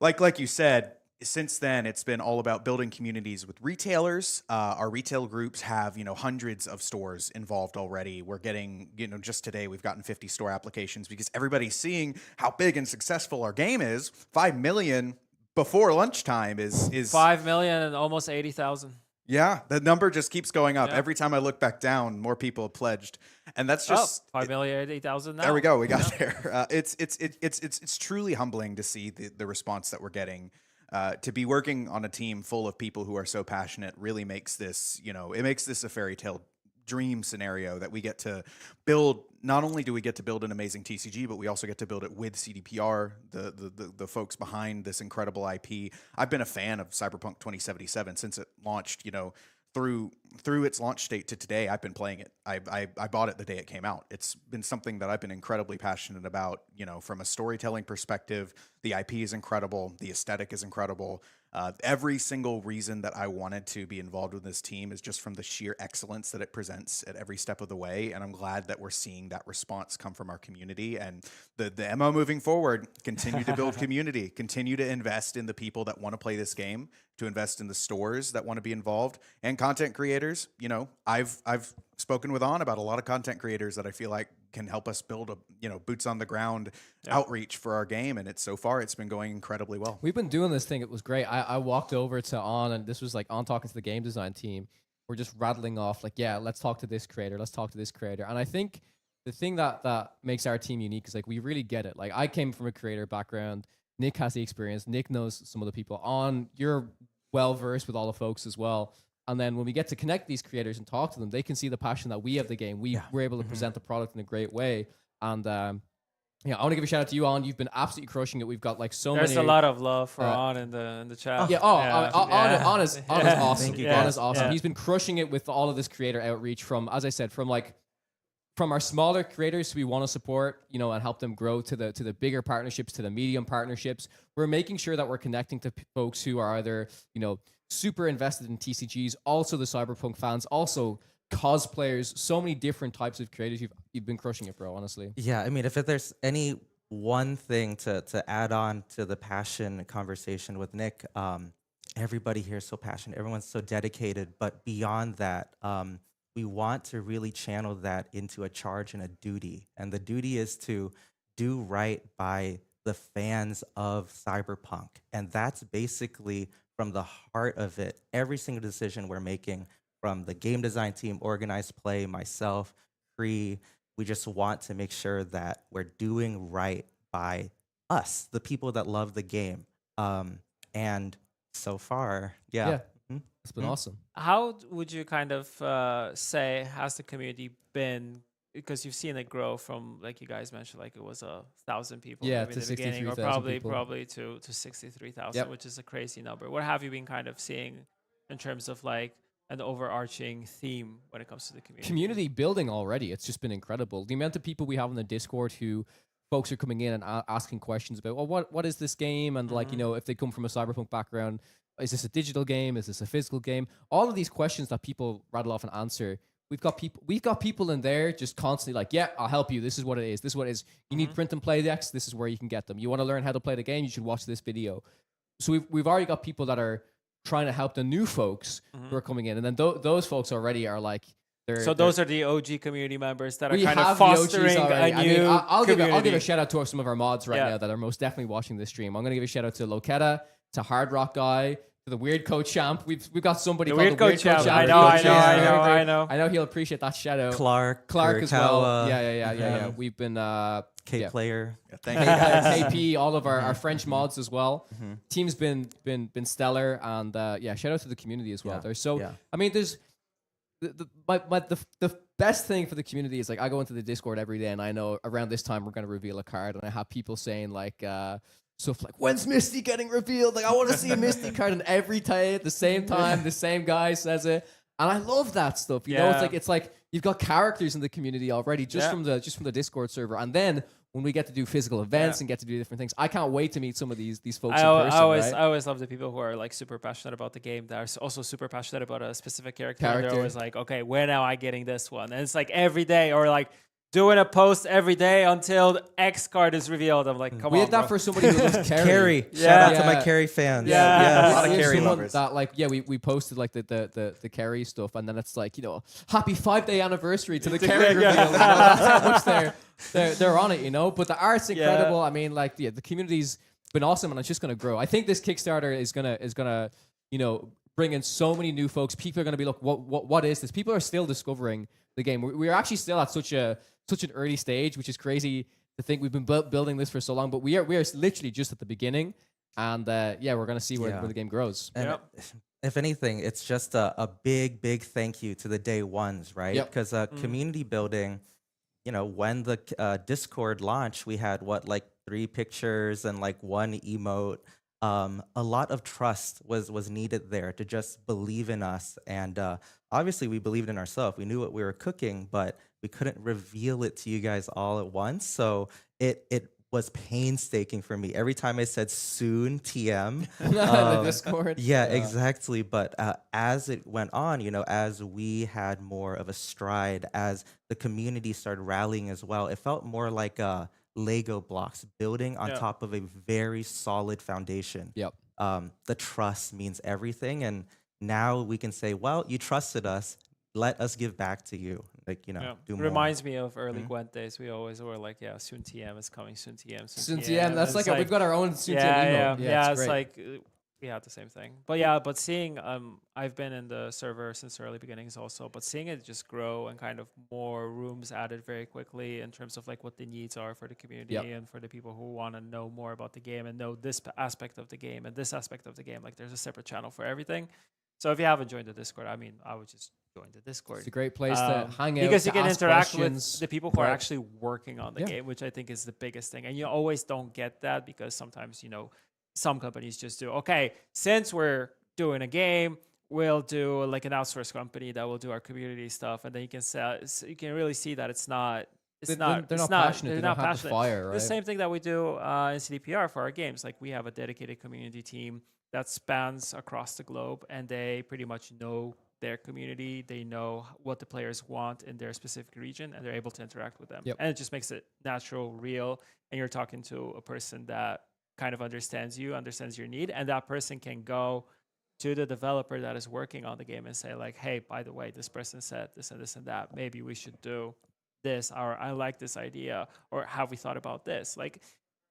Speaker 16: like you said, since then, it's been all about building communities with retailers. Our retail groups have, hundreds of stores involved already. We're getting, just today we've gotten 50 store applications because everybody's seeing how big and successful our game is. 5 million before lunchtime is
Speaker 6: 5 million and almost 80,000.
Speaker 16: Yeah, the number just keeps going up. Yeah. Every time I look back down, more people have pledged, and that's just
Speaker 6: 5,080,000 now.
Speaker 16: There we go. We got there. It's truly humbling to see the response that we're getting. To be working on a team full of people who are so passionate really makes this, it makes this a fairy tale dream scenario that we get to build. Not only do we get to build an amazing TCG, but we also get to build it with CDPR, the folks behind this incredible IP. I've been a fan of Cyberpunk 2077 since it launched, through its launch date to today. I've been playing it. I bought it the day it came out. It's been something that I've been incredibly passionate about, from a storytelling perspective, The IP is incredible. The aesthetic is incredible. Every single reason that I wanted to be involved with this team is just from the sheer excellence that it presents at every step of the way. And I'm glad that we're seeing that response come from our community. And the MO moving forward, continue to build community, continue to invest in the people that want to play this game, to invest in the stores that want to be involved, and content creators. You know, I've spoken with On about a lot of content creators that I feel like can help us build a boots on the ground outreach for our game, and so far it's been going incredibly well.
Speaker 4: We've been doing this thing. It was great. I walked over to On, and this was like On talking to the game design team. We're just rattling off like, yeah, let's talk to this creator, let's talk to this creator. And I think the thing that makes our team unique is like we really get it. Like I came from a creator background. Nick has the experience. Nick knows some of the people. On, you're well versed with all the folks as well. And then when we get to connect these creators and talk to them, they can see the passion that we have the game. We're able to present the product in a great way. And I want to give a shout out to you, On. You've been absolutely crushing it. We've got like so many.
Speaker 6: There's a lot of love for On in the chat.
Speaker 4: On is awesome.
Speaker 6: Thank you,
Speaker 4: On is awesome.
Speaker 6: Yeah.
Speaker 4: He's been crushing it with all of this creator outreach from, as I said, from our smaller creators who we want to support, and help them grow to the bigger partnerships, to the medium partnerships. We're making sure that we're connecting to folks who are either, super invested in TCGs, also the Cyberpunk fans, also cosplayers, so many different types of creators. You've been crushing it, bro, honestly.
Speaker 17: Yeah, I mean, if there's any one thing to add on to the passion conversation with Nick, everybody here is so passionate. Everyone's so dedicated. But beyond that, we want to really channel that into a charge and a duty. And the duty is to do right by the fans of Cyberpunk. And that's basically from the heart of it. Every single decision we're making, from the game design team, organized play, myself, we just want to make sure that we're doing right by us, the people that love the game. And so far, yeah.
Speaker 4: It's been awesome.
Speaker 6: How would you kind of say has the community been? Because you've seen it grow from, like you guys mentioned, like it was 1,000 people
Speaker 4: to
Speaker 6: in the beginning, or
Speaker 4: 63,000
Speaker 6: probably to 63,000, which is a crazy number. What have you been kind of seeing in terms of like an overarching theme when it comes to the community?
Speaker 4: Community building already. It's just been incredible. The amount of people we have on the Discord who folks are coming in and asking questions about, well, what is this game? And like, if they come from a Cyberpunk background, is this a digital game? Is this a physical game? All of these questions that people rattle off and answer. We've got people in there just constantly like, yeah, I'll help you. This is what it is. This is what it is. You need print and play decks. This is where you can get them. You want to learn how to play the game? You should watch this video. So we've already got people that are trying to help the new folks who are coming in, and then those folks already are like.
Speaker 6: Those are the OG community members that are kind of fostering a new
Speaker 4: I'll give a shout out to some of our mods right now that are most definitely watching this stream. I'm going to give a shout out to Loketa, to Hard Rock Guy, to the Weird Coach Champ. We've got somebody called the Weird Coach Champ.
Speaker 6: I know.
Speaker 4: I know he'll appreciate that shout out.
Speaker 17: Clark
Speaker 4: as well. Yeah. We've been
Speaker 17: Player.
Speaker 4: Thank you guys. KP, all of our French mods as well. Team's been stellar, and shout out to the community as well. I mean, there's the best thing for the community is like I go into the Discord every day, and I know around this time we're going to reveal a card, and I have people saying like stuff like, when's Misty getting revealed? Like, I want to see a Misty card, and every time at the same time the same guy says it, and I love that stuff. You know, it's like you've got characters in the community already just from the Discord server, and then when we get to do physical events and get to do different things, I can't wait to meet some of these folks in person.
Speaker 6: I always love the people who are like super passionate about the game, that are also super passionate about a specific character. And they're always like, okay, when am I getting this one? And it's like every day, or like doing a post every day until the X card is revealed. I'm like, come on.
Speaker 4: We had that for somebody who loves Carrie.
Speaker 17: Carrie. Shout out to my Carrie fans.
Speaker 4: Yeah.
Speaker 17: A lot of Carrie lovers.
Speaker 4: That, like, we posted like the Carrie stuff, and then it's like, happy 5-day anniversary to the Carrie reveal. That's how much they're on it, But the art's incredible. I mean, like, the community's been awesome, and it's just gonna grow. I think this Kickstarter is gonna bring in so many new folks. People are gonna be like, what is this? People are still discovering the game. We're actually still at such an early stage, which is crazy to think we've been building this for so long, but we are literally just at the beginning, and we're gonna see where the game grows.
Speaker 17: And if anything, it's just a big thank you to the day ones, right? Because community building, when the Discord launched, we had 3 pictures and 1 emote. A lot of trust was needed there to just believe in us, and obviously we believed in ourselves. We knew what we were cooking, but we couldn't reveal it to you guys all at once. So it was painstaking for me. Every time I said soon TM,
Speaker 4: the Discord.
Speaker 17: Yeah, exactly. But as it went on, as we had more of a stride, as the community started rallying as well, it felt more like Lego blocks building on top of a very solid foundation.
Speaker 4: Yep.
Speaker 17: The trust means everything, and now we can say, well, you trusted us. Let us give back to you. Do more.
Speaker 6: Reminds me of early Gwent days. We always were like, soon TM is coming, soon TM,
Speaker 4: soon TM. That's like, we've got our own soon TM email.
Speaker 6: Yeah, it's like, the same thing. But seeing, I've been in the server since the early beginnings also, but seeing it just grow and kind of more rooms added very quickly in terms of like what the needs are for the community and for the people who want to know more about the game and know this aspect of the game and this aspect of the game. Like there's a separate channel for everything. So if you haven't joined the Discord, I would just join the Discord.
Speaker 4: It's a great place to hang out,
Speaker 6: because you can interact
Speaker 4: questions.
Speaker 6: with the people who are actually working on the game, which I think is the biggest thing. And you always don't get that because sometimes, some companies just do, okay, since we're doing a game, we'll do like an outsourced company that will do our community stuff. And then you can really see that they're not passionate. They're not passionate.
Speaker 4: Fire, right?
Speaker 6: The same thing that we do in CDPR for our games. Like we have a dedicated community team that spans across the globe, and they pretty much know their community. They know what the players want in their specific region, and they're able to interact with them.
Speaker 4: Yep.
Speaker 6: And it just makes it natural, real, and you're talking to a person that kind of understands you, understands your need, and that person can go to the developer that is working on the game and say like, hey, by the way, this person said this and this and that. Maybe we should do this, or I like this idea, or have we thought about this? Like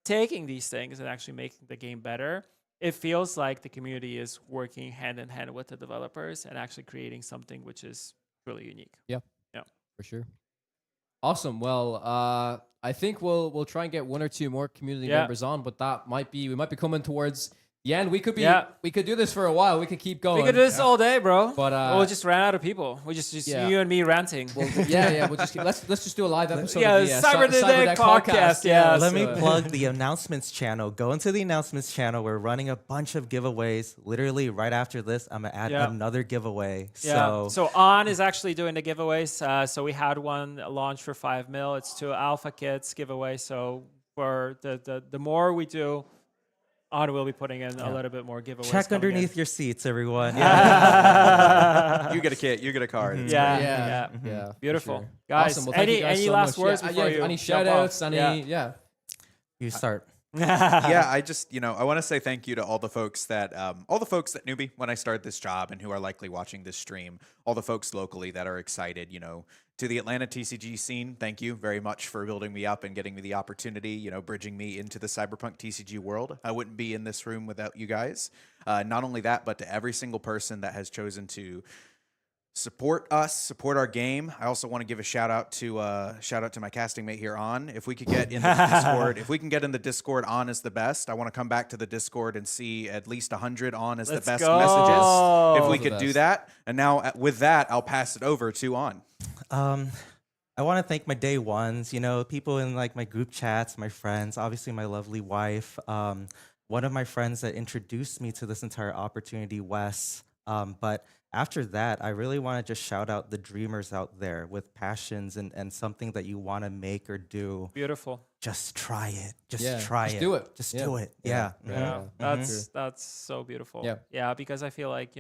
Speaker 6: taking these things and actually making the game better, it feels like the community is working hand in hand with the developers and actually creating something which is really unique.
Speaker 4: Yeah,
Speaker 6: yeah,
Speaker 4: for sure. Awesome. Well, I think we'll try and get one or two more community members on, but we might be coming towards the end. We could do this for a while. We could keep going.
Speaker 6: We could do this all day, bro.
Speaker 4: But
Speaker 6: we'll just ran out of people. We just you and me ranting.
Speaker 4: Well, we'll just let's just do a live episode.
Speaker 6: Yeah,
Speaker 4: of the
Speaker 6: Cyberdeck podcast. Yeah.
Speaker 17: Let me plug the announcements channel. Go into the announcements channel. We're running a bunch of giveaways. Literally right after this, I'm gonna add another giveaway.
Speaker 6: Yeah. So On is actually doing the giveaways. So we had one launch for 5 mil. It's 2 alpha kits giveaway. So for the more we do, On will be putting in a little bit more giveaways.
Speaker 17: Check underneath your seats, everyone.
Speaker 18: You get a kit, you get a card.
Speaker 6: Yeah. Beautiful. Sure. Guys,
Speaker 4: awesome. Well,
Speaker 6: any
Speaker 4: so
Speaker 6: last
Speaker 4: much.
Speaker 6: words before you
Speaker 4: any shout outs?
Speaker 17: You start.
Speaker 18: I just, I want to say thank you to all the folks that knew me when I started this job and who are likely watching this stream, all the folks locally that are excited, to the Atlanta TCG scene. Thank you very much for building me up and getting me the opportunity, bridging me into the Cyberpunk TCG world. I wouldn't be in this room without you guys. Not only that, but to every single person that has chosen to support us, support our game. I also want to give a shout out to my casting mate here, On. If we could get in the Discord, On is the best. I want to come back to the Discord and see at least 100 On is the best messages. If we could do that. And now with that, I'll pass it over to On.
Speaker 17: I want to thank my day ones, people in like my group chats, my friends, obviously my lovely wife. One of my friends that introduced me to this entire opportunity, Wes. But after that, I really want to just shout out the dreamers out there with passions and something that you want to make or do.
Speaker 6: Beautiful.
Speaker 17: Just try it. Just
Speaker 4: do it.
Speaker 17: Just do it. Yeah.
Speaker 6: That's so beautiful. Yeah, because I feel like,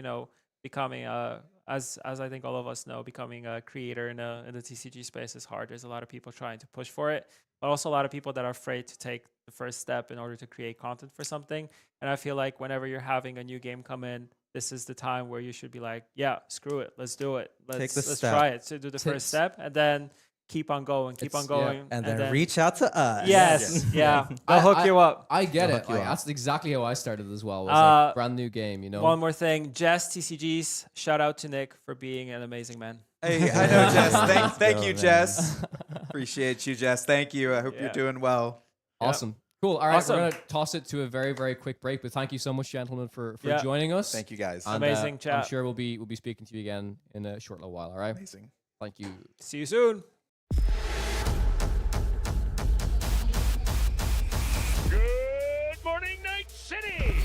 Speaker 6: becoming as I think all of us know, becoming a creator in the TCG space is hard. There's a lot of people trying to push for it, but also a lot of people that are afraid to take the first step in order to create content for something. And I feel like whenever you're having a new game come in, this is the time where you should be like, yeah, screw it. Let's do it. Let's try it. So do the first step and then keep on going.
Speaker 17: And then reach out to us.
Speaker 6: Yes. I'll hook you up.
Speaker 4: I get it. That's exactly how I started as well. It was a brand new game,
Speaker 6: One more thing. Jess TCGs, shout out to Nick for being an amazing man.
Speaker 18: Hey, I know, Jess. Thank you, Jess. Appreciate you, Jess. Thank you. I hope you're doing well.
Speaker 4: Awesome. Cool. All right, we're going to toss it to a very, very quick break, but thank you so much, gentlemen, for joining us.
Speaker 18: Thank you, guys.
Speaker 6: And, amazing chat.
Speaker 4: I'm sure we'll be speaking to you again in a short little while, all right?
Speaker 18: Amazing.
Speaker 4: Thank you.
Speaker 6: See you soon.
Speaker 19: Good morning, Night City!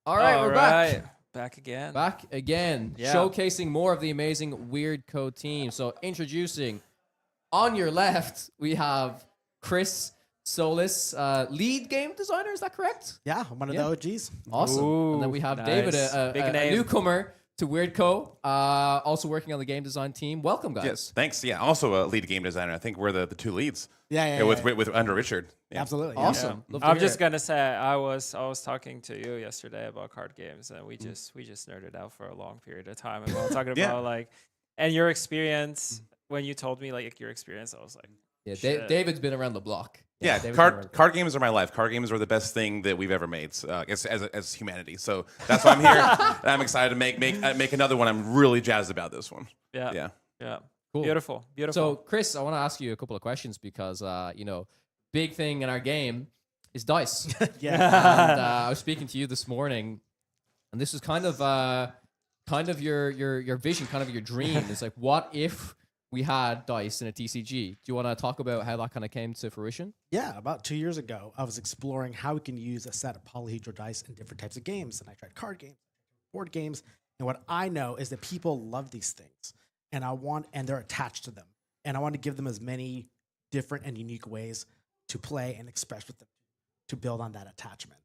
Speaker 4: All right, we're back.
Speaker 6: Back again.
Speaker 4: Back again.
Speaker 6: Yeah.
Speaker 4: Showcasing more of the amazing Weird Co team. So introducing, on your left, we have Chris Solis, lead game designer. Is that correct?
Speaker 20: Yeah, I'm one of the OGs.
Speaker 4: Awesome. And then we have David,
Speaker 6: nice.
Speaker 4: a newcomer to Weird Co, also working on the game design team. Welcome, guys.
Speaker 21: Yes, thanks. Yeah, also a lead game designer. I think we're the two leads.
Speaker 20: Yeah.
Speaker 21: With under Richard. Yeah.
Speaker 20: Absolutely.
Speaker 4: Awesome.
Speaker 6: Yeah. I'm just gonna say I was talking to you yesterday about card games, and we just nerded out for a long period of time about talking about like, and your experience when you told me like your experience, I was like,
Speaker 4: yeah, David's been around the block.
Speaker 21: Yeah, card games are my life. Card games are the best thing that we've ever made as humanity. So that's why I'm here. And I'm excited to make another one. I'm really jazzed about this one.
Speaker 6: Yeah.
Speaker 4: Cool.
Speaker 6: Beautiful.
Speaker 4: So, Chris, I want to ask you a couple of questions because, big thing in our game is dice. And I was speaking to you this morning, and this is kind of your vision, kind of your dream. It's like, what if we had dice in a TCG? Do you want to talk about how that kind of came to fruition?
Speaker 20: Yeah, about 2 years ago, I was exploring how we can use a set of polyhedral dice in different types of games. And I tried card games, board games, and what I know is that people love these things, and they're attached to them. And I want to give them as many different and unique ways to play and express with them to build on that attachment.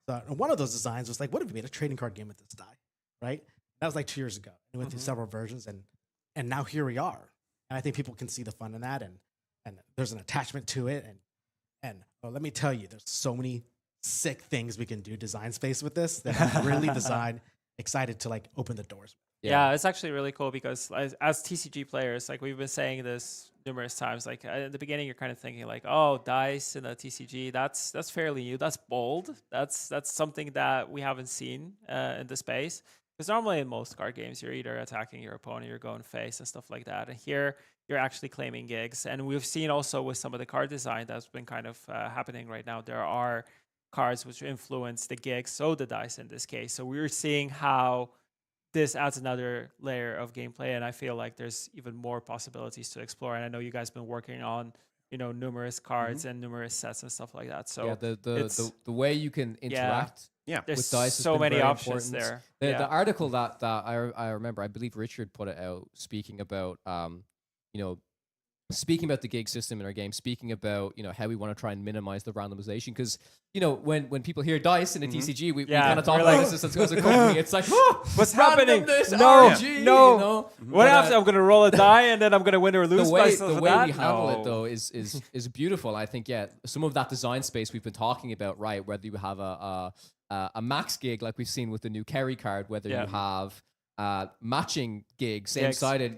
Speaker 20: So one of those designs was like, what if we made a trading card game with this die, right? That was like 2 years ago. We went through several versions, and now here we are. And I think people can see the fun in that, and there's an attachment to it. And let me tell you, there's so many sick things we can do design space with this that I'm really excited to like open the doors.
Speaker 6: Yeah, it's actually really cool because as TCG players, like we've been saying this numerous times, like at the beginning, you're kind of thinking like, oh, dice in a TCG, that's fairly new. That's bold. That's something that we haven't seen in the space. Because normally in most card games, you're either attacking your opponent, you're going face and stuff like that. And here, you're actually claiming gigs. And we've seen also with some of the card design that's been kind of happening right now, there are cards which influence the gigs, so the dice in this case. So we're seeing how this adds another layer of gameplay, and I feel like there's even more possibilities to explore. And I know you guys have been working on, numerous cards and numerous sets and stuff like that. So
Speaker 4: yeah, the way you can interact.
Speaker 6: There's
Speaker 4: with dice
Speaker 6: so many options
Speaker 4: important.
Speaker 6: there.
Speaker 4: The article that I remember, I believe Richard put it out, speaking about speaking about the gig system in our game, speaking about how we want to try and minimize the randomization, because when people hear dice in a TCG, we kind of talk about this as a company. It's like,
Speaker 6: what's happening?
Speaker 4: No, RNG,
Speaker 6: What happens? I'm going to roll a die and then I'm going to win or lose.
Speaker 4: The way we handle it though is beautiful. I think some of that design space we've been talking about, right? Whether you have a max gig like we've seen with the new carry card, whether you have matching gigs, same-sided,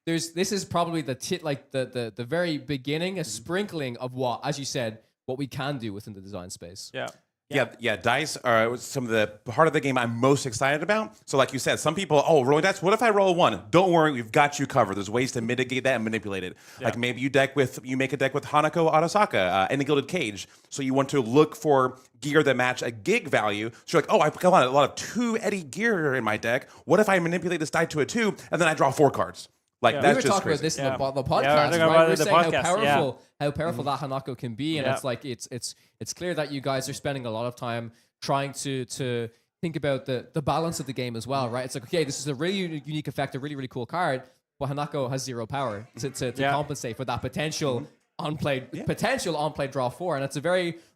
Speaker 4: this is probably the very beginning, a sprinkling of what, as you said, what we can do within the design space.
Speaker 21: Yeah. Dice are some of the part of the game I'm most excited about. So, like you said, some people, rolling dice. What if I roll one? Don't worry, we've got you covered. There's ways to mitigate that and manipulate it. Yeah. Like maybe you make a deck with Hanako Arasaka and the Gilded Cage. So you want to look for gear that match a gig value. So you're like, I've got a lot of 2 Eddie gear in my deck. What if I manipulate this die to a 2 and then I draw 4 cards? Like that's
Speaker 4: we were
Speaker 21: just
Speaker 4: talking
Speaker 21: crazy.
Speaker 4: about this in the podcast,
Speaker 6: right?
Speaker 4: We were saying how powerful that Hanako can be, and it's like it's clear that you guys are spending a lot of time trying to think about the balance of the game as well, right? It's like, okay, this is a really unique effect, a really, really cool card, but Hanako has 0 power to compensate for that potential unplayed draw 4, and it's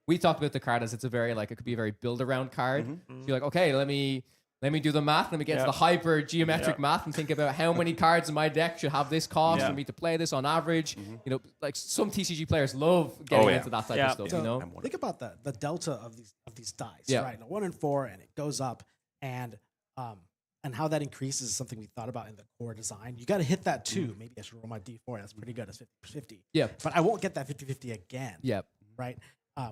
Speaker 4: we talked about the card as it could be a very build around card. So you're like, okay, let me do the math. Let me get to the hyper geometric math and think about how many cards in my deck should have this cost for me to play this on average. Like some TCG players love getting into that type of stuff.
Speaker 20: So think about the delta of these dice, right? 1 and 4, and it goes up, and how that increases is something we thought about in the core design. You got to hit that too. Maybe I should roll my D4. That's pretty good. It's 50-50.
Speaker 4: Yeah,
Speaker 20: but I won't get that 50-50 again.
Speaker 4: Yeah,
Speaker 20: right.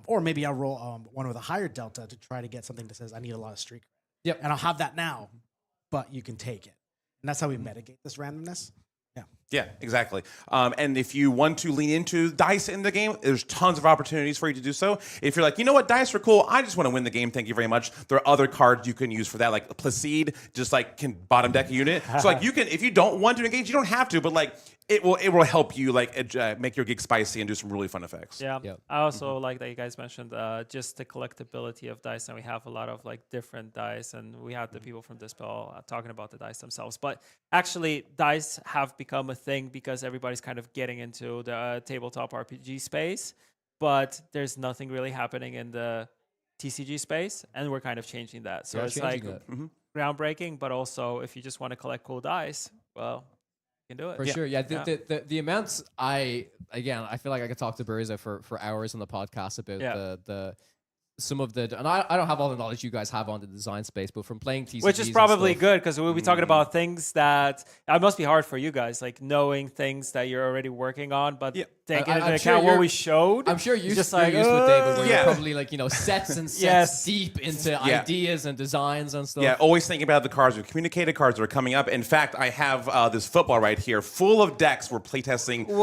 Speaker 20: Or maybe I'll roll one with a higher delta to try to get something that says I need a lot of streak.
Speaker 4: Yep.
Speaker 20: And I'll have that now, but you can take it. And that's how we mitigate this randomness.
Speaker 21: Yeah, exactly. And if you want to lean into dice in the game, there's tons of opportunities for you to do so. If you're like, you know what, dice are cool, I just want to win the game, thank you very much. There are other cards you can use for that, like Placide, just like can bottom deck a unit. So like you can, if you don't want to engage, you don't have to, but like it will help you like make your gig spicy and do some really fun effects.
Speaker 6: Yeah. I also like that you guys mentioned just the collectability of dice, and we have a lot of like different dice, and we had the people from Dispel talking about the dice themselves. But actually, dice have become a thing because everybody's kind of getting into the tabletop RPG space, but there's nothing really happening in the TCG space, and we're kind of changing that. So it's like groundbreaking, but also if you just want to collect cool dice, well, you can do it.
Speaker 4: For sure. Yeah. The amounts I feel like I could talk to Buriza for hours on the podcast about the some of the, and I don't have all the knowledge you guys have on the design space, but from playing TCGs,
Speaker 6: which is probably good because we'll be talking about things that it must be hard for you guys, like knowing things that you're already working on, but taking into account what we showed.
Speaker 4: I'm sure you're
Speaker 6: just
Speaker 4: like,
Speaker 6: used
Speaker 4: with David, where you're probably like, sets and sets deep into ideas and designs and stuff.
Speaker 21: Yeah, always thinking about the cards. We've communicated cards that are coming up. In fact, I have this football right here full of decks we're playtesting this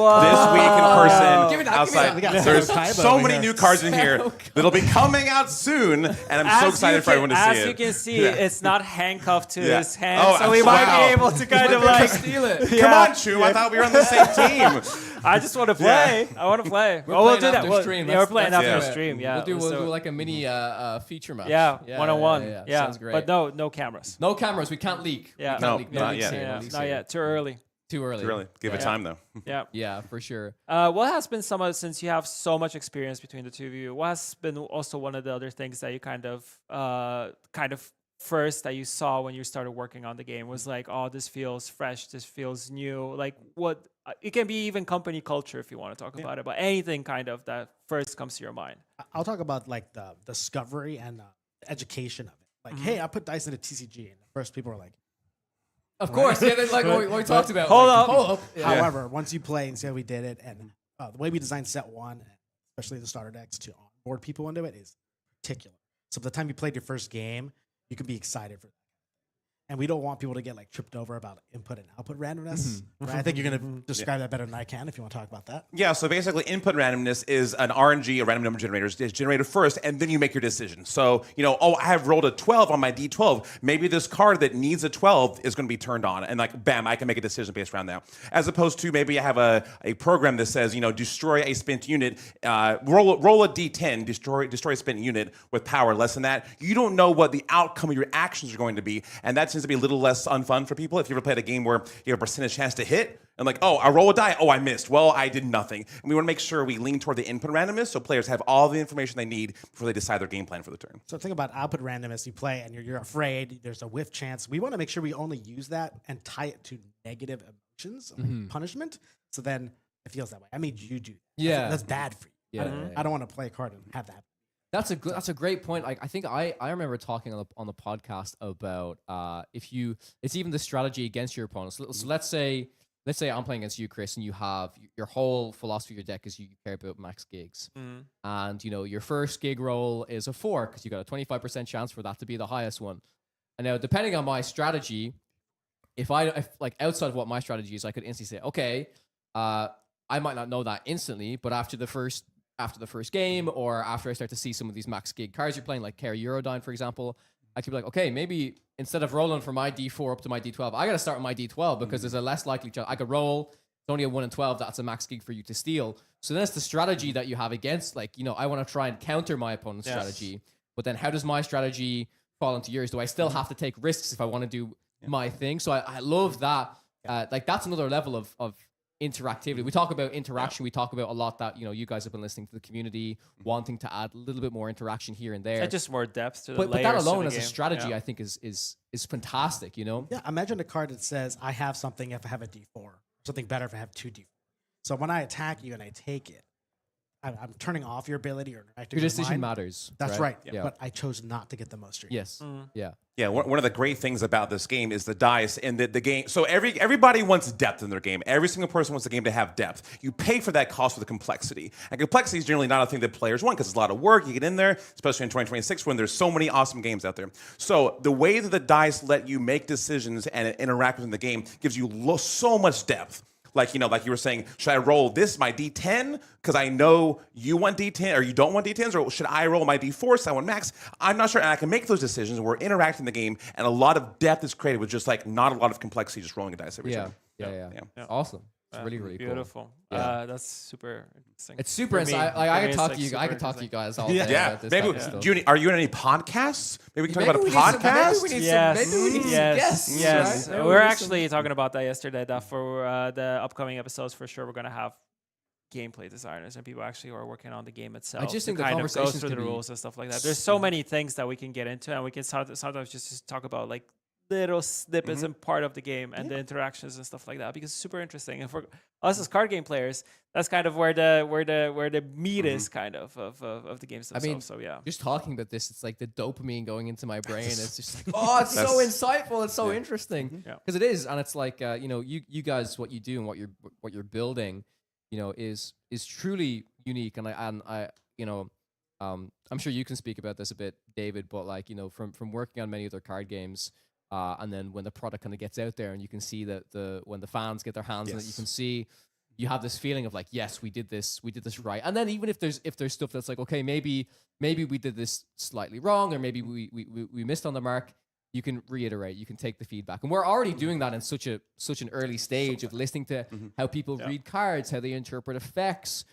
Speaker 21: week in person outside. There's so many new cards in here that'll be coming out soon, and I'm so excited for everyone to see it.
Speaker 6: As you can see, it's not handcuffed to his hand, so we might be able to kind of like
Speaker 4: steal it.
Speaker 21: Come on, Choom, I thought we were on the same team.
Speaker 6: I just want to play. I want to play.
Speaker 4: We'll do that. We're
Speaker 6: playing after stream. Yeah,
Speaker 4: we'll do like a mini feature match.
Speaker 6: Yeah, one-on-one. Yeah,
Speaker 4: sounds great.
Speaker 6: But no cameras.
Speaker 4: No cameras. We can't leak.
Speaker 6: Yeah,
Speaker 21: not yet.
Speaker 6: Not yet. Too early.
Speaker 4: Too early.
Speaker 21: Give it time though.
Speaker 4: Yeah, for sure.
Speaker 6: What has been since you have so much experience between the two of you, what has been also one of the other things that you kind of first that you saw when you started working on the game was like, oh, this feels fresh, this feels new. Like what, it can be even company culture if you want to talk about it, but anything kind of that first comes to your mind.
Speaker 20: I'll talk about like the discovery and education of it. Like, hey, I put dice into TCG, and the first people were like,
Speaker 4: of course, yeah, like what we talked about.
Speaker 6: Hold up.
Speaker 20: Yeah. However, once you play and see how we did it, and the way we designed set one, especially the starter decks, to onboard people into it is particular. So by the time you played your first game, you can be excited for that. And we don't want people to get like tripped over about input and output randomness. Right? I think you're going to describe that better than I can if you want to talk about that.
Speaker 21: Yeah, so basically input randomness is an RNG, a random number generator, is generated first, and then you make your decision. So, I have rolled a 12 on my D12. Maybe this card that needs a 12 is going to be turned on, and like, bam, I can make a decision based around that. As opposed to maybe I have a program that says, destroy a spent unit, roll a D10, destroy a spent unit with power less than that. You don't know what the outcome of your actions are going to be, and that tends to be a little less unfun for people. If you ever played a game where you have a percentage chance to hit, and like, oh, I roll a die, oh, I missed. Well, I did nothing. And we want to make sure we lean toward the input randomness so players have all the information they need before they decide their game plan for the turn.
Speaker 20: So think about output randomness. You play and you're afraid, there's a whiff chance. We want to make sure we only use that and tie it to negative emotions, punishment. So then it feels that way. I made you do that.
Speaker 4: Yeah.
Speaker 20: That's bad for you. I don't want to play a card and have that.
Speaker 4: That's a great point. Like I think I remember talking on the podcast about it's even the strategy against your opponents. So let's say I'm playing against you, Chris, and you have your whole philosophy of your deck is you care about max gigs, and your first gig roll is a 4 because you got a 25% chance for that to be the highest one. And now depending on my strategy, if like outside of what my strategy is, I could instantly say, okay, I might not know that instantly, but after the first game, or after I start to see some of these max gig cards you're playing, like Care Eurodyne, for example, I could be like, okay, maybe instead of rolling from my D4 up to my D12, I got to start with my D12 because there's a less likely chance. I could roll, it's only a 1 in 12, that's a max gig for you to steal. So then it's the strategy that you have against, like, I want to try and counter my opponent's strategy. But then how does my strategy fall into yours? Do I still have to take risks if I want to do my thing? So I love that. Like, that's another level of interactivity. We talk about interaction. We talk about a lot that you guys have been listening to the community, wanting to add a little bit more interaction here and there,
Speaker 6: and just more depth to the
Speaker 4: but
Speaker 6: layers.
Speaker 4: But that alone
Speaker 6: to
Speaker 4: as
Speaker 6: the
Speaker 4: a strategy, I think is fantastic.
Speaker 20: Yeah, imagine a card that says I have something if I have a D4, something better if I have 2 D4. So when I attack you and I take it, I'm turning off your ability or
Speaker 4: your decision matters.
Speaker 20: That's right. Yeah. But I chose not to get the most.
Speaker 4: Yes.
Speaker 21: Yeah. One of the great things about this game is the dice and the game. So everybody wants depth in their game. Every single person wants the game to have depth. You pay for that cost with complexity. And complexity is generally not a thing that players want because it's a lot of work. You get in there, especially in 2026 when there's so many awesome games out there. So the way that the dice let you make decisions and interact within the game gives you so much depth. Like, like you were saying, should I roll my D10 because I know you want D10 or you don't want D10s, or should I roll my D4 so I want max? I'm not sure, and I can make those decisions. We're interacting in the game, and a lot of depth is created with just like not a lot of complexity, just rolling a dice every time.
Speaker 4: Yeah. Awesome. It's really, really
Speaker 6: beautiful.
Speaker 4: Cool. Yeah.
Speaker 6: That's super interesting.
Speaker 4: It's super insightful. I could talk to you. I could talk to you guys all day.
Speaker 21: Yeah.
Speaker 4: About this
Speaker 21: Maybe.
Speaker 4: type of
Speaker 21: Do you, are you in any podcasts? Maybe we can talk about a podcast.
Speaker 6: Yes. We're actually talking about that yesterday. That for the upcoming episodes, for sure, we're gonna have gameplay designers and people actually who are working on the game itself.
Speaker 4: I just think the
Speaker 6: kind of go
Speaker 4: conversations
Speaker 6: through the rules and stuff like that. There's so many things that we can get into, and we can sometimes just talk about like little snippets and part of the game and the interactions and stuff like that, because it's super interesting. And for us as card game players, that's kind of where the meat is kind of the games themselves.
Speaker 4: I mean,
Speaker 6: so yeah,
Speaker 4: just talking about this, it's like the dopamine going into my brain. It's just like, oh, it's so insightful. It's so interesting because it is, and it's like you guys, what you do and what you're building, is truly unique. And I I'm sure you can speak about this a bit, David, but like from working on many other card games. And then when the product kind of gets out there and you can see that when the fans get their hands on it, you can see you have this feeling of like, yes, we did this right. And then even if there's stuff that's like, okay, maybe we did this slightly wrong, or maybe we missed on the mark, you can reiterate, you can take the feedback. And we're already doing that in such an early stage of listening to how people read cards, how they interpret effects,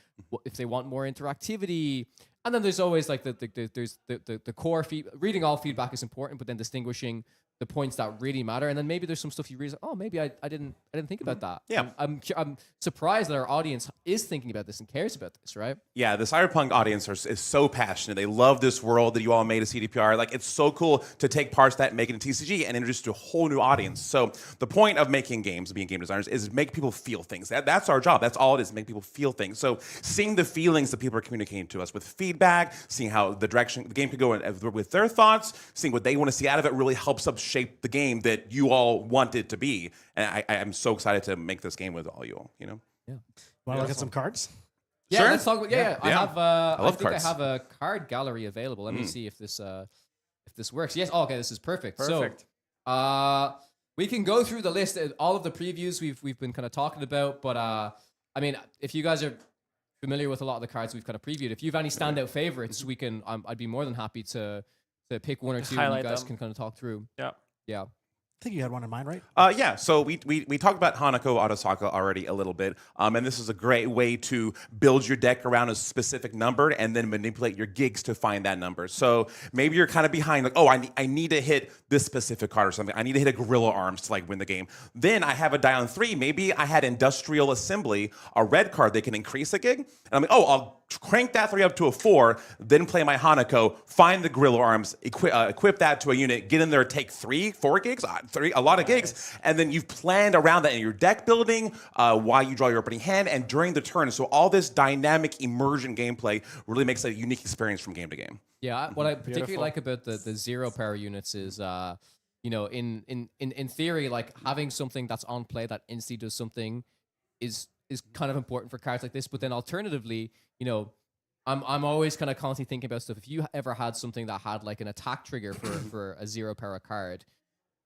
Speaker 4: if they want more interactivity. And then there's always like the core reading all feedback is important, but then distinguishing the points that really matter. And then maybe there's some stuff you realize, oh, maybe I didn't think about that.
Speaker 21: Yeah.
Speaker 4: I'm surprised that our audience is thinking about this and cares about this, right?
Speaker 21: Yeah, the Cyberpunk audience is so passionate. They love this world that you all made a CDPR. Like, it's so cool to take parts of that and make it a TCG and introduce it to a whole new audience. So the point of making games, being game designers, is make people feel things. That's our job. That's all it is, make people feel things. So seeing the feelings that people are communicating to us with feedback, seeing how the direction the game could go with their thoughts, seeing what they want to see out of it really helps us shape the game that you all want it to be. And I'm so excited to make this game with all you all,
Speaker 20: Yeah. Want to look at some cards?
Speaker 4: Yeah,
Speaker 21: sure.
Speaker 4: let's talk about, I think
Speaker 21: cards.
Speaker 4: I have a card gallery available. Let me see if this works. Yes, okay, this is perfect.
Speaker 6: Perfect.
Speaker 4: So, we can go through the list, all of the previews we've been kind of talking about, but I mean, if you guys are familiar with a lot of the cards we've kind of previewed, if you have any standout favorites, we can. I'd be more than happy to pick one or two. And you guys can kind of talk through. Yeah.
Speaker 20: I think you had one in mind, right?
Speaker 21: Yeah, so we talked about Hanako Arasaka already a little bit, and this is a great way to build your deck around a specific number and then manipulate your gigs to find that number. So maybe you're kind of behind, like, oh, I need to hit this specific card or something. I need to hit a Gorilla Arms to like win the game. Then I have a die on 3. Maybe I had Industrial Assembly, a red card that can increase a gig, and I'm like, oh, I'll crank that 3 up to a 4, then play my Hanako, find the Gorilla Arms, equip that to a unit, get in there, take 4 gigs, a lot of gigs, and then you've planned around that in your deck building, while you draw your opening hand, and during the turn. So all this dynamic immersion gameplay really makes it a unique experience from game to game.
Speaker 4: Yeah, what I particularly like about the 0 power units is, in theory, like having something that's on play that instantly does something is kind of important for cards like this. But then alternatively, I'm always kind of constantly thinking about stuff. If you ever had something that had like an attack trigger for a 0 power card,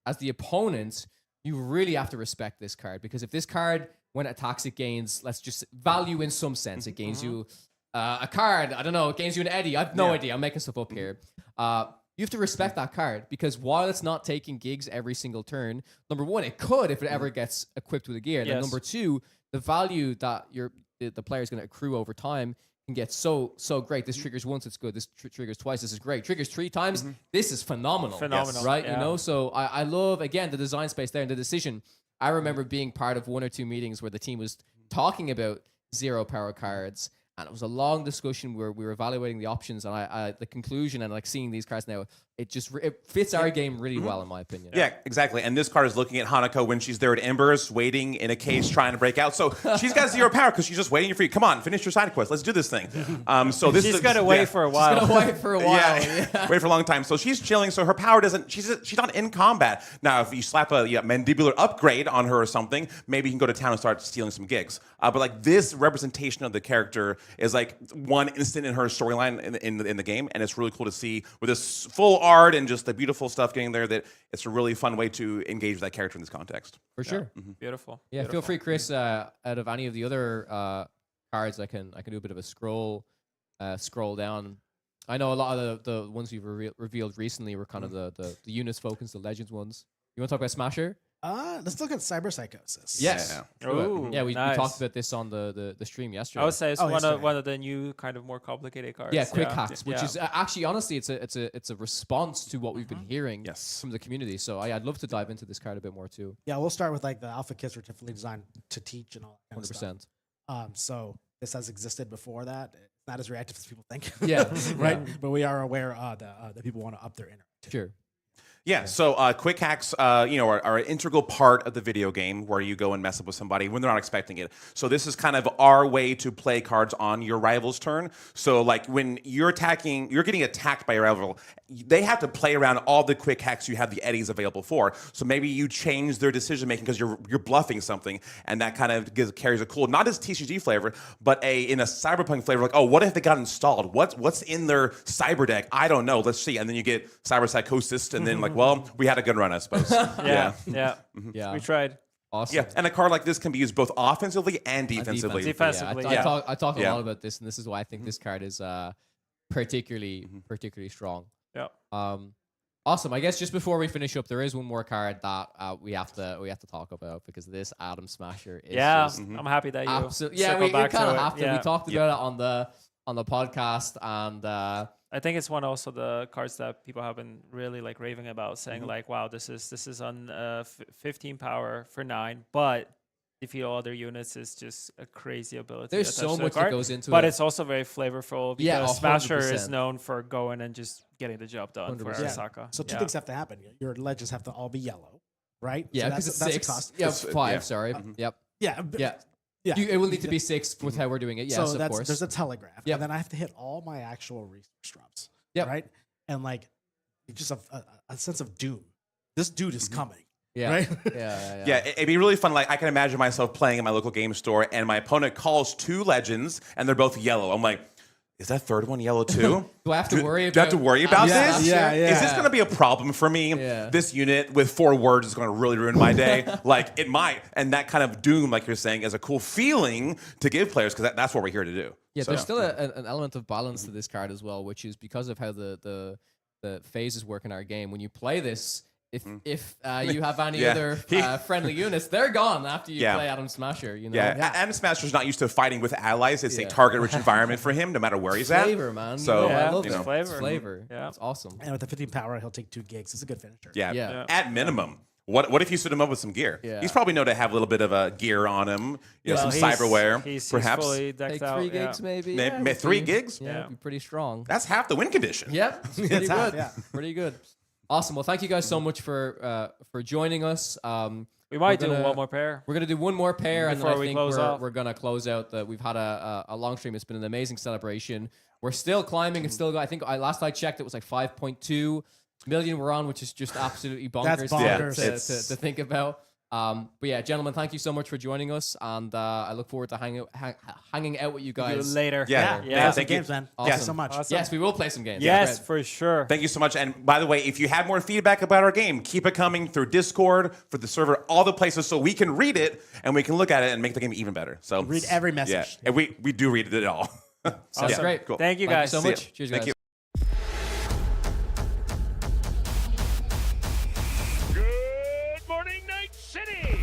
Speaker 4: as the opponent, you really have to respect this card, because if this card, when it attacks, it gains, let's just value in some sense, it gains you a card, I don't know, it gains you an Eddie, I have no idea, I'm making stuff up here. You have to respect that card, because while it's not taking gigs every single turn, number one, it could if it ever gets equipped with a gear. And then number two, the value that the player is going to accrue over time can get so great. This triggers once, it's good. This triggers twice, this is great. Triggers 3 times, this is phenomenal. Right? Yeah. So I love, again, the design space there and the decision. I remember being part of 1 or 2 meetings where the team was talking about 0 power cards, and it was a long discussion where we were evaluating the options, and I the conclusion, and like seeing these cards now, it fits our game really well, in my opinion.
Speaker 21: Yeah, exactly. And this card is looking at Hanako when she's there at Embers, waiting in a case, trying to break out. So she's got 0 power because she's just waiting for you. Come on, finish your side quest. Let's do this thing. So this
Speaker 6: she's gonna wait for a while.
Speaker 4: She's gonna wait for a while.
Speaker 21: Wait for a long time. So she's chilling. So her power doesn't. She's not in combat now. If you slap a mandibular upgrade on her or something, maybe you can go to town and start stealing some gigs. But like this representation of the character is like one instant in her storyline in the game, and it's really cool to see with this full art and just the beautiful stuff getting there. That it's a really fun way to engage with that character in this context.
Speaker 4: For sure.
Speaker 6: Beautiful.
Speaker 4: Yeah,
Speaker 6: Beautiful.
Speaker 4: feel free, Chris. Out of any of the other cards, I can do a bit of a scroll down. I know a lot of the ones we've revealed recently were kind of the units focused, the Legends ones. You want to talk about Smasher?
Speaker 20: Let's look at cyber psychosis.
Speaker 4: Yes.
Speaker 6: Ooh,
Speaker 4: yeah, we
Speaker 6: nice.
Speaker 4: talked about this on the stream yesterday.
Speaker 6: I would say it's one of the new kind of more complicated cards.
Speaker 4: Yeah, quick hacks, which is actually honestly it's a response to what we've been hearing from the community. So I'd love to dive into this card a bit more too.
Speaker 20: Yeah, we'll start with like the alpha kits, which are fully designed to teach and all that kind of
Speaker 4: 100%.
Speaker 20: stuff. So this has existed before that. It's not as reactive as people think.
Speaker 4: Yeah.
Speaker 20: Right. But we are aware that people want to up their interactivity.
Speaker 4: Sure.
Speaker 21: Yeah, so quick hacks, are an integral part of the video game where you go and mess up with somebody when they're not expecting it. So this is kind of our way to play cards on your rival's turn. So like when you're getting attacked by your rival, they have to play around all the quick hacks you have the eddies available for. So maybe you change their decision making because you're bluffing something, and that kind of carries a cool, not as TCG flavor, but in a Cyberpunk flavor. Like, oh, what if they got installed? What's in their cyber deck? I don't know. Let's see. And then you get cyber psychosis, and then like, well, we had a good run, I suppose.
Speaker 6: Yeah. We tried.
Speaker 4: Awesome.
Speaker 21: Yeah, and a card like this can be used both offensively and defensively.
Speaker 6: Defensively.
Speaker 4: I talk a lot about this, and this is why I think this card is particularly strong.
Speaker 6: Yeah.
Speaker 4: Awesome. I guess just before we finish up, there is one more card that we have to talk about, because this Atom Smasher is just
Speaker 6: I'm happy that you
Speaker 4: absolutely. Yeah, we kind of have to.
Speaker 6: Yeah.
Speaker 4: We talked about it on the podcast, and
Speaker 6: I think it's one also the cards that people have been really like raving about, saying like, wow, this is on 15 power for 9, but defeat all other units is just a crazy ability.
Speaker 4: There's so much that goes into it.
Speaker 6: But it's also very flavorful, because
Speaker 4: 100%.
Speaker 6: Smasher is known for going and just getting the job done
Speaker 4: 100%.
Speaker 6: for Arasaka.
Speaker 20: So two things have to happen. Your legends have to all be yellow, right?
Speaker 4: Yeah,
Speaker 20: so
Speaker 4: because it's
Speaker 20: that's
Speaker 4: 6.
Speaker 20: a cost.
Speaker 4: Yeah, 5. Sorry. Yep.
Speaker 20: Yeah.
Speaker 4: Yeah. It will need to be 6 with how we're doing it. Yes,
Speaker 20: so
Speaker 4: of course.
Speaker 20: There's a telegraph,
Speaker 4: Yep.
Speaker 20: and then I have to hit all my actual resource drops.
Speaker 4: Yep.
Speaker 20: Right, and like just a sense of doom. This dude is coming.
Speaker 4: Yeah.
Speaker 20: Right.
Speaker 21: Yeah, it'd be really fun. Like, I can imagine myself playing in my local game store, and my opponent calls 2 legends, and they're both yellow. I'm like, is that third one yellow too?
Speaker 4: Do I have to worry about?
Speaker 21: Do I have to worry about this?
Speaker 20: Yeah.
Speaker 21: Is this going to be a problem for me?
Speaker 4: Yeah.
Speaker 21: This unit with 4 words is going to really ruin my day. Like, it might. And that kind of doom, like you're saying, is a cool feeling to give players, because that's what we're here to do.
Speaker 4: Yeah, there's still an element of balance to this card as well, which is because of how the phases work in our game. When you play this, if you have any other friendly units, they're gone after you play Atom Smasher. You know?
Speaker 21: Yeah, Atom Smasher's not used to fighting with allies. It's a target-rich environment for him, no matter where he's at.
Speaker 4: Flavor, man.
Speaker 21: So,
Speaker 4: I love
Speaker 21: you know.
Speaker 4: flavor. Yeah, it's awesome.
Speaker 20: And with the 15 power, he'll take 2 gigs. It's a good finisher.
Speaker 21: Yeah. At minimum. What if you stood him up with some gear?
Speaker 4: Yeah.
Speaker 21: He's probably known to have a little bit of a gear on him, some cyberware,
Speaker 6: He's
Speaker 21: perhaps.
Speaker 6: fully decked
Speaker 4: Take
Speaker 6: out.
Speaker 4: 3 gigs maybe.
Speaker 21: Maybe 3 gigs?
Speaker 4: Yeah, it'd be pretty strong.
Speaker 21: That's half the win condition.
Speaker 4: Yep, it's pretty
Speaker 20: It's half,
Speaker 4: good.
Speaker 20: yeah.
Speaker 4: Pretty good. Awesome. Well, thank you guys so much for joining us.
Speaker 6: We might do one more pair.
Speaker 4: We're gonna do one more pair, and then I
Speaker 6: Before we
Speaker 4: think
Speaker 6: close off.
Speaker 4: we're gonna close out. We've had a long stream. It's been an amazing celebration. We're still climbing. It's still. I think last I checked, it was like 5.2 million we're on, which is just absolutely bonkers,
Speaker 20: That's bonkers.
Speaker 4: to think about. But yeah, gentlemen, thank you so much for joining us, and I look forward to hanging out with you guys
Speaker 6: later.
Speaker 21: Yeah.
Speaker 20: Thank you, man.
Speaker 4: Awesome.
Speaker 20: Thank you so much.
Speaker 6: Awesome.
Speaker 4: Yes, we will play some games.
Speaker 6: Yes, for sure.
Speaker 21: Thank you so much. And by the way, if you have more feedback about our game, keep it coming through Discord, for the server, all the places, so we can read it and we can look at it and make the game even better. So
Speaker 20: Read every message.
Speaker 21: Yeah, and we do read it all.
Speaker 4: Sounds great.
Speaker 21: Cool.
Speaker 6: Thank you guys
Speaker 4: so
Speaker 21: See ya.
Speaker 4: much. Cheers,
Speaker 21: Thank
Speaker 4: guys.
Speaker 21: you.
Speaker 19: Good morning, Night City!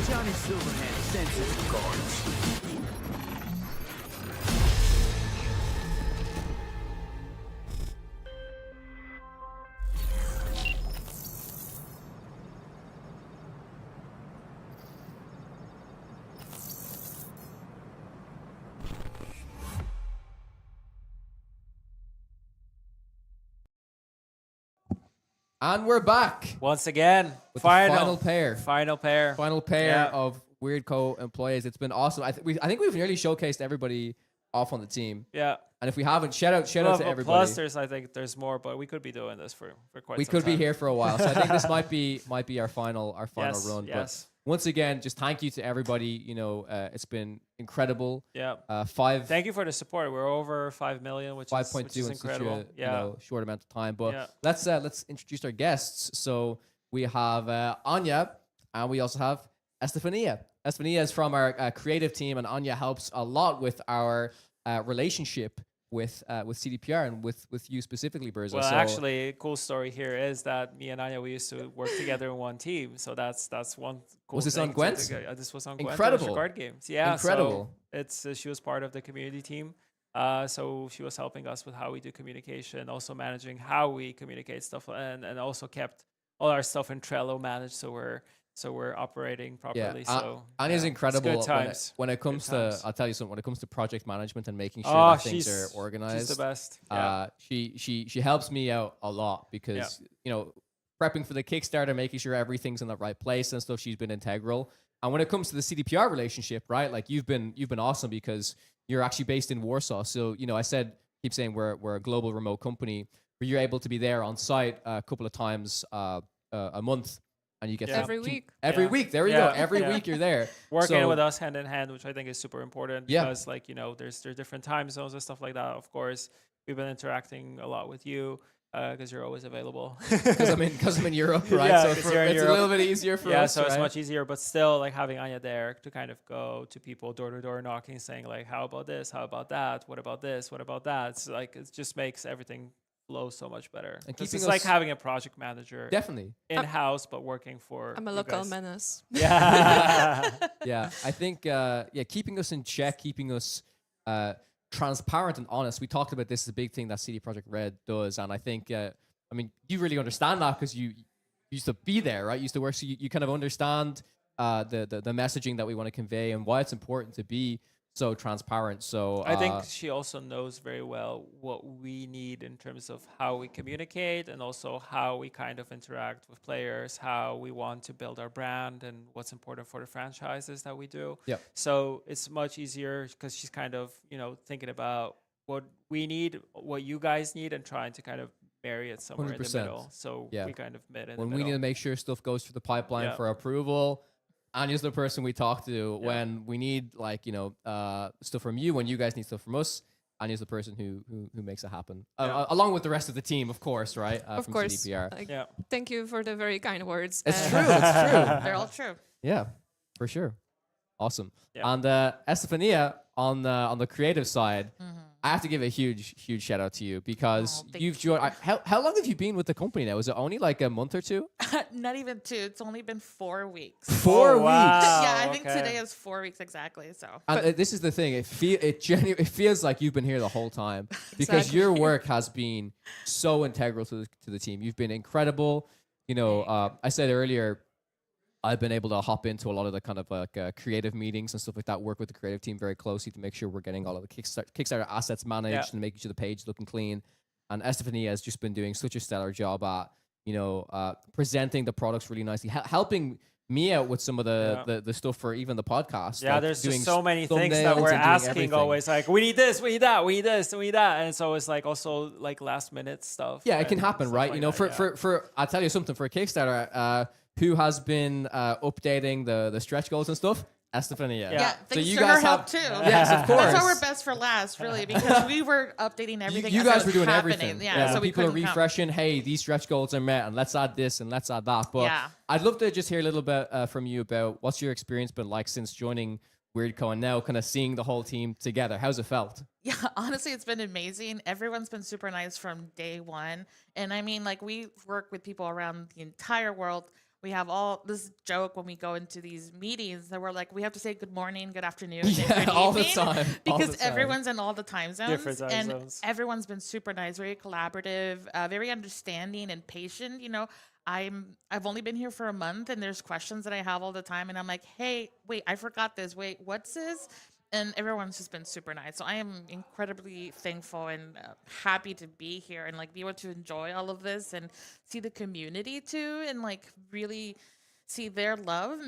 Speaker 3: Johnny Silverhand sensitive cards.
Speaker 4: And we're back
Speaker 6: once again.
Speaker 4: With
Speaker 6: Final
Speaker 4: pair.
Speaker 6: Final pair
Speaker 4: of Weird Co employees. It's been awesome. I think we've nearly showcased everybody off on the team.
Speaker 6: Yeah.
Speaker 4: And if we haven't, shout out to everybody.
Speaker 6: Plus, I think there's more, but we could be doing this for quite.
Speaker 4: We
Speaker 6: some
Speaker 4: could
Speaker 6: time.
Speaker 4: be here for a while, so I think this might be our final run.
Speaker 6: Yes.
Speaker 4: But once again, just thank you to everybody. You know, it's been incredible.
Speaker 6: Yeah.
Speaker 4: Thank
Speaker 6: you for the support. We're over 5 million, which
Speaker 4: 5.2
Speaker 6: is
Speaker 4: in
Speaker 6: incredible.
Speaker 4: such a short amount of time. But let's introduce our guests. So we have Anya, and we also have Estefania. Estefania is from our creative team, and Anya helps a lot with our relationship with CDPR and with you specifically, Berza.
Speaker 6: Well,
Speaker 4: so
Speaker 6: actually, a cool story here is that me and Anya, we used to work together in one team. So that's one cool
Speaker 4: Was this
Speaker 6: thing
Speaker 4: on Gwent?
Speaker 6: This was on Gwent.
Speaker 4: Incredible.
Speaker 6: Card Games. Yeah.
Speaker 4: Incredible.
Speaker 6: So it's she was part of the community team. So she was helping us with how we do communication, also managing how we communicate stuff, and also kept all our stuff in Trello managed. So we're operating properly. So
Speaker 4: Anya's incredible.
Speaker 6: Good times.
Speaker 4: When it comes to, I'll tell you something. When it comes to project management and making sure that things are organized,
Speaker 6: she's the best.
Speaker 4: She helps me out a lot because you know, prepping for the Kickstarter, making sure everything's in the right place and stuff. She's been integral. And when it comes to the CDPR relationship, right? Like you've been awesome because you're actually based in Warsaw. So you know, keep saying we're a global remote company, but you're able to be there on site a couple of times a month. And you get
Speaker 14: every week.
Speaker 4: Every week, there we go. Every week you're there,
Speaker 6: working with us hand in hand, which I think is super important. Because like you know, there's different time zones and stuff like that. Of course, we've been interacting a lot with you because you're always available.
Speaker 4: Because I'm in Europe, right? So it's a little bit easier for us.
Speaker 6: Yeah, so
Speaker 4: right?
Speaker 6: it's much easier. But still, like having Anya there to kind of go to people door to door knocking, saying like, "How about this? How about that? What about this? What about that?" It's like it just makes everything flow so much better.
Speaker 4: And
Speaker 6: it's like having a project manager
Speaker 4: definitely
Speaker 6: in-house but working for
Speaker 14: I'm a local menace.
Speaker 6: Yeah.
Speaker 4: Yeah, I think keeping us in check, keeping us transparent and honest. We talked about this is a big thing that CD Projekt Red does, and I think I mean you really understand that because you used to be there, right? You used to work, so you kind of understand the messaging that we want to convey and why it's important to be so transparent. So
Speaker 6: I think she also knows very well what we need in terms of how we communicate and also how we kind of interact with players, how we want to build our brand and what's important for the franchises that we do.
Speaker 4: Yeah.
Speaker 6: So it's much easier because she's kind of, you know, thinking about what we need, what you guys need, and trying to kind of marry it somewhere
Speaker 4: 100%.
Speaker 6: in the middle. So we kind of met in the
Speaker 4: when
Speaker 6: middle.
Speaker 4: we need to make sure stuff goes through the pipeline for approval. Anya's the person we talk to when we need, like, you know, stuff from you, when you guys need stuff from us. Anya's the person who makes it happen, along with the rest of the team, of course, right?
Speaker 14: Of
Speaker 4: from
Speaker 14: course.
Speaker 4: CDPR.
Speaker 14: Thank you for the very kind words.
Speaker 4: It's true. It's true.
Speaker 14: They're all true.
Speaker 4: Yeah, for sure. Awesome.
Speaker 6: Yeah.
Speaker 4: And Estefania on the creative side, I have to give a huge shout out to you because you've joined. How long have you been with the company now? Is it only like a month or two?
Speaker 5: Not even 2. It's only been 4 weeks.
Speaker 4: 4 weeks.
Speaker 5: Yeah, I think today is 4 weeks exactly. So.
Speaker 4: And this is the thing. It feels like you've been here the whole time because your work has been so integral to the team. You've been incredible. You know, I said earlier, I've been able to hop into a lot of the kind of like creative meetings and stuff like that, work with the creative team very closely to make sure we're getting all of the Kickstarter assets managed and making sure the page is looking clean. And Estefania has just been doing such a stellar job at, you know, presenting the products really nicely, helping me out with some of the stuff for even the podcast.
Speaker 6: Yeah,
Speaker 4: like
Speaker 6: there's
Speaker 4: doing
Speaker 6: just so many things that we're asking
Speaker 4: everything.
Speaker 6: always, like, we need this, we need that, we need this, we need that. And so it's like also like last minute stuff.
Speaker 4: Yeah, it can happen, right?
Speaker 6: Like
Speaker 4: You know,
Speaker 6: that,
Speaker 4: for I'll tell you something, for a Kickstarter, who has been updating the stretch goals and stuff? Estefania.
Speaker 5: Yeah,
Speaker 4: so
Speaker 5: thanks
Speaker 4: you
Speaker 5: to
Speaker 4: guys
Speaker 5: her help too.
Speaker 4: Yes, of course.
Speaker 5: That's why we're best for last, really, because we were updating everything.
Speaker 4: You
Speaker 5: as
Speaker 4: guys
Speaker 5: it
Speaker 4: were doing
Speaker 5: happening.
Speaker 4: everything.
Speaker 5: Yeah, so we
Speaker 4: people are
Speaker 5: couldn't
Speaker 4: refreshing. Hey, these stretch goals are met, and let's add this and let's add that. But I'd love to just hear a little bit from you about what's your experience been like since joining WeirdCo and now kind of seeing the whole team together. How's it felt?
Speaker 5: Yeah, honestly, it's been amazing. Everyone's been super nice from day one, and I mean, like, we work with people around the entire world. We have all this joke when we go into these meetings that we're like, we have to say good morning, good afternoon, and good
Speaker 4: all the
Speaker 5: evening,
Speaker 4: time.
Speaker 5: because everyone's in all the time zones,
Speaker 6: Different time
Speaker 5: and
Speaker 6: zones.
Speaker 5: everyone's been super nice, very collaborative, very understanding and patient. You know, I've only been here for a month, and there's questions that I have all the time, and I'm like, hey, wait, I forgot this. Wait, what's this? and everyone's just been super nice. So I am incredibly thankful and happy to be here and like be able to enjoy all of this and see the community too, and like really see their love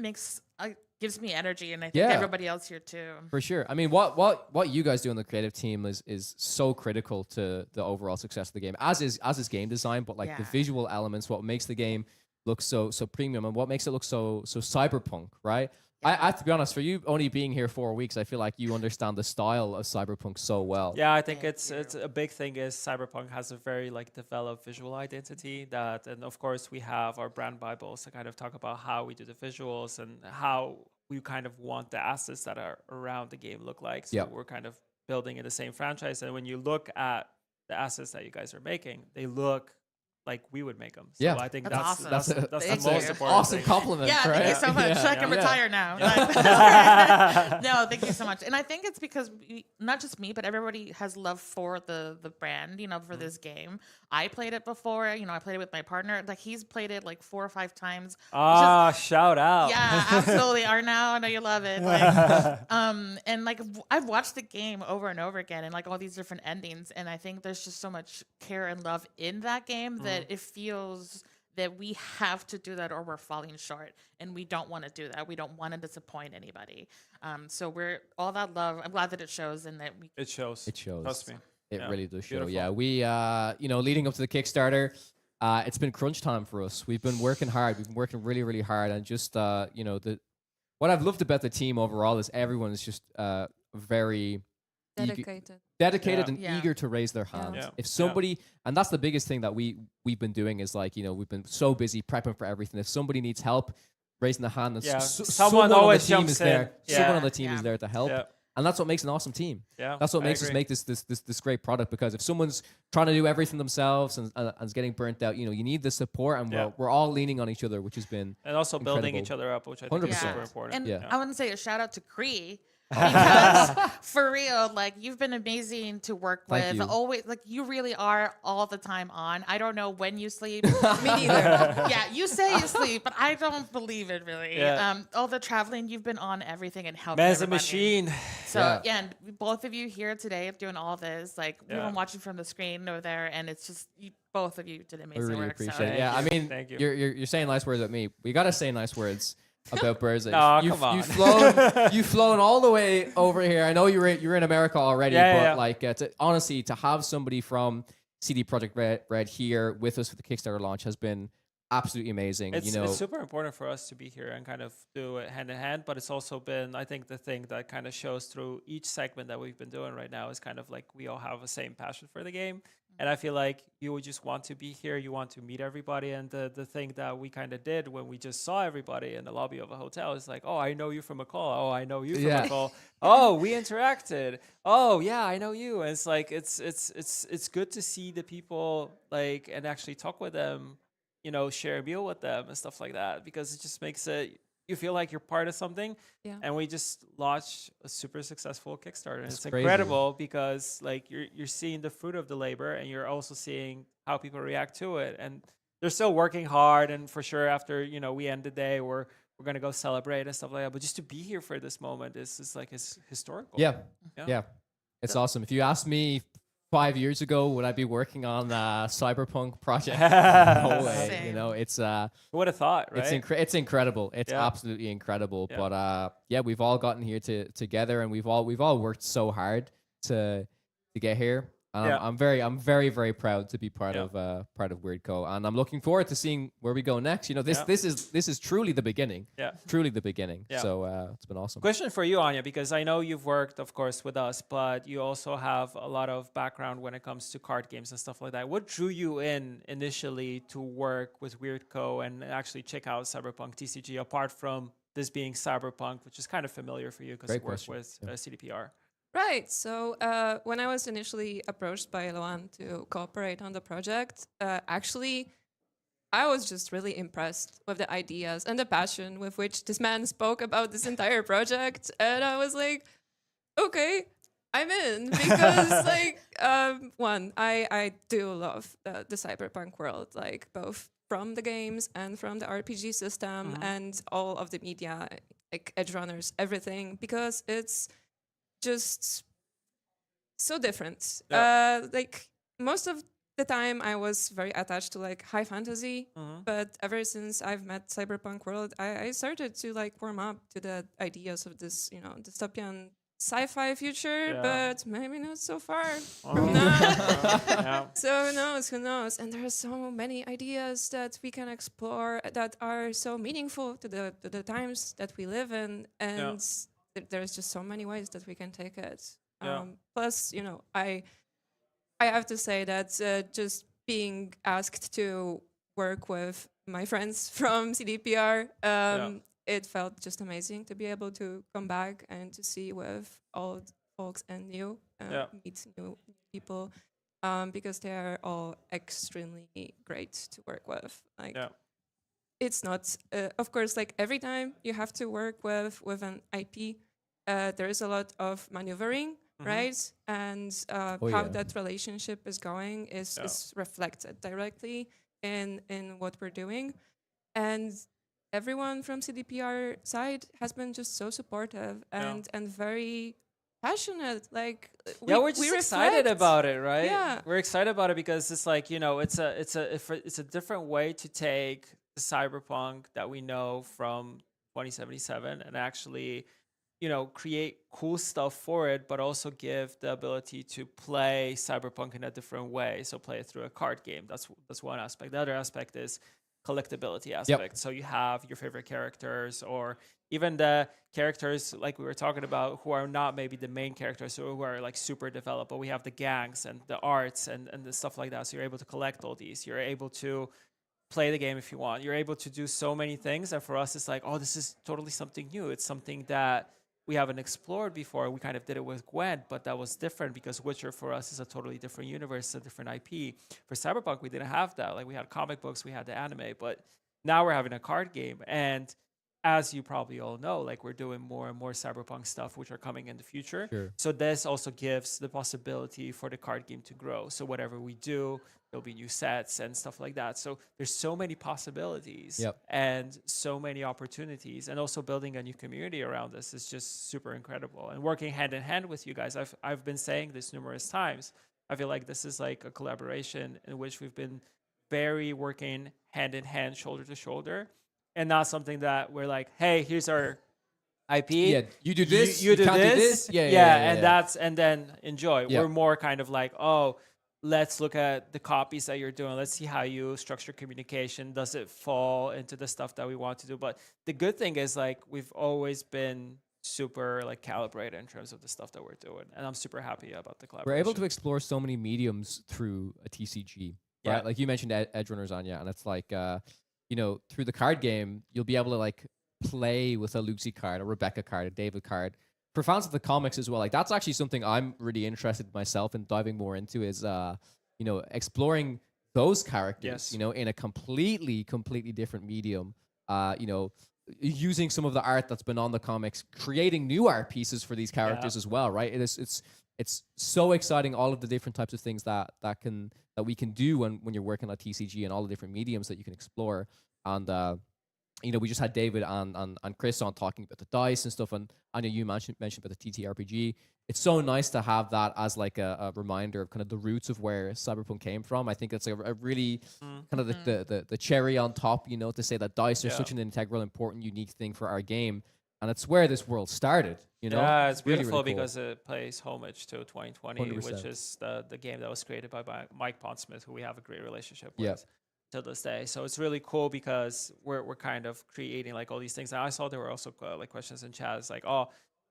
Speaker 5: gives me energy, and I think everybody else here too.
Speaker 4: For sure. I mean, what you guys do on the creative team is so critical to the overall success of the game, as is game design, but like the visual elements, what makes the game look so premium and what makes it look so cyberpunk, right? I have to be honest, for you only being here 4 weeks, I feel like you understand the style of Cyberpunk so well.
Speaker 6: Yeah, I think it's a big thing is Cyberpunk has a very like developed visual identity and of course we have our brand Bibles to kind of talk about how we do the visuals and how we kind of want the assets that are around the game look like. So we're kind of building in the same franchise. And when you look at the assets that you guys are making, they look like we would make them. So I think that's
Speaker 5: awesome.
Speaker 6: That's the most important
Speaker 4: awesome
Speaker 6: thing.
Speaker 4: compliment.
Speaker 5: Yeah,
Speaker 4: right?
Speaker 5: thank you so much. I can retire now. No, thank you so much. And I think it's because not just me, but everybody has love for the brand, for this game. I played it before, I played it with my partner. Like he's played it like 4 or 5 times.
Speaker 6: Shout out.
Speaker 5: Yeah, absolutely. Arnau, I know you love it. Like, and like I've watched the game over and over again and like all these different endings. And I think there's just so much care and love in that game that it feels that we have to do that or we're falling short, and we don't want to do that. We don't want to disappoint anybody. So we're all that love. I'm glad that it shows and that
Speaker 6: it shows.
Speaker 4: It shows.
Speaker 6: Trust me.
Speaker 4: It really does show.
Speaker 6: Beautiful.
Speaker 4: Yeah, we leading up to the Kickstarter, it's been crunch time for us. We've been working hard. We've been working really, really hard, and just what I've loved about the team overall is everyone is just very dedicated and eager to raise their hand.
Speaker 6: Yeah.
Speaker 4: If somebody, and that's the biggest thing that we've been doing is like, we've been so busy prepping for everything. If somebody needs help raising the hand, and
Speaker 6: someone always
Speaker 4: on the team
Speaker 6: jumps
Speaker 4: is there.
Speaker 6: in.
Speaker 4: Someone on the team is there to help.
Speaker 6: Yeah.
Speaker 4: And that's what makes an awesome team.
Speaker 6: Yeah,
Speaker 4: that's what
Speaker 6: I
Speaker 4: makes us
Speaker 6: agree.
Speaker 4: make this great product, because if someone's trying to do everything themselves and is getting burnt out, you need the support, and we're all leaning on each other, which has been
Speaker 6: And also building
Speaker 4: incredible.
Speaker 6: each other up, which I think is
Speaker 4: 100%.
Speaker 6: super important.
Speaker 5: And I want to say a shout out to Cree. Because for real, like you've been amazing to work
Speaker 4: Thank
Speaker 5: with.
Speaker 4: you.
Speaker 5: Always, like you really are all the time on. I don't know when you sleep.
Speaker 14: Me neither.
Speaker 5: Yeah, you say you sleep, but I don't believe it really.
Speaker 6: Yeah.
Speaker 5: All the traveling, you've been on everything and helping.
Speaker 6: Man's a
Speaker 5: everybody.
Speaker 6: machine.
Speaker 5: So and both of you here today doing all this, like we've
Speaker 6: Yeah.
Speaker 5: been watching from the screen over there, and it's just both of you did
Speaker 4: I
Speaker 5: amazing
Speaker 4: really
Speaker 5: work. So.
Speaker 4: appreciate it. Yeah, I mean,
Speaker 6: Thank you.
Speaker 4: you're saying nice words at me. We got to say nice words about Birds.
Speaker 6: No,
Speaker 4: you've,
Speaker 6: come on.
Speaker 4: you've flown all the way over here. I know you're in America already, but like honestly, to have somebody from CD Projekt Red here with us for the Kickstarter launch has been absolutely amazing.
Speaker 6: It's super important for us to be here and kind of do it hand in hand, but it's also been, I think the thing that kind of shows through each segment that we've been doing right now is kind of like we all have the same passion for the game. And I feel like you would just want to be here, you want to meet everybody. And the thing that we kind of did when we just saw everybody in the lobby of a hotel is like, oh, I know you from a call. Oh, I know you from a call. Oh, we interacted. Oh, yeah, I know you. And it's like, it's good to see the people like and actually talk with them, share a meal with them and stuff like that, because it just makes it, you feel like you're part of something.
Speaker 14: Yeah.
Speaker 6: And we just launched a super successful Kickstarter. And
Speaker 4: That's
Speaker 6: it's
Speaker 4: crazy.
Speaker 6: incredible because like you're seeing the fruit of the labor, and you're also seeing how people react to it. And they're still working hard, and for sure after, we end the day, we're gonna go celebrate and stuff like that. But just to be here for this moment is like it's historical.
Speaker 4: Yeah. It's awesome. If you asked me 5 years ago, would I be working on a Cyberpunk project? No way.
Speaker 5: Same.
Speaker 4: It's
Speaker 6: Who would have thought, right?
Speaker 4: it's incredible. It's
Speaker 6: Yeah.
Speaker 4: absolutely incredible.
Speaker 6: Yeah.
Speaker 4: But we've all gotten here together, and we've all worked so hard to get here. And
Speaker 6: Yeah.
Speaker 4: I'm very, very proud to be part of Weird Co. And I'm looking forward to seeing where we go next. This is truly the beginning.
Speaker 6: Yeah.
Speaker 4: Truly the beginning.
Speaker 6: Yeah.
Speaker 4: So it's been awesome.
Speaker 6: Question for you, Anya, because I know you've worked, of course, with us, but you also have a lot of background when it comes to card games and stuff like that. What drew you in initially to work with Weird Co. and actually check out Cyberpunk TCG, apart from this being Cyberpunk, which is kind of familiar for you because you
Speaker 4: Great
Speaker 6: work
Speaker 4: question.
Speaker 6: with CDPR?
Speaker 1: Right. So when I was initially approached by Loan to cooperate on the project, actually, I was just really impressed with the ideas and the passion with which this man spoke about this entire project. And I was like, okay, I'm in. Because, one, I do love the cyberpunk world, like both from the games and from the RPG system and all of the media, like edgerunners, everything, because it's just so different.
Speaker 6: Yeah.
Speaker 1: Like most of the time I was very attached to like high fantasy, but ever since I've met Cyberpunk world, I started to like warm up to the ideas of this, you know, dystopian sci-fi future, but maybe not so far from now. So who knows? And there are so many ideas that we can explore that are so meaningful to the times that we live in, and there's just so many ways that we can take it. Plus, you know, I have to say that just being asked to work with my friends from CDPR, it felt just amazing to be able to come back and to see with old folks and new, meet new people, because they are all extremely great to work with. Like, it's not, of course, like every time you have to work with an IP, there is a lot of maneuvering. Right, and how that relationship is going is reflected directly in what we're doing, and everyone from CDPR side has been just so supportive and very passionate. Like
Speaker 6: we're just excited about it, right?
Speaker 1: Yeah,
Speaker 6: we're excited about it because it's like, you know, it's a different way to take the Cyberpunk that we know from 2077 and actually, you know, create cool stuff for it, but also give the ability to play Cyberpunk in a different way. So play it through a card game. That's one aspect. The other aspect is collectability aspect. So you have your favorite characters, or even the characters like we were talking about who are not maybe the main characters, or who are like super developed, but we have the gangs and the arts and the stuff like that. So you're able to collect all these. You're able to play the game if you want. You're able to do so many things. And for us, it's like, oh, this is totally something new. It's something that we haven't explored before. We kind of did it with Gwent, but that was different because Witcher for us is a totally different universe, a different IP. For Cyberpunk, we didn't have that. Like we had comic books, we had the anime, but now we're having a card game. And as you probably all know, like we're doing more and more Cyberpunk stuff, which are coming in the future.
Speaker 4: Sure.
Speaker 6: So this also gives the possibility for the card game to grow. So whatever we do, there'll be new sets and stuff like that. So there's so many possibilities and so many opportunities, and also building a new community around this is just super incredible. And working hand in hand with you guys, I've been saying this numerous times. I feel like this is like a collaboration in which we've been very working hand in hand, shoulder to shoulder, and not something that we're like, hey, here's our IP.
Speaker 4: Yeah, you do this,
Speaker 6: you do
Speaker 4: can't
Speaker 6: this.
Speaker 4: Yeah,
Speaker 6: and then enjoy.
Speaker 4: Yeah.
Speaker 6: We're more kind of like, oh, let's look at the copies that you're doing. Let's see how you structure communication. Does it fall into the stuff that we want to do? But the good thing is, like, we've always been super like calibrated in terms of the stuff that we're doing, and I'm super happy about the collaboration.
Speaker 4: We're able to explore so many mediums through a TCG, right? Like you mentioned edgerunners, Anya, and it's like, you know, through the card game, you'll be able to like play with a Lucy card, a Rebecca card, a David card. For fans of the comics as well, like that's actually something I'm really interested myself in diving more into is, you know, exploring those characters, you know, in a completely different medium, you know, using some of the art that's been on the comics, creating new art pieces for these characters as well, right? It's so exciting, all of the different types of things that we can do when you're working on TCG, and all the different mediums that you can explore. And you know, we just had David and Chris on talking about the dice and stuff, and I know you mentioned about the TTRPG. It's so nice to have that as like a reminder of kind of the roots of where Cyberpunk came from. I think it's a really kind of the cherry on top, you know, to say that dice are such an integral, important, unique thing for our game, and it's where this world started. You know,
Speaker 6: yeah, it's beautiful
Speaker 4: really cool.
Speaker 6: because it pays homage to 2020,
Speaker 4: 100%.
Speaker 6: which is the game that was created by Mike Pondsmith, who we have a great relationship with. To this day. So it's really cool because we're kind of creating like all these things. And I saw there were also like questions in chat. It's like, oh,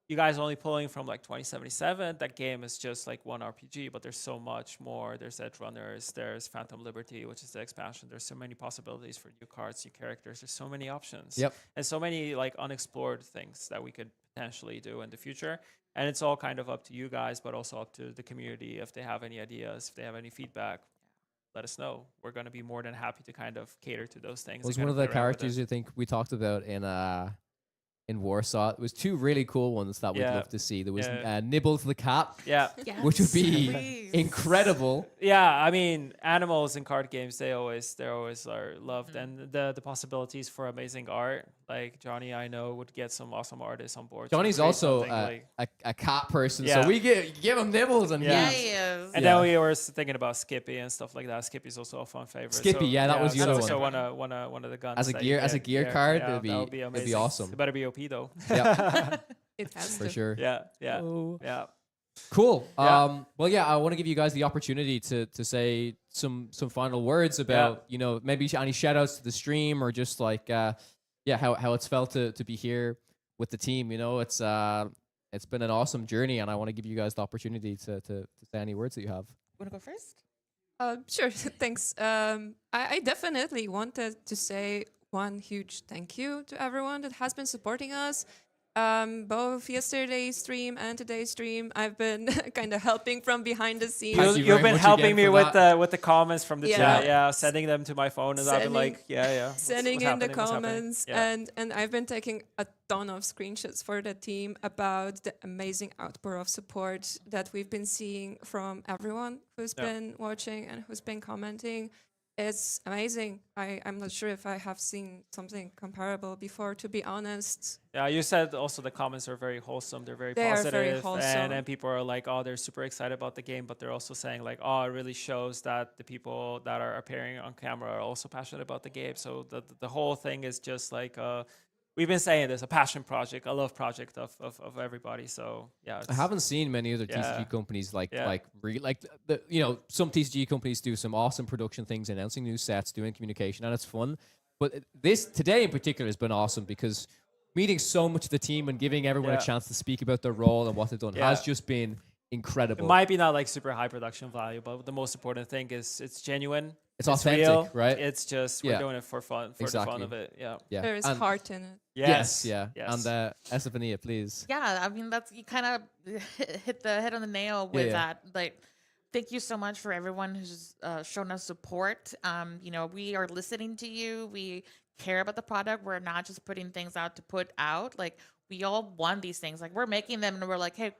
Speaker 6: you guys only pulling from like 2077. That game is just like one RPG, but there's so much more. There's Edgerunners, there's Phantom Liberty, which is the expansion. There's so many possibilities for new cards, new characters. There's so many options. And so many like unexplored things that we could potentially do in the future. And it's all kind of up to you guys, but also up to the community. If they have any ideas, if they have any feedback, let us know. We're going to be more than happy to kind of cater to those things.
Speaker 4: Was one of the characters you think we talked about in Warsaw? It was two really cool ones that we'd love to see. There was Nibbles the cat, which would be incredible.
Speaker 6: Yeah, I mean, animals in card games, they're always are loved, and the possibilities for amazing art. Like Johnny, I know would get some awesome artists on board.
Speaker 4: Johnny's also a cat person, so we give him nibbles and
Speaker 5: he is.
Speaker 6: And then we were thinking about Skippy and stuff like that. Skippy's also a fun favorite.
Speaker 4: Skippy,
Speaker 6: so,
Speaker 4: that was the other one.
Speaker 6: One of the guns
Speaker 4: As a gear card, it'd be awesome.
Speaker 6: It better be OP though.
Speaker 4: Yeah,
Speaker 1: it has
Speaker 4: for
Speaker 1: to.
Speaker 4: sure.
Speaker 6: Yeah.
Speaker 4: Cool. Well, yeah, I want to give you guys the opportunity to say some final words about maybe any shout outs to the stream or just like how it's felt to be here with the team. It's been an awesome journey, and I want to give you guys the opportunity to say any words that you have.
Speaker 5: Want to go first?
Speaker 1: Sure. Thanks. I definitely wanted to say one huge thank you to everyone that has been supporting us. Both yesterday's stream and today's stream, I've been kind of helping from behind the scenes.
Speaker 6: You've been helping me with the comments from the chat, sending them to my phone, and I've been like,
Speaker 1: sending in the comments, and I've been taking a ton of screenshots for the team about the amazing outpour of support that we've been seeing from everyone who's been watching and who's been commenting. It's amazing. I'm not sure if I have seen something comparable before, to be honest.
Speaker 6: Yeah, you said also the comments are very wholesome. They're very
Speaker 1: positive.
Speaker 6: positive.
Speaker 1: Very wholesome.
Speaker 6: And people are like, oh, they're super excited about the game, but they're also saying like, oh, it really shows that the people that are appearing on camera are also passionate about the game. So the whole thing is just like, we've been saying this, a passion project, a love project of everybody. So yeah,
Speaker 4: I haven't seen many other TCG companies some TCG companies do some awesome production things, announcing new sets, doing communication, and it's fun. But this today in particular has been awesome because meeting so much of the team and giving everyone a chance to speak about their role and what they've done has just been incredible.
Speaker 6: It might be not like super high production value, but the most important thing is it's genuine.
Speaker 4: It's authentic,
Speaker 6: real,
Speaker 4: right?
Speaker 6: It's just we're doing it for fun, for the fun of it. Yeah.
Speaker 1: There is heart in it.
Speaker 6: Yes.
Speaker 4: And Estefania, please.
Speaker 5: Yeah, I mean you kind of hit the head on the nail with that. Like, thank you so much for everyone who's shown us support. We are listening to you. We care about the product. We're not just putting things out to put out. Like, we all want these things. Like, we're making them, and we're like, hey,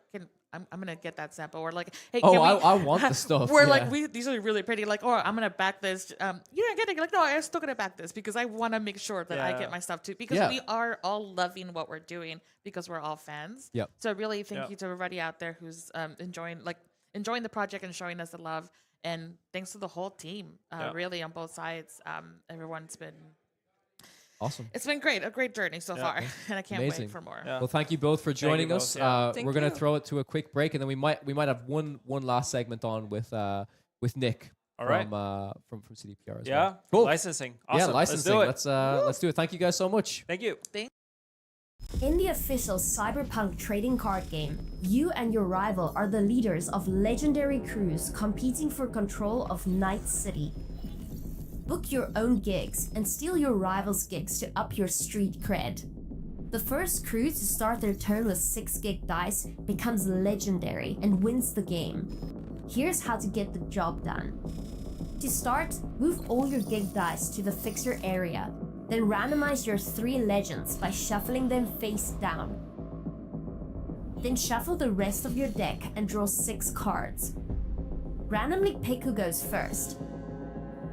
Speaker 5: I'm gonna get that sample. We're like, hey,
Speaker 4: I want the stuff.
Speaker 5: We're like, these are really pretty. Like, I'm gonna back this. You're not getting like, no, I'm still gonna back this because I want to make sure that I get my stuff too. Because we are all loving what we're doing because we're all fans.
Speaker 4: Yep.
Speaker 5: So really, thank you to everybody out there who's enjoying the project and showing us the love. And thanks to the whole team, really on both sides. Everyone's been
Speaker 4: awesome.
Speaker 5: It's been great, a great journey so far, and I can't wait for more.
Speaker 6: Yeah.
Speaker 4: Well, thank you both for joining us. We're going to throw it to a quick break, and then we might have one last segment on with Nick from CDPR as well.
Speaker 6: Cool. Licensing. Awesome.
Speaker 4: Yeah, licensing.
Speaker 6: Let's do it.
Speaker 4: Let's do it. Thank you guys so much.
Speaker 6: Thank you.
Speaker 7: In the official Cyberpunk Trading Card Game, you and your rival are the leaders of legendary crews competing for control of Night City. Book your own gigs and steal your rivals' gigs to up your street cred. The first crew to start their turn with 6 gig dice becomes legendary and wins the game. Here's how to get the job done. To start, move all your gig dice to the fixer area, then randomize your 3 legends by shuffling them face down. Then shuffle the rest of your deck and draw 6 cards. Randomly pick who goes first.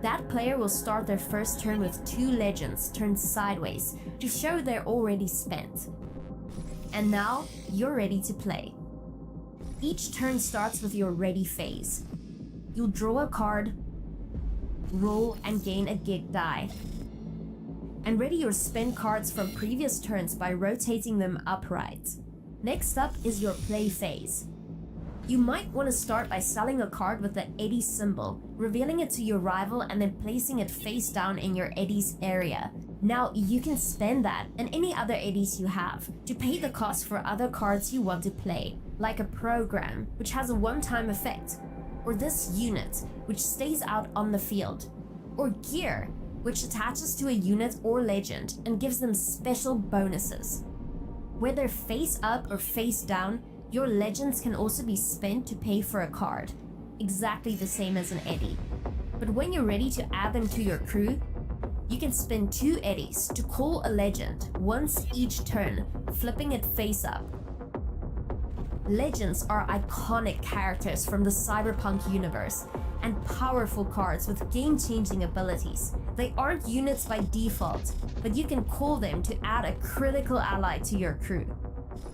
Speaker 7: That player will start their first turn with 2 legends turned sideways to show they're already spent. And now, you're ready to play. Each turn starts with your ready phase. You'll draw a card, roll and gain a gig die. And ready your spent cards from previous turns by rotating them upright. Next up is your play phase. You might want to start by selling a card with the Eddy symbol, revealing it to your rival and then placing it face down in your Eddy's area. Now you can spend that and any other Eddies you have to pay the cost for other cards you want to play, like a program, which has a one-time effect, or this unit, which stays out on the field, or gear, which attaches to a unit or legend and gives them special bonuses. Whether face up or face down, your legends can also be spent to pay for a card, exactly the same as an Eddy. But when you're ready to add them to your crew, you can spend 2 Eddies to call a legend once each turn, flipping it face up. Legends are iconic characters from the Cyberpunk universe and powerful cards with game-changing abilities They aren't units by default, but you can call them to add a critical ally to your crew.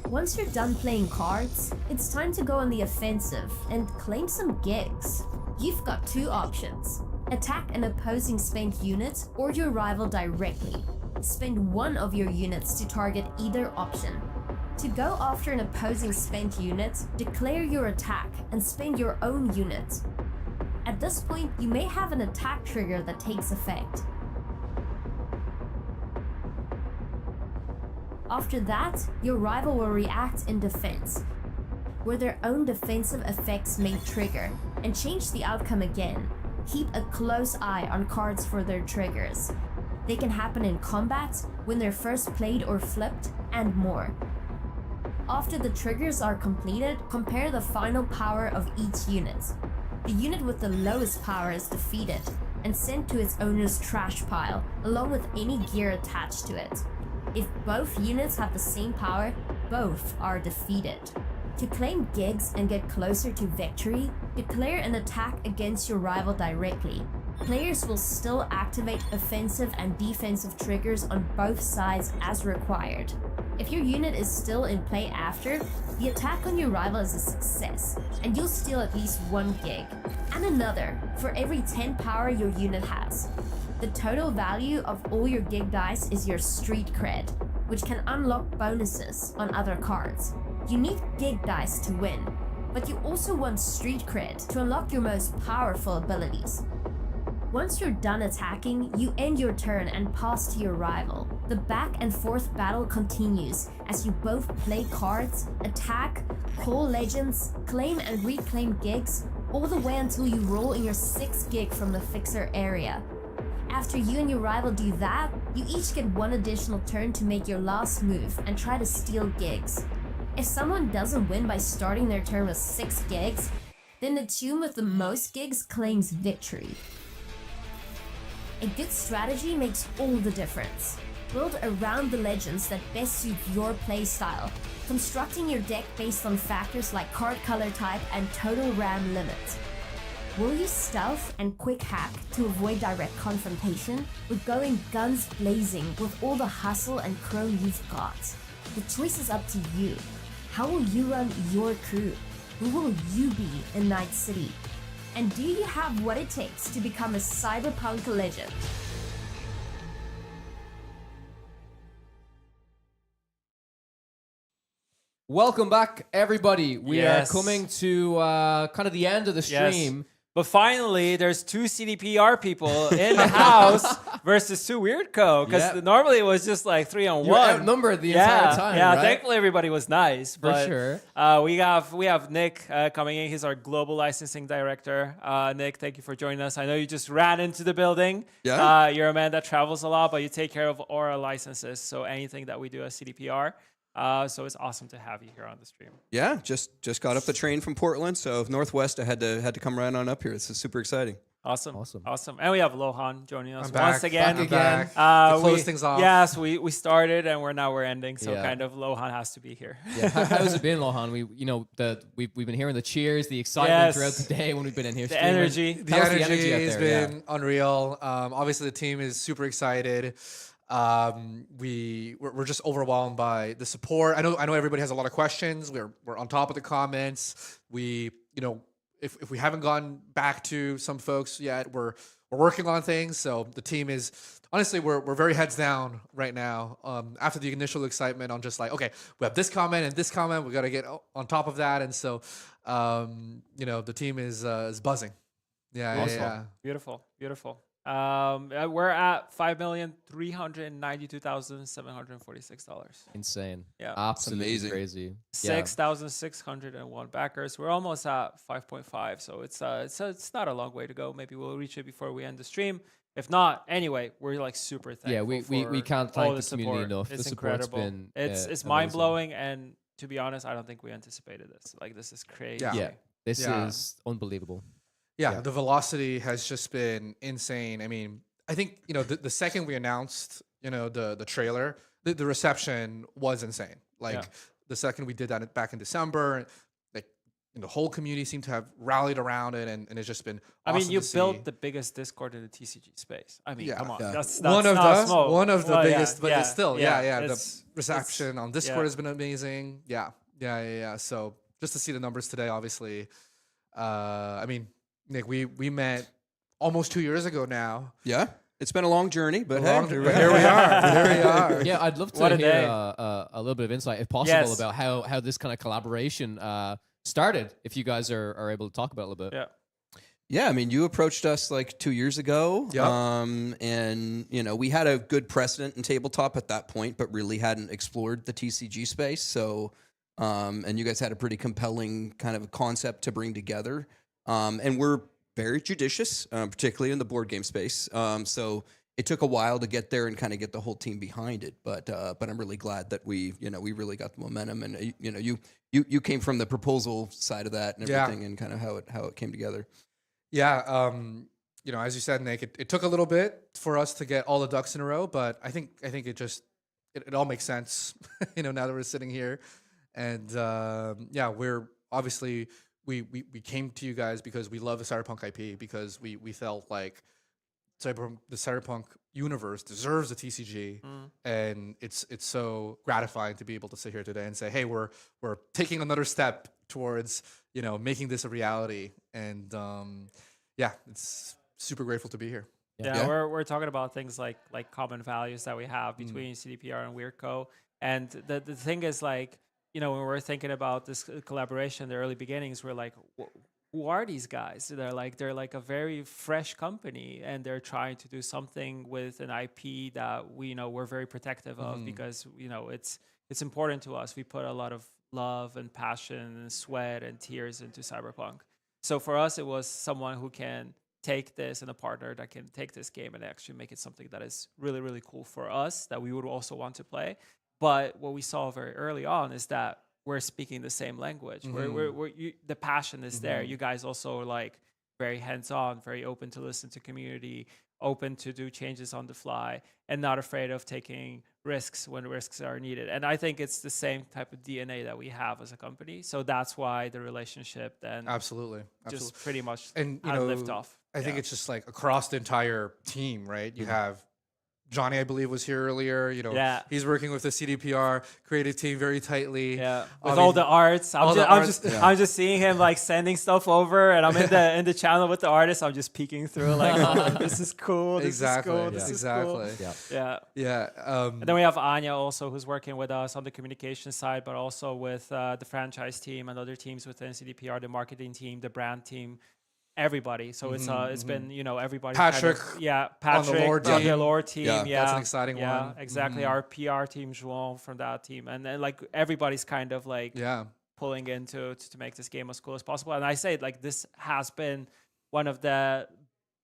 Speaker 7: Once you're done playing cards, it's time to go on the offensive and claim some gigs. You've got two options: attack an opposing spent unit or your rival directly. Spend one of your units to target either option. To go after an opposing spent unit, declare your attack and spend your own unit. At this point, you may have an attack trigger that takes effect. After that, your rival will react in defense, where their own defensive effects may trigger, and change the outcome again. Keep a close eye on cards for their triggers. They can happen in combat, when they're first played or flipped, and more. After the triggers are completed, compare the final power of each unit. The unit with the lowest power is defeated and sent to its owner's trash pile, along with any gear attached to it. If both units have the same power, both are defeated. To claim gigs and get closer to victory, declare an attack against your rival directly. Players will still activate offensive and defensive triggers on both sides as required. If your unit is still in play after, the attack on your rival is a success, and you'll steal at least one gig, and another for every 10 power your unit has. The total value of all your gig dice is your street cred, which can unlock bonuses on other cards. You need gig dice to win, but you also want street cred to unlock your most powerful abilities. Once you're done attacking, you end your turn and pass to your rival. The back and forth battle continues as you both play cards, attack, call legends, claim and reclaim gigs, all the way until you roll in your 6th gig from the fixer area. After you and your rival do that, you each get one additional turn to make your last move and try to steal gigs. If someone doesn't win by starting their turn with 6 gigs, then the team with the most gigs claims victory. A good strategy makes all the difference. Build around the legends that best suit your playstyle, constructing your deck based on factors like card color type and total RAM limit. Will you stealth and quick hack to avoid direct confrontation, or going guns blazing with all the hustle and chrome you've got? The choice is up to you. How will you run your crew? Who will you be in Night City? And do you have what it takes to become a Cyberpunk legend?
Speaker 4: Welcome back, everybody. We
Speaker 6: Yes.
Speaker 4: are coming to kind of the end of the stream.
Speaker 6: Yes. But finally, there's 2 CDPR people in the house versus 2 Weirdco. Because normally it was just like 3-on-1.
Speaker 4: You were outnumbered the entire time,
Speaker 6: Yeah,
Speaker 4: right?
Speaker 6: thankfully everybody was nice. But,
Speaker 4: sure.
Speaker 6: We have Nick coming in. He's our global licensing director. Nick, thank you for joining us. I know you just ran into the building.
Speaker 9: Yeah.
Speaker 6: You're a man that travels a lot, but you take care of all our licenses. So anything that we do at CDPR. So it's awesome to have you here on the stream.
Speaker 9: Yeah, just got up the train from Portland, so Northwest. I had to come right on up here. This is super exciting.
Speaker 6: Awesome. And we have Lohan joining us
Speaker 9: I'm back.
Speaker 6: once again.
Speaker 9: I'm back.
Speaker 6: To
Speaker 9: close things off.
Speaker 6: Yes, we started and we're ending, so
Speaker 4: Yeah.
Speaker 6: kind of Lohan has to be here.
Speaker 4: Yeah. How's it been, Lohan? We've been hearing the cheers, the excitement throughout the day when we've been in here.
Speaker 6: The
Speaker 4: streaming.
Speaker 6: energy.
Speaker 22: The
Speaker 4: How's
Speaker 22: energy
Speaker 4: out
Speaker 22: has
Speaker 4: there?
Speaker 22: been unreal. Obviously, the team is super excited. We're just overwhelmed by the support. I know everybody has a lot of questions. We're on top of the comments. If we haven't gone back to some folks yet, we're working on things. So the team is honestly we're very heads down right now. After the initial excitement on just like, okay, we have this comment and this comment, we got to get on top of that. And so the team is buzzing. Yeah,
Speaker 6: Awesome.
Speaker 22: yeah.
Speaker 6: Beautiful. We're at $5,392,746.
Speaker 4: Insane.
Speaker 6: Yeah.
Speaker 4: Absolutely
Speaker 9: amazing.
Speaker 4: crazy.
Speaker 6: 6,601 backers. We're almost at 5.5, so it's not a long way to go. Maybe we'll reach it before we end the stream. If not, anyway, we're like super thankful.
Speaker 4: Yeah, we can't
Speaker 6: all
Speaker 4: thank the community
Speaker 6: support.
Speaker 4: enough.
Speaker 6: It's
Speaker 4: The support's
Speaker 6: incredible.
Speaker 4: been
Speaker 6: It's
Speaker 4: amazing.
Speaker 6: mind blowing, and to be honest, I don't think we anticipated this. Like, this is crazy.
Speaker 4: Yeah. This
Speaker 22: Yeah.
Speaker 4: is unbelievable.
Speaker 22: Yeah, the velocity has just been insane. I mean, I think the second we announced the trailer, the reception was insane. Like the second we did that back in December, like the whole community seemed to have rallied around it, and it's just been. Awesome
Speaker 6: I mean, you
Speaker 22: to
Speaker 6: built
Speaker 22: see.
Speaker 6: the biggest Discord in the TCG space. I mean,
Speaker 22: Yeah.
Speaker 6: come on,
Speaker 22: Yeah.
Speaker 6: that's
Speaker 22: one of
Speaker 6: not
Speaker 22: the
Speaker 6: small.
Speaker 22: one of the
Speaker 6: Well,
Speaker 22: biggest, but
Speaker 6: yeah,
Speaker 22: it's still the
Speaker 6: it's-
Speaker 22: reception on Discord
Speaker 6: yeah.
Speaker 22: has been amazing. Yeah. So just to see the numbers today, obviously, I mean, Nick, we met almost 2 years ago now.
Speaker 9: Yeah, it's been a long journey, but
Speaker 22: Long-
Speaker 9: hey,
Speaker 22: but here we are. Here we are.
Speaker 4: Yeah, I'd love
Speaker 6: What
Speaker 4: to
Speaker 6: a
Speaker 4: hear
Speaker 6: day.
Speaker 4: a little bit of insight, if possible,
Speaker 6: Yes.
Speaker 4: about how this kind of collaboration started. If you guys are able to talk about it a little bit.
Speaker 6: Yeah.
Speaker 9: Yeah, I mean, you approached us like 2 years ago,
Speaker 22: Yep.
Speaker 9: and we had a good precedent in tabletop at that point, but really hadn't explored the TCG space. So, and you guys had a pretty compelling kind of concept to bring together, and we're very judicious, particularly in the board game space. So it took a while to get there and kind of get the whole team behind it, but I'm really glad that we really got the momentum, and you came from the proposal side of that and
Speaker 22: Yeah.
Speaker 9: everything, and kind of how it came together.
Speaker 22: Yeah, as you said, Nick, it took a little bit for us to get all the ducks in a row, but I think it all makes sense, now that we're sitting here, and we're obviously we came to you guys because we love the Cyberpunk IP, because we felt like the Cyberpunk universe deserves a TCG, and it's so gratifying to be able to sit here today and say, hey, we're taking another step towards making this a reality, and it's super grateful to be here.
Speaker 6: Yeah, we're talking about things like common values that we have between CDPR and WeirdCo, and the thing is, like, when we're thinking about this collaboration, the early beginnings, we're like, who are these guys? They're like a very fresh company, and they're trying to do something with an IP that we're very protective of, because it's important to us. We put a lot of love and passion and sweat and tears into Cyberpunk. So for us, it was someone who can take this, and a partner that can take this game and actually make it something that is really, really cool for us, that we would also want to play. But what we saw very early on is that we're speaking the same language. The passion is there. You guys also are like very hands-on, very open to listen to community, open to do changes on the fly, and not afraid of taking risks when risks are needed. And I think it's the same type of DNA that we have as a company. So that's why the relationship then
Speaker 22: Absolutely.
Speaker 6: just pretty much
Speaker 22: And
Speaker 6: had lift off.
Speaker 22: I think it's just like across the entire team, right? You have Johnny, I believe, was here earlier. He's working with the CDPR creative team very tightly.
Speaker 6: Yeah, with all the arts. I'm just seeing him like sending stuff over, and I'm in the channel with the artists. I'm just peeking through like, oh, this is cool. This is cool. This is cool.
Speaker 22: Yeah.
Speaker 6: And then we have Anya also, who's working with us on the communication side, but also with the franchise team and other teams within CDPR, the marketing team, the brand team. Everybody, so it's been everybody.
Speaker 22: Patrick,
Speaker 6: Patrick
Speaker 22: on the lore
Speaker 6: team.
Speaker 22: Yeah, that's an exciting one.
Speaker 6: Exactly. Our PR team, João, from that team, and then like everybody's kind of like pulling into to make this game as cool as possible. And I say like this has been one of the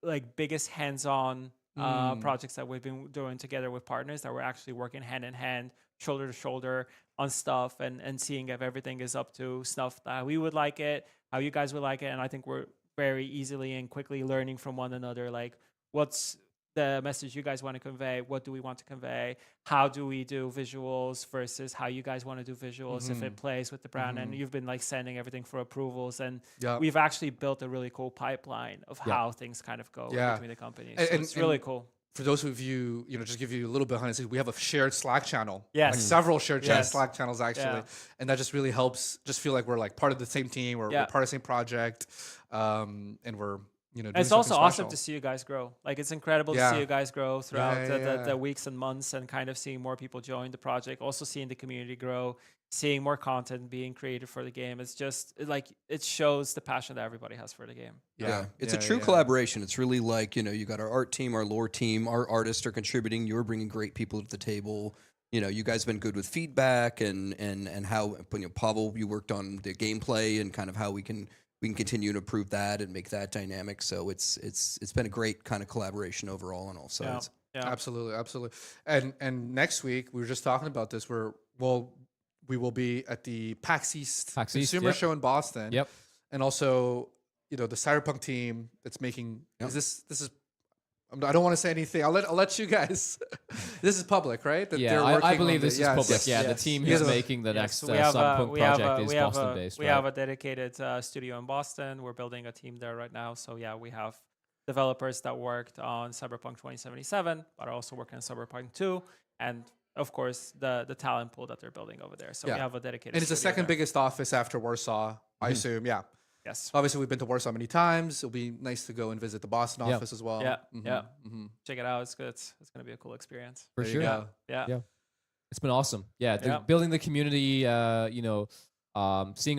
Speaker 6: like biggest hands-on projects that we've been doing together with partners, that we're actually working hand in hand, shoulder to shoulder on stuff, and seeing if everything is up to snuff that we would like it, how you guys would like it, and I think we're very easily and quickly learning from one another, like what's the message you guys want to convey, what do we want to convey, how do we do visuals versus how you guys want to do visuals, if it plays with the brand. And you've been like sending everything for approvals, and we've actually built a really cool pipeline of how things kind of go between the companies. So it's really cool.
Speaker 22: For those of you, just give you a little bit behind the scenes, we have a shared Slack channel.
Speaker 6: Yes.
Speaker 22: Like several shared Slack channels, actually. And that just really helps just feel like we're like part of the same team, we're part of the same project, and we're, doing
Speaker 6: it's also
Speaker 22: something
Speaker 6: awesome
Speaker 22: special.
Speaker 6: to see you guys grow. Like, it's incredible to see you guys grow throughout the weeks and months, and kind of seeing more people join the project, also seeing the community grow, seeing more content being created for the game. It's just like, it shows the passion that everybody has for the game.
Speaker 9: It's a true collaboration. It's really like, you got our art team, our lore team, our artists are contributing. You're bringing great people to the table. You guys have been good with feedback and how, Pavel, you worked on the gameplay and kind of how we can continue to improve that and make that dynamic. So it's been a great kind of collaboration overall on all sides.
Speaker 22: Yeah. Absolutely. And next week, we were just talking about this, we will be at the PAX East Consumer Show in Boston.
Speaker 4: Yep.
Speaker 22: And also, the Cyberpunk team that's making, is this is I don't want to say anything. I'll let you guys. This is public, right? That
Speaker 4: Yeah, I believe this is public. Yeah, the team who's making the next Cyberpunk project is Boston-based.
Speaker 6: We have a dedicated studio in Boston. We're building a team there right now. So yeah, we have developers that worked on Cyberpunk 2077, but are also working on Cyberpunk 2, and of course the talent pool that they're building over there. So we have a dedicated.
Speaker 22: And it's the second biggest office after Warsaw, I assume. Yeah.
Speaker 6: Yes.
Speaker 22: Obviously, we've been to Warsaw many times. It'll be nice to go and visit the Boston office as well.
Speaker 6: Yeah. Check it out. It's good. It's going to be a cool experience.
Speaker 4: For sure.
Speaker 6: Yeah.
Speaker 4: It's been awesome. Yeah. Building the community, seeing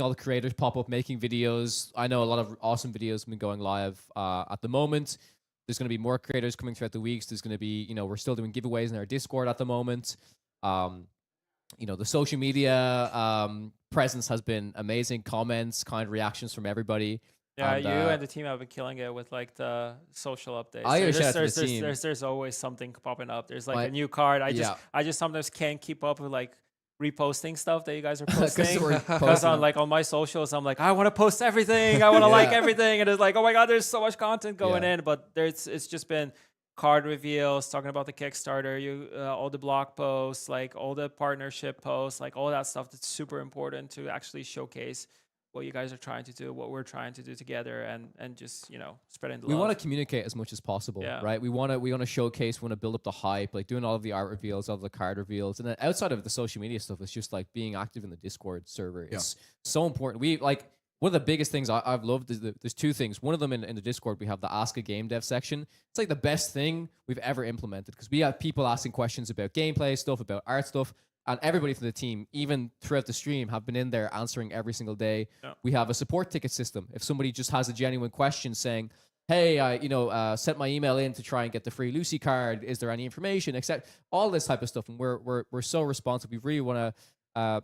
Speaker 4: all the creators pop up, making videos. I know a lot of awesome videos have been going live at the moment. There's going to be more creators coming throughout the weeks. There's going to be, we're still doing giveaways in our Discord at the moment. The social media presence has been amazing. Comments, kind reactions from everybody.
Speaker 6: Yeah, you and the team have been killing it with like the social updates. There's always something popping up. There's like a new card. I just sometimes can't keep up with like reposting stuff that you guys are posting. Because on my socials, I'm like, I want to post everything. I want to like everything. And it's like, oh my God, there's so much content going in. But it's just been card reveals, talking about the Kickstarter, all the blog posts, like all the partnership posts, like all that stuff that's super important to actually showcase what you guys are trying to do, what we're trying to do together, and just spreading the love.
Speaker 4: We want to communicate as much as possible, right? We want to showcase, we want to build up the hype, like doing all of the art reveals, all of the card reveals, and then outside of the social media stuff, it's just like being active in the Discord server. It's so important. One of the biggest things I've loved is there's two things. One of them in the Discord, we have the Ask a Game Dev section. It's like the best thing we've ever implemented because we have people asking questions about gameplay stuff, about art stuff, and everybody from the team, even throughout the stream, have been in there answering every single day. Yeah. We have a support ticket system. If somebody just has a genuine question saying, hey, I sent my email in to try and get the free Lucy card. Is there any information? Except all this type of stuff. And we're so responsive. We really want to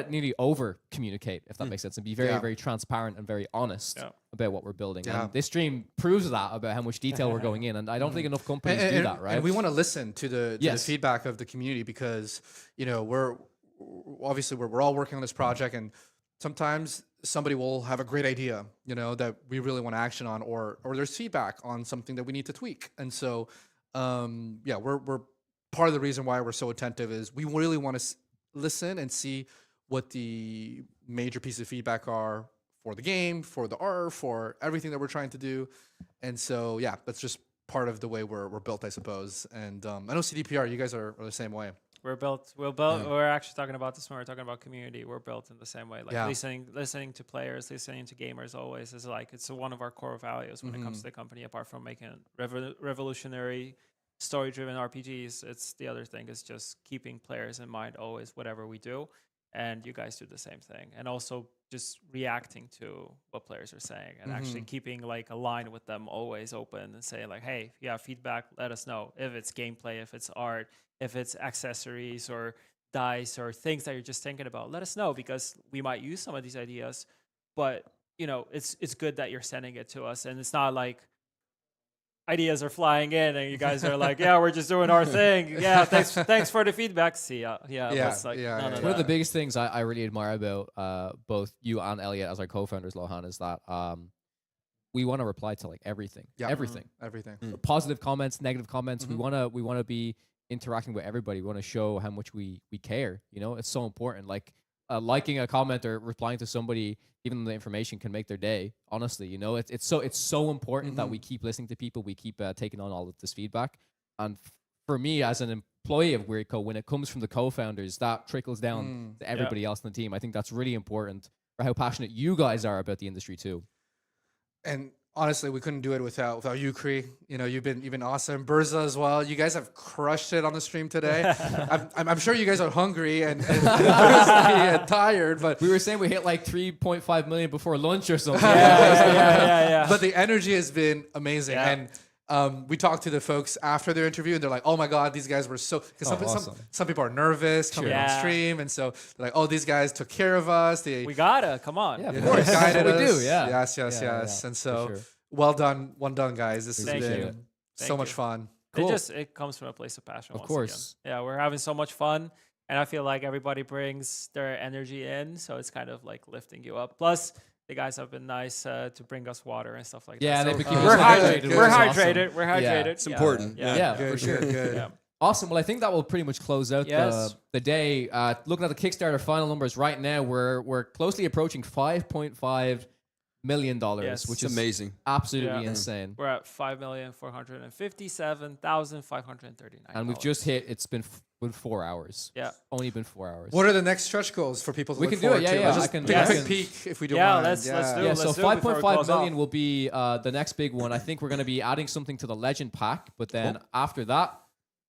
Speaker 4: nearly over communicate, if that makes sense, and be very, very transparent and very honest about what we're building. Yeah. And this stream proves that about how much detail we're going in. And I don't think enough companies do that, right?
Speaker 22: And we want to listen to the feedback of the community because, we're all working on this project, and sometimes somebody will have a great idea, that we really want to action on, or there's feedback on something that we need to tweak. And so, we're part of the reason why we're so attentive is we really want to listen and see what the major pieces of feedback are for the game, for the art, for everything that we're trying to do. And so, that's just part of the way we're built, I suppose. And I know CDPR, you guys are the same way.
Speaker 6: We're built. We're actually talking about this when we're talking about community. We're built in the same way. Like listening to players, listening to gamers always is like it's one of our core values when it comes to the company. Apart from making revolutionary story-driven RPGs, it's the other thing is just keeping players in mind always, whatever we do. And you guys do the same thing. And also just reacting to what players are saying and actually keeping like a line with them always open and saying like, hey, if you have feedback, let us know. If it's gameplay, if it's art, if it's accessories or dice or things that you're just thinking about, let us know because we might use some of these ideas. But, it's good that you're sending it to us. And it's not like, ideas are flying in and you guys are like, we're just doing our thing. Yeah, thanks for the feedback. See ya. One
Speaker 4: of the biggest things I really admire about both you and Elliot as our co-founders, Lohan, is that we want to reply to like everything. Everything. Positive comments, negative comments. We want to be interacting with everybody. We want to show how much we care. It's so important. Like liking a comment or replying to somebody, giving them the information can make their day. Honestly, it's so important that we keep listening to people. We keep taking on all of this feedback. And for me, as an employee of WeirdCo, when it comes from the co-founders, that trickles down to everybody else in the team. I think that's really important for how passionate you guys are about the industry too.
Speaker 22: And honestly, we couldn't do it without you, Cree. You've been awesome. Burza as well. You guys have crushed it on the stream today. I'm sure you guys are hungry and tired, but
Speaker 4: we were saying we hit like 3.5 million before lunch or something.
Speaker 22: But the energy has been amazing. Yeah. And we talked to the folks after their interview, and they're like, "Oh my God, these guys were so." Because some people are nervous coming on stream, and so they're like, "Oh, these guys took care of us.
Speaker 6: We gotta come on,
Speaker 4: of course, guided us. We do,
Speaker 22: yes." And so, well done, guys. This has been so much fun.
Speaker 6: Cool. It comes from a place of passion.
Speaker 4: Of course,
Speaker 6: again. We're having so much fun, and I feel like everybody brings their energy in, so it's kind of like lifting you up. Plus, the guys have been nice to bring us water and stuff like
Speaker 4: Yeah,
Speaker 6: that.
Speaker 4: they've been
Speaker 6: So
Speaker 4: keeping us hydrated.
Speaker 6: We're
Speaker 4: Awesome.
Speaker 6: hydrated. We're hydrated.
Speaker 4: Yeah.
Speaker 9: It's important.
Speaker 4: Yeah,
Speaker 22: Good,
Speaker 4: for sure.
Speaker 22: good.
Speaker 6: Yeah.
Speaker 4: Awesome. Well, I think that will pretty much close out
Speaker 6: Yes.
Speaker 4: the day. Looking at the Kickstarter final numbers right now, we're closely approaching $5.5 million,
Speaker 6: Yes.
Speaker 4: which
Speaker 9: It's
Speaker 4: is
Speaker 9: amazing.
Speaker 4: absolutely insane.
Speaker 6: We're at 5,457,539.
Speaker 4: And we've just hit. It's been 4 hours.
Speaker 6: Yeah.
Speaker 4: Only been 4 hours.
Speaker 22: What are the next stretch goals for people to
Speaker 4: We
Speaker 22: look
Speaker 4: can do it,
Speaker 22: forward
Speaker 4: yeah,
Speaker 22: to?
Speaker 4: yeah,
Speaker 22: Let's
Speaker 4: I
Speaker 22: just
Speaker 4: can-
Speaker 22: take
Speaker 4: I
Speaker 22: a quick
Speaker 4: can-
Speaker 22: peek if we don't
Speaker 6: Yeah,
Speaker 22: mind.
Speaker 6: let's do
Speaker 4: Yeah,
Speaker 6: it.
Speaker 4: so
Speaker 6: Let's do it before we
Speaker 4: 5.5
Speaker 6: close
Speaker 4: million
Speaker 6: off.
Speaker 4: will be the next big one. I think we're going to be adding something to the Legend Pack, but then after that,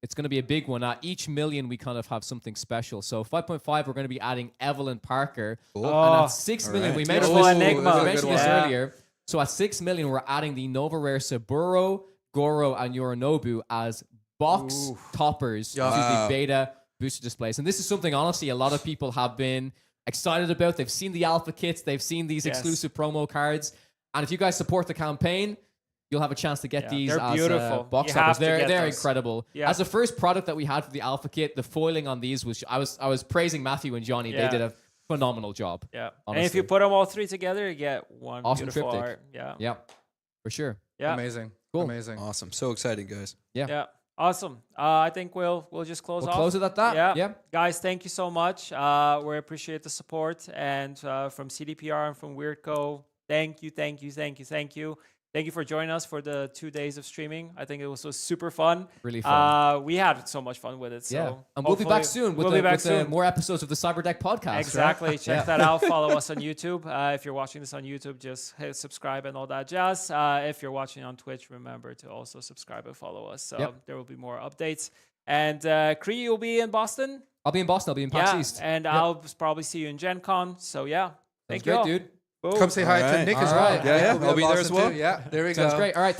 Speaker 4: it's going to be a big one. At each million, we kind of have something special. So 5.5, we're going to be adding Evelyn Parker.
Speaker 9: Cool.
Speaker 4: And at 6 million, we mentioned
Speaker 6: Beautiful
Speaker 4: this,
Speaker 6: enigma.
Speaker 4: we mentioned this
Speaker 6: Yeah.
Speaker 4: earlier. So at 6 million, we're adding the Nova Rare Saburo, Goro, and Yorinobu as box toppers to the beta booster displays. And this is something, honestly, a lot of people have been excited about. They've seen the alpha kits. They've seen these exclusive promo cards. And if you guys support the campaign, you'll have a chance to get these
Speaker 6: they're
Speaker 4: as
Speaker 6: beautiful.
Speaker 4: box
Speaker 6: You
Speaker 4: toppers.
Speaker 6: have to get
Speaker 4: They're
Speaker 6: those.
Speaker 4: incredible.
Speaker 6: Yeah.
Speaker 4: As the first product that we had for the alpha kit, the foiling on these was I was praising Matthew and Johnny.
Speaker 6: Yeah.
Speaker 4: They did a phenomenal job.
Speaker 6: Yeah.
Speaker 4: Honestly.
Speaker 6: And if you put them all three together, you get one
Speaker 4: Awesome
Speaker 6: beautiful
Speaker 4: triptych.
Speaker 6: art. Yeah.
Speaker 4: Yeah. For sure.
Speaker 6: Yeah.
Speaker 22: Amazing.
Speaker 4: Cool.
Speaker 22: Amazing.
Speaker 9: Awesome. So exciting, guys.
Speaker 4: Yeah.
Speaker 6: Yeah. Awesome. I think we'll just close
Speaker 4: We'll
Speaker 6: off.
Speaker 4: close it at that.
Speaker 6: Yeah.
Speaker 4: Yeah.
Speaker 6: Guys, thank you so much. We appreciate the support. And from CDPR and from WeirdCo, thank you. Thank you for joining us for the 2 days of streaming. I think it was so super fun.
Speaker 4: Really fun.
Speaker 6: We had so much fun with it. So
Speaker 4: Yeah. And we'll be back
Speaker 6: hopefully-
Speaker 4: soon with,
Speaker 6: we'll
Speaker 4: the,
Speaker 6: be back
Speaker 4: with the
Speaker 6: soon.
Speaker 4: more episodes of the Cyberdeck podcast.
Speaker 6: Exactly.
Speaker 4: Right?
Speaker 6: Check
Speaker 4: Yeah.
Speaker 6: that out. Follow us on YouTube. If you're watching this on YouTube, just hit subscribe and all that jazz. If you're watching on Twitch, remember to also subscribe and follow us. So
Speaker 4: Yep.
Speaker 6: there will be more updates. And Cree, you'll be in Boston?
Speaker 4: I'll be in Boston. I'll be in PAX
Speaker 6: Yeah,
Speaker 4: East.
Speaker 6: and
Speaker 4: Yep.
Speaker 6: I'll probably see you in Gen Con. So yeah. Thank you
Speaker 4: great,
Speaker 6: all.
Speaker 4: dude.
Speaker 6: Boom.
Speaker 22: Come say hi to Nick as well.
Speaker 4: right.
Speaker 22: Yeah,
Speaker 9: Yeah,
Speaker 22: we'll be
Speaker 9: I'll
Speaker 22: in
Speaker 9: be there as
Speaker 22: Boston
Speaker 9: well.
Speaker 22: too. Yeah, there we
Speaker 4: Sounds
Speaker 22: go.
Speaker 4: great. All right.